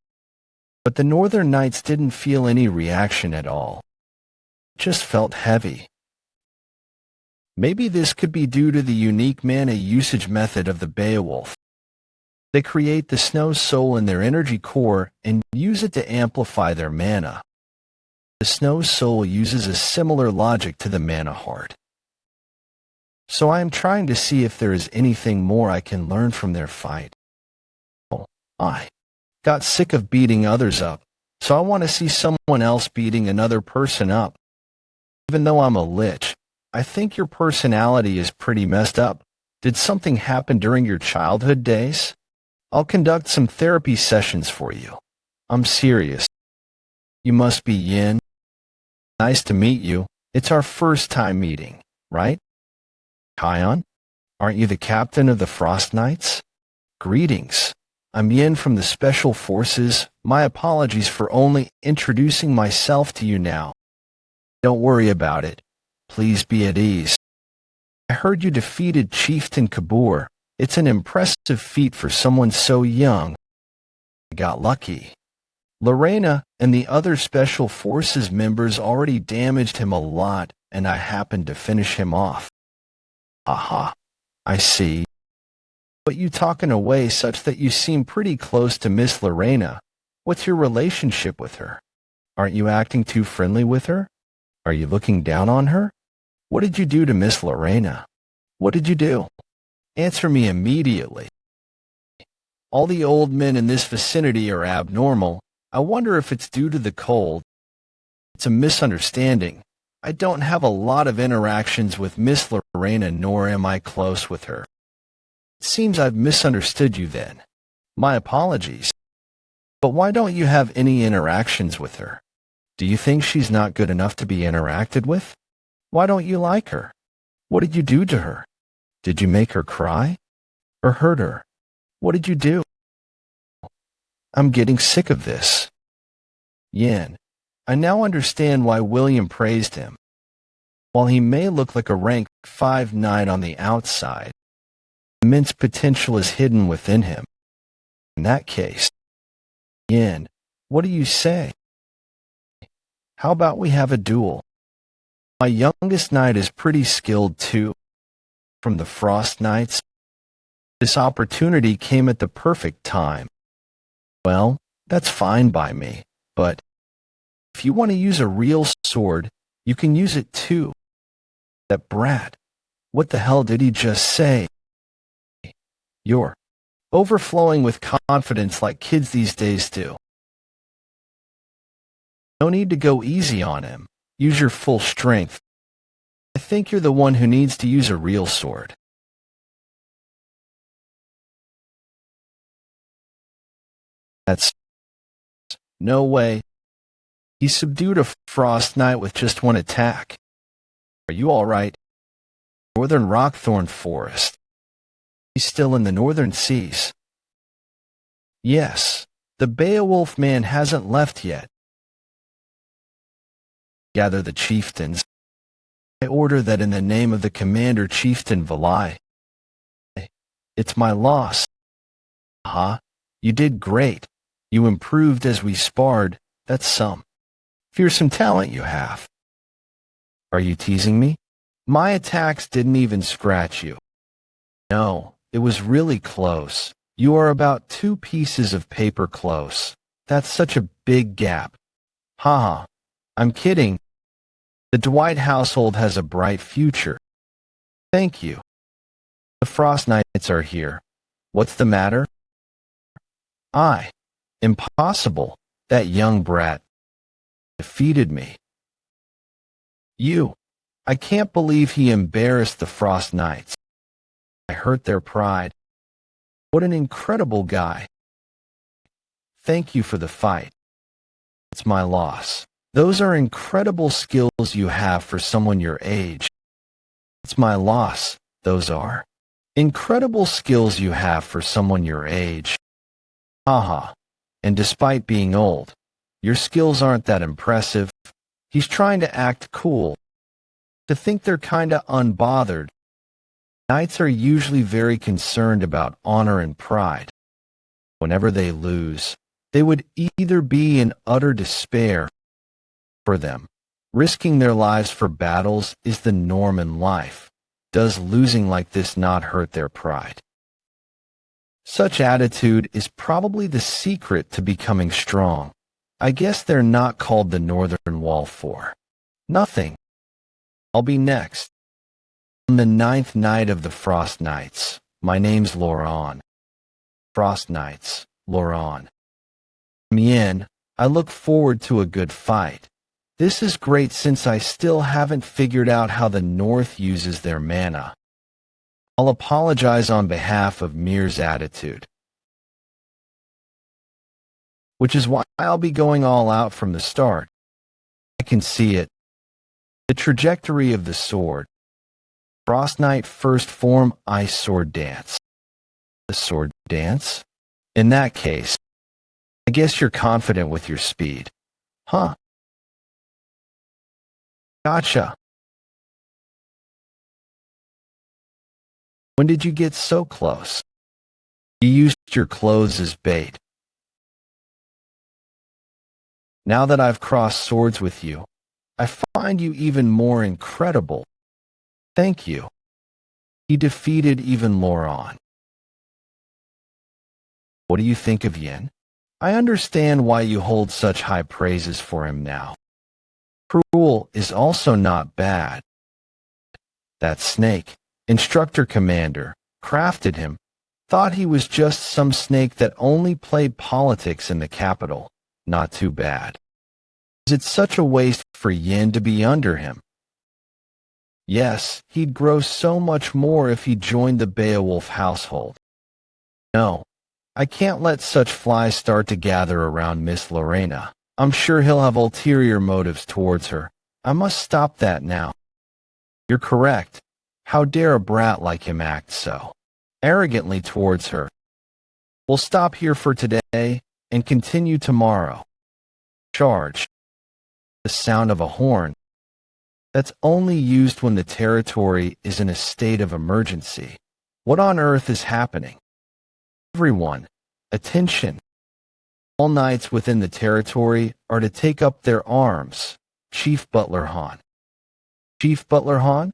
But the Northern Knights didn't feel any reaction at all. It just felt heavy. Maybe this could be due to the unique mana usage method of the Beowulf. They create the snow soul in their energy core and use it to amplify their mana. The snow soul uses a similar logic to the mana heart. So I am trying to see if there is anything more I can learn from their fight. I got sick of beating others up, so I want to see someone else beating another person up. Even though I'm a lich, I think your personality is pretty messed up. Did something happen during your childhood days? I'll conduct some therapy sessions for you. I'm serious. You must be Yin. Nice to meet you. It's our first time meeting, right? Kion? Aren't you the captain of the Frost Knights? Greetings. I'm Yin from the Special Forces. My apologies for only introducing myself to you now. Don't worry about it. Please be at ease. I heard you defeated Chieftain Kabur. It's an impressive feat for someone so young. I got lucky. Lorena and the other Special Forces members already damaged him a lot, and I happened to finish him off. Aha, I see. But you talk in a way such that you seem pretty close to Miss Lorena. What's your relationship with her? Aren't you acting too friendly with her? Are you looking down on her? What did you do to Miss Lorena? What did you do? Answer me immediately. All the old men in this vicinity are abnormal. I wonder if it's due to the cold. It's a misunderstanding. I don't have a lot of interactions with Miss Lorena, nor am I close with her. It seems I've misunderstood you then. My apologies. But why don't you have any interactions with her? Do you think she's not good enough to be interacted with? Why don't you like her? What did you do to her? Did you make her cry? Or hurt her? What did you do? I'm getting sick of this. Yin, I now understand why William praised him. While he may look like a rank 5 knight on the outside, immense potential is hidden within him. In that case, Yin, what do you say? How about we have a duel? My youngest knight is pretty skilled too. From the Frost Knights, this opportunity came at the perfect time. Well, that's fine by me, but if you want to use a real sword, you can use it too. That brat, what the hell did he just say? You're overflowing with confidence like kids these days do. No need to go easy on him. Use your full strength. I think you're the one who needs to use a real sword. That's no way. He subdued a Frost Knight with just one attack. Are you all right? Northern Rockthorn Forest. He's still in the northern seas. Yes, the Beowulf man hasn't left yet. Gather the chieftains. I order that in the name of the commander, Chieftain Valai. It's my loss. Aha, you did great. You improved as we sparred. That's some fearsome talent you have. Are you teasing me? My attacks didn't even scratch you. No, it was really close. You are about 2 pieces of paper close. That's such a big gap. Haha. I'm kidding. The Dwight household has a bright future. Thank you. The Frost Knights are here. What's the matter? Impossible. That young brat defeated me. I can't believe he embarrassed the Frost Knights. I hurt their pride. What an incredible guy. Thank you for the fight. It's my loss. Those are incredible skills you have for someone your age. It's my loss. Those are incredible skills you have for someone your age. Haha. And despite being old, your skills aren't that impressive. He's trying to act cool. To think they're kinda unbothered. Knights are usually very concerned about honor and pride. Whenever they lose, they would either be in utter despair. For them, risking their lives for battles is the norm in life. Does losing like this not hurt their pride? Such attitude is probably the secret to becoming strong. I guess they're not called the Northern Wall for nothing. I'll be next. On the 9th night of the Frost Knights, my name's Laurent. Frost Knights, Laurent. Mien, I look forward to a good fight. This is great since I still haven't figured out how the North uses their mana. I'll apologize on behalf of Mir's attitude, which is why I'll be going all out from the start. I can see it. The trajectory of the sword. Frost Knight first form Ice Sword Dance. The Sword Dance? In that case, I guess you're confident with your speed. Huh? Gotcha. When did you get so close? You used your clothes as bait. Now that I've crossed swords with you, I find you even more incredible. Thank you. He defeated even Laurent. What do you think of Yin? I understand why you hold such high praises for him now. Cruel is also not bad. That snake, instructor commander, crafted him, thought he was just some snake that only played politics in the capital. Not too bad. Is it such a waste for Yin to be under him? Yes, he'd grow so much more if he joined the Beowulf household. No, I can't let such flies start to gather around Miss Lorena. I'm sure he'll have ulterior motives towards her. I must stop that now. You're correct. How dare a brat like him act so arrogantly towards her? We'll stop here for today and continue tomorrow. Charge. The sound of a horn. That's only used when the territory is in a state of emergency. What on earth is happening? Everyone, attention. All knights within the territory are to take up their arms. Chief Butler Han. Chief Butler Han?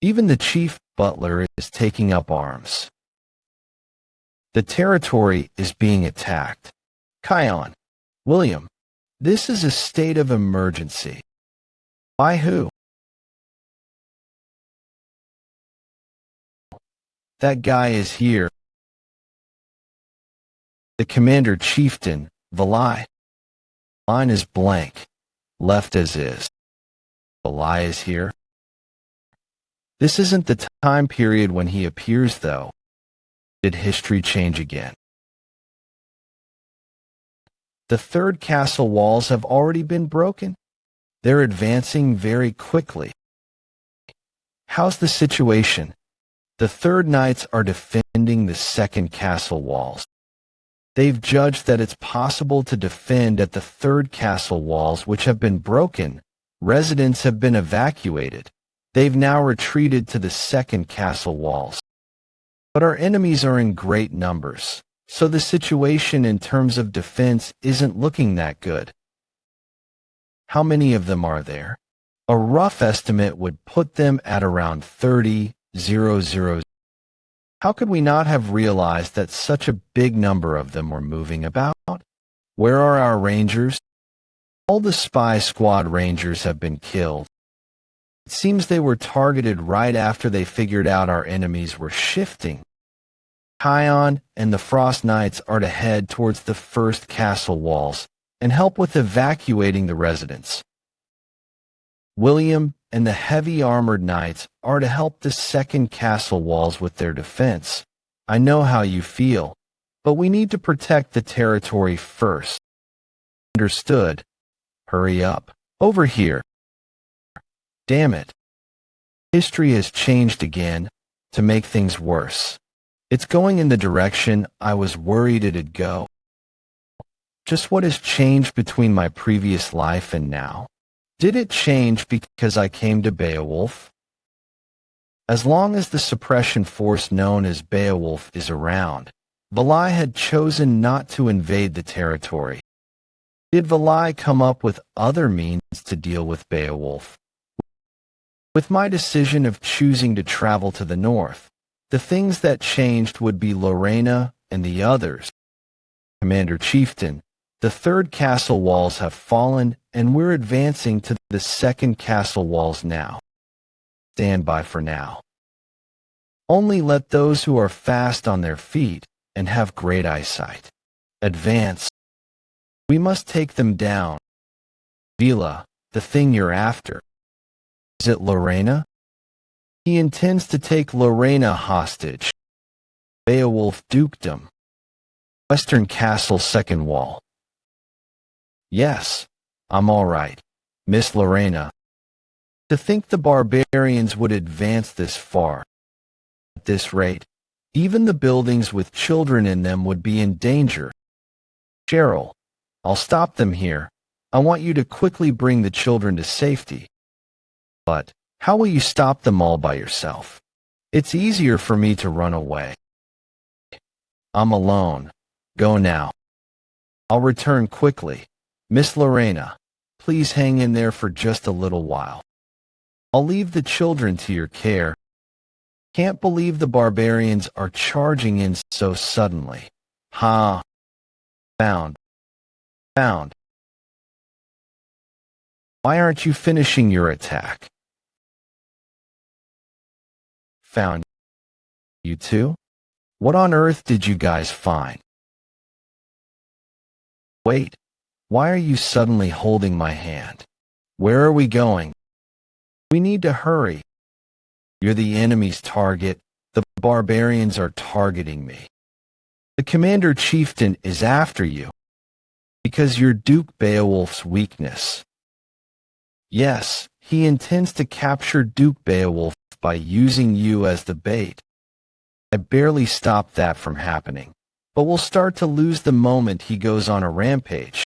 Even the chief butler is taking up arms. The territory is being attacked. Kion. William. This is a state of emergency. By who? That guy is here. The commander chieftain, Valai. Line is blank. Left as is. Valai is here. This isn't the time period when he appears, though. Did history change again? The third castle walls have already been broken. They're advancing very quickly. How's the situation? The third knights are defending the second castle walls. They've judged that it's possible to defend at the third castle walls, which have been broken. Residents have been evacuated. They've now retreated to the second castle walls. But our enemies are in great numbers, so the situation in terms of defense isn't looking that good. How many of them are there? A rough estimate would put them at around 30,000. How could we not have realized that such a big number of them were moving about? Where are our rangers? All the spy squad rangers have been killed. It seems they were targeted right after they figured out our enemies were shifting. Kion and the Frost Knights are to head towards the first castle walls and help with evacuating the residents. William and the heavy armored knights are to help the second castle walls with their defense. I know how you feel, but we need to protect the territory first. Understood. Hurry up. Over here. Damn it. History has changed again to make things worse. It's going in the direction I was worried it'd go. Just what has changed between my previous life and now? Did it change because I came to Beowulf? As long as the suppression force known as Beowulf is around, Valai had chosen not to invade the territory. Did Valai come up with other means to deal with Beowulf? With my decision of choosing to travel to the north, the things that changed would be Lorena and the others. Commander Chieftain, the third castle walls have fallen and we're advancing to the second castle walls now. Stand by for now. Only let those who are fast on their feet and have great eyesight advance. We must take them down. Vila, the thing you're after. Is it Lorena? He intends to take Lorena hostage. Beowulf dukedom. Western Castle second wall. Yes, I'm all right, Miss Lorena. To think the barbarians would advance this far. At this rate, even the buildings with children in them would be in danger. Cheryl, I'll stop them here. I want you to quickly bring the children to safety. But how will you stop them all by yourself? It's easier for me to run away. I'm alone. Go now. I'll return quickly. Miss Lorena, please hang in there for just a little while. I'll leave the children to your care. Can't believe the barbarians are charging in so suddenly. Ha! Found. Why aren't you finishing your attack? Found. You too? What on earth did you guys find? Wait, why are you suddenly holding my hand? Where are we going? We need to hurry. You're the enemy's target. The barbarians are targeting me. The commander chieftain is after you because you're Duke Beowulf's weakness. Yes, he intends to capture Duke Beowulf by using you as the bait. I barely stopped that from happening, but we'll start to lose the moment he goes on a rampage.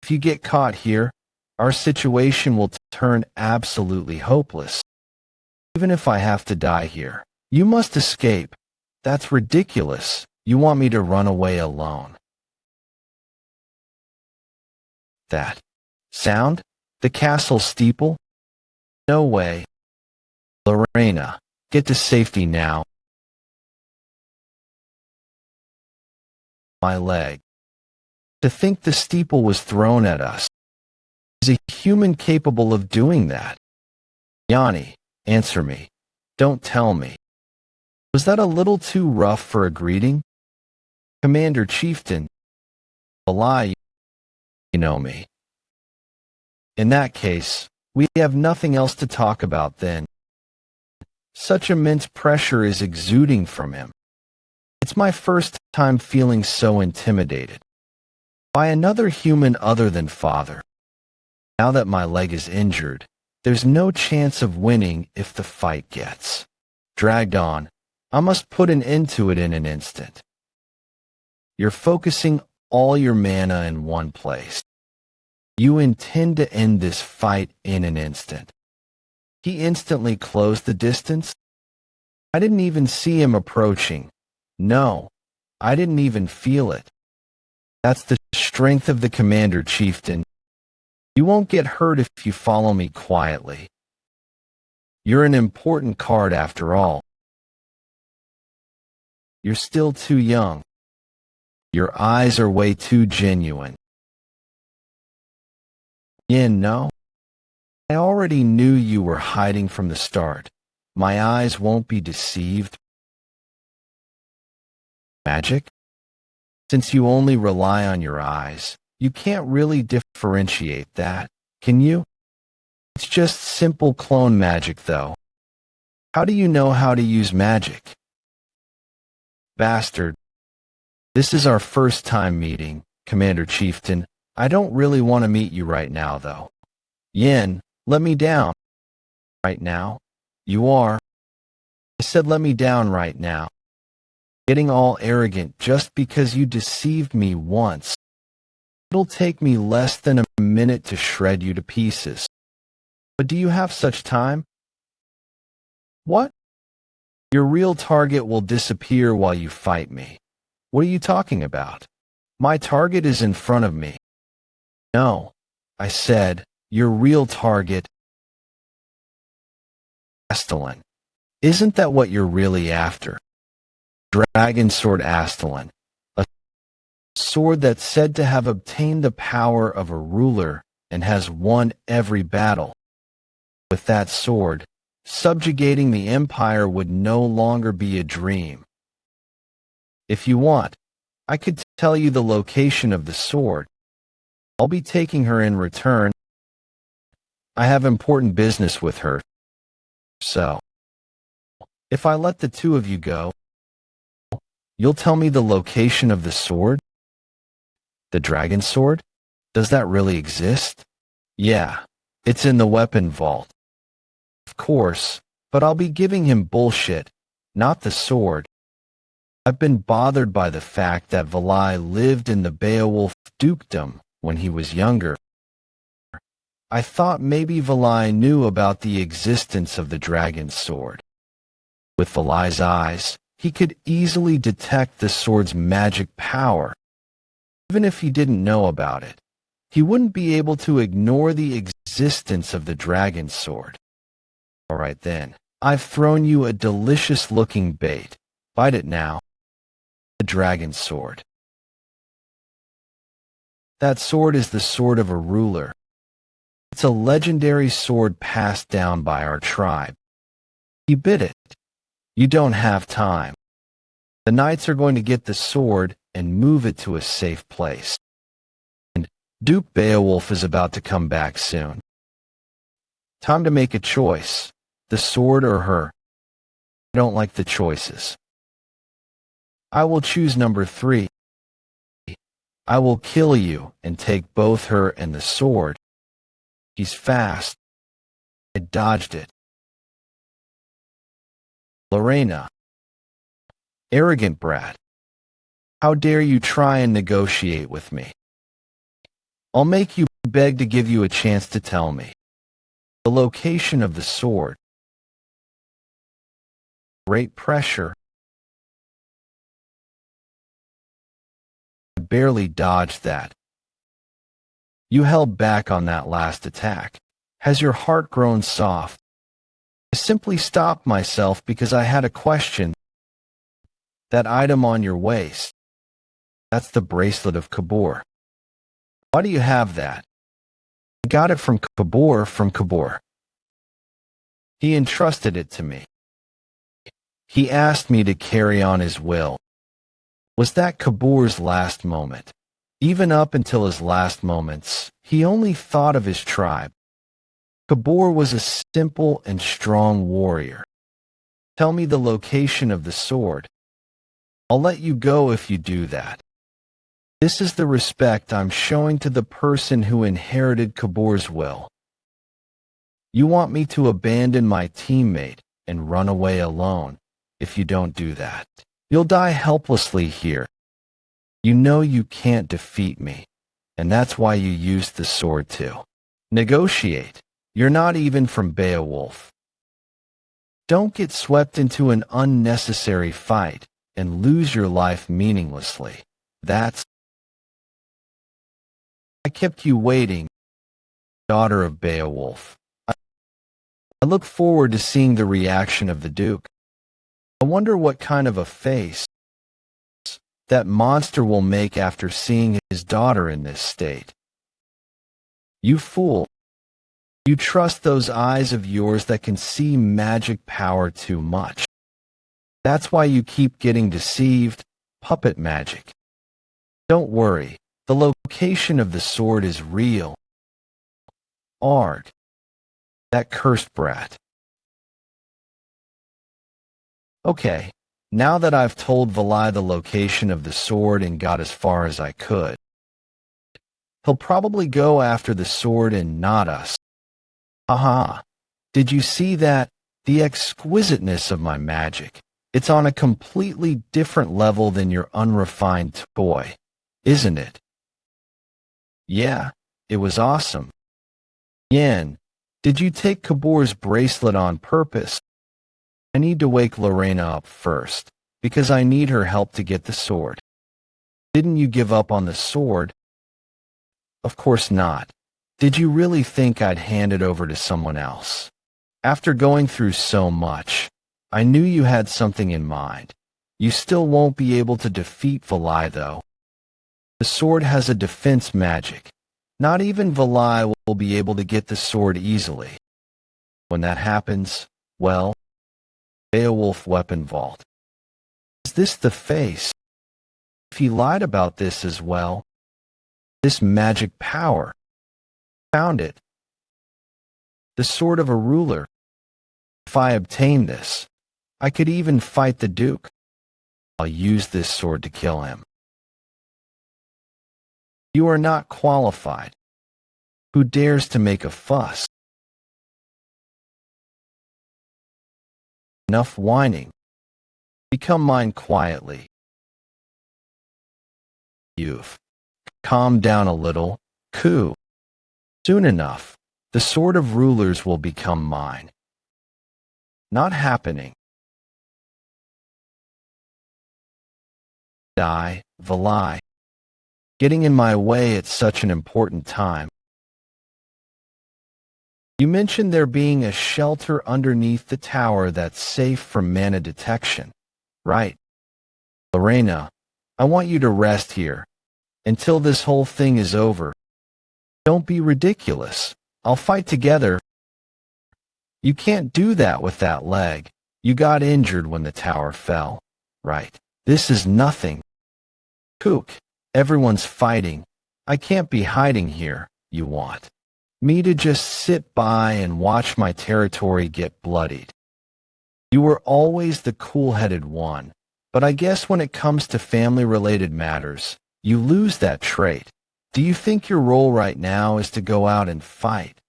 If you get caught here, our situation will turn absolutely hopeless. Even if I have to die here, you must escape. That's ridiculous. You want me to run away alone. That sound? The castle steeple? No way. Lorena, get to safety now. My leg. To think the steeple was thrown at us. Is a human capable of doing that? Yanni, answer me. Don't tell me. Was that a little too rough for a greeting? Commander Chieftain. Valai, you know me. In that case, we have nothing else to talk about then. Such immense pressure is exuding from him. It's my first time feeling so intimidated. By another human other than father. Now that my leg is injured, there's no chance of winning if the fight gets dragged on. I must put an end to it in an instant. You're focusing all your mana in one place. You intend to end this fight in an instant. He instantly closed the distance. I didn't even see him approaching. No, I didn't even feel it. That's the strength of the commander chieftain. You won't get hurt if you follow me quietly. You're an important card after all. You're still too young. Your eyes are way too genuine. Yin, no? I already knew you were hiding from the start. My eyes won't be deceived. Magic? Since you only rely on your eyes, you can't really differentiate that, can you? It's just simple clone magic, though. How do you know how to use magic? Bastard. This is our first time meeting, Commander Chieftain. I don't really want to meet you right now, though. Yin, let me down. Right now? You are. I said let me down right now. Getting all arrogant just because you deceived me once. It'll take me less than a minute to shred you to pieces. But do you have such time? What? Your real target will disappear while you fight me. What are you talking about? My target is in front of me. No, I said, your real target. Astalin. Isn't that what you're really after? Dragon Sword Astalin. A sword that's said to have obtained the power of a ruler and has won every battle. With that sword, subjugating the Empire would no longer be a dream. If you want, I could tell you the location of the sword. I'll be taking her in return. I have important business with her. So, if I let the two of you go, you'll tell me the location of the sword? The dragon sword? Does that really exist? Yeah, it's in the weapon vault. Of course, but I'll be giving him bullshit, not the sword. I've been bothered by the fact that Valai lived in the Beowulf dukedom when he was younger. I thought maybe Valai knew about the existence of the dragon sword. With Valai's eyes, he could easily detect the sword's magic power. Even if he didn't know about it, he wouldn't be able to ignore the existence of the dragon sword. All right then, I've thrown you a delicious-looking bait. Bite it now. The dragon sword. That sword is the sword of a ruler. It's a legendary sword passed down by our tribe. He bit it. You don't have time. The knights are going to get the sword and move it to a safe place. And Duke Beowulf is about to come back soon. Time to make a choice. The sword or her. I don't like the choices. I will choose number 3. I will kill you and take both her and the sword. He's fast. I dodged it. Lorena. Arrogant brat. How dare you try and negotiate with me? I'll make you beg to give you a chance to tell me. The location of the sword. Great pressure. I barely dodged that. You held back on that last attack. Has your heart grown soft? I simply stopped myself because I had a question. That item on your waist. That's the bracelet of Kabor. Why do you have that? I got it from Kabor. He entrusted it to me. He asked me to carry on his will. Was that Kabor's last moment? Even up until his last moments, he only thought of his tribe. Kabor was a simple and strong warrior. Tell me the location of the sword. I'll let you go if you do that. This is the respect I'm showing to the person who inherited Kabor's will. You want me to abandon my teammate and run away alone. If you don't do that, you'll die helplessly here. You know you can't defeat me, and that's why you used the sword to negotiate. You're not even from Beowulf. Don't get swept into an unnecessary fight and lose your life meaninglessly. I kept you waiting. daughter of Beowulf. I look forward to seeing the reaction of the Duke. I wonder what kind of a face that monster will make after seeing his daughter in this state. You fool. You trust those eyes of yours that can see magic power too much. That's why you keep getting deceived. Puppet magic. Don't worry. The location of the sword is real. Arg. That cursed brat. Okay, now that I've told Valai the location of the sword and got as far as I could, he'll probably go after the sword and not us. Haha. Did you see that? The exquisiteness of my magic. It's on a completely different level than your unrefined toy, isn't it? Yeah, it was awesome. Yen, did you take Kabor's bracelet on purpose? I need to wake Lorena up first, because I need her help to get the sword. Didn't you give up on the sword? Of course not. Did you really think I'd hand it over to someone else? After going through so much, I knew you had something in mind. You still won't be able to defeat Valai, though. The sword has a defense magic. Not even Valai will be able to get the sword easily. When that happens, well, Beowulf weapon vault. Is this the face? If he lied about this as well, this magic power. Found it. The sword of a ruler. If I obtain this, I could even fight the Duke. I'll use this sword to kill him. You are not qualified. Who dares to make a fuss? Enough whining. Become mine quietly. You've calmed down a little. Coo. Soon enough, the sword of rulers will become mine. Not happening. Die, Valai. Getting in my way at such an important time. You mentioned there being a shelter underneath the tower that's safe from mana detection, right? Lorena, I want you to rest here until this whole thing is over. Don't be ridiculous. I'll fight together. You can't do that with that leg. You got injured when the tower fell, right? This is nothing. Kook, everyone's fighting. I can't be hiding here. You want me to just sit by and watch my territory get bloodied? You were always the cool-headed one, but I guess when it comes to family-related matters, you lose that trait. Do you think your role right now is to go out and fight?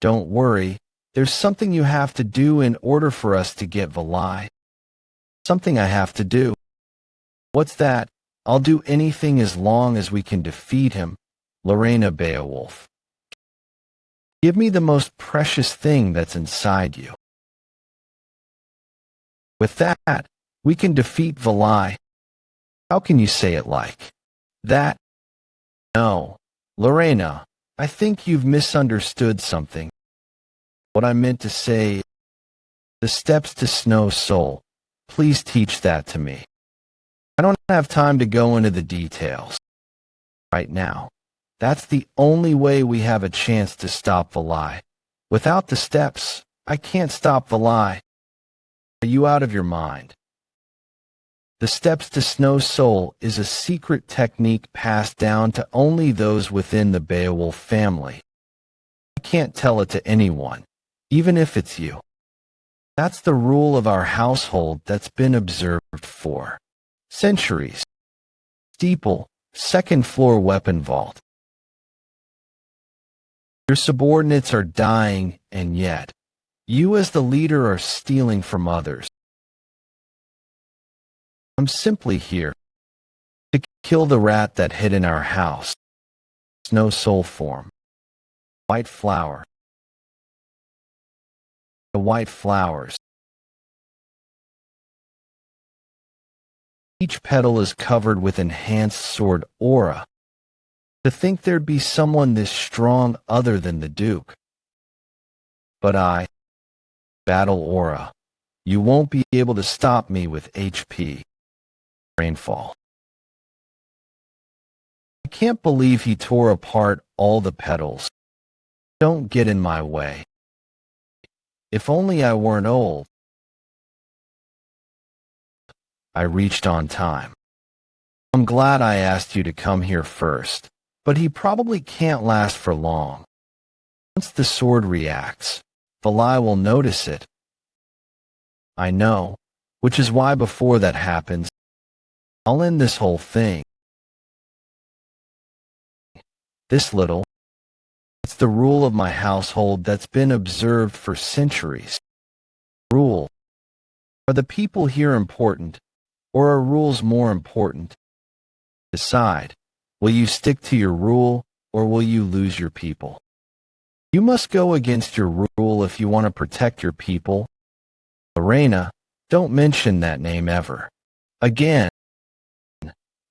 Don't worry, there's something you have to do in order for us to get Valai. Something I have to do. What's that? I'll do anything as long as we can defeat him. Lorena Beowulf. Give me the most precious thing that's inside you. With that, we can defeat Valai. How can you say it like that? No, Lorena, I think you've misunderstood something. What I meant to say, the steps to Snow Soul, please teach that to me. I don't have time to go into the details right now. That's the only way we have a chance to stop Valai. Without the steps, I can't stop Valai. Are you out of your mind? The steps to Snow Soul is a secret technique passed down to only those within the Beowulf family. I can't tell it to anyone, even if it's you. That's the rule of our household that's been observed for centuries. Steeple, second floor weapon vault. Your subordinates are dying, and yet, you as the leader are stealing from others. I'm simply here to kill the rat that hid in our house. Snow Soul form. White flower. The white flowers. Each petal is covered with enhanced sword aura. To think there'd be someone this strong other than the Duke. But I, battle aura. You won't be able to stop me with HP. Rainfall. I can't believe he tore apart all the petals. Don't get in my way. If only I weren't old. I reached on time. I'm glad I asked you to come here first, but he probably can't last for long. Once the sword reacts, Valai will notice it. I know, which is why before that happens, I'll end this whole thing. This little, it's the rule of my household that's been observed for centuries. Rule. Are the people here important, or are rules more important? Decide, will you stick to your rule, or will you lose your people? You must go against your rule if you want to protect your people. Lorena, don't mention that name ever. Again,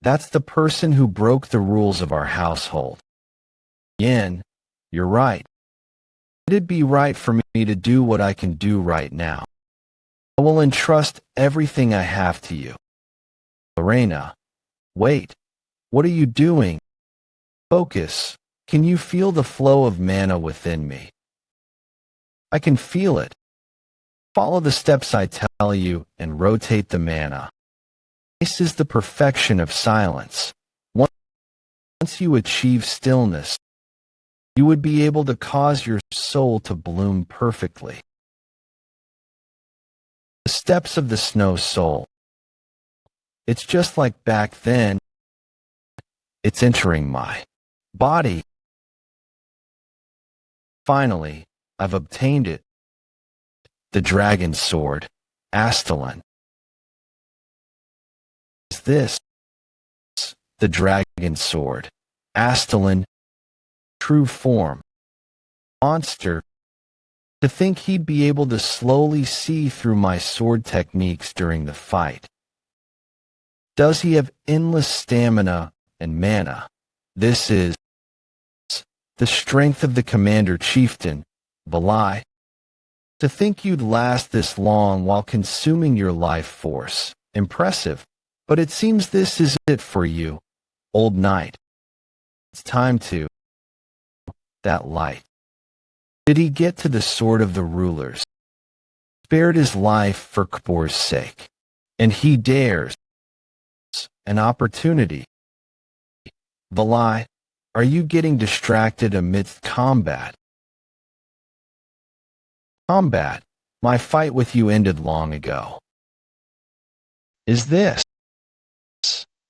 that's the person who broke the rules of our household. Yin, you're right. It'd be right for me to do what I can do right now. I will entrust everything I have to you. Lorena, wait. What are you doing? Focus. Can you feel the flow of mana within me? I can feel it. Follow the steps I tell you and rotate the mana. This is the perfection of silence. Once you achieve stillness, you would be able to cause your soul to bloom perfectly. The steps of the snow soul. It's just like back then. It's entering my body. Finally, I've obtained it. The dragon sword, Astalon. Is this the dragon sword, Astalon, true form? Monster. To think he'd be able to slowly see through my sword techniques during the fight. Does he have endless stamina and mana? This is the strength of the commander chieftain, Valai. To think you'd last this long while consuming your life force. Impressive. But it seems this is it for you, old knight. It's time to that light. Did he get to the sword of the rulers? Spared his life for Kbor's sake. And he dares an opportunity. Valai, are you getting distracted amidst combat? Combat. My fight with you ended long ago. Is this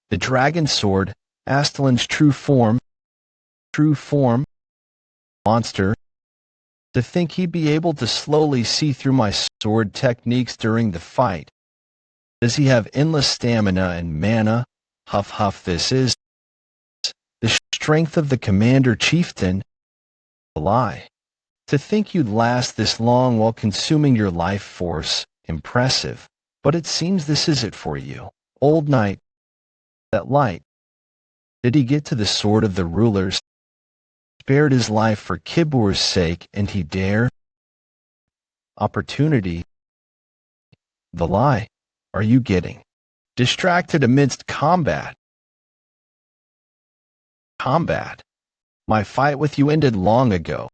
the dragon sword, Astalon's true form? True form? Monster. To think he'd be able to slowly see through my sword techniques during the fight. Does he have endless stamina and mana? Huff huff, this is the strength of the commander chieftain. Valai. To think you'd last this long while consuming your life force. Impressive. But it seems this is it for you, old knight. That light. Did he get to the sword of the rulers? Spared his life for Kbor's sake, and he dare opportunity. Valai, are you getting distracted amidst combat? Combat. My fight with you ended long ago.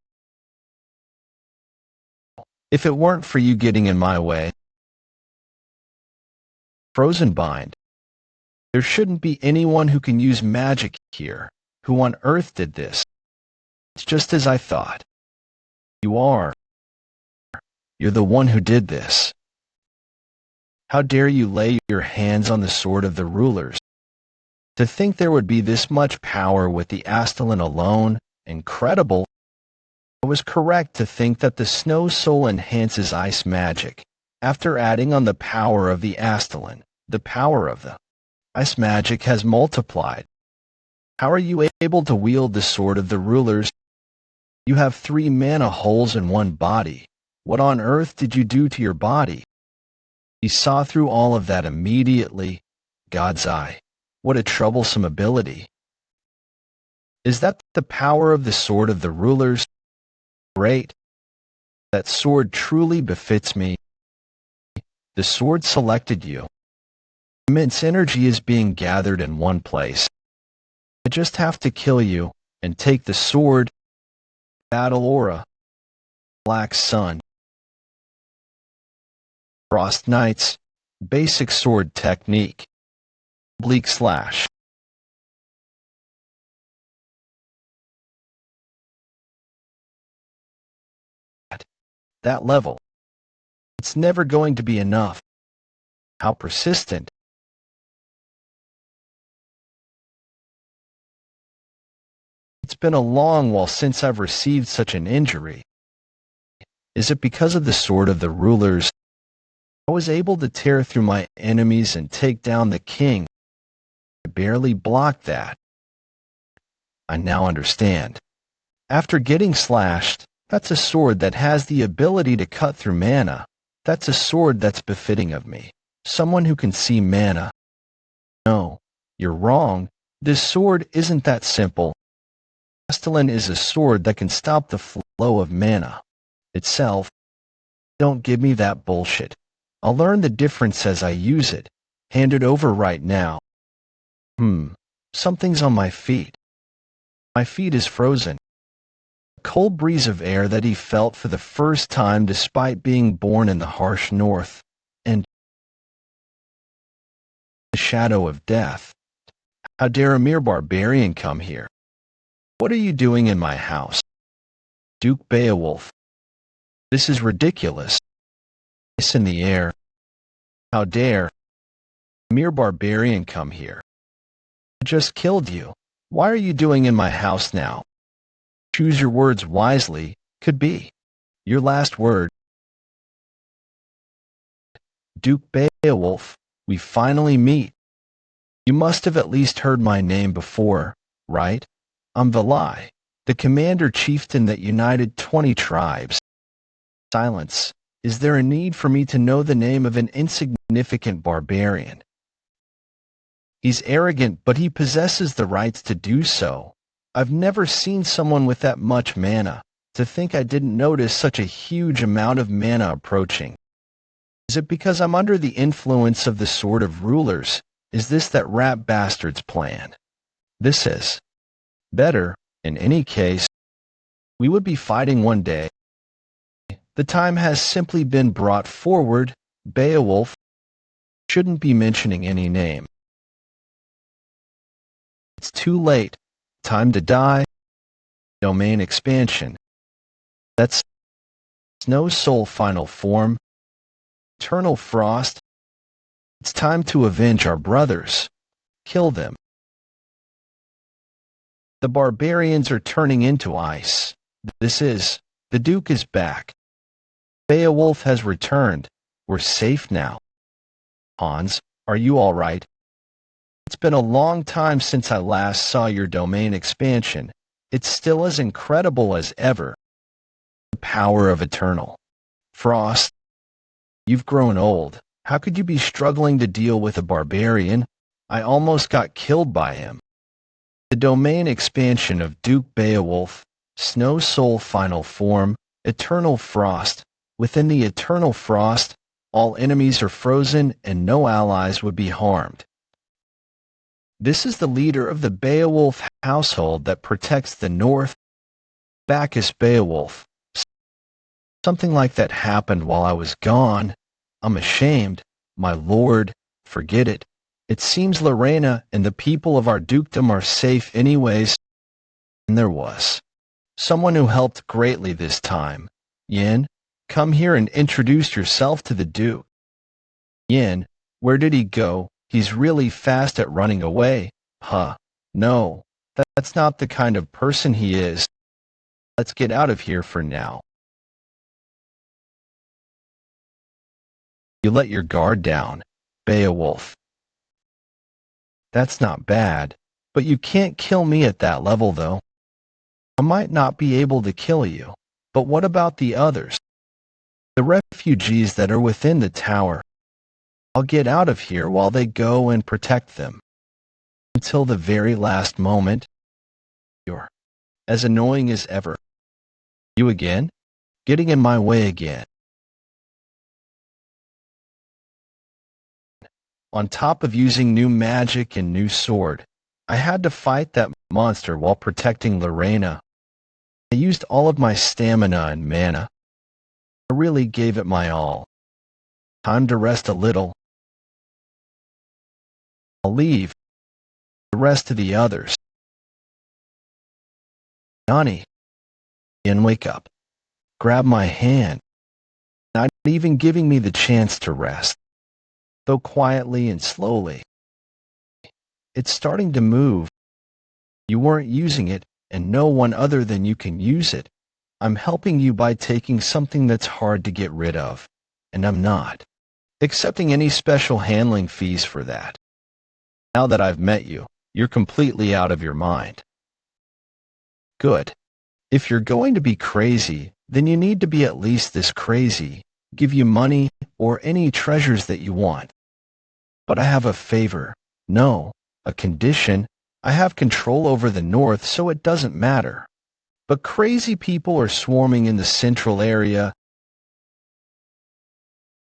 If it weren't for you getting in my way. Frozen bind. There shouldn't be anyone who can use magic here. Who on earth did this? It's just as I thought. You are. You're the one who did this. How dare you lay your hands on the sword of the rulers? To think there would be this much power with the Astalon alone, incredible. I was correct to think that the snow soul enhances ice magic. After adding on the power of the Astalon, the power of the ice magic has multiplied. How are you able to wield the sword of the rulers? You have 3 mana holes in one body. What on earth did you do to your body? He saw through all of that immediately. God's eye. What a troublesome ability. Is that the power of the sword of the rulers? Great. That sword truly befits me. The sword selected you. Immense energy is being gathered in one place. I just have to kill you and take the sword. Battle aura. Black sun. Frost Knights. Basic sword technique. Bleak slash. That level. It's never going to be enough. How persistent. It's been a long while since I've received such an injury. Is it because of the sword of the rulers? I was able to tear through my enemies and take down the king. I barely blocked that. I now understand. After getting slashed, that's a sword that has the ability to cut through mana. That's a sword that's befitting of me. Someone who can see mana. No, you're wrong. This sword isn't that simple. Castellan is a sword that can stop the flow of mana itself. Don't give me that bullshit. I'll learn the difference as I use it. Hand it over right now. Something's on my feet. My feet is frozen. A cold breeze of air that he felt for the first time despite being born in the harsh north, and the shadow of death. How dare a mere barbarian come here? What are you doing in my house? Duke Beowulf. This is ridiculous. Ice in the air. How dare a mere barbarian come here? I just killed you. Why are you doing in my house now? Choose your words wisely, could be. Your last word. Duke Beowulf, we finally meet. You must have at least heard my name before, right? I'm Velai, the commander-chieftain that united 20 tribes. Silence. Is there a need for me to know the name of an insignificant barbarian? He's arrogant, but he possesses the rights to do so. I've never seen someone with that much mana. To think I didn't notice such a huge amount of mana approaching. Is it because I'm under the influence of the sword of rulers? Is this that rat bastard's plan? This is better. In any case, we would be fighting one day. The time has simply been brought forward. Beowulf shouldn't be mentioning any name. It's too late. Time to die. Domain expansion. That's Snow Soul final form. Eternal Frost. It's time to avenge our brothers. Kill them. The barbarians are turning into ice. The Duke is back. Beowulf has returned. We're safe now. Hans, are you all right? It's been a long time since I last saw your domain expansion. It's still as incredible as ever. The power of Eternal Frost. You've grown old. How could you be struggling to deal with a barbarian? I almost got killed by him. The domain expansion of Duke Beowulf, Snow Soul final form, Eternal Frost. Within the Eternal Frost, all enemies are frozen and no allies would be harmed. This is the leader of the Beowulf household that protects the north. Bacchus Beowulf. Something like that happened while I was gone. I'm ashamed. My lord, forget it. It seems Lorena and the people of our dukedom are safe anyways. And there was someone who helped greatly this time. Yin, come here and introduce yourself to the Duke. Yin, where did he go? He's really fast at running away. Huh. No, that's not the kind of person he is. Let's get out of here for now. You let your guard down, Beowulf. That's not bad, but you can't kill me at that level though. I might not be able to kill you, but what about the others? The refugees that are within the tower. I'll get out of here while they go and protect them. Until the very last moment. You're as annoying as ever. You again? Getting in my way again. On top of using new magic and new sword, I had to fight that monster while protecting Lorena. I used all of my stamina and mana. I really gave it my all. Time to rest a little. I'll leave the rest to the others. Yanni, and wake up. Grab my hand, not even giving me the chance to rest. Though quietly and slowly. It's starting to move. You weren't using it, and no one other than you can use it. I'm helping you by taking something that's hard to get rid of, and I'm not accepting any special handling fees for that. Now that I've met you, you're completely out of your mind. Good. If you're going to be crazy, then you need to be at least this crazy. Give you money or any treasures that you want. But I have a favor. No, a condition. I have control over the north, so it doesn't matter. But crazy people are swarming in the central area.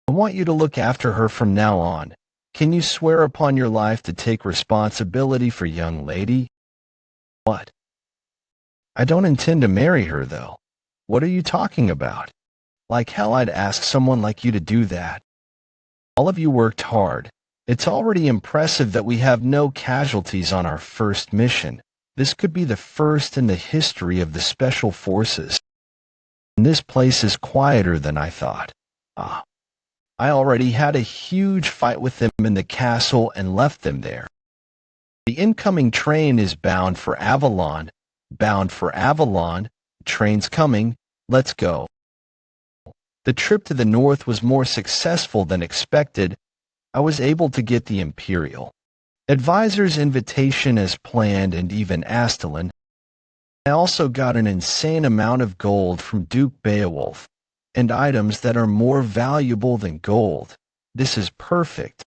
I want you to look after her from now on. Can you swear upon your life to take responsibility for young lady? What? I don't intend to marry her, though. What are you talking about? Like hell I'd ask someone like you to do that. All of you worked hard. It's already impressive that we have no casualties on our first mission. This could be the first in the history of the Special Forces. And this place is quieter than I thought. I already had a huge fight with them in the castle and left them there. The incoming train is bound for Avalon. Bound for Avalon. Train's coming. Let's go. The trip to the north was more successful than expected. I was able to get the Imperial Advisor's invitation as planned and even Astelin. I also got an insane amount of gold from Duke Beowulf, and items that are more valuable than gold. This is perfect.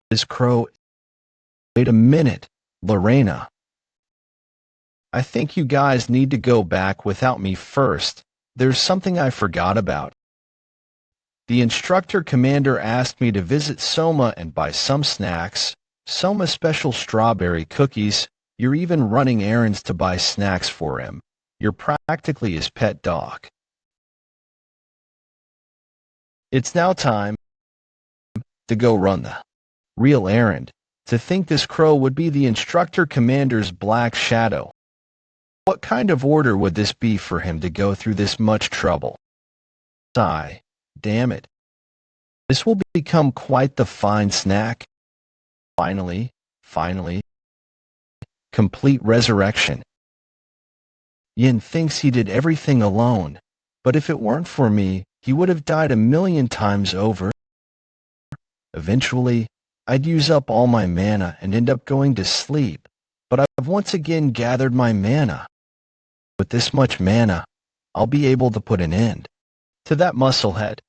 This crow... Wait a minute, Lorena. I think you guys need to go back without me first. There's something I forgot about. The instructor commander asked me to visit Soma and buy some snacks. Soma special strawberry cookies. You're even running errands to buy snacks for him. You're practically his pet dog. It's now time to go run the real errand. To think this crow would be the instructor commander's black shadow. What kind of order would this be for him to go through this much trouble? Sigh. Damn it. This will become quite the fine snack. Finally. Complete resurrection. Yin thinks he did everything alone, but if it weren't for me, he would have died 1,000,000 times over. Eventually, I'd use up all my mana and end up going to sleep, but I've once again gathered my mana. With this much mana, I'll be able to put an end to that musclehead.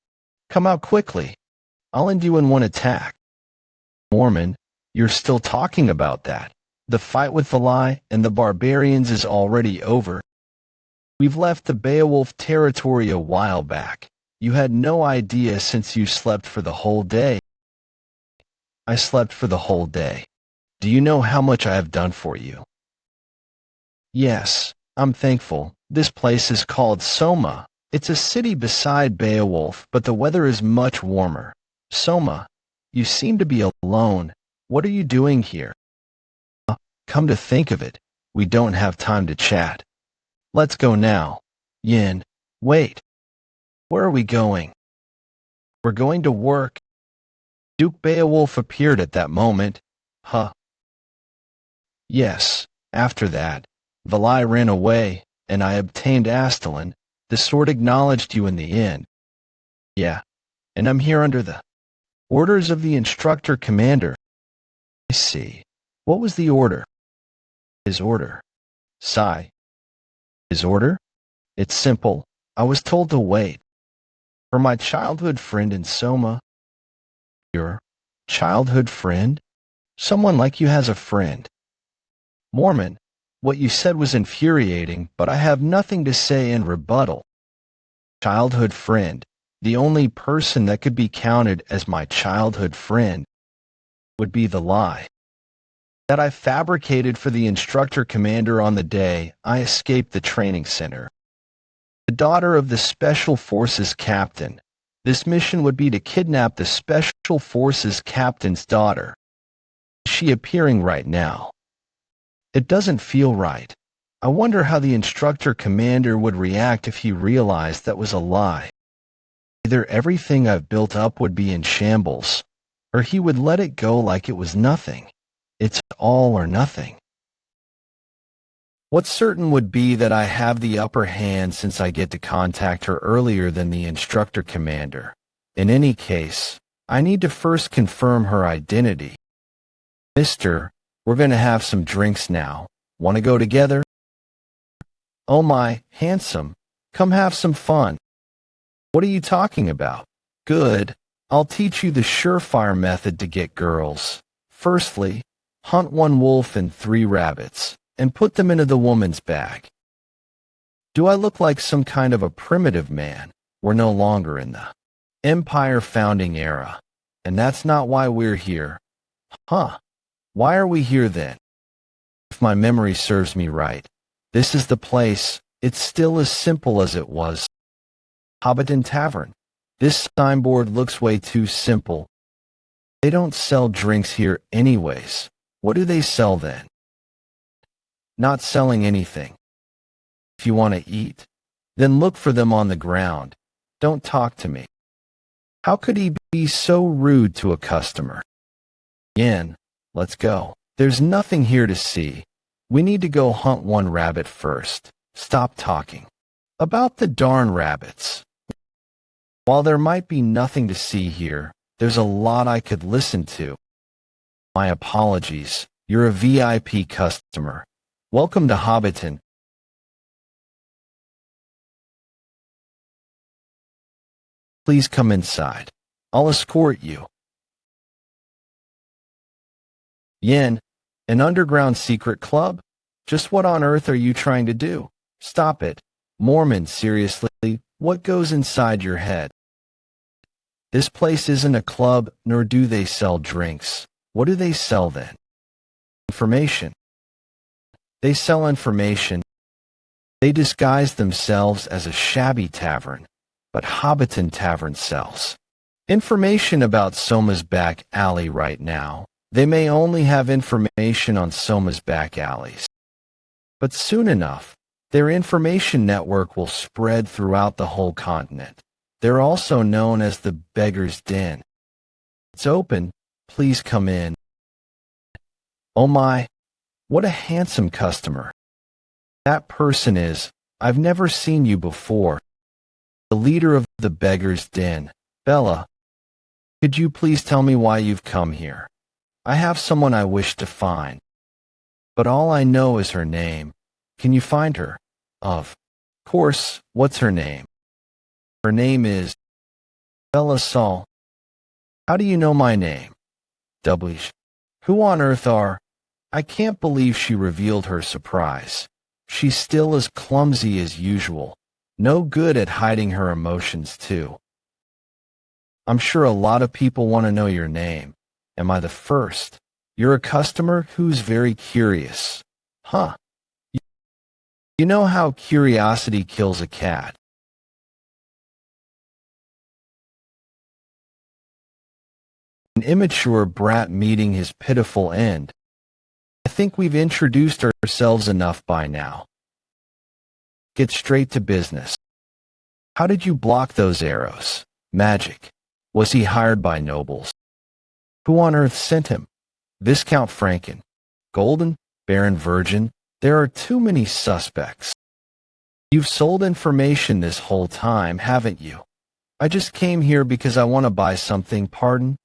Come out quickly. I'll end you in one attack. Mormon, you're still talking about that. The fight with Valai and the barbarians is already over. We've left the Beowulf territory a while back. You had no idea since you slept for the whole day. I slept for the whole day. Do you know how much I have done for you? Yes, I'm thankful. This place is called Soma. It's a city beside Beowulf, but the weather is much warmer. Soma, you seem to be alone. What are you doing here? Come to think of it, we don't have time to chat. Let's go now. Yin, wait. Where are we going? We're going to work. Duke Beowulf appeared at that moment. Yes, after that, Valai ran away, and I obtained Astelin. The sword acknowledged you in the end. Yeah, and I'm here under the orders of the instructor commander. I see. What was the order? His order. Sigh. His order? It's simple. I was told to wait. For my childhood friend in Soma. Your childhood friend? Someone like you has a friend. Mormon, what you said was infuriating, but I have nothing to say in rebuttal. Childhood friend. The only person that could be counted as my childhood friend would be the lie that I fabricated for the instructor commander on the day I escaped the training center. The daughter of the Special Forces captain. This mission would be to kidnap the Special Forces captain's daughter. Is she appearing right now? It doesn't feel right. I wonder how the instructor commander would react if he realized that was a lie. Either everything I've built up would be in shambles, or he would let it go like it was nothing. It's all or nothing. What's certain would be that I have the upper hand since I get to contact her earlier than the instructor commander. In any case, I need to first confirm her identity. Mister, we're going to have some drinks now. Want to go together? Oh my, handsome. Come have some fun. What are you talking about? Good. I'll teach you the surefire method to get girls. Firstly, hunt 1 wolf and 3 rabbits, and put them into the woman's bag. Do I look like some kind of a primitive man? We're no longer in the Empire founding era, and that's not why we're here. Huh. Why are we here then? If my memory serves me right, this is the place. It's still as simple as it was. Hobbiton Tavern. This signboard looks way too simple. They don't sell drinks here anyways. What do they sell then? Not selling anything. If you want to eat, then look for them on the ground. Don't talk to me. How could he be so rude to a customer? Yen, let's go. There's nothing here to see. We need to go hunt 1 rabbit first. Stop talking about the darn rabbits. While there might be nothing to see here, there's a lot I could listen to. My apologies. You're a VIP customer. Welcome to Hobbiton. Please come inside. I'll escort you. Yen, an underground secret club? Just what on earth are you trying to do? Stop it. Mormon, seriously, what goes inside your head? This place isn't a club, nor do they sell drinks. What do they sell then? Information. They sell information. They disguise themselves as a shabby tavern, but Hobbiton Tavern sells information about Soma's back alley right now. They may only have information on Soma's back alleys, but soon enough, their information network will spread throughout the whole continent. They're also known as the Beggar's Den. It's open. Please come in. Oh my, what a handsome customer. That person is. I've never seen you before. The leader of the Beggar's Den, Bella. Could you please tell me why you've come here? I have someone I wish to find, but all I know is her name. Can you find her? Of course. What's her name? Her name is Bella Saul. How do you know my name? W. Who on earth are? I can't believe she revealed her surprise. She's still as clumsy as usual. No good at hiding her emotions, too. I'm sure a lot of people want to know your name. Am I the first? You're a customer who's very curious. Huh. You know how curiosity kills a cat. An immature brat meeting his pitiful end. I think we've introduced ourselves enough by now. Get straight to business. How did you block those arrows? Magic. Was he hired by nobles? Who on earth sent him? Viscount Franken. Golden? Baron Virgin? There are too many suspects. You've sold information this whole time, haven't you? I just came here because I want to buy something, pardon?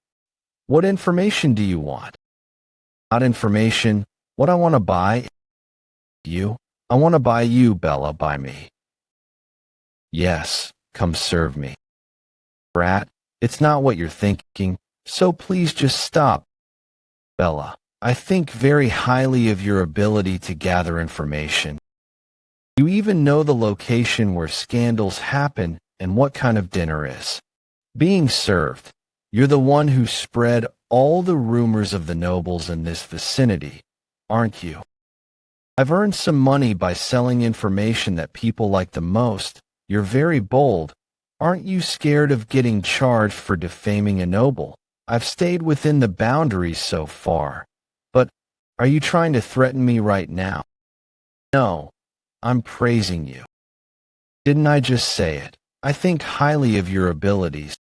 What information do you want? Not information. What I want to buy? You? I want to buy you, Bella, buy me. Yes, come serve me. Brat, it's not what you're thinking, so please just stop. Bella. I think very highly of your ability to gather information. You even know the location where scandals happen and what kind of dinner is being served. You're the one who spread all the rumors of the nobles in this vicinity, aren't you? I've earned some money by selling information that people like the most. You're very bold. Aren't you scared of getting charged for defaming a noble? I've stayed within the boundaries so far. But are you trying to threaten me right now? No, I'm praising you. Didn't I just say it? I think highly of your abilities.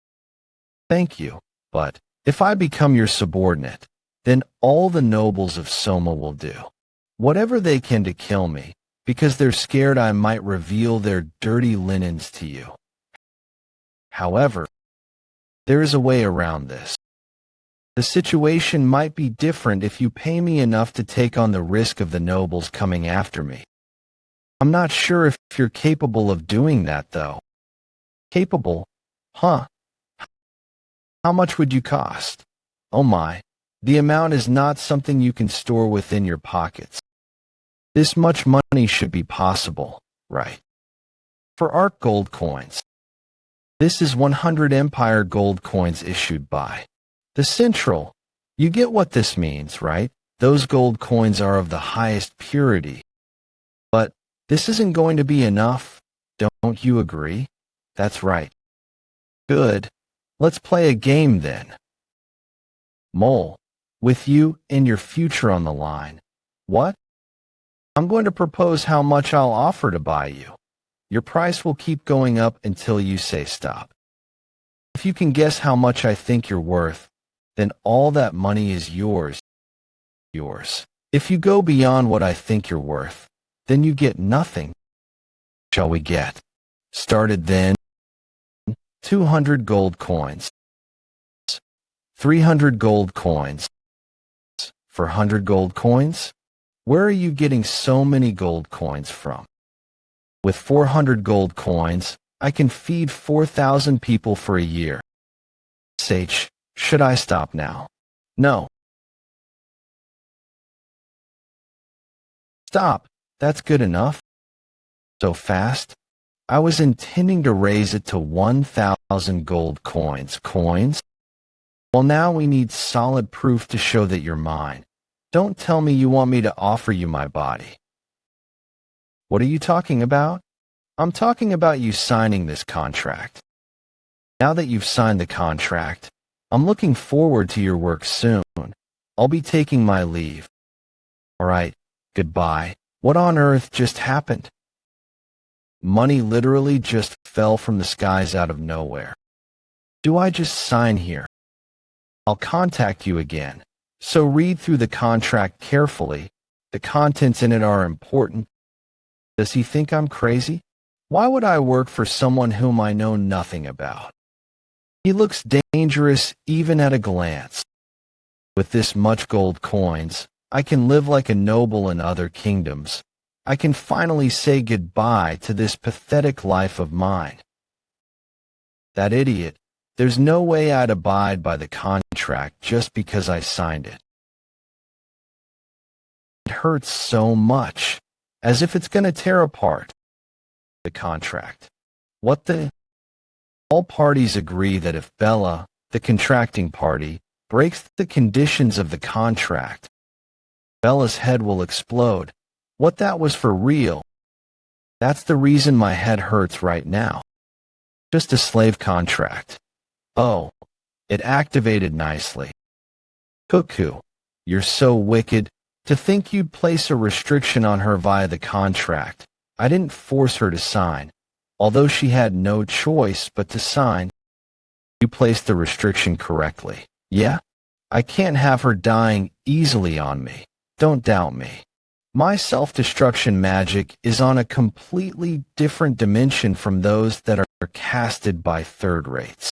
Thank you, but if I become your subordinate, then all the nobles of Soma will do whatever they can to kill me, because they're scared I might reveal their dirty linens to you. However, there is a way around this. The situation might be different if you pay me enough to take on the risk of the nobles coming after me. I'm not sure if you're capable of doing that, though. Capable? Huh? How much would you cost? Oh my, the amount is not something you can store within your pockets. This much money should be possible, right? For art gold coins. This is 100 Empire gold coins issued by the Central. You get what this means, right? Those gold coins are of the highest purity. But this isn't going to be enough, don't you agree? That's right. Good. Let's play a game then. Mole, with you and your future on the line. What? I'm going to propose how much I'll offer to buy you. Your price will keep going up until you say stop. If you can guess how much I think you're worth, then all that money is yours. Yours. If you go beyond what I think you're worth, then you get nothing. Shall we get started then? 200 gold coins. 300 gold coins. For 100 gold coins? Where are you getting so many gold coins from? With 400 gold coins, I can feed 4,000 people for a year. Sage, should I stop now? No. Stop. That's good enough. So fast? I was intending to raise it to 1,000 gold coins. Coins? Well, now we need solid proof to show that you're mine. Don't tell me you want me to offer you my body. What are you talking about? I'm talking about you signing this contract. Now that you've signed the contract, I'm looking forward to your work soon. I'll be taking my leave. All right, goodbye. What on earth just happened? Money literally just fell from the skies out of nowhere. Do I just sign here? I'll contact you again. So read through the contract carefully. The contents in it are important. Does he think I'm crazy? Why would I work for someone whom I know nothing about? He looks dangerous even at a glance. With this much gold coins, I can live like a noble in other kingdoms. I can finally say goodbye to this pathetic life of mine. That idiot. There's no way I'd abide by the contract just because I signed it. It hurts so much, as if it's going to tear apart the contract. What the? All parties agree that if Bella, the contracting party, breaks the conditions of the contract, Bella's head will explode. What that was for real. That's the reason my head hurts right now. Just a slave contract. Oh, it activated nicely. Cuckoo, you're so wicked. To think you'd place a restriction on her via the contract. I didn't force her to sign, although she had no choice but to sign. You placed the restriction correctly. Yeah? I can't have her dying easily on me. Don't doubt me. My self-destruction magic is on a completely different dimension from those that are casted by third rates.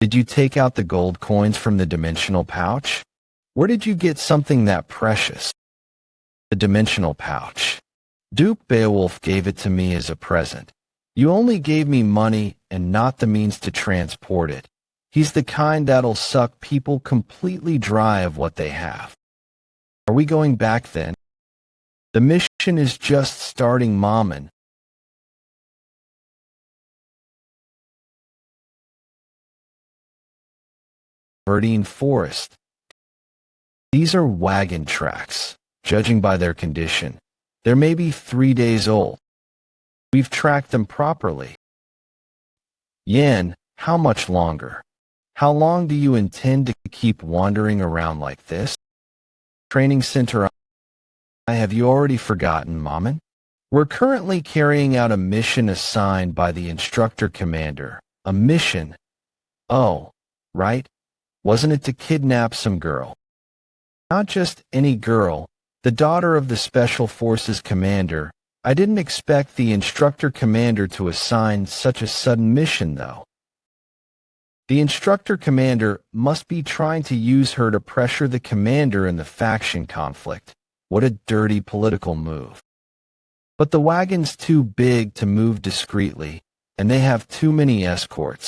Did you take out the gold coins from the dimensional pouch? Where did you get something that precious? The dimensional pouch. Duke Beowulf gave it to me as a present. You only gave me money and not the means to transport it. He's the kind that'll suck people completely dry of what they have. Are we going back then? The mission is just starting, Maman. Verdine Forest. These are wagon tracks, judging by their condition. They're maybe 3 days old. We've tracked them properly. Yan, how much longer? How long do you intend to keep wandering around like this? Training center. Have you already forgotten, Maman? We're currently carrying out a mission assigned by the instructor commander. A mission? Oh, right. Wasn't it to kidnap some girl? Not just any girl, the daughter of the Special Forces commander. I didn't expect the instructor commander to assign such a sudden mission, though. The instructor commander must be trying to use her to pressure the commander in the faction conflict. What a dirty political move. But the wagon's too big to move discreetly, and they have too many escorts.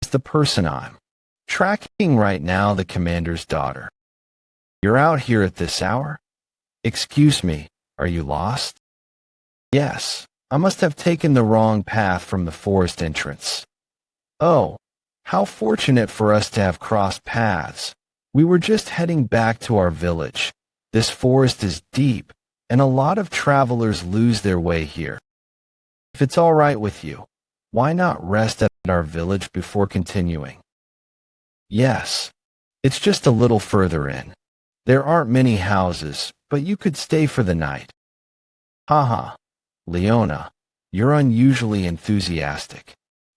It's the person I'm tracking right now, the commander's daughter. You're out here at this hour? Excuse me, are you lost? Yes, I must have taken the wrong path from the forest entrance. Oh, how fortunate for us to have crossed paths. We were just heading back to our village. This forest is deep, and a lot of travelers lose their way here. If it's all right with you, why not rest at our village before continuing? Yes, it's just a little further in. There aren't many houses, but you could stay for the night. Haha, Leona, you're unusually enthusiastic.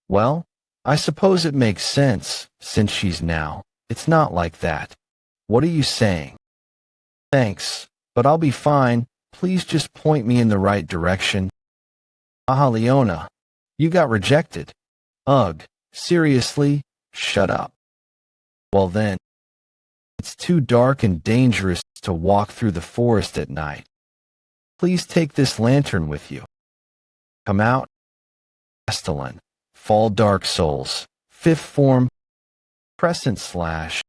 Well, I suppose it makes sense, since she's now. It's not like that. What are you saying? Thanks, but I'll be fine. Please just point me in the right direction. Haha, Leona, you got rejected. Ugh, seriously? Shut up. Well then, it's too dark and dangerous to walk through the forest at night. Please take this lantern with you. Come out. Castellan, Fall Dark Souls, 5th form, Crescent /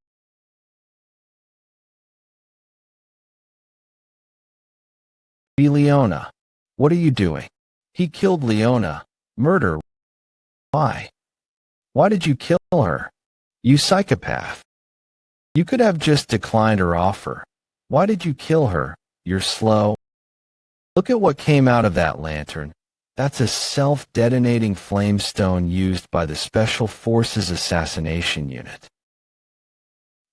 Be Leona. What are you doing? He killed Leona. Murder. Why? Why did you kill her? You psychopath. You could have just declined her offer. Why did you kill her? You're slow. Look at what came out of that lantern. That's a self-detonating flamestone used by the Special Forces Assassination Unit.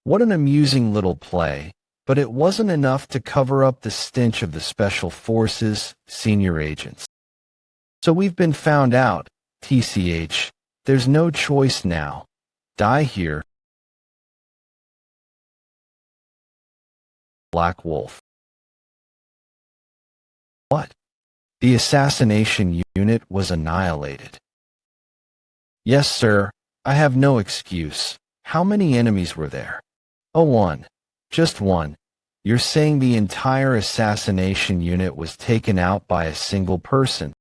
What an amusing little play, but it wasn't enough to cover up the stench of the Special Forces senior agents. So we've been found out, TCH. There's no choice now. Die here. Black Wolf. What? The assassination unit was annihilated. Yes, sir. I have no excuse. How many enemies were there? Oh, one. Just one. You're saying the entire assassination unit was taken out by a single person.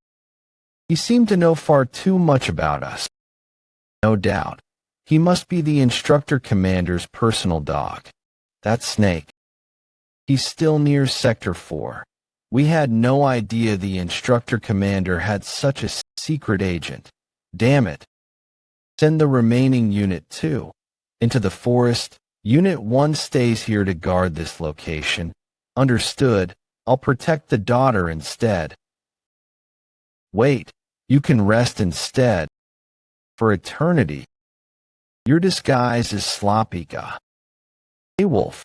He seemed to know far too much about us. No doubt. He must be the instructor commander's personal dog. That Snake. He's still near Sector 4. We had no idea the instructor commander had such a secret agent. Damn it. Send the remaining Unit 2 into the forest. Unit 1 stays here to guard this location. Understood. I'll protect the daughter instead. Wait, you can rest instead. For eternity. Your disguise is sloppy, Ga. Hey, Wolf.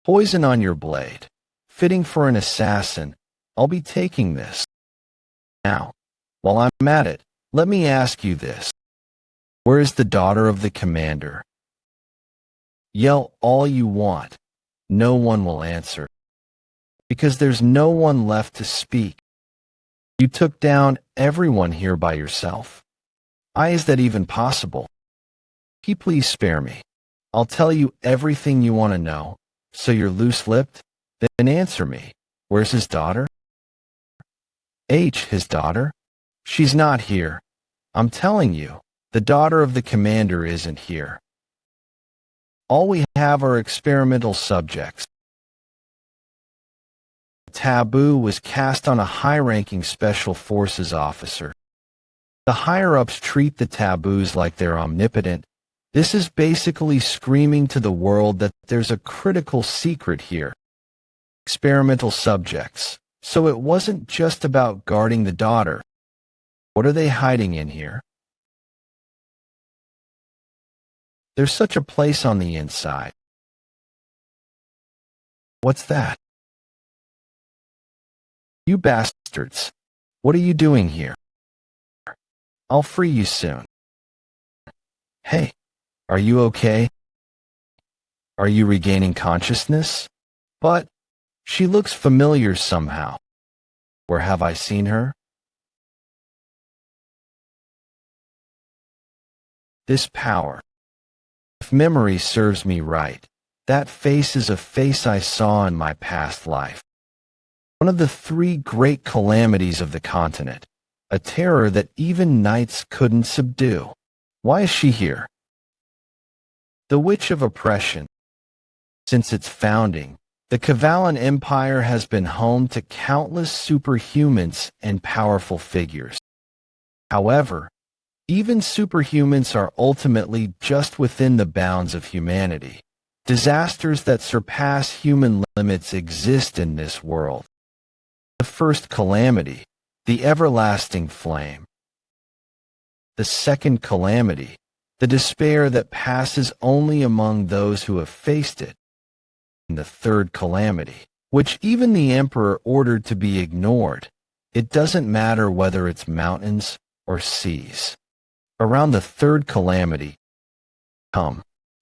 Poison on your blade. Fitting for an assassin. I'll be taking this. Now, while I'm at it, let me ask you this. Where is the daughter of the commander? Yell all you want. No one will answer. Because there's no one left to speak. You took down everyone here by yourself. Is that even possible? Can you please spare me? I'll tell you everything you want to know. So you're loose-lipped? Then answer me. Where's his daughter? His daughter? She's not here. I'm telling you, the daughter of the commander isn't here. All we have are experimental subjects. taboo was cast on a high-ranking special forces officer. The higher-ups treat the taboos like they're omnipotent. This is basically screaming to the world that there's a critical secret here. Experimental subjects. So it wasn't just about guarding the daughter. What are they hiding in here? There's such a place on the inside. What's that? You bastards. What are you doing here? I'll free you soon. Hey, are you okay? Are you regaining consciousness? But she looks familiar somehow. Where have I seen her? This power. If memory serves me right, that face is a face I saw in my past life. One of the three great calamities of the continent, a terror that even knights couldn't subdue. Why is she here? The Witch of Oppression. Since its founding, the Kavalan Empire has been home to countless superhumans and powerful figures. However, even superhumans are ultimately just within the bounds of humanity. Disasters that surpass human limits exist in this world. The first calamity, the everlasting flame. The second calamity, the despair that passes only among those who have faced it. And the third calamity, which even the emperor ordered to be ignored. It doesn't matter whether it's mountains or seas. Around the third calamity, come,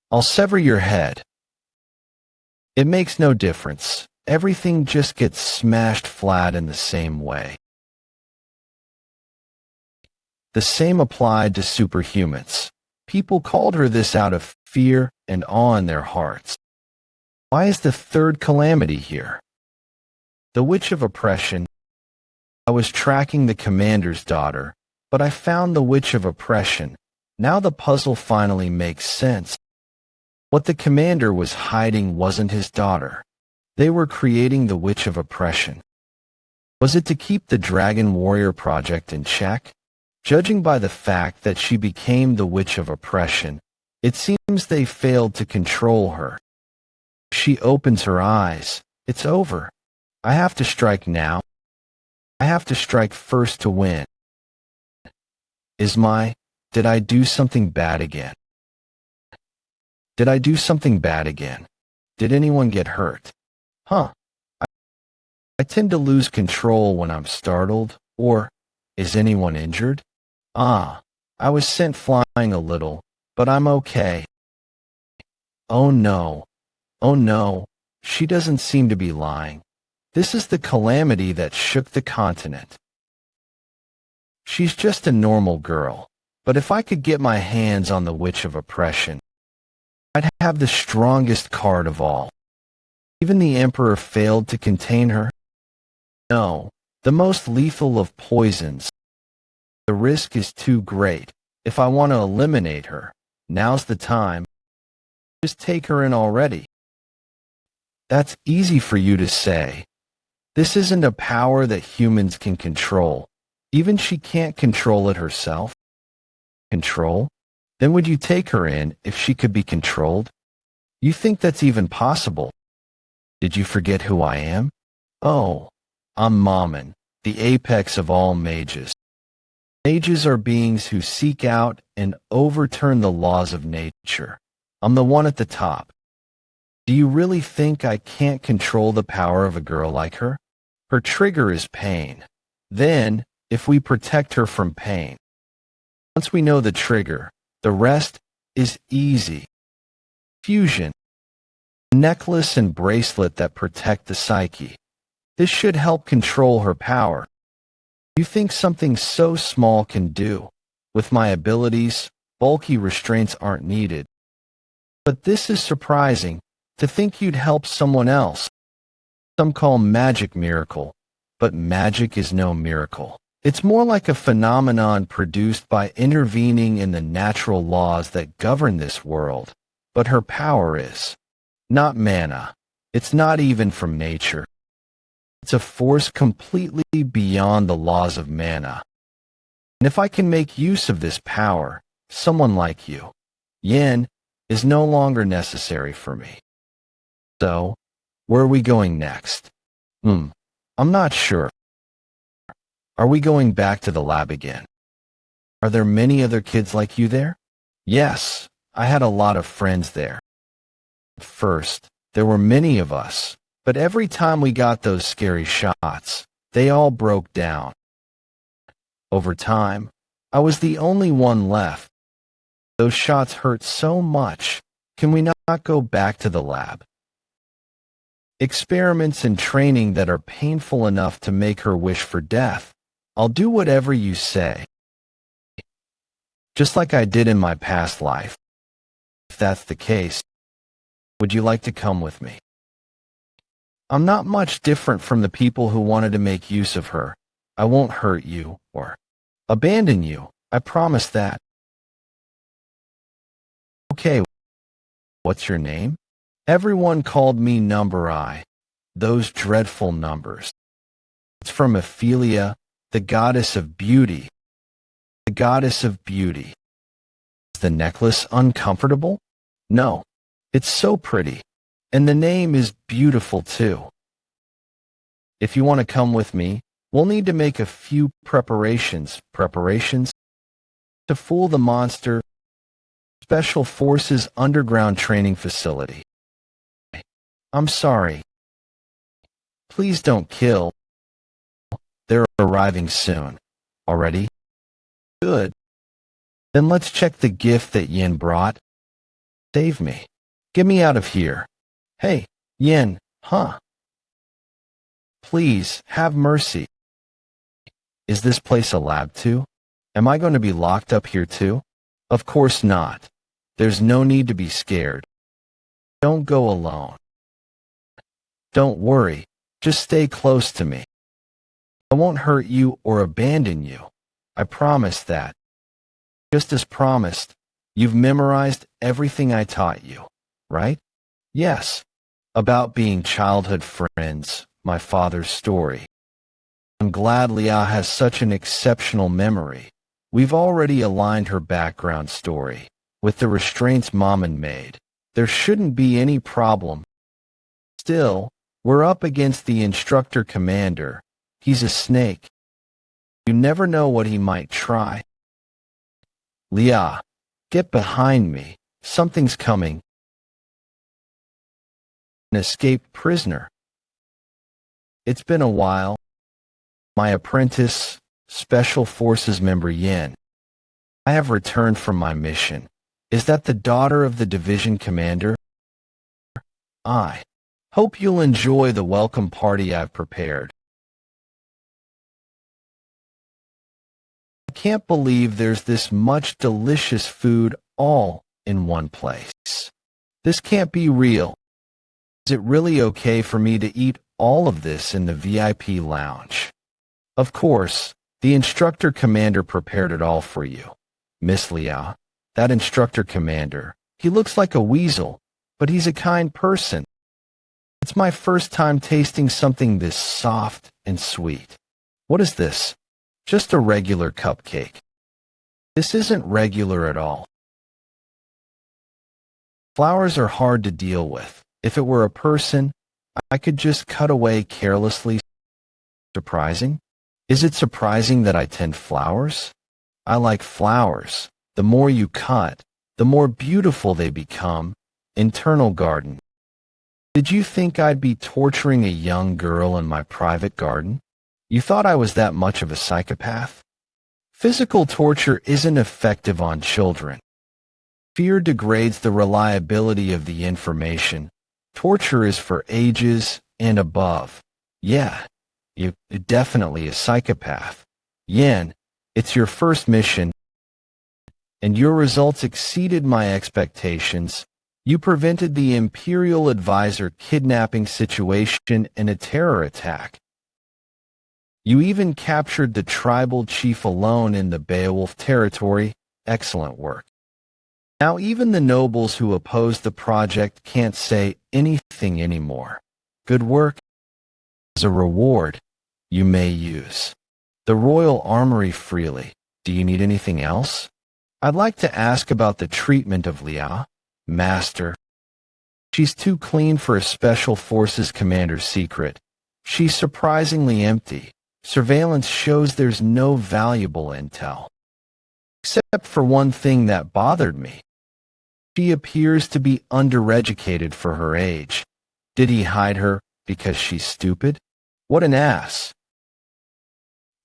I'll sever your head. It makes no difference. Everything just gets smashed flat in the same way. The same applied to superhumans. People called her this out of fear and awe in their hearts. Why is the third calamity here? The Witch of Oppression. I was tracking the commander's daughter, but I found the Witch of Oppression. Now the puzzle finally makes sense. What the commander was hiding wasn't his daughter. They were creating the Witch of Oppression. Was it to keep the Dragon Warrior project in check? Judging by the fact that she became the Witch of Oppression, it seems they failed to control her. If she opens her eyes, it's over. I have to strike now. I have to strike first to win. Did I do something bad again? Did I do something bad again? Did anyone get hurt? I tend to lose control when I'm startled, or, is anyone injured? I was sent flying a little, but I'm okay. Oh no, she doesn't seem to be lying. This is the calamity that shook the continent. She's just a normal girl, but if I could get my hands on the Witch of Oppression, I'd have the strongest card of all. Even the Emperor failed to contain her. No, the most lethal of poisons. The risk is too great. If I want to eliminate her, now's the time. Just take her in already. That's easy for you to say. This isn't a power that humans can control. Even she can't control it herself. Control? Then would you take her in if she could be controlled? You think that's even possible? Did you forget who I am? Oh, I'm Mammon, the apex of all mages. Mages are beings who seek out and overturn the laws of nature. I'm the one at the top. Do you really think I can't control the power of a girl like her? Her trigger is pain. Then, if we protect her from pain, once we know the trigger, the rest is easy. Fusion. Necklace and bracelet that protect the psyche. This should help control her power. You think something so small can do? With my abilities, bulky restraints aren't needed. But this is surprising, to think you'd help someone else. Some call magic miracle, but magic is no miracle. It's more like a phenomenon produced by intervening in the natural laws that govern this world. But her power is not mana. It's not even from nature. It's a force completely beyond the laws of mana. And if I can make use of this power, someone like you, Yin, is no longer necessary for me. So, where are we going next? I'm not sure. Are we going back to the lab again? Are there many other kids like you there? Yes, I had a lot of friends there. At first, there were many of us, but every time we got those scary shots, they all broke down. Over time, I was the only one left. Those shots hurt so much. Can we not go back to the lab? Experiments and training that are painful enough to make her wish for death. I'll do whatever you say. Just like I did in my past life. If that's the case, would you like to come with me? I'm not much different from the people who wanted to make use of her. I won't hurt you or abandon you. I promise that. Okay, what's your name? Everyone called me Number I. Those dreadful numbers. It's from Ophelia, the goddess of beauty. The goddess of beauty. Is the necklace uncomfortable? No, it's so pretty. And the name is beautiful too. If you want to come with me, we'll need to make a few preparations to fool the monster. Special Forces Underground Training Facility. I'm sorry. Please don't kill. They're arriving soon. Already? Good. Then let's check the gift that Yin brought. Save me. Get me out of here. Hey, Yin, huh? Please, have mercy. Is this place a lab too? Am I going to be locked up here too? Of course not. There's no need to be scared. Don't go alone. Don't worry, just stay close to me. I won't hurt you or abandon you. I promise that. Just as promised, you've memorized everything I taught you, right? Yes. About being childhood friends, my father's story. I'm glad Leah has such an exceptional memory. We've already aligned her background story with the restraints Mom and made. There shouldn't be any problem. Still, we're up against the instructor commander. He's a snake. You never know what he might try. Leah, get behind me. Something's coming. An escaped prisoner. It's been a while. My apprentice, Special Forces member Yin. I have returned from my mission. Is that the daughter of the division commander? I hope you'll enjoy the welcome party I've prepared. I can't believe there's this much delicious food all in one place. This can't be real. Is it really okay for me to eat all of this in the VIP lounge? Of course, the instructor commander prepared it all for you. Miss Leah, that instructor commander, he looks like a weasel, but he's a kind person. It's my first time tasting something this soft and sweet. What is this? Just a regular cupcake. This isn't regular at all. Flowers are hard to deal with. If it were a person, I could just cut away carelessly. Surprising? Is it surprising that I tend flowers? I like flowers. The more you cut, the more beautiful they become. Internal garden. Did you think I'd be torturing a young girl in my private garden? You thought I was that much of a psychopath? Physical torture isn't effective on children. Fear degrades the reliability of the information. Torture is for ages and above. Yeah, you're definitely a psychopath. Yin, it's your first mission, and your results exceeded my expectations. You prevented the Imperial Advisor kidnapping situation and a terror attack. You even captured the tribal chief alone in the Beowulf territory. Excellent work. Now even the nobles who opposed the project can't say anything anymore. Good work. As a reward, you may use the royal armory freely. Do you need anything else? I'd like to ask about the treatment of Leah, Master. She's too clean for a special forces commander's secret. She's surprisingly empty. Surveillance shows there's no valuable intel. Except for one thing that bothered me. She appears to be undereducated for her age. Did he hide her because she's stupid? What an ass.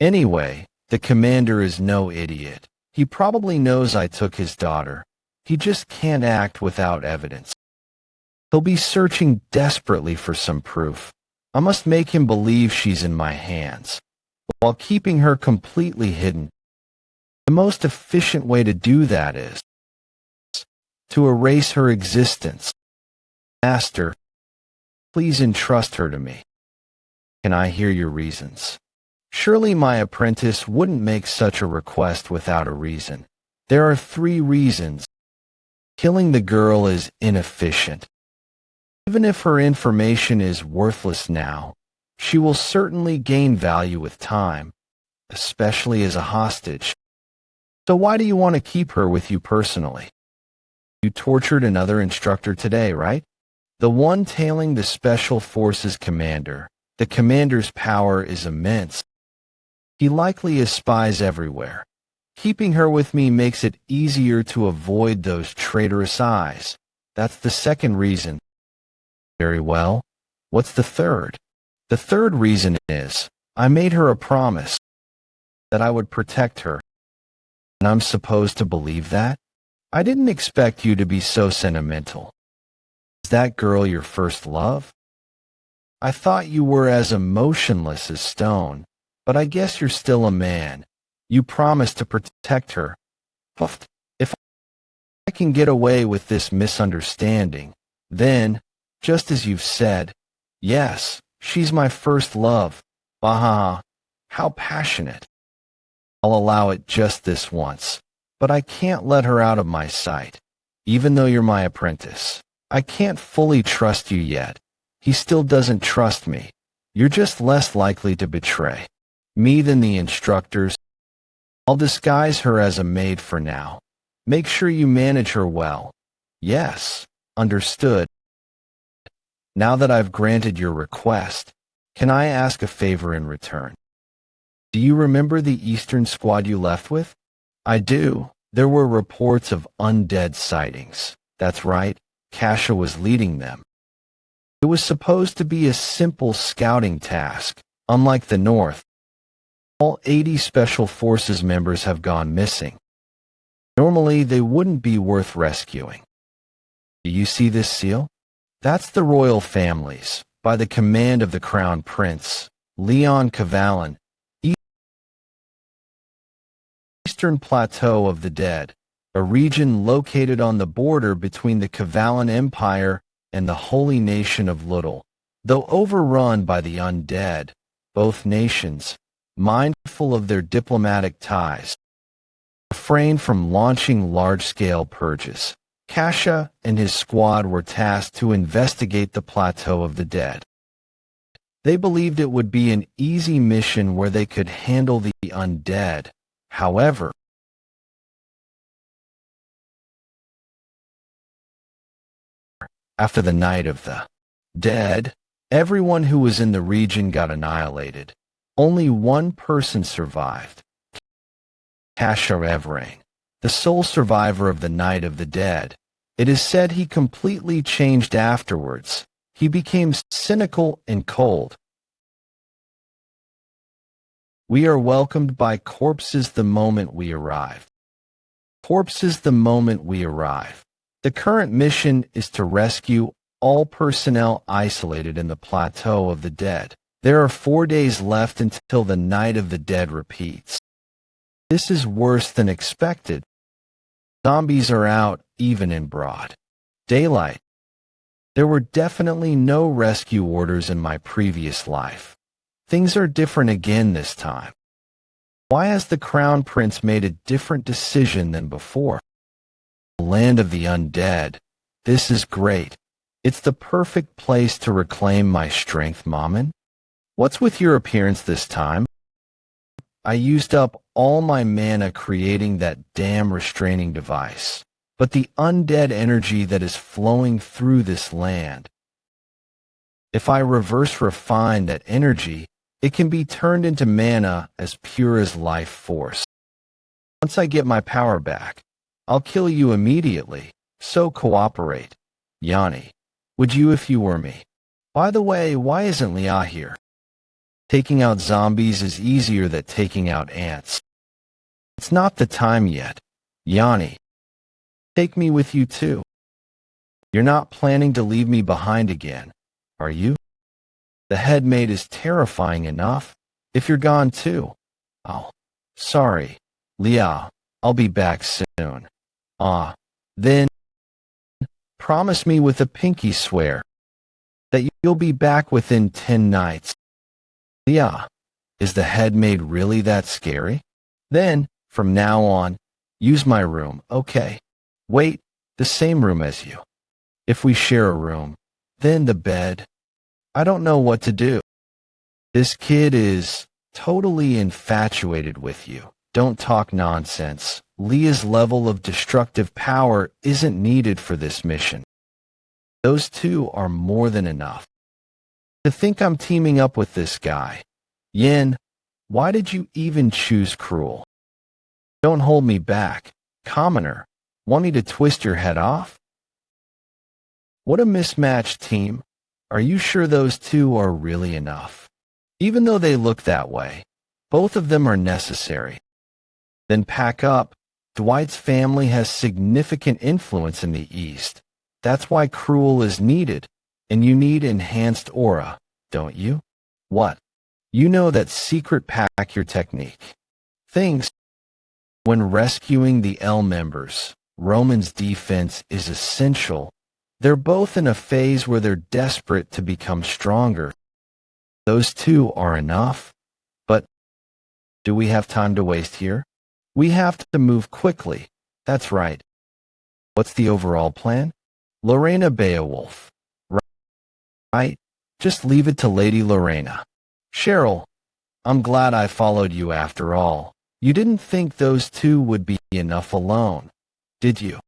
Anyway, the commander is no idiot. He probably knows I took his daughter. He just can't act without evidence. He'll be searching desperately for some proof. I must make him believe she's in my hands, while keeping her completely hidden. The most efficient way to do that is to erase her existence. Master, please entrust her to me. Can I hear your reasons? Surely my apprentice wouldn't make such a request without a reason. There are 3 reasons. Killing the girl is inefficient. Even if her information is worthless now, she will certainly gain value with time, especially as a hostage. So why do you want to keep her with you personally? You tortured another instructor today, right? The one tailing the Special Forces commander. The commander's power is immense. He likely has spies everywhere. Keeping her with me makes it easier to avoid those traitorous eyes. That's the 2nd reason. Very well. What's the 3rd? The 3rd reason is, I made her a promise that I would protect her. And I'm supposed to believe that? I didn't expect you to be so sentimental. Is that girl your first love? I thought you were as emotionless as stone, but I guess you're still a man. You promised to protect her. If I can get away with this misunderstanding, then, just as you've said, yes, she's my first love. Baha, how passionate. I'll allow it just this once, but I can't let her out of my sight. Even though you're my apprentice, I can't fully trust you yet. He still doesn't trust me. You're just less likely to betray me than the instructors. I'll disguise her as a maid for now. Make sure you manage her well. Yes, understood. Now that I've granted your request, can I ask a favor in return? Do you remember the Eastern squad you left with? I do. There were reports of undead sightings. That's right, Kasha was leading them. It was supposed to be a simple scouting task. Unlike the North, all 80 Special Forces members have gone missing. Normally, they wouldn't be worth rescuing. Do you see this seal? That's the royal families, by the command of the Crown Prince, Leon Cavallan, Eastern Plateau of the Dead, a region located on the border between the Cavallan Empire and the Holy Nation of Little. Though overrun by the undead, both nations, mindful of their diplomatic ties, refrain from launching large-scale purges. Kasha and his squad were tasked to investigate the Plateau of the Dead. They believed it would be an easy mission where they could handle the undead. However, after the Night of the Dead, everyone who was in the region got annihilated. Only one person survived. Kasha Everang, the sole survivor of the Night of the Dead. It is said he completely changed afterwards. He became cynical and cold. We are welcomed by corpses the moment we arrive. Corpses the moment we arrive. The current mission is to rescue all personnel isolated in the Plateau of the Dead. There are 4 days left until the Night of the Dead repeats. This is worse than expected. Zombies are out even in broad daylight. There were definitely no rescue orders in my previous life. Things are different again this time. Why has the Crown Prince made a different decision than before? The land of the undead. This is great. It's the perfect place to reclaim my strength, Mammon. What's with your appearance this time? I used up all my mana creating that damn restraining device. But the undead energy that is flowing through this land, if I reverse refine that energy, it can be turned into mana as pure as life force. Once I get my power back, I'll kill you immediately, so cooperate. Yanni, would you if you were me? By the way, why isn't Leah here? Taking out zombies is easier than taking out ants. It's not the time yet. Yanni, take me with you too. You're not planning to leave me behind again, are you? The headmate is terrifying enough, if you're gone too. Oh, sorry. Leah, I'll be back soon. Then, promise me with a pinky swear that you'll be back within 10 nights. Leah, is the headmaid really that scary? Then, from now on, use my room, okay? Wait, the same room as you. If we share a room, then the bed. I don't know what to do. This kid is totally infatuated with you. Don't talk nonsense. Leah's level of destructive power isn't needed for this mission. Those two are more than enough. To think I'm teaming up with this guy. Yin, why did you even choose cruel? Don't hold me back. Commoner, want me to twist your head off? What a mismatched team. Are you sure those two are really enough? Even though they look that way, both of them are necessary. Then pack up. Dwight's family has significant influence in the East. That's why Cruel is needed, and you need enhanced aura, don't you? What? You know that secret pack your technique. Things. When rescuing the L members, Roman's defense is essential. They're both in a phase where they're desperate to become stronger. Those two are enough. But do we have time to waste here? We have to move quickly. That's right. What's the overall plan? Lorena Beowulf. Right? Just leave it to Lady Lorena. Cheryl, I'm glad I followed you after all. You didn't think those two would be enough alone, did you?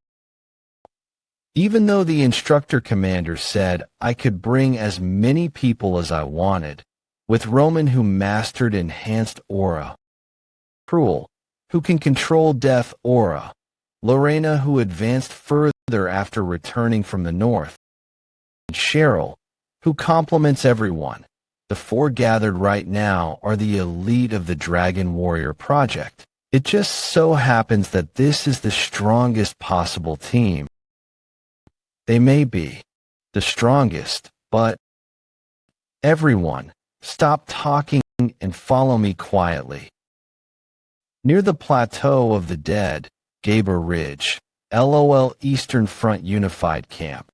Even though the instructor commander said I could bring as many people as I wanted, with Roman who mastered enhanced aura, Cruel, who can control death aura, Lorena who advanced further after returning from the north, and Cheryl, who complements everyone. The four gathered right now are the elite of the Dragon Warrior Project. It just so happens that this is the strongest possible team. They may be the strongest, but everyone, stop talking and follow me quietly. Near the plateau of the dead, Gaber Ridge, LOL Eastern Front Unified Camp.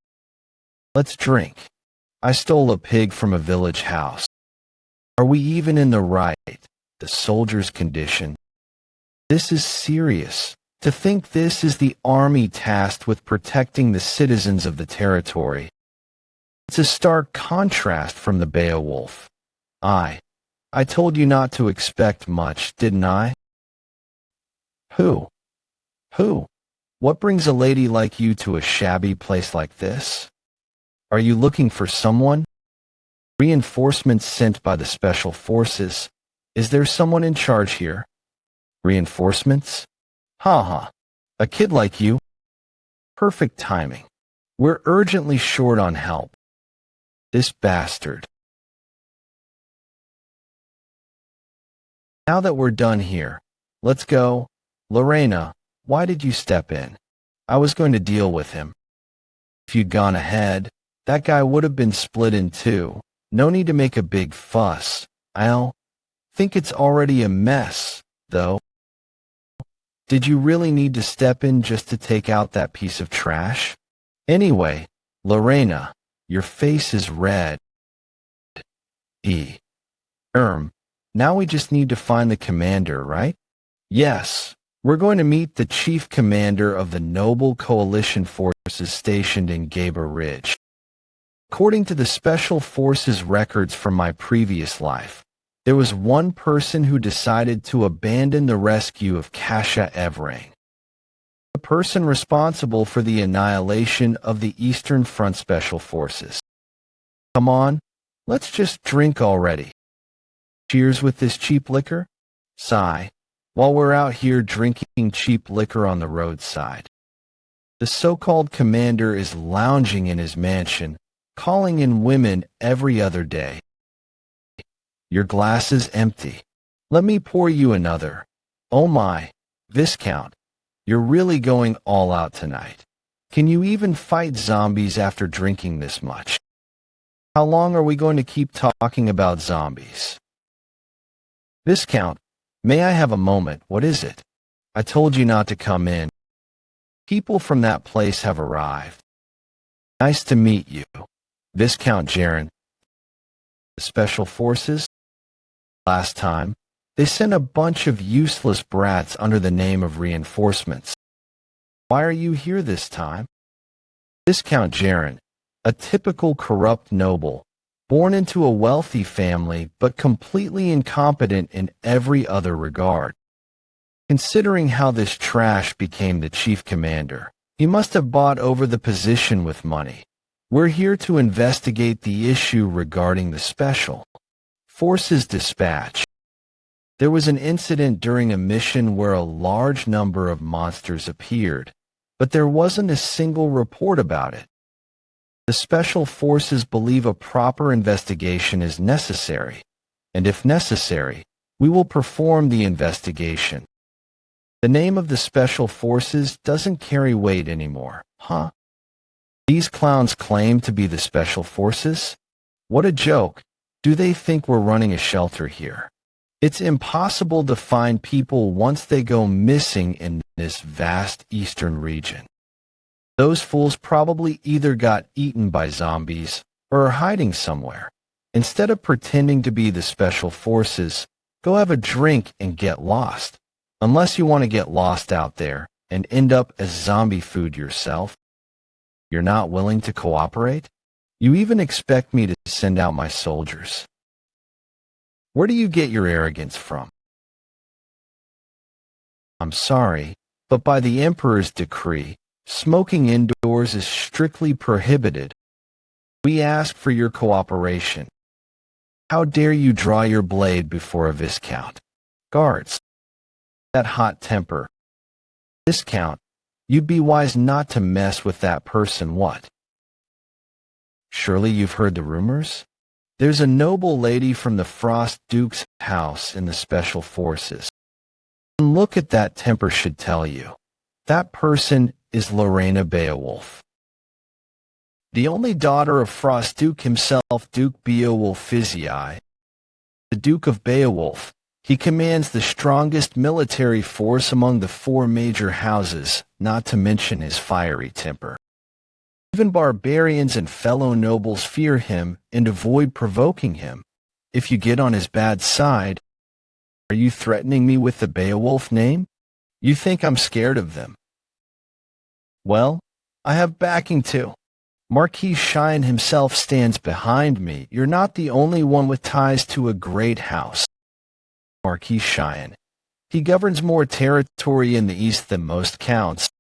Let's drink. I stole a pig from a village house. Are we even in the right? The soldier's condition. This is serious. To think this is the army tasked with protecting the citizens of the territory. It's a stark contrast from the Beowulf. I told you not to expect much, didn't I? Who? What brings a lady like you to a shabby place like this? Are you looking for someone? Reinforcements sent by the special forces. Is there someone in charge here? Reinforcements? Ha. A kid like you? Perfect timing. We're urgently short on help. This bastard. Now that we're done here, let's go. Lorena, why did you step in? I was going to deal with him. If you'd gone ahead, that guy would have been split in two. No need to make a big fuss. I'll think it's already a mess, though. Did you really need to step in just to take out that piece of trash? Anyway, Lorena, your face is red. Now we just need to find the commander, right? Yes, we're going to meet the chief commander of the noble coalition forces stationed in Gaber Ridge. According to the Special Forces records from my previous life, there was one person who decided to abandon the rescue of Kasha Everang, the person responsible for the annihilation of the Eastern Front Special Forces. Come on, let's just drink already. Cheers with this cheap liquor? Sigh, while we're out here drinking cheap liquor on the roadside. The so-called commander is lounging in his mansion, calling in women every other day. Your glass is empty. Let me pour you another. Oh my, Viscount, you're really going all out tonight. Can you even fight zombies after drinking this much? How long are we going to keep talking about zombies? Viscount, may I have a moment? What is it? I told you not to come in. People from that place have arrived. Nice to meet you, Viscount Jaren. The Special Forces? Last time, they sent a bunch of useless brats under the name of reinforcements. Why are you here this time? Viscount Jaren, a typical corrupt noble, born into a wealthy family but completely incompetent in every other regard. Considering how this trash became the chief commander, he must have bought over the position with money. We're here to investigate the issue regarding the Special Forces dispatch. There was an incident during a mission where a large number of monsters appeared, but there wasn't a single report about it. The Special Forces believe a proper investigation is necessary, and if necessary, we will perform the investigation. The name of the Special Forces doesn't carry weight anymore, huh? These clowns claim to be the Special Forces? What a joke. Do they think we're running a shelter here? It's impossible to find people once they go missing in this vast eastern region. Those fools probably either got eaten by zombies or are hiding somewhere. Instead of pretending to be the Special Forces, go have a drink and get lost. Unless you want to get lost out there and end up as zombie food yourself. You're not willing to cooperate? You even expect me to send out my soldiers. Where do you get your arrogance from? I'm sorry, but by the Emperor's decree, smoking indoors is strictly prohibited. We ask for your cooperation. How dare you draw your blade before a Viscount? Guards. That hot temper. Viscount, you'd be wise not to mess with that person, what? Surely you've heard the rumors? There's a noble lady from the Frost Duke's house in the Special Forces. And look at that temper should tell you. That person is Lorena Beowulf. The only daughter of Frost Duke himself, Duke Beowulfizii. The Duke of Beowulf. He commands the strongest military force among the 4 major houses, not to mention his fiery temper. Even barbarians and fellow nobles fear him and avoid provoking him. If you get on his bad side, are you threatening me with the Beowulf name? You think I'm scared of them? Well, I have backing too. Marquis Cheyenne himself stands behind me. You're not the only one with ties to a great house. Marquis Cheyenne. He governs more territory in the east than most counts.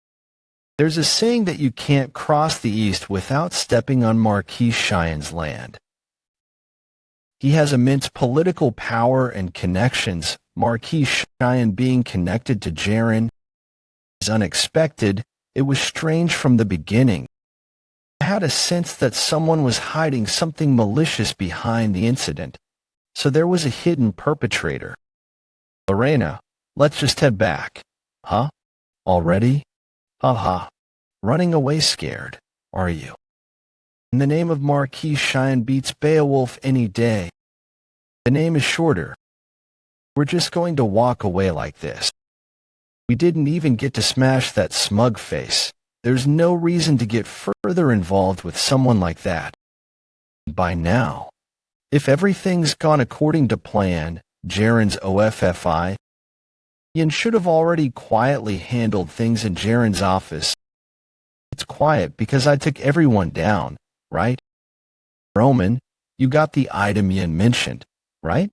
There's a saying that you can't cross the east without stepping on Marquis Cheyenne's land. He has immense political power and connections. Marquis Cheyenne being connected to Jaren is unexpected. It was strange from the beginning. I had a sense that someone was hiding something malicious behind the incident, so there was a hidden perpetrator. Lorena, let's just head back. Huh? Already? Ha. Running away scared, are you? In the name of Marquis Cheyenne beats Beowulf any day. The name is shorter. We're just going to walk away like this. We didn't even get to smash that smug face. There's no reason to get further involved with someone like that. By now, if everything's gone according to plan, Jaren's OFFI, Ian should have already quietly handled things in Jaren's office. It's quiet because I took everyone down, right? Roman, you got the item Yin mentioned, right?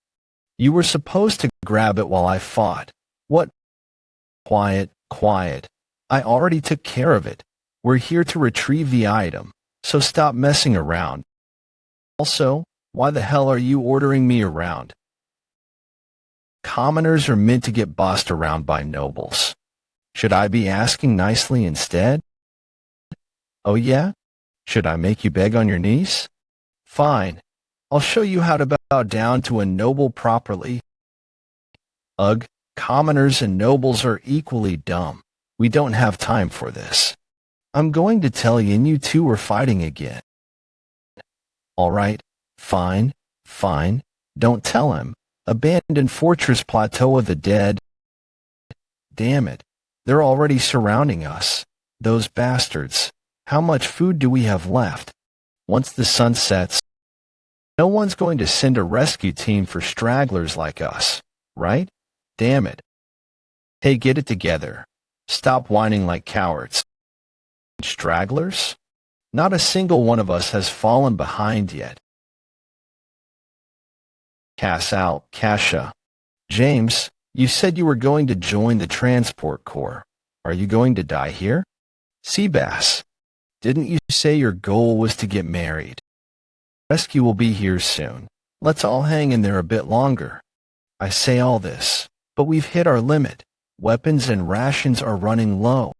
You were supposed to grab it while I fought. What? Quiet, quiet. I already took care of it. We're here to retrieve the item, so stop messing around. Also, why the hell are you ordering me around? Commoners are meant to get bossed around by nobles. Should I be asking nicely instead? Oh yeah? Should I make you beg on your knees? Fine. I'll show you how to bow down to a noble properly. Ugh, commoners and nobles are equally dumb. We don't have time for this. I'm going to tell you two are fighting again. All right, fine, fine. Don't tell him. Abandoned fortress plateau of the dead. Damn it. They're already surrounding us. Those bastards. How much food do we have left? Once the sun sets, no one's going to send a rescue team for stragglers like us, right? Damn it. Hey, get it together. Stop whining like cowards. Stragglers? Not a single one of us has fallen behind yet. Cass out, Kasha. James, you said you were going to join the transport corps. Are you going to die here? Seabass, didn't you say your goal was to get married? Rescue will be here soon. Let's all hang in there a bit longer. I say all this, but we've hit our limit. Weapons and rations are running low.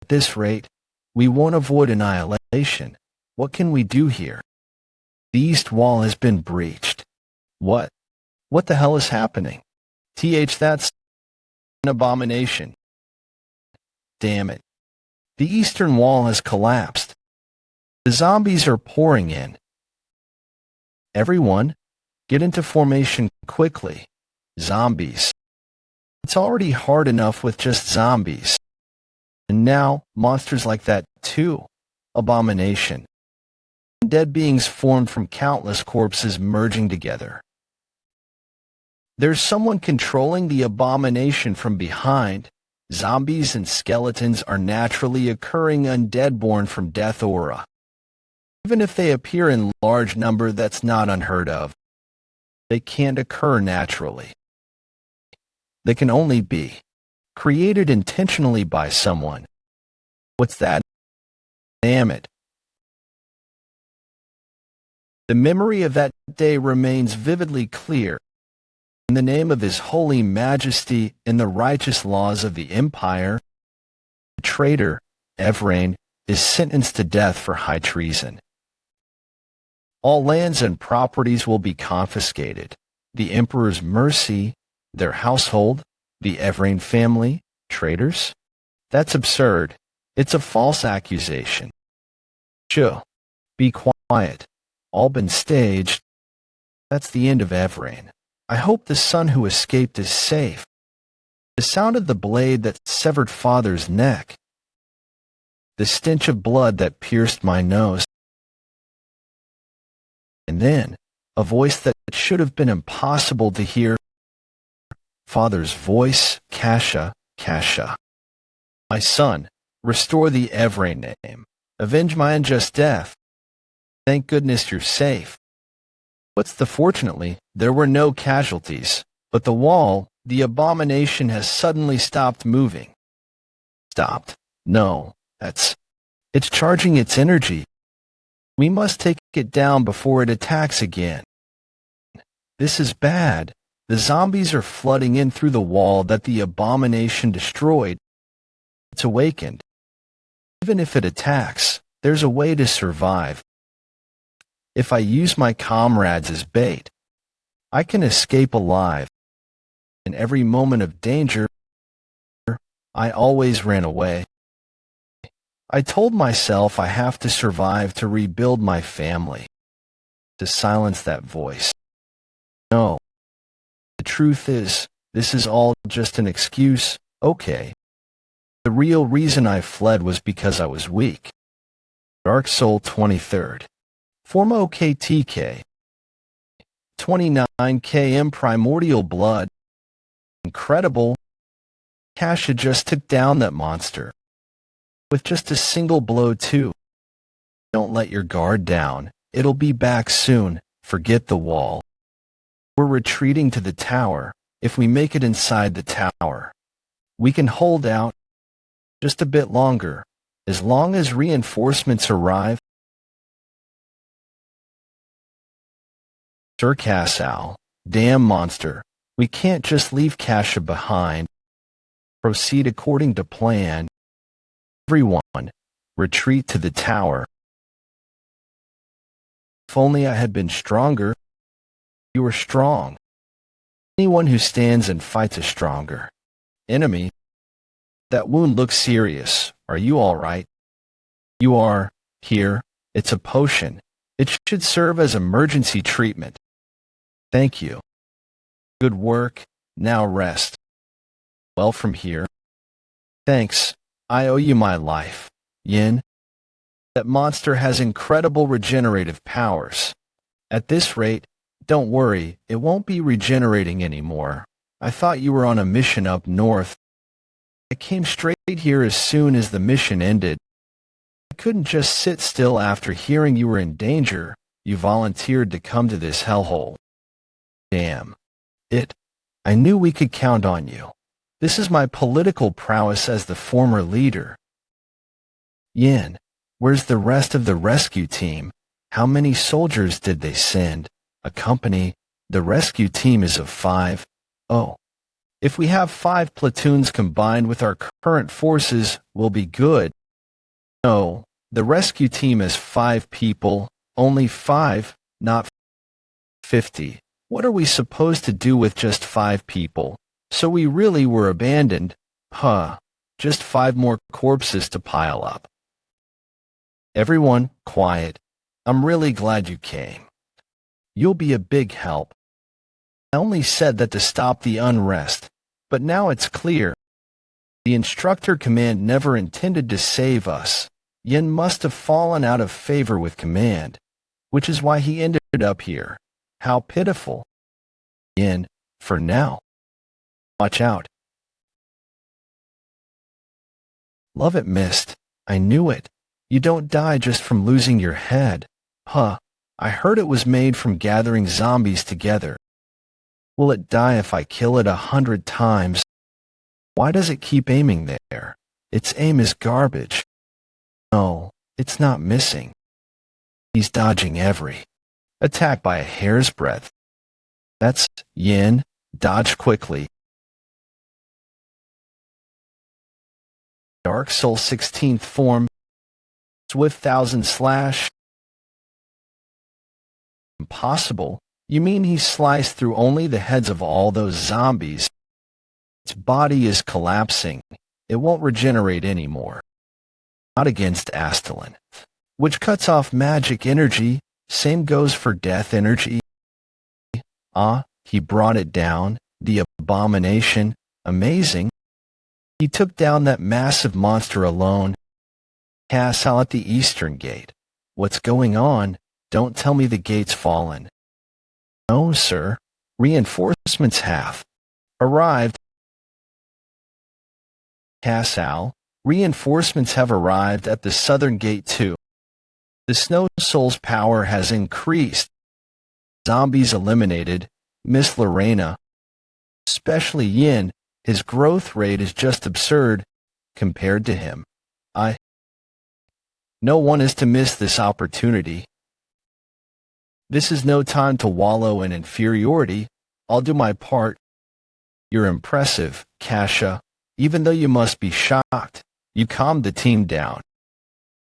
At this rate, we won't avoid annihilation. What can we do here? The east wall has been breached. What? What the hell is happening? That's an abomination. Damn it. The eastern wall has collapsed. The zombies are pouring in. Everyone, get into formation quickly. Zombies. It's already hard enough with just zombies. And now, monsters like that too. Abomination. Dead beings formed from countless corpses merging together. There's someone controlling the abomination from behind. Zombies and skeletons are naturally occurring undead born from death aura. Even if they appear in large number, that's not unheard of. They can't occur naturally. They can only be created intentionally by someone. What's that? Damn it. The memory of that day remains vividly clear. In the name of His Holy Majesty and the righteous laws of the Empire, the traitor, Evrain, is sentenced to death for high treason. All lands and properties will be confiscated. The Emperor's mercy, their household, the Evrain family, traitors? That's absurd. It's a false accusation. Shoo. Be quiet. All been staged. That's the end of Evrain. I hope the son who escaped is safe. The sound of the blade that severed father's neck. The stench of blood that pierced my nose. And then, a voice that should have been impossible to hear. Father's voice, Kasha, Kasha. My son, restore the Evrain name. Avenge my unjust death. Thank goodness you're safe. What's the fortunately, there were no casualties, but the wall, the abomination has suddenly stopped moving. Stopped? No, it's charging its energy. We must take it down before it attacks again. This is bad. The zombies are flooding in through the wall that the abomination destroyed. It's awakened. Even if it attacks, there's a way to survive. If I use my comrades as bait, I can escape alive. In every moment of danger, I always ran away. I told myself I have to survive to rebuild my family, to silence that voice. No. The truth is, this is all just an excuse, okay. The real reason I fled was because I was weak. Dark Soul 23rd. Forma OKTK. 29 km Primordial Blood. Incredible. Kasha just took down that monster. With just a single blow too. Don't let your guard down. It'll be back soon. Forget the wall. We're retreating to the tower. If we make it inside the tower, we can hold out just a bit longer. As long as reinforcements arrive. Sir Cassal, damn monster. We can't just leave Kasha behind. Proceed according to plan. Everyone, retreat to the tower. If only I had been stronger. You were strong. Anyone who stands and fights is stronger. Enemy. That wound looks serious. Are you all right? You are. Here. It's a potion. It should serve as emergency treatment. Thank you. Good work. Now rest. Well, from here. Thanks. I owe you my life. Yin. That monster has incredible regenerative powers. At this rate, don't worry, it won't be regenerating anymore. I thought you were on a mission up north. I came straight here as soon as the mission ended. I couldn't just sit still after hearing you were in danger. You volunteered to come to this hellhole. Damn. I knew we could count on you. This is my political prowess as the former leader. Yin, where's the rest of the rescue team? How many soldiers did they send? A company. The rescue team is of 5. Oh. If we have 5 platoons combined with our current forces, we'll be good. No, the rescue team is 5 people. Only 5, not 50. What are we supposed to do with just 5 people? So we really were abandoned. Huh. Just 5 more corpses to pile up. Everyone, quiet. I'm really glad you came. You'll be a big help. I only said that to stop the unrest, but now it's clear. The instructor command never intended to save us. Yin must have fallen out of favor with command, which is why he ended up here. How pitiful. Yin, for now. Watch out. Love it, Mist. I knew it. You don't die just from losing your head. Huh. I heard it was made from gathering zombies together. Will it die if I kill it 100 times? Why does it keep aiming there? Its aim is garbage. No, it's not missing. He's dodging every attack by a hair's breadth. That's Yin. Dodge quickly. Dark Soul 16th form. Swift 1000 slash. Impossible. You mean he sliced through only the heads of all those zombies? Its body is collapsing. It won't regenerate anymore. Not against Astalin, which cuts off magic energy. Same goes for death energy. He brought it down. The abomination. Amazing. He took down that massive monster alone. Cassal at the eastern gate. What's going on? Don't tell me the gate's fallen. No, sir. Reinforcements have arrived. Cassal, reinforcements have arrived at the southern gate too. The Snow Soul's power has increased. Zombies eliminated. Miss Lorena, especially Yin, his growth rate is just absurd compared to him. No one is to miss this opportunity. This is no time to wallow in inferiority. I'll do my part. You're impressive, Kasha. Even though you must be shocked, you calmed the team down.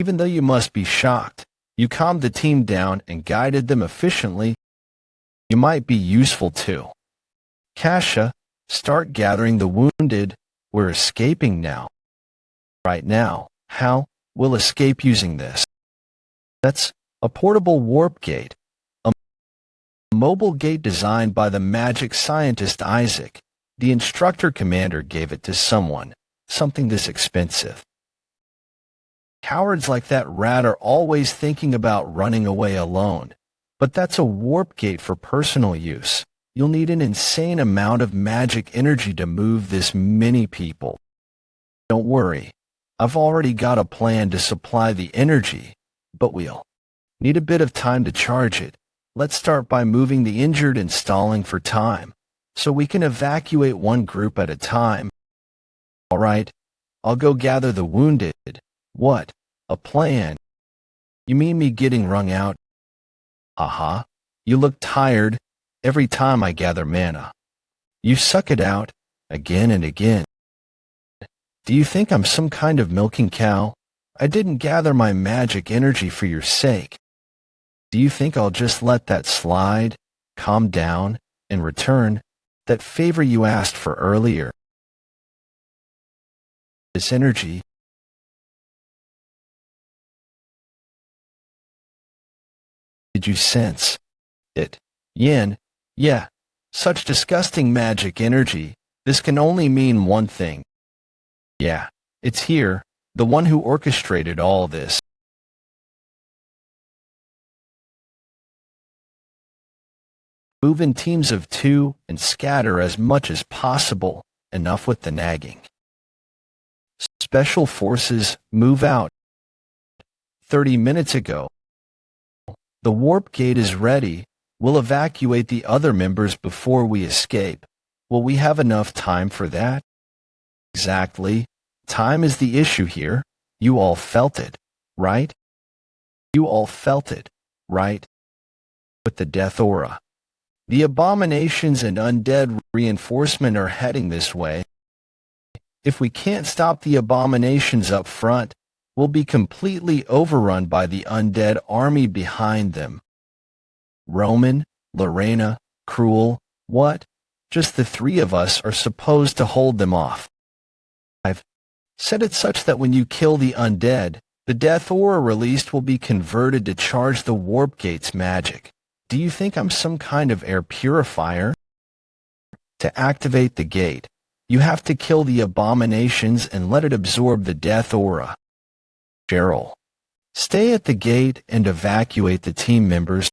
Even though you must be shocked, you calmed the team down and guided them efficiently. You might be useful too. Kasha, start gathering the wounded. We're escaping now. Right now. How? We'll escape using this. That's a portable warp gate. A mobile gate designed by the magic scientist Isaac. The instructor commander gave it to someone. Something this expensive. Cowards like that rat are always thinking about running away alone. But that's a warp gate for personal use. You'll need an insane amount of magic energy to move this many people. Don't worry. I've already got a plan to supply the energy, but we'll Need a bit of time to charge it. Let's start by moving the injured and stalling for time, so we can evacuate one group at a time. All right, I'll go gather the wounded. What? A plan? You mean me getting wrung out? Aha, you look tired every time I gather mana. You suck it out, again and again. Do you think I'm some kind of milking cow? I didn't gather my magic energy for your sake. Do you think I'll just let that slide, calm down, and return that favor you asked for earlier? This energy. Did you sense it? Yin, yeah, such disgusting magic energy. This can only mean one thing. Yeah, it's here, the one who orchestrated all this. Move in teams of 2 and scatter as much as possible. Enough with the nagging. Special forces, move out. 30 minutes ago. The warp gate is ready. We'll evacuate the other members before we escape. Will we have enough time for that? Exactly. Time is the issue here. You all felt it, right? You all felt it, right? With the death aura. The abominations and undead reinforcement are heading this way. If we can't stop the abominations up front, we'll be completely overrun by the undead army behind them. Roman, Lorena, Cruel, what? Just the 3 of us are supposed to hold them off. I've said it such that when you kill the undead, the death aura released will be converted to charge the warp gate's magic. Do you think I'm some kind of air purifier? To activate the gate, you have to kill the abominations and let it absorb the death aura. Cheryl, stay at the gate and evacuate the team members.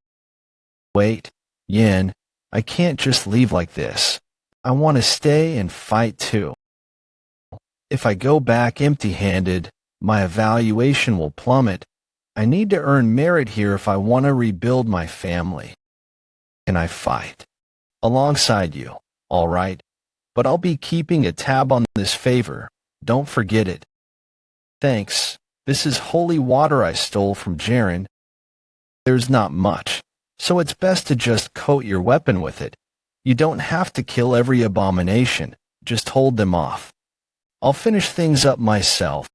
Wait, Yin, I can't just leave like this. I want to stay and fight too. If I go back empty-handed, my evaluation will plummet. I need to earn merit here if I want to rebuild my family. Can I fight alongside you? All right, but I'll be keeping a tab on this favor. Don't forget it. Thanks. This is holy water I stole from Jaren. There's not much, so it's best to just coat your weapon with it. You don't have to kill every abomination, just hold them off. I'll finish things up myself.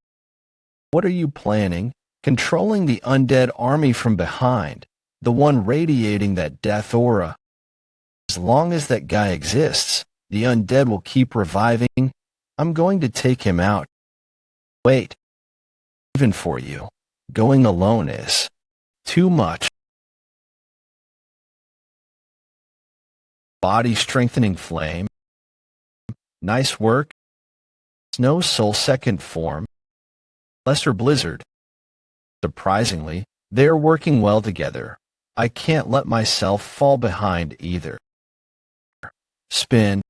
What are you planning? Controlling the undead army from behind, the one radiating that death aura. As long as that guy exists, the undead will keep reviving. I'm going to take him out. Wait. Even for you, going alone is too much. Body strengthening flame. Nice work. Snow Soul second form. Lesser Blizzard. Surprisingly, they are working well together. I can't let myself fall behind either. Spin.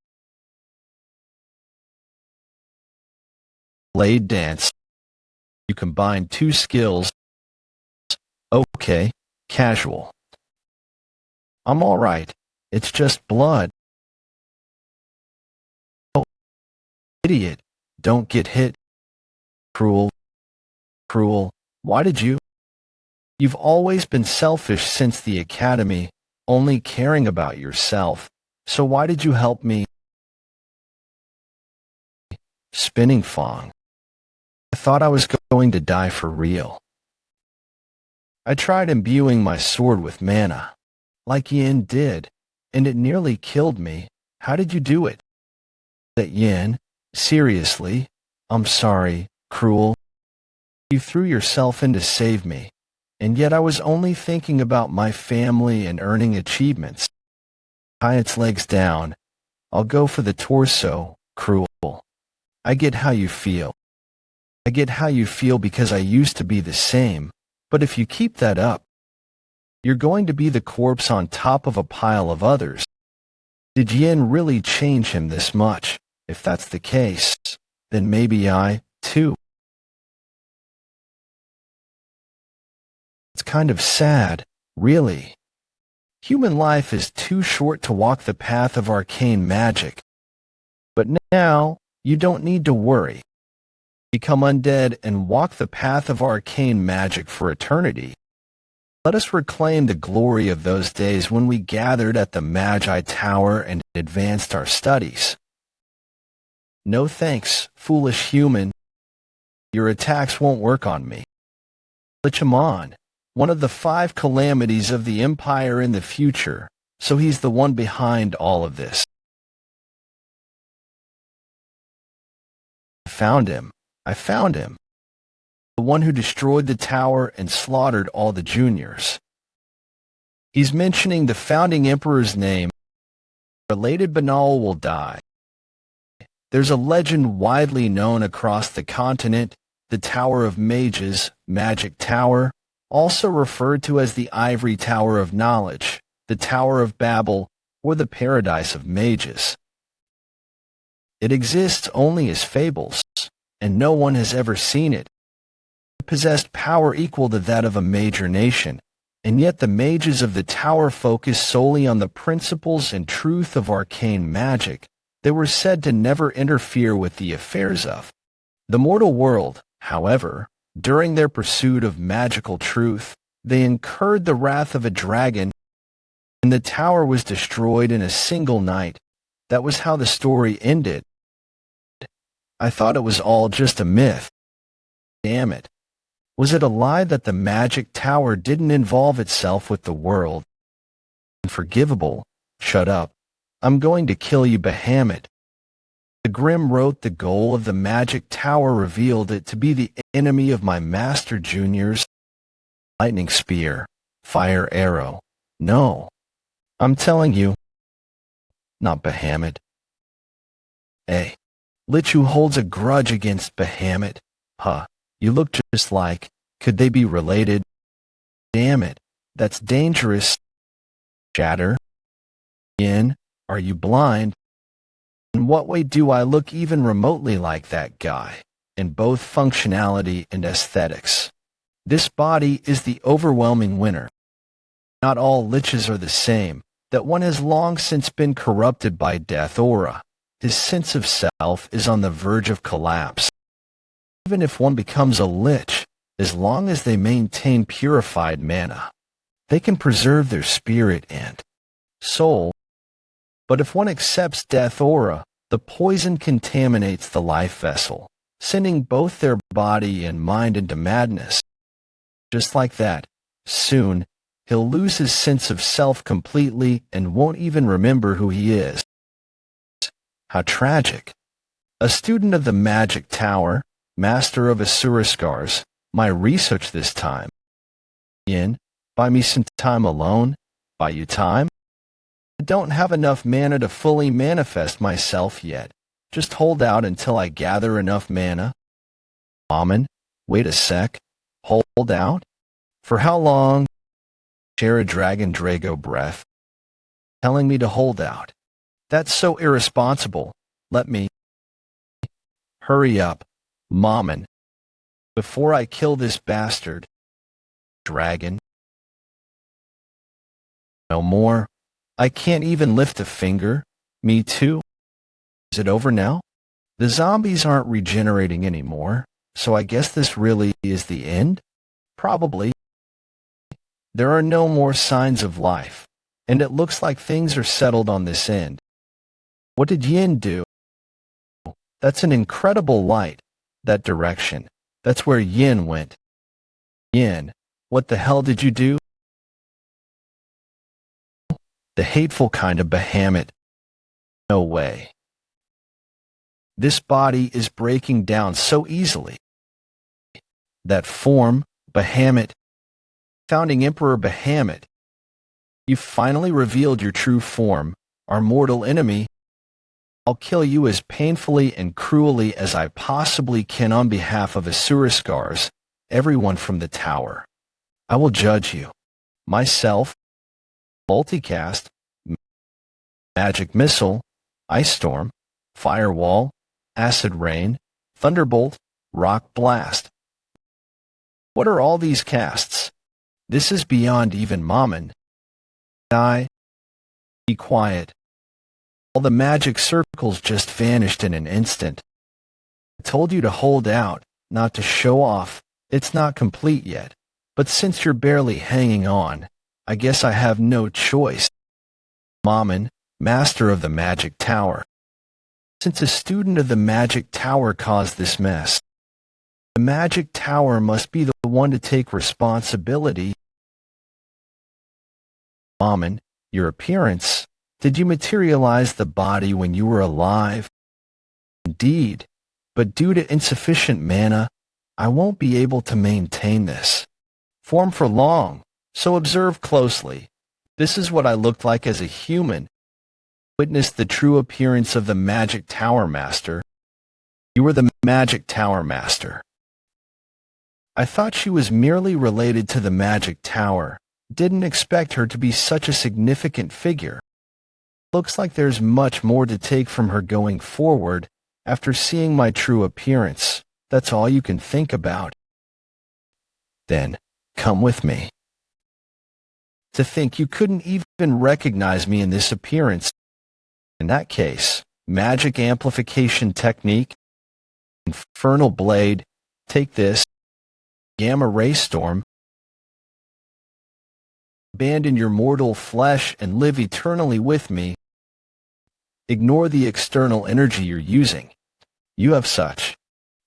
Blade Dance. You combine 2 skills. Okay, casual. I'm all right. It's just blood. Oh, idiot. Don't get hit. Cruel. Cruel. Why did you? You've always been selfish since the academy, only caring about yourself. So why did you help me? Spinning Fong. I thought I was going to die for real. I tried imbuing my sword with mana, like Yin did, and it nearly killed me. How did you do it? That Yin? Seriously? I'm sorry, Cruel. You threw yourself in to save me, and yet I was only thinking about my family and earning achievements. Tie its legs down. I'll go for the torso, Cruel. I get how you feel. I get how you feel because I used to be the same, but if you keep that up, you're going to be the corpse on top of a pile of others. Did Yin really change him this much? If that's the case, then maybe I, too. It's kind of sad, really. Human life is too short to walk the path of arcane magic. But now, you don't need to worry. Become undead and walk the path of arcane magic for eternity. Let us reclaim the glory of those days when we gathered at the Magi Tower and advanced our studies. No thanks, foolish human. Your attacks won't work on me. Lichaman, one of the 5 calamities of the Empire in the future, so he's the one behind all of this. I found him. The one who destroyed the tower and slaughtered all the juniors. He's mentioning the founding emperor's name. Related Banal will die. There's a legend widely known across the continent, the Tower of Mages, Magic Tower, also referred to as the Ivory Tower of Knowledge, the Tower of Babel, or the Paradise of Mages. It exists only as fables, and no one has ever seen it. It possessed power equal to that of a major nation, and yet the mages of the tower focused solely on the principles and truth of arcane magic. They were said to never interfere with the affairs of the mortal world. However, during their pursuit of magical truth, they incurred the wrath of a dragon, and the tower was destroyed in a single night. That was how the story ended. I thought it was all just a myth. Damn it. Was it a lie that the magic tower didn't involve itself with the world? Unforgivable. Shut up. I'm going to kill you, Bahamut. The Grim wrote the goal of the magic tower revealed it to be the enemy of my master juniors. Lightning spear. Fire arrow. No. I'm telling you. Not Bahamut. Hey. Lichu holds a grudge against Bahamut. Huh. You look just like. Could they be related? Damn it. That's dangerous. Shatter. Yin, are you blind? In what way do I look even remotely like that guy? In both functionality and aesthetics. This body is the overwhelming winner. Not all liches are the same. That one has long since been corrupted by death aura. His sense of self is on the verge of collapse. Even if one becomes a lich, as long as they maintain purified mana, they can preserve their spirit and soul. But if one accepts death aura, the poison contaminates the life vessel, sending both their body and mind into madness. Just like that, soon, he'll lose his sense of self completely and won't even remember who he is. How tragic. A student of the Magic Tower, master of Asura Scars, my research this time. Yin, buy me some time alone. Buy you time? I don't have enough mana to fully manifest myself yet. Just hold out until I gather enough mana. Amen. Wait a sec. Hold out? For how long? Share a dragon Drago breath. Telling me to hold out. That's so irresponsible. Let me. Hurry up, Mommin. Before I kill this bastard. Dragon. No more. I can't even lift a finger. Me too. Is it over now? The zombies aren't regenerating anymore, so I guess this really is the end? Probably. There are no more signs of life, and it looks like things are settled on this end. What did Yin do? That's an incredible light. That direction. That's where Yin went. Yin, what the hell did you do? The hateful kind of Bahamut. No way. This body is breaking down so easily. That form, Bahamut. Founding Emperor Bahamut. You finally revealed your true form, our mortal enemy. I'll kill you as painfully and cruelly as I possibly can on behalf of Asura Scars, everyone from the tower. I will judge you. Myself. Multicast. Magic Missile. Ice Storm. Firewall. Acid Rain. Thunderbolt. Rock Blast. What are all these casts? This is beyond even Mom and I. Be quiet. All the magic circles just vanished in an instant. I told you to hold out, not to show off. It's not complete yet. But since you're barely hanging on, I guess I have no choice. Mammon, master of the magic tower. Since a student of the magic tower caused this mess, the magic tower must be the one to take responsibility. Mammon, your appearance. Did you materialize the body when you were alive? Indeed, but due to insufficient mana, I won't be able to maintain this form for long, so observe closely. This is what I looked like as a human. Witness the true appearance of the Magic Tower Master. You were the Magic Tower Master. I thought she was merely related to the Magic Tower. Didn't expect her to be such a significant figure. Looks like there's much more to take from her going forward after seeing my true appearance. That's all you can think about. Then, come with me. To think you couldn't even recognize me in this appearance. In that case, magic amplification technique, infernal blade, take this, gamma ray storm, abandon your mortal flesh and live eternally with me. Ignore the external energy you're using. You have such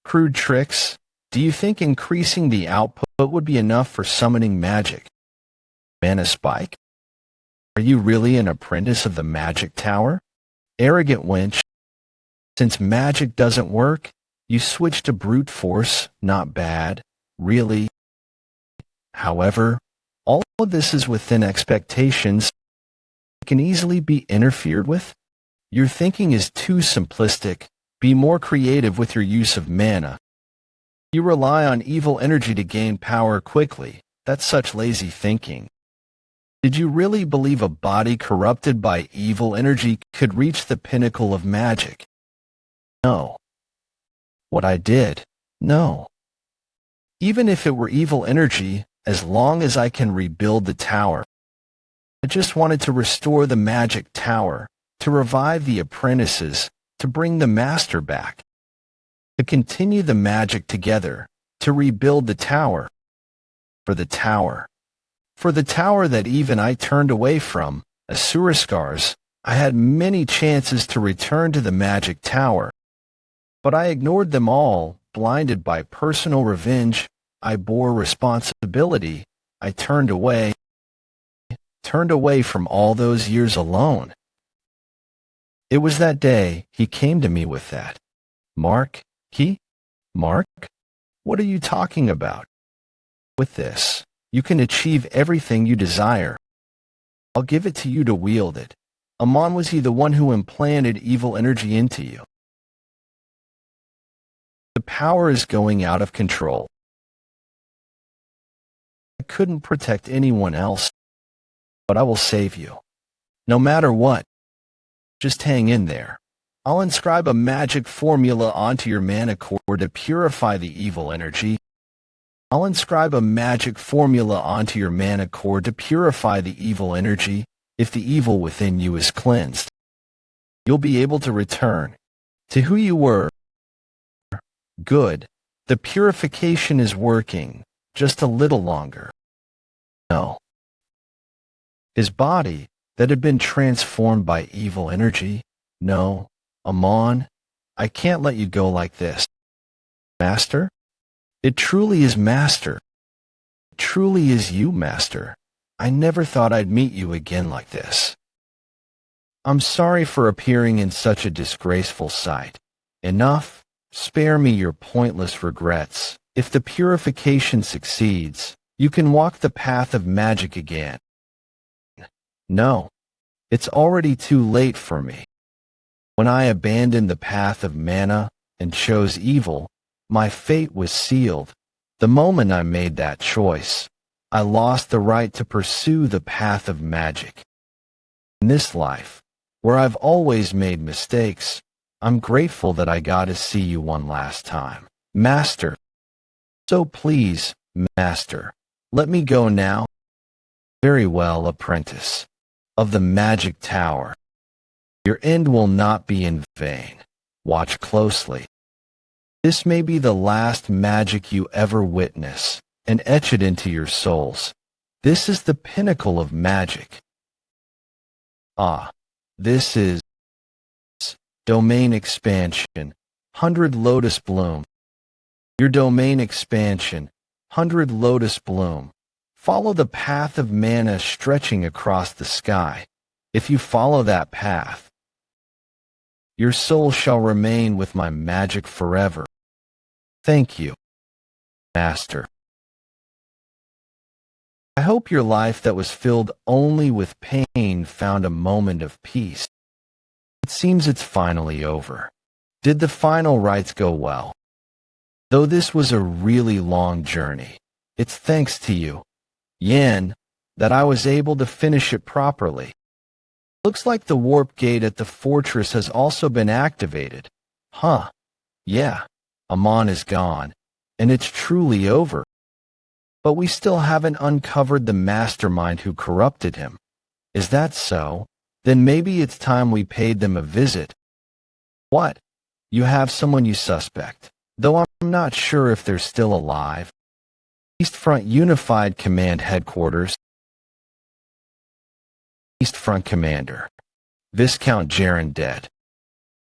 crude tricks. Do you think increasing the output would be enough for summoning magic? Mana spike? Are you really an apprentice of the magic tower? Arrogant wench. Since magic doesn't work, you switch to brute force. Not bad, really. However, all of this is within expectations. It can easily be interfered with. Your thinking is too simplistic. Be more creative with your use of mana. You rely on evil energy to gain power quickly. That's such lazy thinking. Did you really believe a body corrupted by evil energy could reach the pinnacle of magic? No. What I did? No. Even if it were evil energy, as long as I can rebuild the tower. I just wanted to restore the magic tower, to revive the apprentices, to bring the master back, to continue the magic together, to rebuild the tower. For the tower. For the tower that even I turned away from, Asuraskars, I had many chances to return to the magic tower. But I ignored them all, blinded by personal revenge. I bore responsibility. I turned away from all those years alone. It was that day he came to me with that. Mark? Mark? What are you talking about? With this, you can achieve everything you desire. I'll give it to you to wield it. Amon, was he the one who implanted evil energy into you? The power is going out of control. I couldn't protect anyone else, but I will save you. No matter what. Just hang in there. I'll inscribe a magic formula onto your mana core to purify the evil energy. I'll inscribe a magic formula onto your mana core to purify the evil energy. If the evil within you is cleansed, you'll be able to return to who you were. Good. The purification is working. Just a little longer. No. His body, that had been transformed by evil energy. No, Amon, I can't let you go like this. Master? It truly is Master. It truly is you, Master. I never thought I'd meet you again like this. I'm sorry for appearing in such a disgraceful sight. Enough. Spare me your pointless regrets. If the purification succeeds, you can walk the path of magic again. No, it's already too late for me. When I abandoned the path of mana and chose evil, my fate was sealed. The moment I made that choice, I lost the right to pursue the path of magic. In this life, where I've always made mistakes, I'm grateful that I got to see you one last time, Master. So please, Master, Let me go now. Very well, apprentice of the magic tower. Your end will not be in vain. Watch closely. This may be the last magic you ever witness, and etch it into your souls. This is the pinnacle of magic. Ah, this is domain expansion, 100 lotus bloom. Your domain expansion, 100 lotus bloom. Follow the path of mana stretching across the sky. If you follow that path, your soul shall remain with my magic forever. Thank you, Master. I hope your life that was filled only with pain found a moment of peace. It seems it's finally over. Did the final rites go well? Though this was a really long journey, it's thanks to you, Yin, that I was able to finish it properly. Looks like the warp gate at the fortress has also been activated. Huh. Yeah, Amon is gone, and it's truly over. But we still haven't uncovered the mastermind who corrupted him. Is that so? Then maybe it's time we paid them a visit. What? You have someone you suspect, though I'm not sure if they're still alive. East Front Unified Command Headquarters. East Front Commander. Viscount Jaren dead.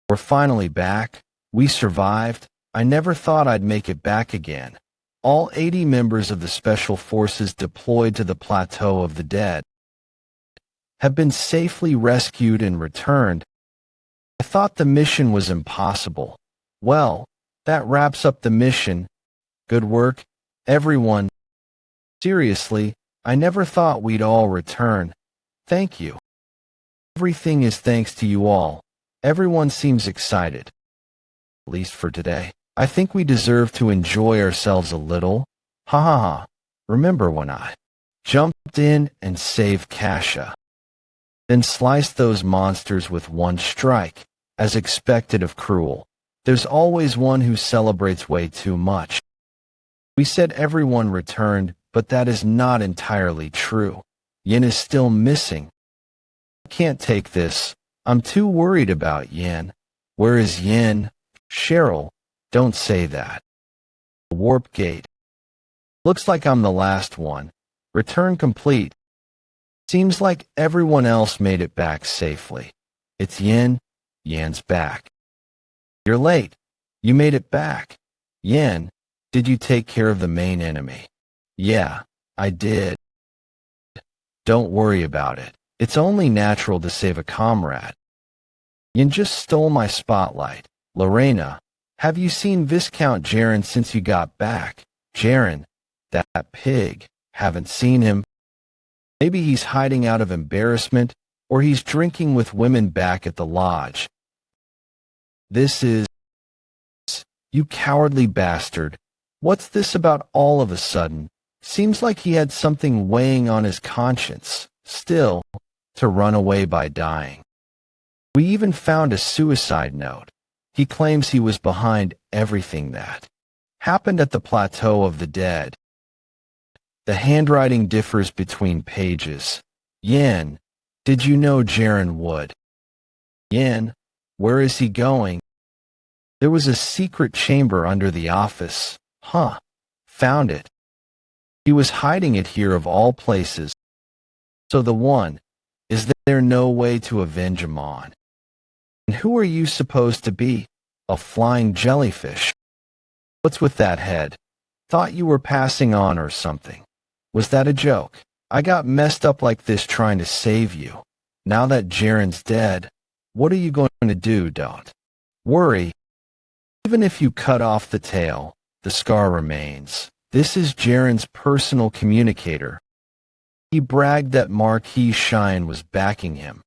We're finally back. We survived. I never thought I'd make it back again. All 80 members of the Special Forces deployed to the Plateau of the Dead have been safely rescued and returned. I thought the mission was impossible. Well, that wraps up the mission. Good work, everyone. Seriously, I never thought we'd all return. Thank you. Everything is thanks to you all. Everyone seems excited. At least for today. I think we deserve to enjoy ourselves a little. Ha ha ha. Remember when I jumped in and saved Kasha? Then sliced those monsters with one strike, as expected of Cruel. There's always one who celebrates way too much. We said everyone returned, but that is not entirely true. Yin is still missing. I can't take this. I'm too worried about Yin. Where is Yin? Cheryl, don't say that. Warp gate. Looks like I'm the last one. Return complete. Seems like everyone else made it back safely. It's Yin. Yin's back. You're late. You made it back. Yin, did you take care of the main enemy? Yeah, I did. Don't worry about it. It's only natural to save a comrade. Yin just stole my spotlight. Lorena, have you seen Viscount Jaren since you got back? Jaren, that pig. Haven't seen him. Maybe he's hiding out of embarrassment, or he's drinking with women back at the lodge. This is... You cowardly bastard. What's this about all of a sudden? Seems like he had something weighing on his conscience. Still, to run away by dying. We even found a suicide note. He claims he was behind everything that happened at the Plateau of the Dead. The handwriting differs between pages. Yin, did you know Jaren would? Yin, where is he going? There was a secret chamber under the office. Huh, found it. He was hiding it here of all places. So the one, is there no way to avenge him on? And who are you supposed to be? A flying jellyfish? What's with that head? Thought you were passing on or something. Was that a joke? I got messed up like this trying to save you. Now that Jaren's dead, what are you going to do? Don't worry. Even if you cut off the tail, the scar remains. This is Jaren's personal communicator. He bragged that Marquis Shine was backing him.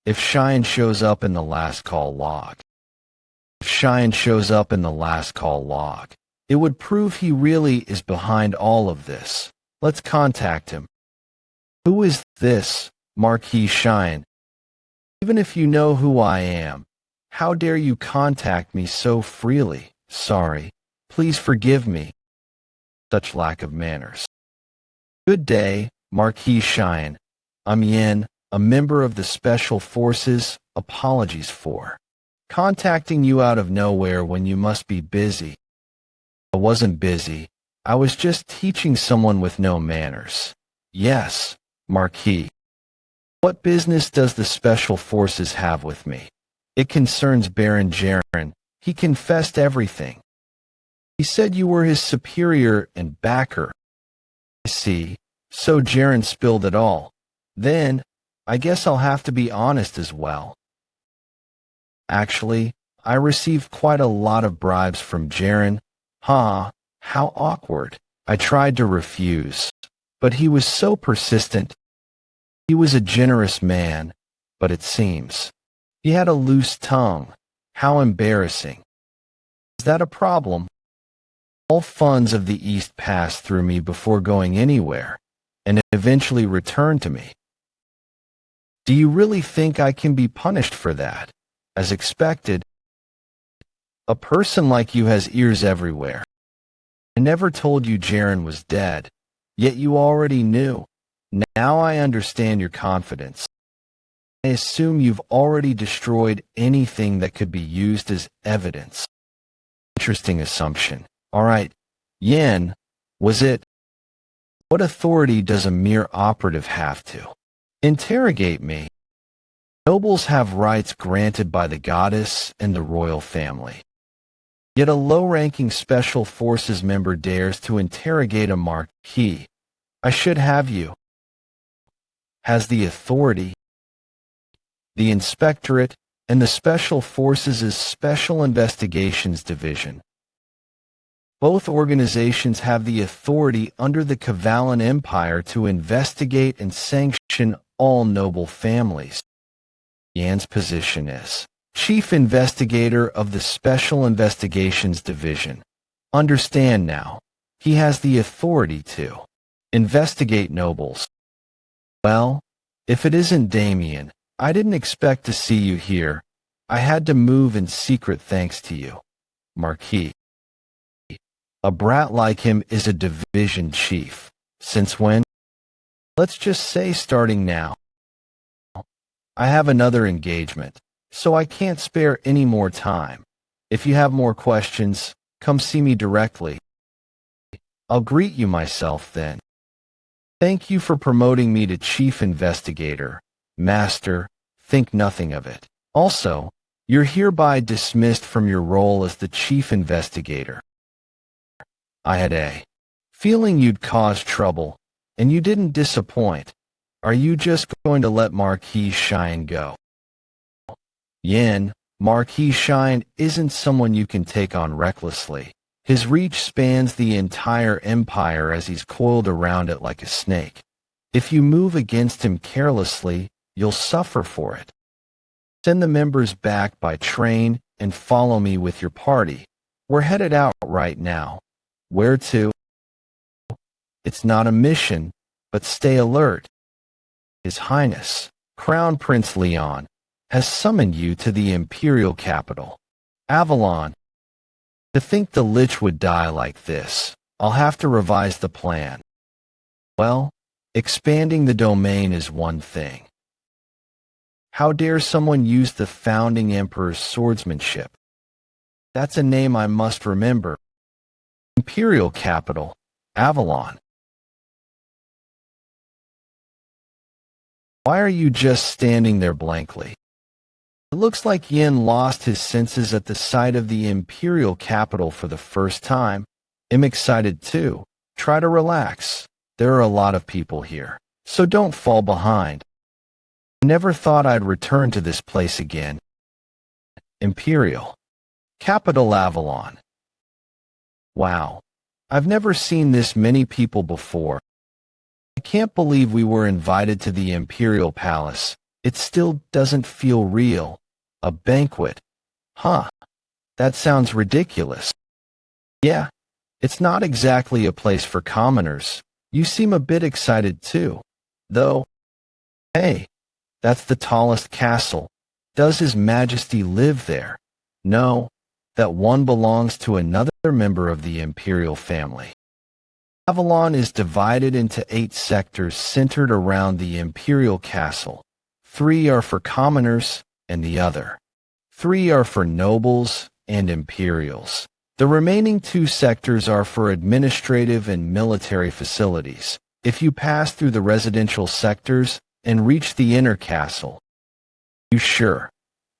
If Shine shows up in the last call log. If Shine shows up in the last call log, it would prove he really is behind all of this. Let's contact him. Who is this, Marquis Shine? Even if you know who I am, how dare you contact me so freely? Sorry. Please forgive me. Such lack of manners. Good day, Marquis Cheyenne. I'm Yin, a member of the Special Forces. Apologies for contacting you out of nowhere when you must be busy. I wasn't busy. I was just teaching someone with no manners. Yes, Marquis. What business does the Special Forces have with me? It concerns Baron Jaren. He confessed everything. He said you were his superior and backer. I see. So Jaren spilled it all. Then, I guess I'll have to be honest as well. Actually, I received quite a lot of bribes from Jaren. How awkward. I tried to refuse, but he was so persistent. He was a generous man, but it seems he had a loose tongue. How embarrassing. Is that a problem? All funds of the East passed through me before going anywhere, and eventually returned to me. Do you really think I can be punished for that? As expected, a person like you has ears everywhere. I never told you Jaren was dead, yet you already knew. Now I understand your confidence. I assume you've already destroyed anything that could be used as evidence. Interesting assumption. All right, Yin, was it? What authority does a mere operative have to interrogate me? Nobles have rights granted by the goddess and the royal family. Yet a low-ranking special forces member dares to interrogate a marquis. I should have you. Has the authority. The Inspectorate and the Special Forces' Special Investigations Division. Both organizations have the authority under the Kavalan Empire to investigate and sanction all noble families. Yan's position is Chief Investigator of the Special Investigations Division. Understand now, he has the authority to investigate nobles. Well, if it isn't Damien, I didn't expect to see you here. I had to move in secret thanks to you, Marquis. A brat like him is a division chief. Since when? Let's just say starting now. I have another engagement, so I can't spare any more time. If you have more questions, come see me directly. I'll greet you myself then. Thank you for promoting me to Chief Investigator. Master, think nothing of it. Also, you're hereby dismissed from your role as the Chief Investigator. I had a feeling you'd cause trouble, and you didn't disappoint. Are you just going to let Marquis Cheyenne go? Yin, Marquis Cheyenne isn't someone you can take on recklessly. His reach spans the entire empire as he's coiled around it like a snake. If you move against him carelessly, you'll suffer for it. Send the members back by train and follow me with your party. We're headed out right now. Where to? It's not a mission, but stay alert. His Highness, Crown Prince Leon, has summoned you to the imperial capital, Avalon. To think the Lich would die like this, I'll have to revise the plan. Well, expanding the domain is one thing. How dare someone use the founding emperor's swordsmanship? That's a name I must remember. Imperial capital, Avalon. Why are you just standing there blankly? It looks like Yin lost his senses at the sight of the imperial capital for the first time. I'm excited too. Try to relax. There are a lot of people here, so don't fall behind. I never thought I'd return to this place again. Imperial capital Avalon. Wow. I've never seen this many people before. I can't believe we were invited to the Imperial Palace. It still doesn't feel real. A banquet. Huh. That sounds ridiculous. Yeah. It's not exactly a place for commoners. You seem a bit excited too. Though. Hey. That's the tallest castle. Does His Majesty live there? No. That one belongs to another member of the imperial family. Avalon is divided into 8 sectors centered around the imperial castle. 3 are for commoners, and the other 3 are for nobles and imperials. The remaining 2 sectors are for administrative and military facilities. If you pass through the residential sectors and reach the inner castle, you sure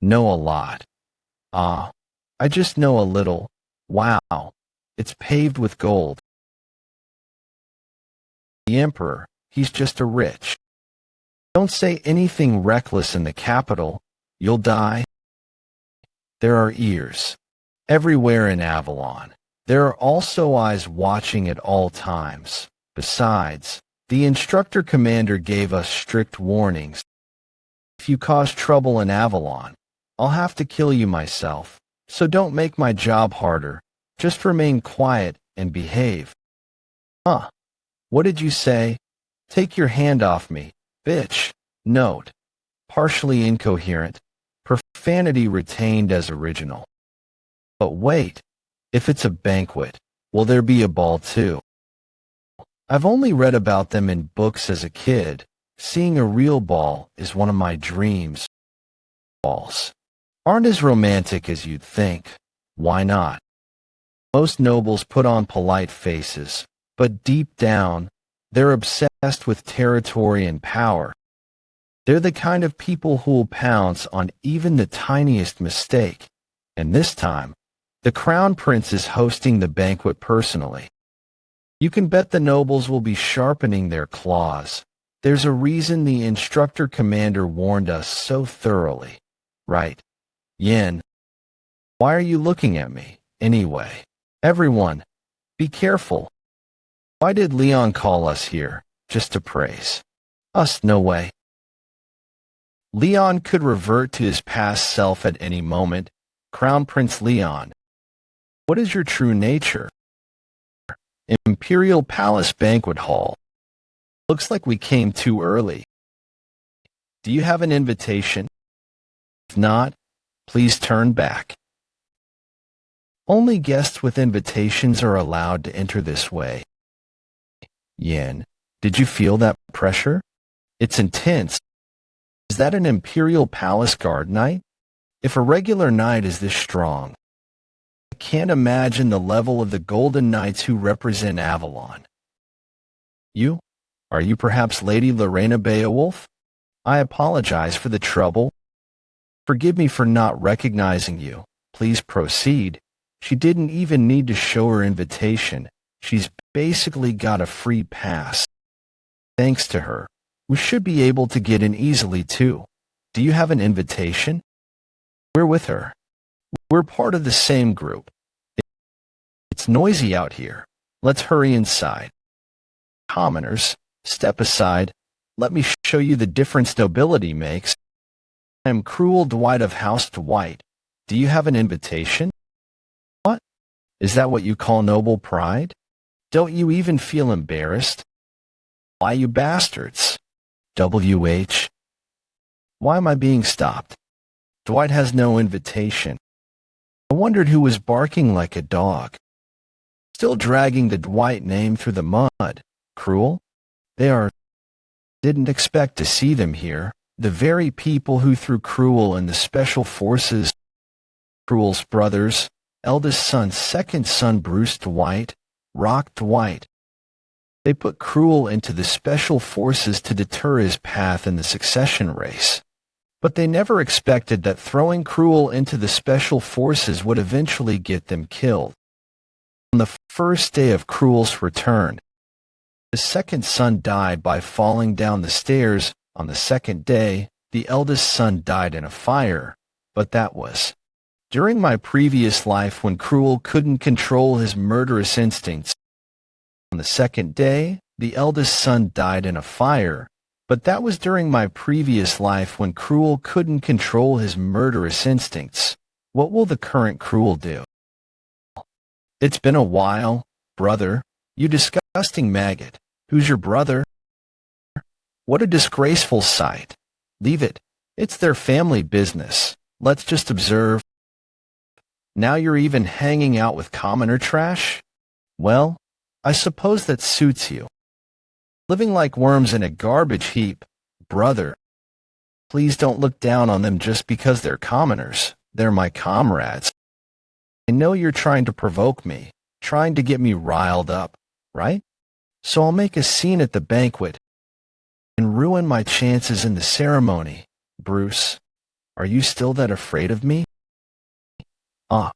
know a lot. Ah, I just know a little. Wow, it's paved with gold. The emperor, he's just a rich. Don't say anything reckless in the capital, you'll die. There are ears everywhere in Avalon. There are also eyes watching at all times. Besides, the instructor commander gave us strict warnings. If you cause trouble in Avalon, I'll have to kill you myself. So don't make my job harder. Just remain quiet and behave. Huh? What did you say? Take your hand off me, bitch. Note: partially incoherent. Profanity retained as original. But wait, if it's a banquet, will there be a ball too? I've only read about them in books as a kid. Seeing a real ball is one of my dreams. Balls aren't as romantic as you'd think. Why not? Most nobles put on polite faces, but deep down, they're obsessed with territory and power. They're the kind of people who'll pounce on even the tiniest mistake. And this time, the crown prince is hosting the banquet personally. You can bet the nobles will be sharpening their claws. There's a reason the instructor commander warned us so thoroughly. Right? Yin, why are you looking at me, anyway? Everyone, be careful. Why did Leon call us here? Just to praise us? No way. Leon could revert to his past self at any moment. Crown Prince Leon, what is your true nature? Imperial Palace Banquet Hall. Looks like we came too early. Do you have an invitation? If not, please turn back. Only guests with invitations are allowed to enter this way. Yin, did you feel that pressure? It's intense. Is that an Imperial Palace Guard Knight? If a regular knight is this strong, I can't imagine the level of the Golden Knights who represent Avalon. You? Are you perhaps Lady Lorena Beowulf? I apologize for the trouble. Forgive me for not recognizing you. Please proceed. She didn't even need to show her invitation. She's basically got a free pass. Thanks to her, we should be able to get in easily too. Do you have an invitation? We're with her. We're part of the same group. It's noisy out here. Let's hurry inside. Commoners, step aside. Let me show you the difference nobility makes. I am Cruel Dwight of House Dwight. Do you have an invitation? What? Is that what you call noble pride? Don't you even feel embarrassed? Why, you bastards? WH. Why am I being stopped? Dwight has no invitation. I wondered who was barking like a dog. Still dragging the Dwight name through the mud. Cruel? They are. Didn't expect to see them here. The very people who threw Cruel in the special forces. Cruel's brothers, eldest son, second son Bruce Dwight, Rock Dwight. They put Cruel into the special forces to deter his path in the succession race. But they never expected that throwing Cruel into the special forces would eventually get them killed. On the first day of Cruel's return, the second son died by falling down the stairs. On the second day, the eldest son died in a fire. But that was during my previous life when Cruel couldn't control his murderous instincts. On the second day, the eldest son died in a fire. But that was during my previous life when Cruel couldn't control his murderous instincts. What will the current Cruel do? It's been a while, brother. You disgusting maggot. Who's your brother? What a disgraceful sight. Leave it. It's their family business. Let's just observe. Now you're even hanging out with commoner trash? Well, I suppose that suits you. Living like worms in a garbage heap, brother. Please don't look down on them just because they're commoners. They're my comrades. I know you're trying to provoke me, trying to get me riled up, right? So I'll make a scene at the banquet and ruin my chances in the ceremony. Bruce, are you still that afraid of me? Ah,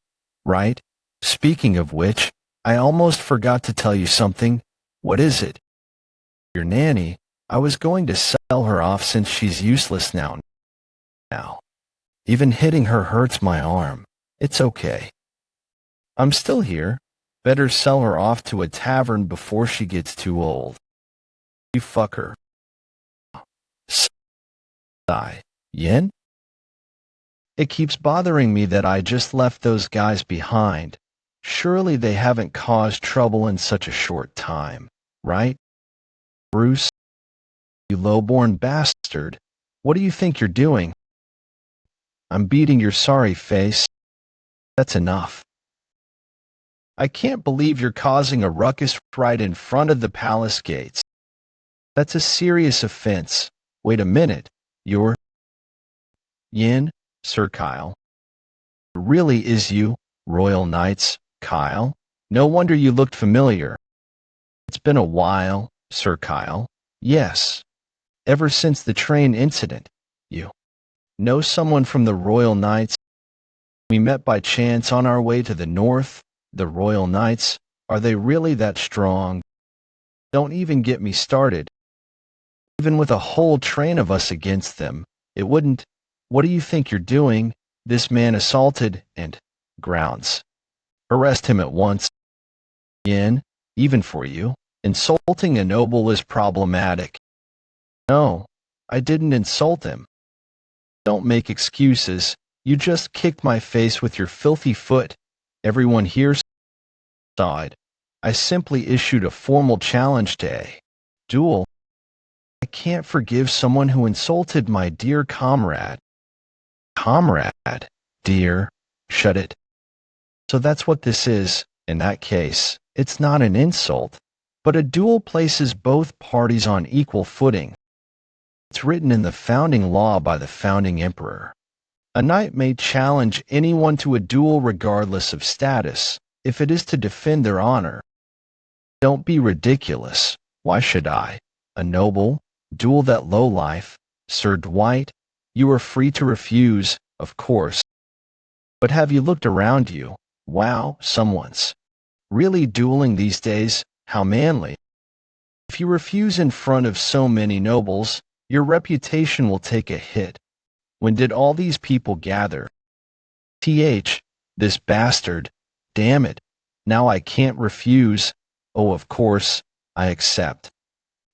right. Speaking of which, I almost forgot to tell you something. What is it? Your nanny. I was going to sell her off since she's useless now. Even hitting her hurts my arm. It's okay. I'm still here. Better sell her off to a tavern before she gets too old. You fucker. Sigh. Yin? It keeps bothering me that I just left those guys behind. Surely they haven't caused trouble in such a short time, right? Bruce, you low-born bastard. What do you think you're doing? I'm beating your sorry face. That's enough. I can't believe you're causing a ruckus right in front of the palace gates. That's a serious offense. Wait a minute. You're Yin, Sir Kyle. It really is you, Royal Knights, Kyle. No wonder you looked familiar. It's been a while, Sir Kyle. Yes. Ever since the train incident. You know someone from the Royal Knights? We met by chance on our way to the north. The Royal Knights, are they really that strong? Don't even get me started. Even with a whole train of us against them, it wouldn't. What do you think you're doing? This man assaulted and grounds. Arrest him at once. Yin, even for you, insulting a noble is problematic. No, I didn't insult him. Don't make excuses. You just kicked my face with your filthy foot. Everyone here saw it. I simply issued a formal challenge to a duel. I can't forgive someone who insulted my dear comrade. Comrade, dear, shut it. So that's what this is. In that case, it's not an insult, but a duel places both parties on equal footing. It's written in the founding law by the founding emperor. A knight may challenge anyone to a duel regardless of status, if it is to defend their honor. Don't be ridiculous. Why should I? A noble? Duel that lowlife? Sir Dwight? You are free to refuse, of course. But have you looked around you? Wow, someone's really dueling these days. How manly. If you refuse in front of so many nobles, your reputation will take a hit. When did all these people gather? This bastard. Damn it. Now I can't refuse. Oh, of course, I accept.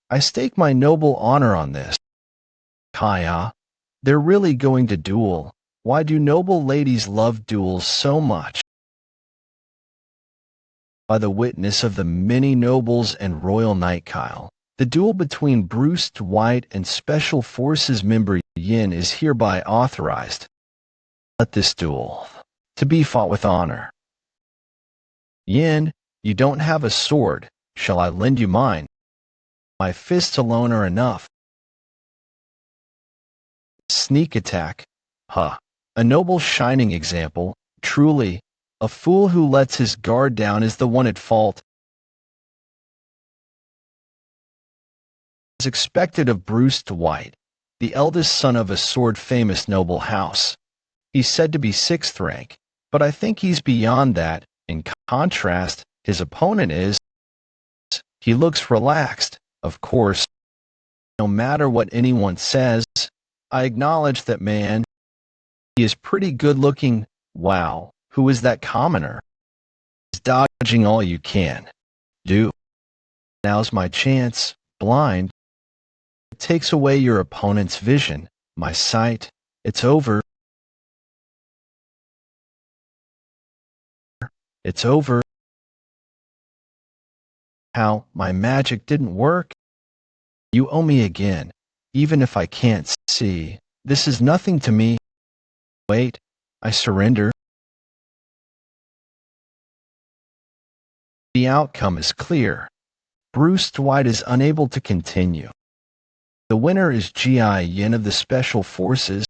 I stake my noble honor on this. Kaya, they're really going to duel. Why do noble ladies love duels so much? By the witness of the many nobles and royal knight Kyle, the duel between Bruce Dwight and Special Forces member Yin is hereby authorized. Let this duel to be fought with honor. Yin, you don't have a sword. Shall I lend you mine? My fists alone are enough. Sneak attack. Huh. A noble shining example. Truly, a fool who lets his guard down is the one at fault. As expected of Bruce Dwight, the eldest son of a sword-famous noble house. He's said to be 6th rank, but I think he's beyond that. In contrast, his opponent is. He looks relaxed, of course. No matter what anyone says, I acknowledge that man. He is pretty good looking. Wow, who is that commoner? He's dodging all you can do. Now's my chance. Blind. It takes away your opponent's vision, my sight. It's over. It's over. How, my magic didn't work? You owe me again, even if I can't see. This is nothing to me. Wait, I surrender. The outcome is clear. Bruce Dwight is unable to continue. The winner is G.I. Yin of the Special Forces.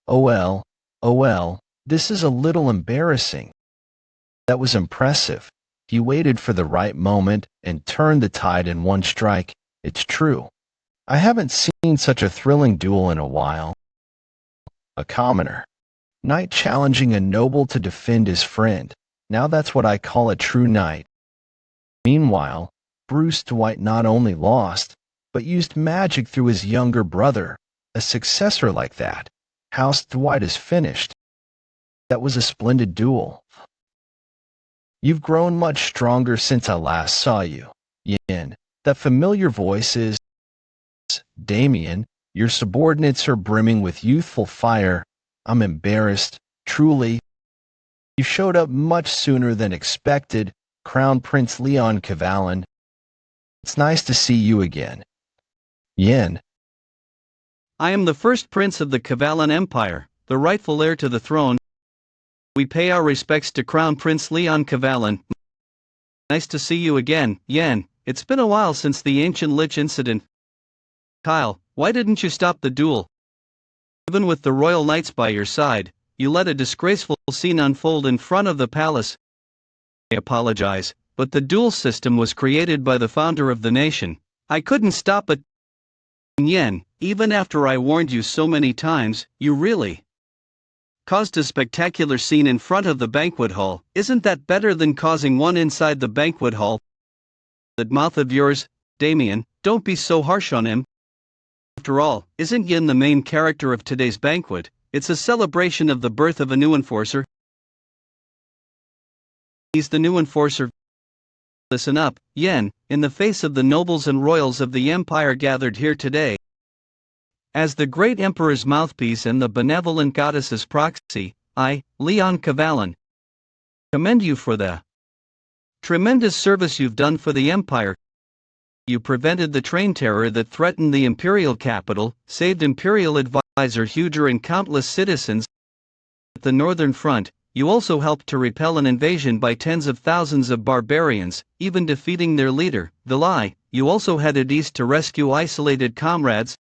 OL, this is a little embarrassing. That was impressive. He waited for the right moment and turned the tide in one strike. It's true. I haven't seen such a thrilling duel in a while. A commoner. Knight challenging a noble to defend his friend. Now that's what I call a true knight. Meanwhile, Bruce Dwight not only lost, but used magic through his younger brother. A successor like that. House Dwight is finished. That was a splendid duel. You've grown much stronger since I last saw you, Yin. That familiar voice is Damien. Your subordinates are brimming with youthful fire. I'm embarrassed, truly. You showed up much sooner than expected, Crown Prince Leon Cavallan. It's nice to see you again. Yin. I am the first prince of the Cavallan Empire, the rightful heir to the throne. We pay our respects to Crown Prince Leon Cavallan. Nice to see you again, Yen. It's been a while since the ancient Lich incident. Kyle, why didn't you stop the duel? Even with the royal knights by your side, you let a disgraceful scene unfold in front of the palace. I apologize, but the duel system was created by the founder of the nation. I couldn't stop it. Yen, even after I warned you so many times, you really caused a spectacular scene in front of the banquet hall. Isn't that better than causing one inside the banquet hall? That mouth of yours, Damien, don't be so harsh on him. After all, isn't Yin the main character of today's banquet? It's a celebration of the birth of a new enforcer. He's the new enforcer. Listen up, Yen, in the face of the nobles and royals of the empire gathered here today. As the great emperor's mouthpiece and the benevolent goddess's proxy, I, Leon Cavallan, commend you for the tremendous service you've done for the empire. You prevented the train terror that threatened the imperial capital, saved imperial advisor Huger and countless citizens. At the northern front, you also helped to repel an invasion by tens of thousands of barbarians, even defeating their leader, Vilai. You also headed east to rescue isolated comrades,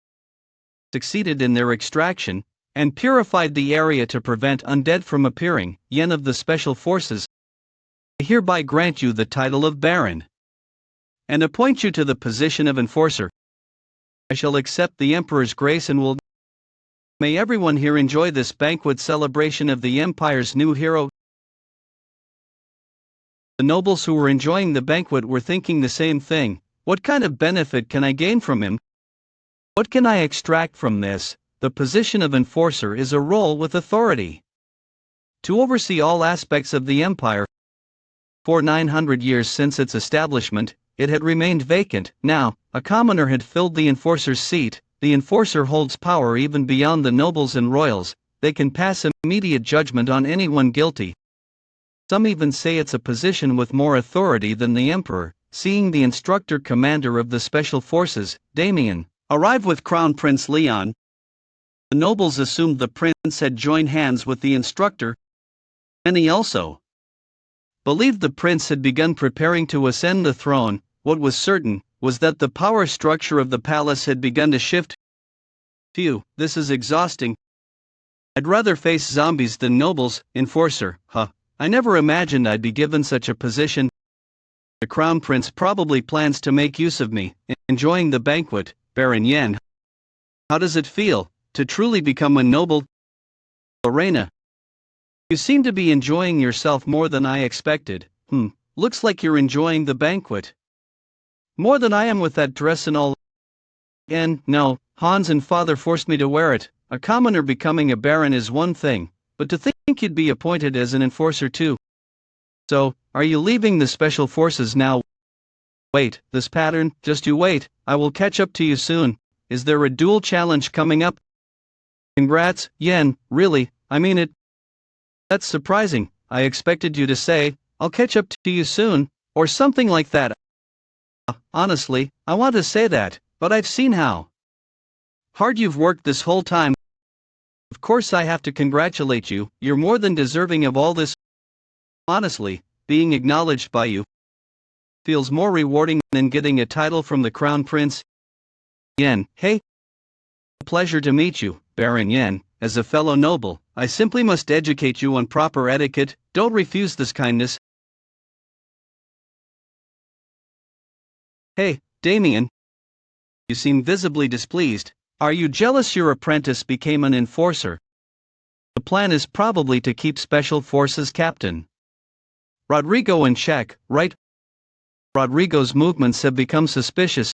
succeeded in their extraction, and purified the area to prevent undead from appearing. Yen of the Special Forces, I hereby grant you the title of Baron and appoint you to the position of enforcer. I shall accept the Emperor's grace and will. May everyone here enjoy this banquet celebration of the Empire's new hero. The nobles who were enjoying the banquet were thinking the same thing. What kind of benefit can I gain from him? What can I extract from this? The position of enforcer is a role with authority to oversee all aspects of the empire. For 900 years since its establishment, it had remained vacant. Now, a commoner had filled the enforcer's seat. The enforcer holds power even beyond the nobles and royals. They can pass immediate judgment on anyone guilty. Some even say it's a position with more authority than the emperor. Seeing the instructor commander of the special forces, Damien, arrive with Crown Prince Leon, the nobles assumed the prince had joined hands with the instructor. Many also believed the prince had begun preparing to ascend the throne. What was certain was that the power structure of the palace had begun to shift. Phew, this is exhausting. I'd rather face zombies than nobles. Enforcer, huh? I never imagined I'd be given such a position. The crown prince probably plans to make use of me. Enjoying the banquet, Baron Yen. How does it feel to truly become a noble? Lorena, you seem to be enjoying yourself more than I expected. Looks like you're enjoying the banquet more than I am with that dress and all. And no, Hans and father forced me to wear it. A commoner becoming a baron is one thing, but to think you'd be appointed as an enforcer too. So, are you leaving the special forces now? Wait, this pattern, just you wait, I will catch up to you soon. Is there a duel challenge coming up? Congrats, Yen, really, I mean it. That's surprising. I expected you to say, I'll catch up to you soon, or something like that. Honestly, I want to say that, but I've seen how hard you've worked this whole time. Of course I have to congratulate you, you're more than deserving of all this. Honestly, being acknowledged by you, feels more rewarding than getting a title from the Crown Prince. Yen, hey. Pleasure to meet you, Baron Yen. As a fellow noble, I simply must educate you on proper etiquette. Don't refuse this kindness. Hey, Damien. You seem visibly displeased. Are you jealous your apprentice became an enforcer? The plan is probably to keep Special Forces Captain Rodrigo in check, right? Rodrigo's movements have become suspicious.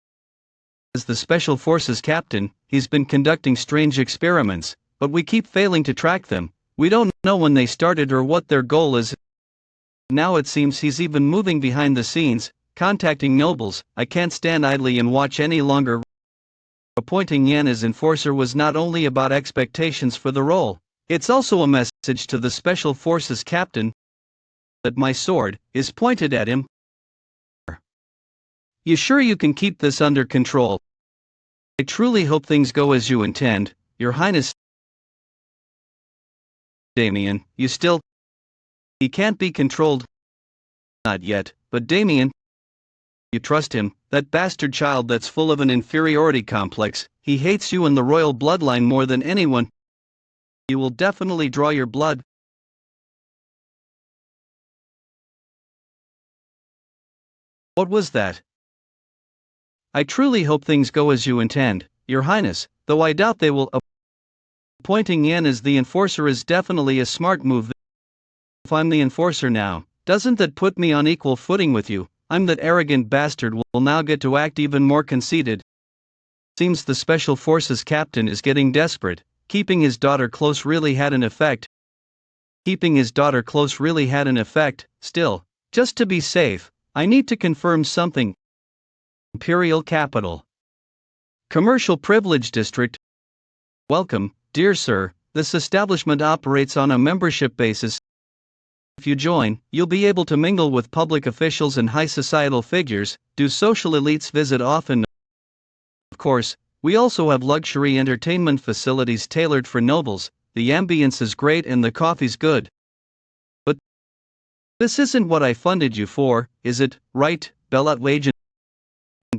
As the Special Forces Captain, he's been conducting strange experiments, but we keep failing to track them. We don't know when they started or what their goal is. Now it seems he's even moving behind the scenes, contacting nobles. I can't stand idly and watch any longer. Appointing Yan as enforcer was not only about expectations for the role, it's also a message to the Special Forces Captain that my sword is pointed at him. You sure you can keep this under control? I truly hope things go as you intend, Your Highness. Damien, you still... He can't be controlled. Not yet, but Damien... You trust him, that bastard child that's full of an inferiority complex. He hates you and the royal bloodline more than anyone. You will definitely draw your blood. What was that? I truly hope things go as you intend, Your Highness, though I doubt they will. Appointing Yan as the enforcer is definitely a smart move. If I'm the enforcer now, doesn't that put me on equal footing with you? I'm that arrogant bastard will now get to act even more conceited. Seems the Special Forces Captain is getting desperate. Keeping his daughter close really had an effect. Still, just to be safe, I need to confirm something. Imperial Capital. Commercial Privilege District. Welcome, dear sir. This establishment operates on a membership basis. If you join, you'll be able to mingle with public officials and high societal figures. Do social elites visit often? Of course, we also have luxury entertainment facilities tailored for nobles. The ambience is great and the coffee's good. But this isn't what I funded you for, is it, right, Bella Wagen?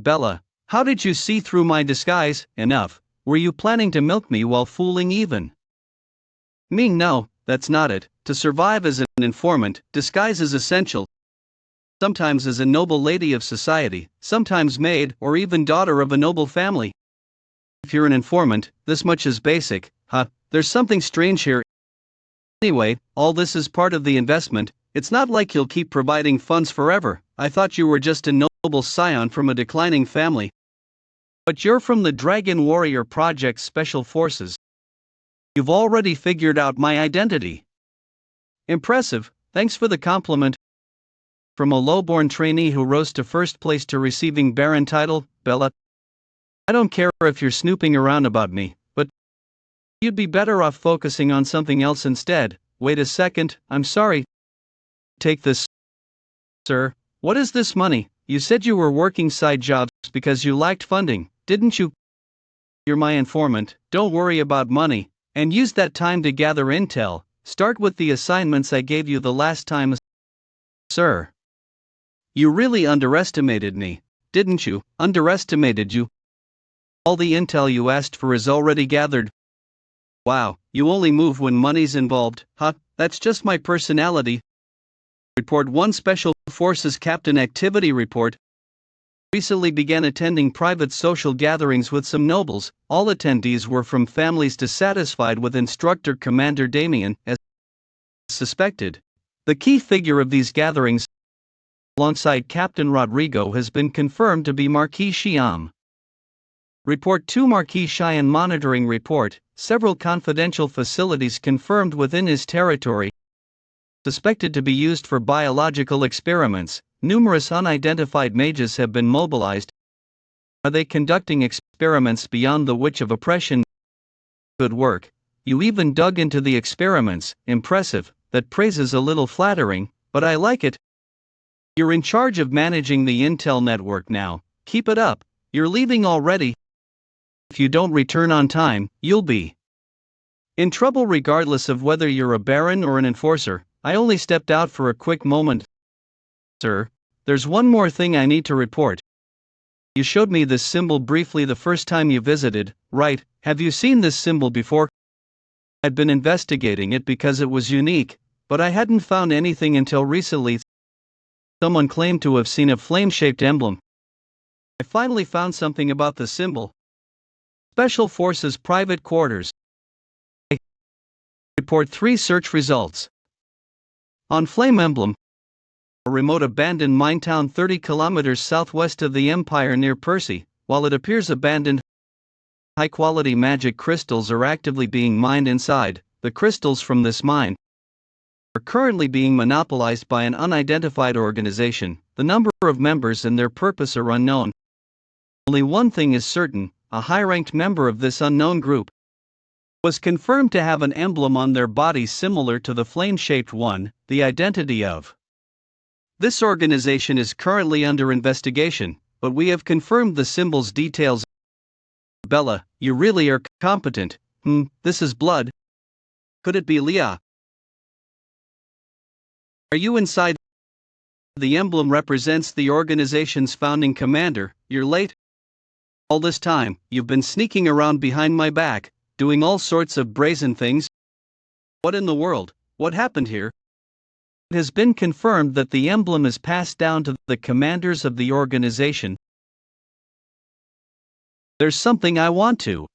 Bella, how did you see through my disguise? Enough. Were you planning to milk me while fooling even me? No, that's not it. To survive as an informant, disguise is essential. Sometimes as a noble lady of society, sometimes maid or even daughter of a noble family. If you're an informant, this much is basic. There's something strange here. Anyway, all this is part of the investment. It's not like you'll keep providing funds forever. I thought you were just a noble scion from a declining family. But you're from the Dragon Warrior Project's Special Forces. You've already figured out my identity. Impressive, thanks for the compliment. From a low-born trainee who rose to first place to receiving Baron title, Bella. I don't care if you're snooping around about me, but you'd be better off focusing on something else instead. Wait a second, I'm sorry. Take this, sir. What is this money? You said you were working side jobs because you lacked funding, didn't you? You're my informant, don't worry about money, and use that time to gather intel. Start with the assignments I gave you the last time. Sir. You really underestimated me, didn't you? Underestimated you. All the intel you asked for is already gathered. Wow, you only move when money's involved. That's just my personality. Report 1 Special Forces Captain Activity Report. Recently began attending private social gatherings with some nobles. All attendees were from families dissatisfied with Instructor Commander Damien, as suspected. The key figure of these gatherings, alongside Captain Rodrigo, has been confirmed to be Marquis Xiam. Report 2 Marquis Xian Monitoring Report. Several confidential facilities confirmed within his territory, suspected to be used for biological experiments. Numerous unidentified mages have been mobilized. Are they conducting experiments beyond the Witch of Oppression? Good work. You even dug into the experiments. Impressive. That praise is a little flattering, but I like it. You're in charge of managing the Intel network now. Keep it up. You're leaving already. If you don't return on time, you'll be in trouble regardless of whether you're a baron or an enforcer. I only stepped out for a quick moment. Sir, there's one more thing I need to report. You showed me this symbol briefly the first time you visited, right? Have you seen this symbol before? I'd been investigating it because it was unique, but I hadn't found anything until recently. Someone claimed to have seen a flame-shaped emblem. I finally found something about the symbol. Special Forces Private Quarters. I report 3 search results. On Flame Emblem, a remote abandoned mine town 30 kilometers southwest of the Empire near Percy. While it appears abandoned, high-quality magic crystals are actively being mined inside. The crystals from this mine are currently being monopolized by an unidentified organization. The number of members and their purpose are unknown. Only one thing is certain: a high-ranked member of this unknown group was confirmed to have an emblem on their body similar to the flame-shaped one. The identity of this organization is currently under investigation, but we have confirmed the symbol's details. Bella, you really are competent. This is blood. Could it be Leah? Are you inside? The emblem represents the organization's founding commander. You're late. All this time, you've been sneaking around behind my back, doing all sorts of brazen things. What in the world? What happened here? It has been confirmed that the emblem is passed down to the commanders of the organization. There's something I want to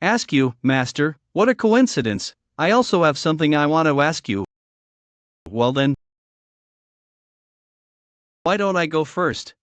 ask you, Master. What a coincidence. I also have something I want to ask you. Well then, why don't I go first?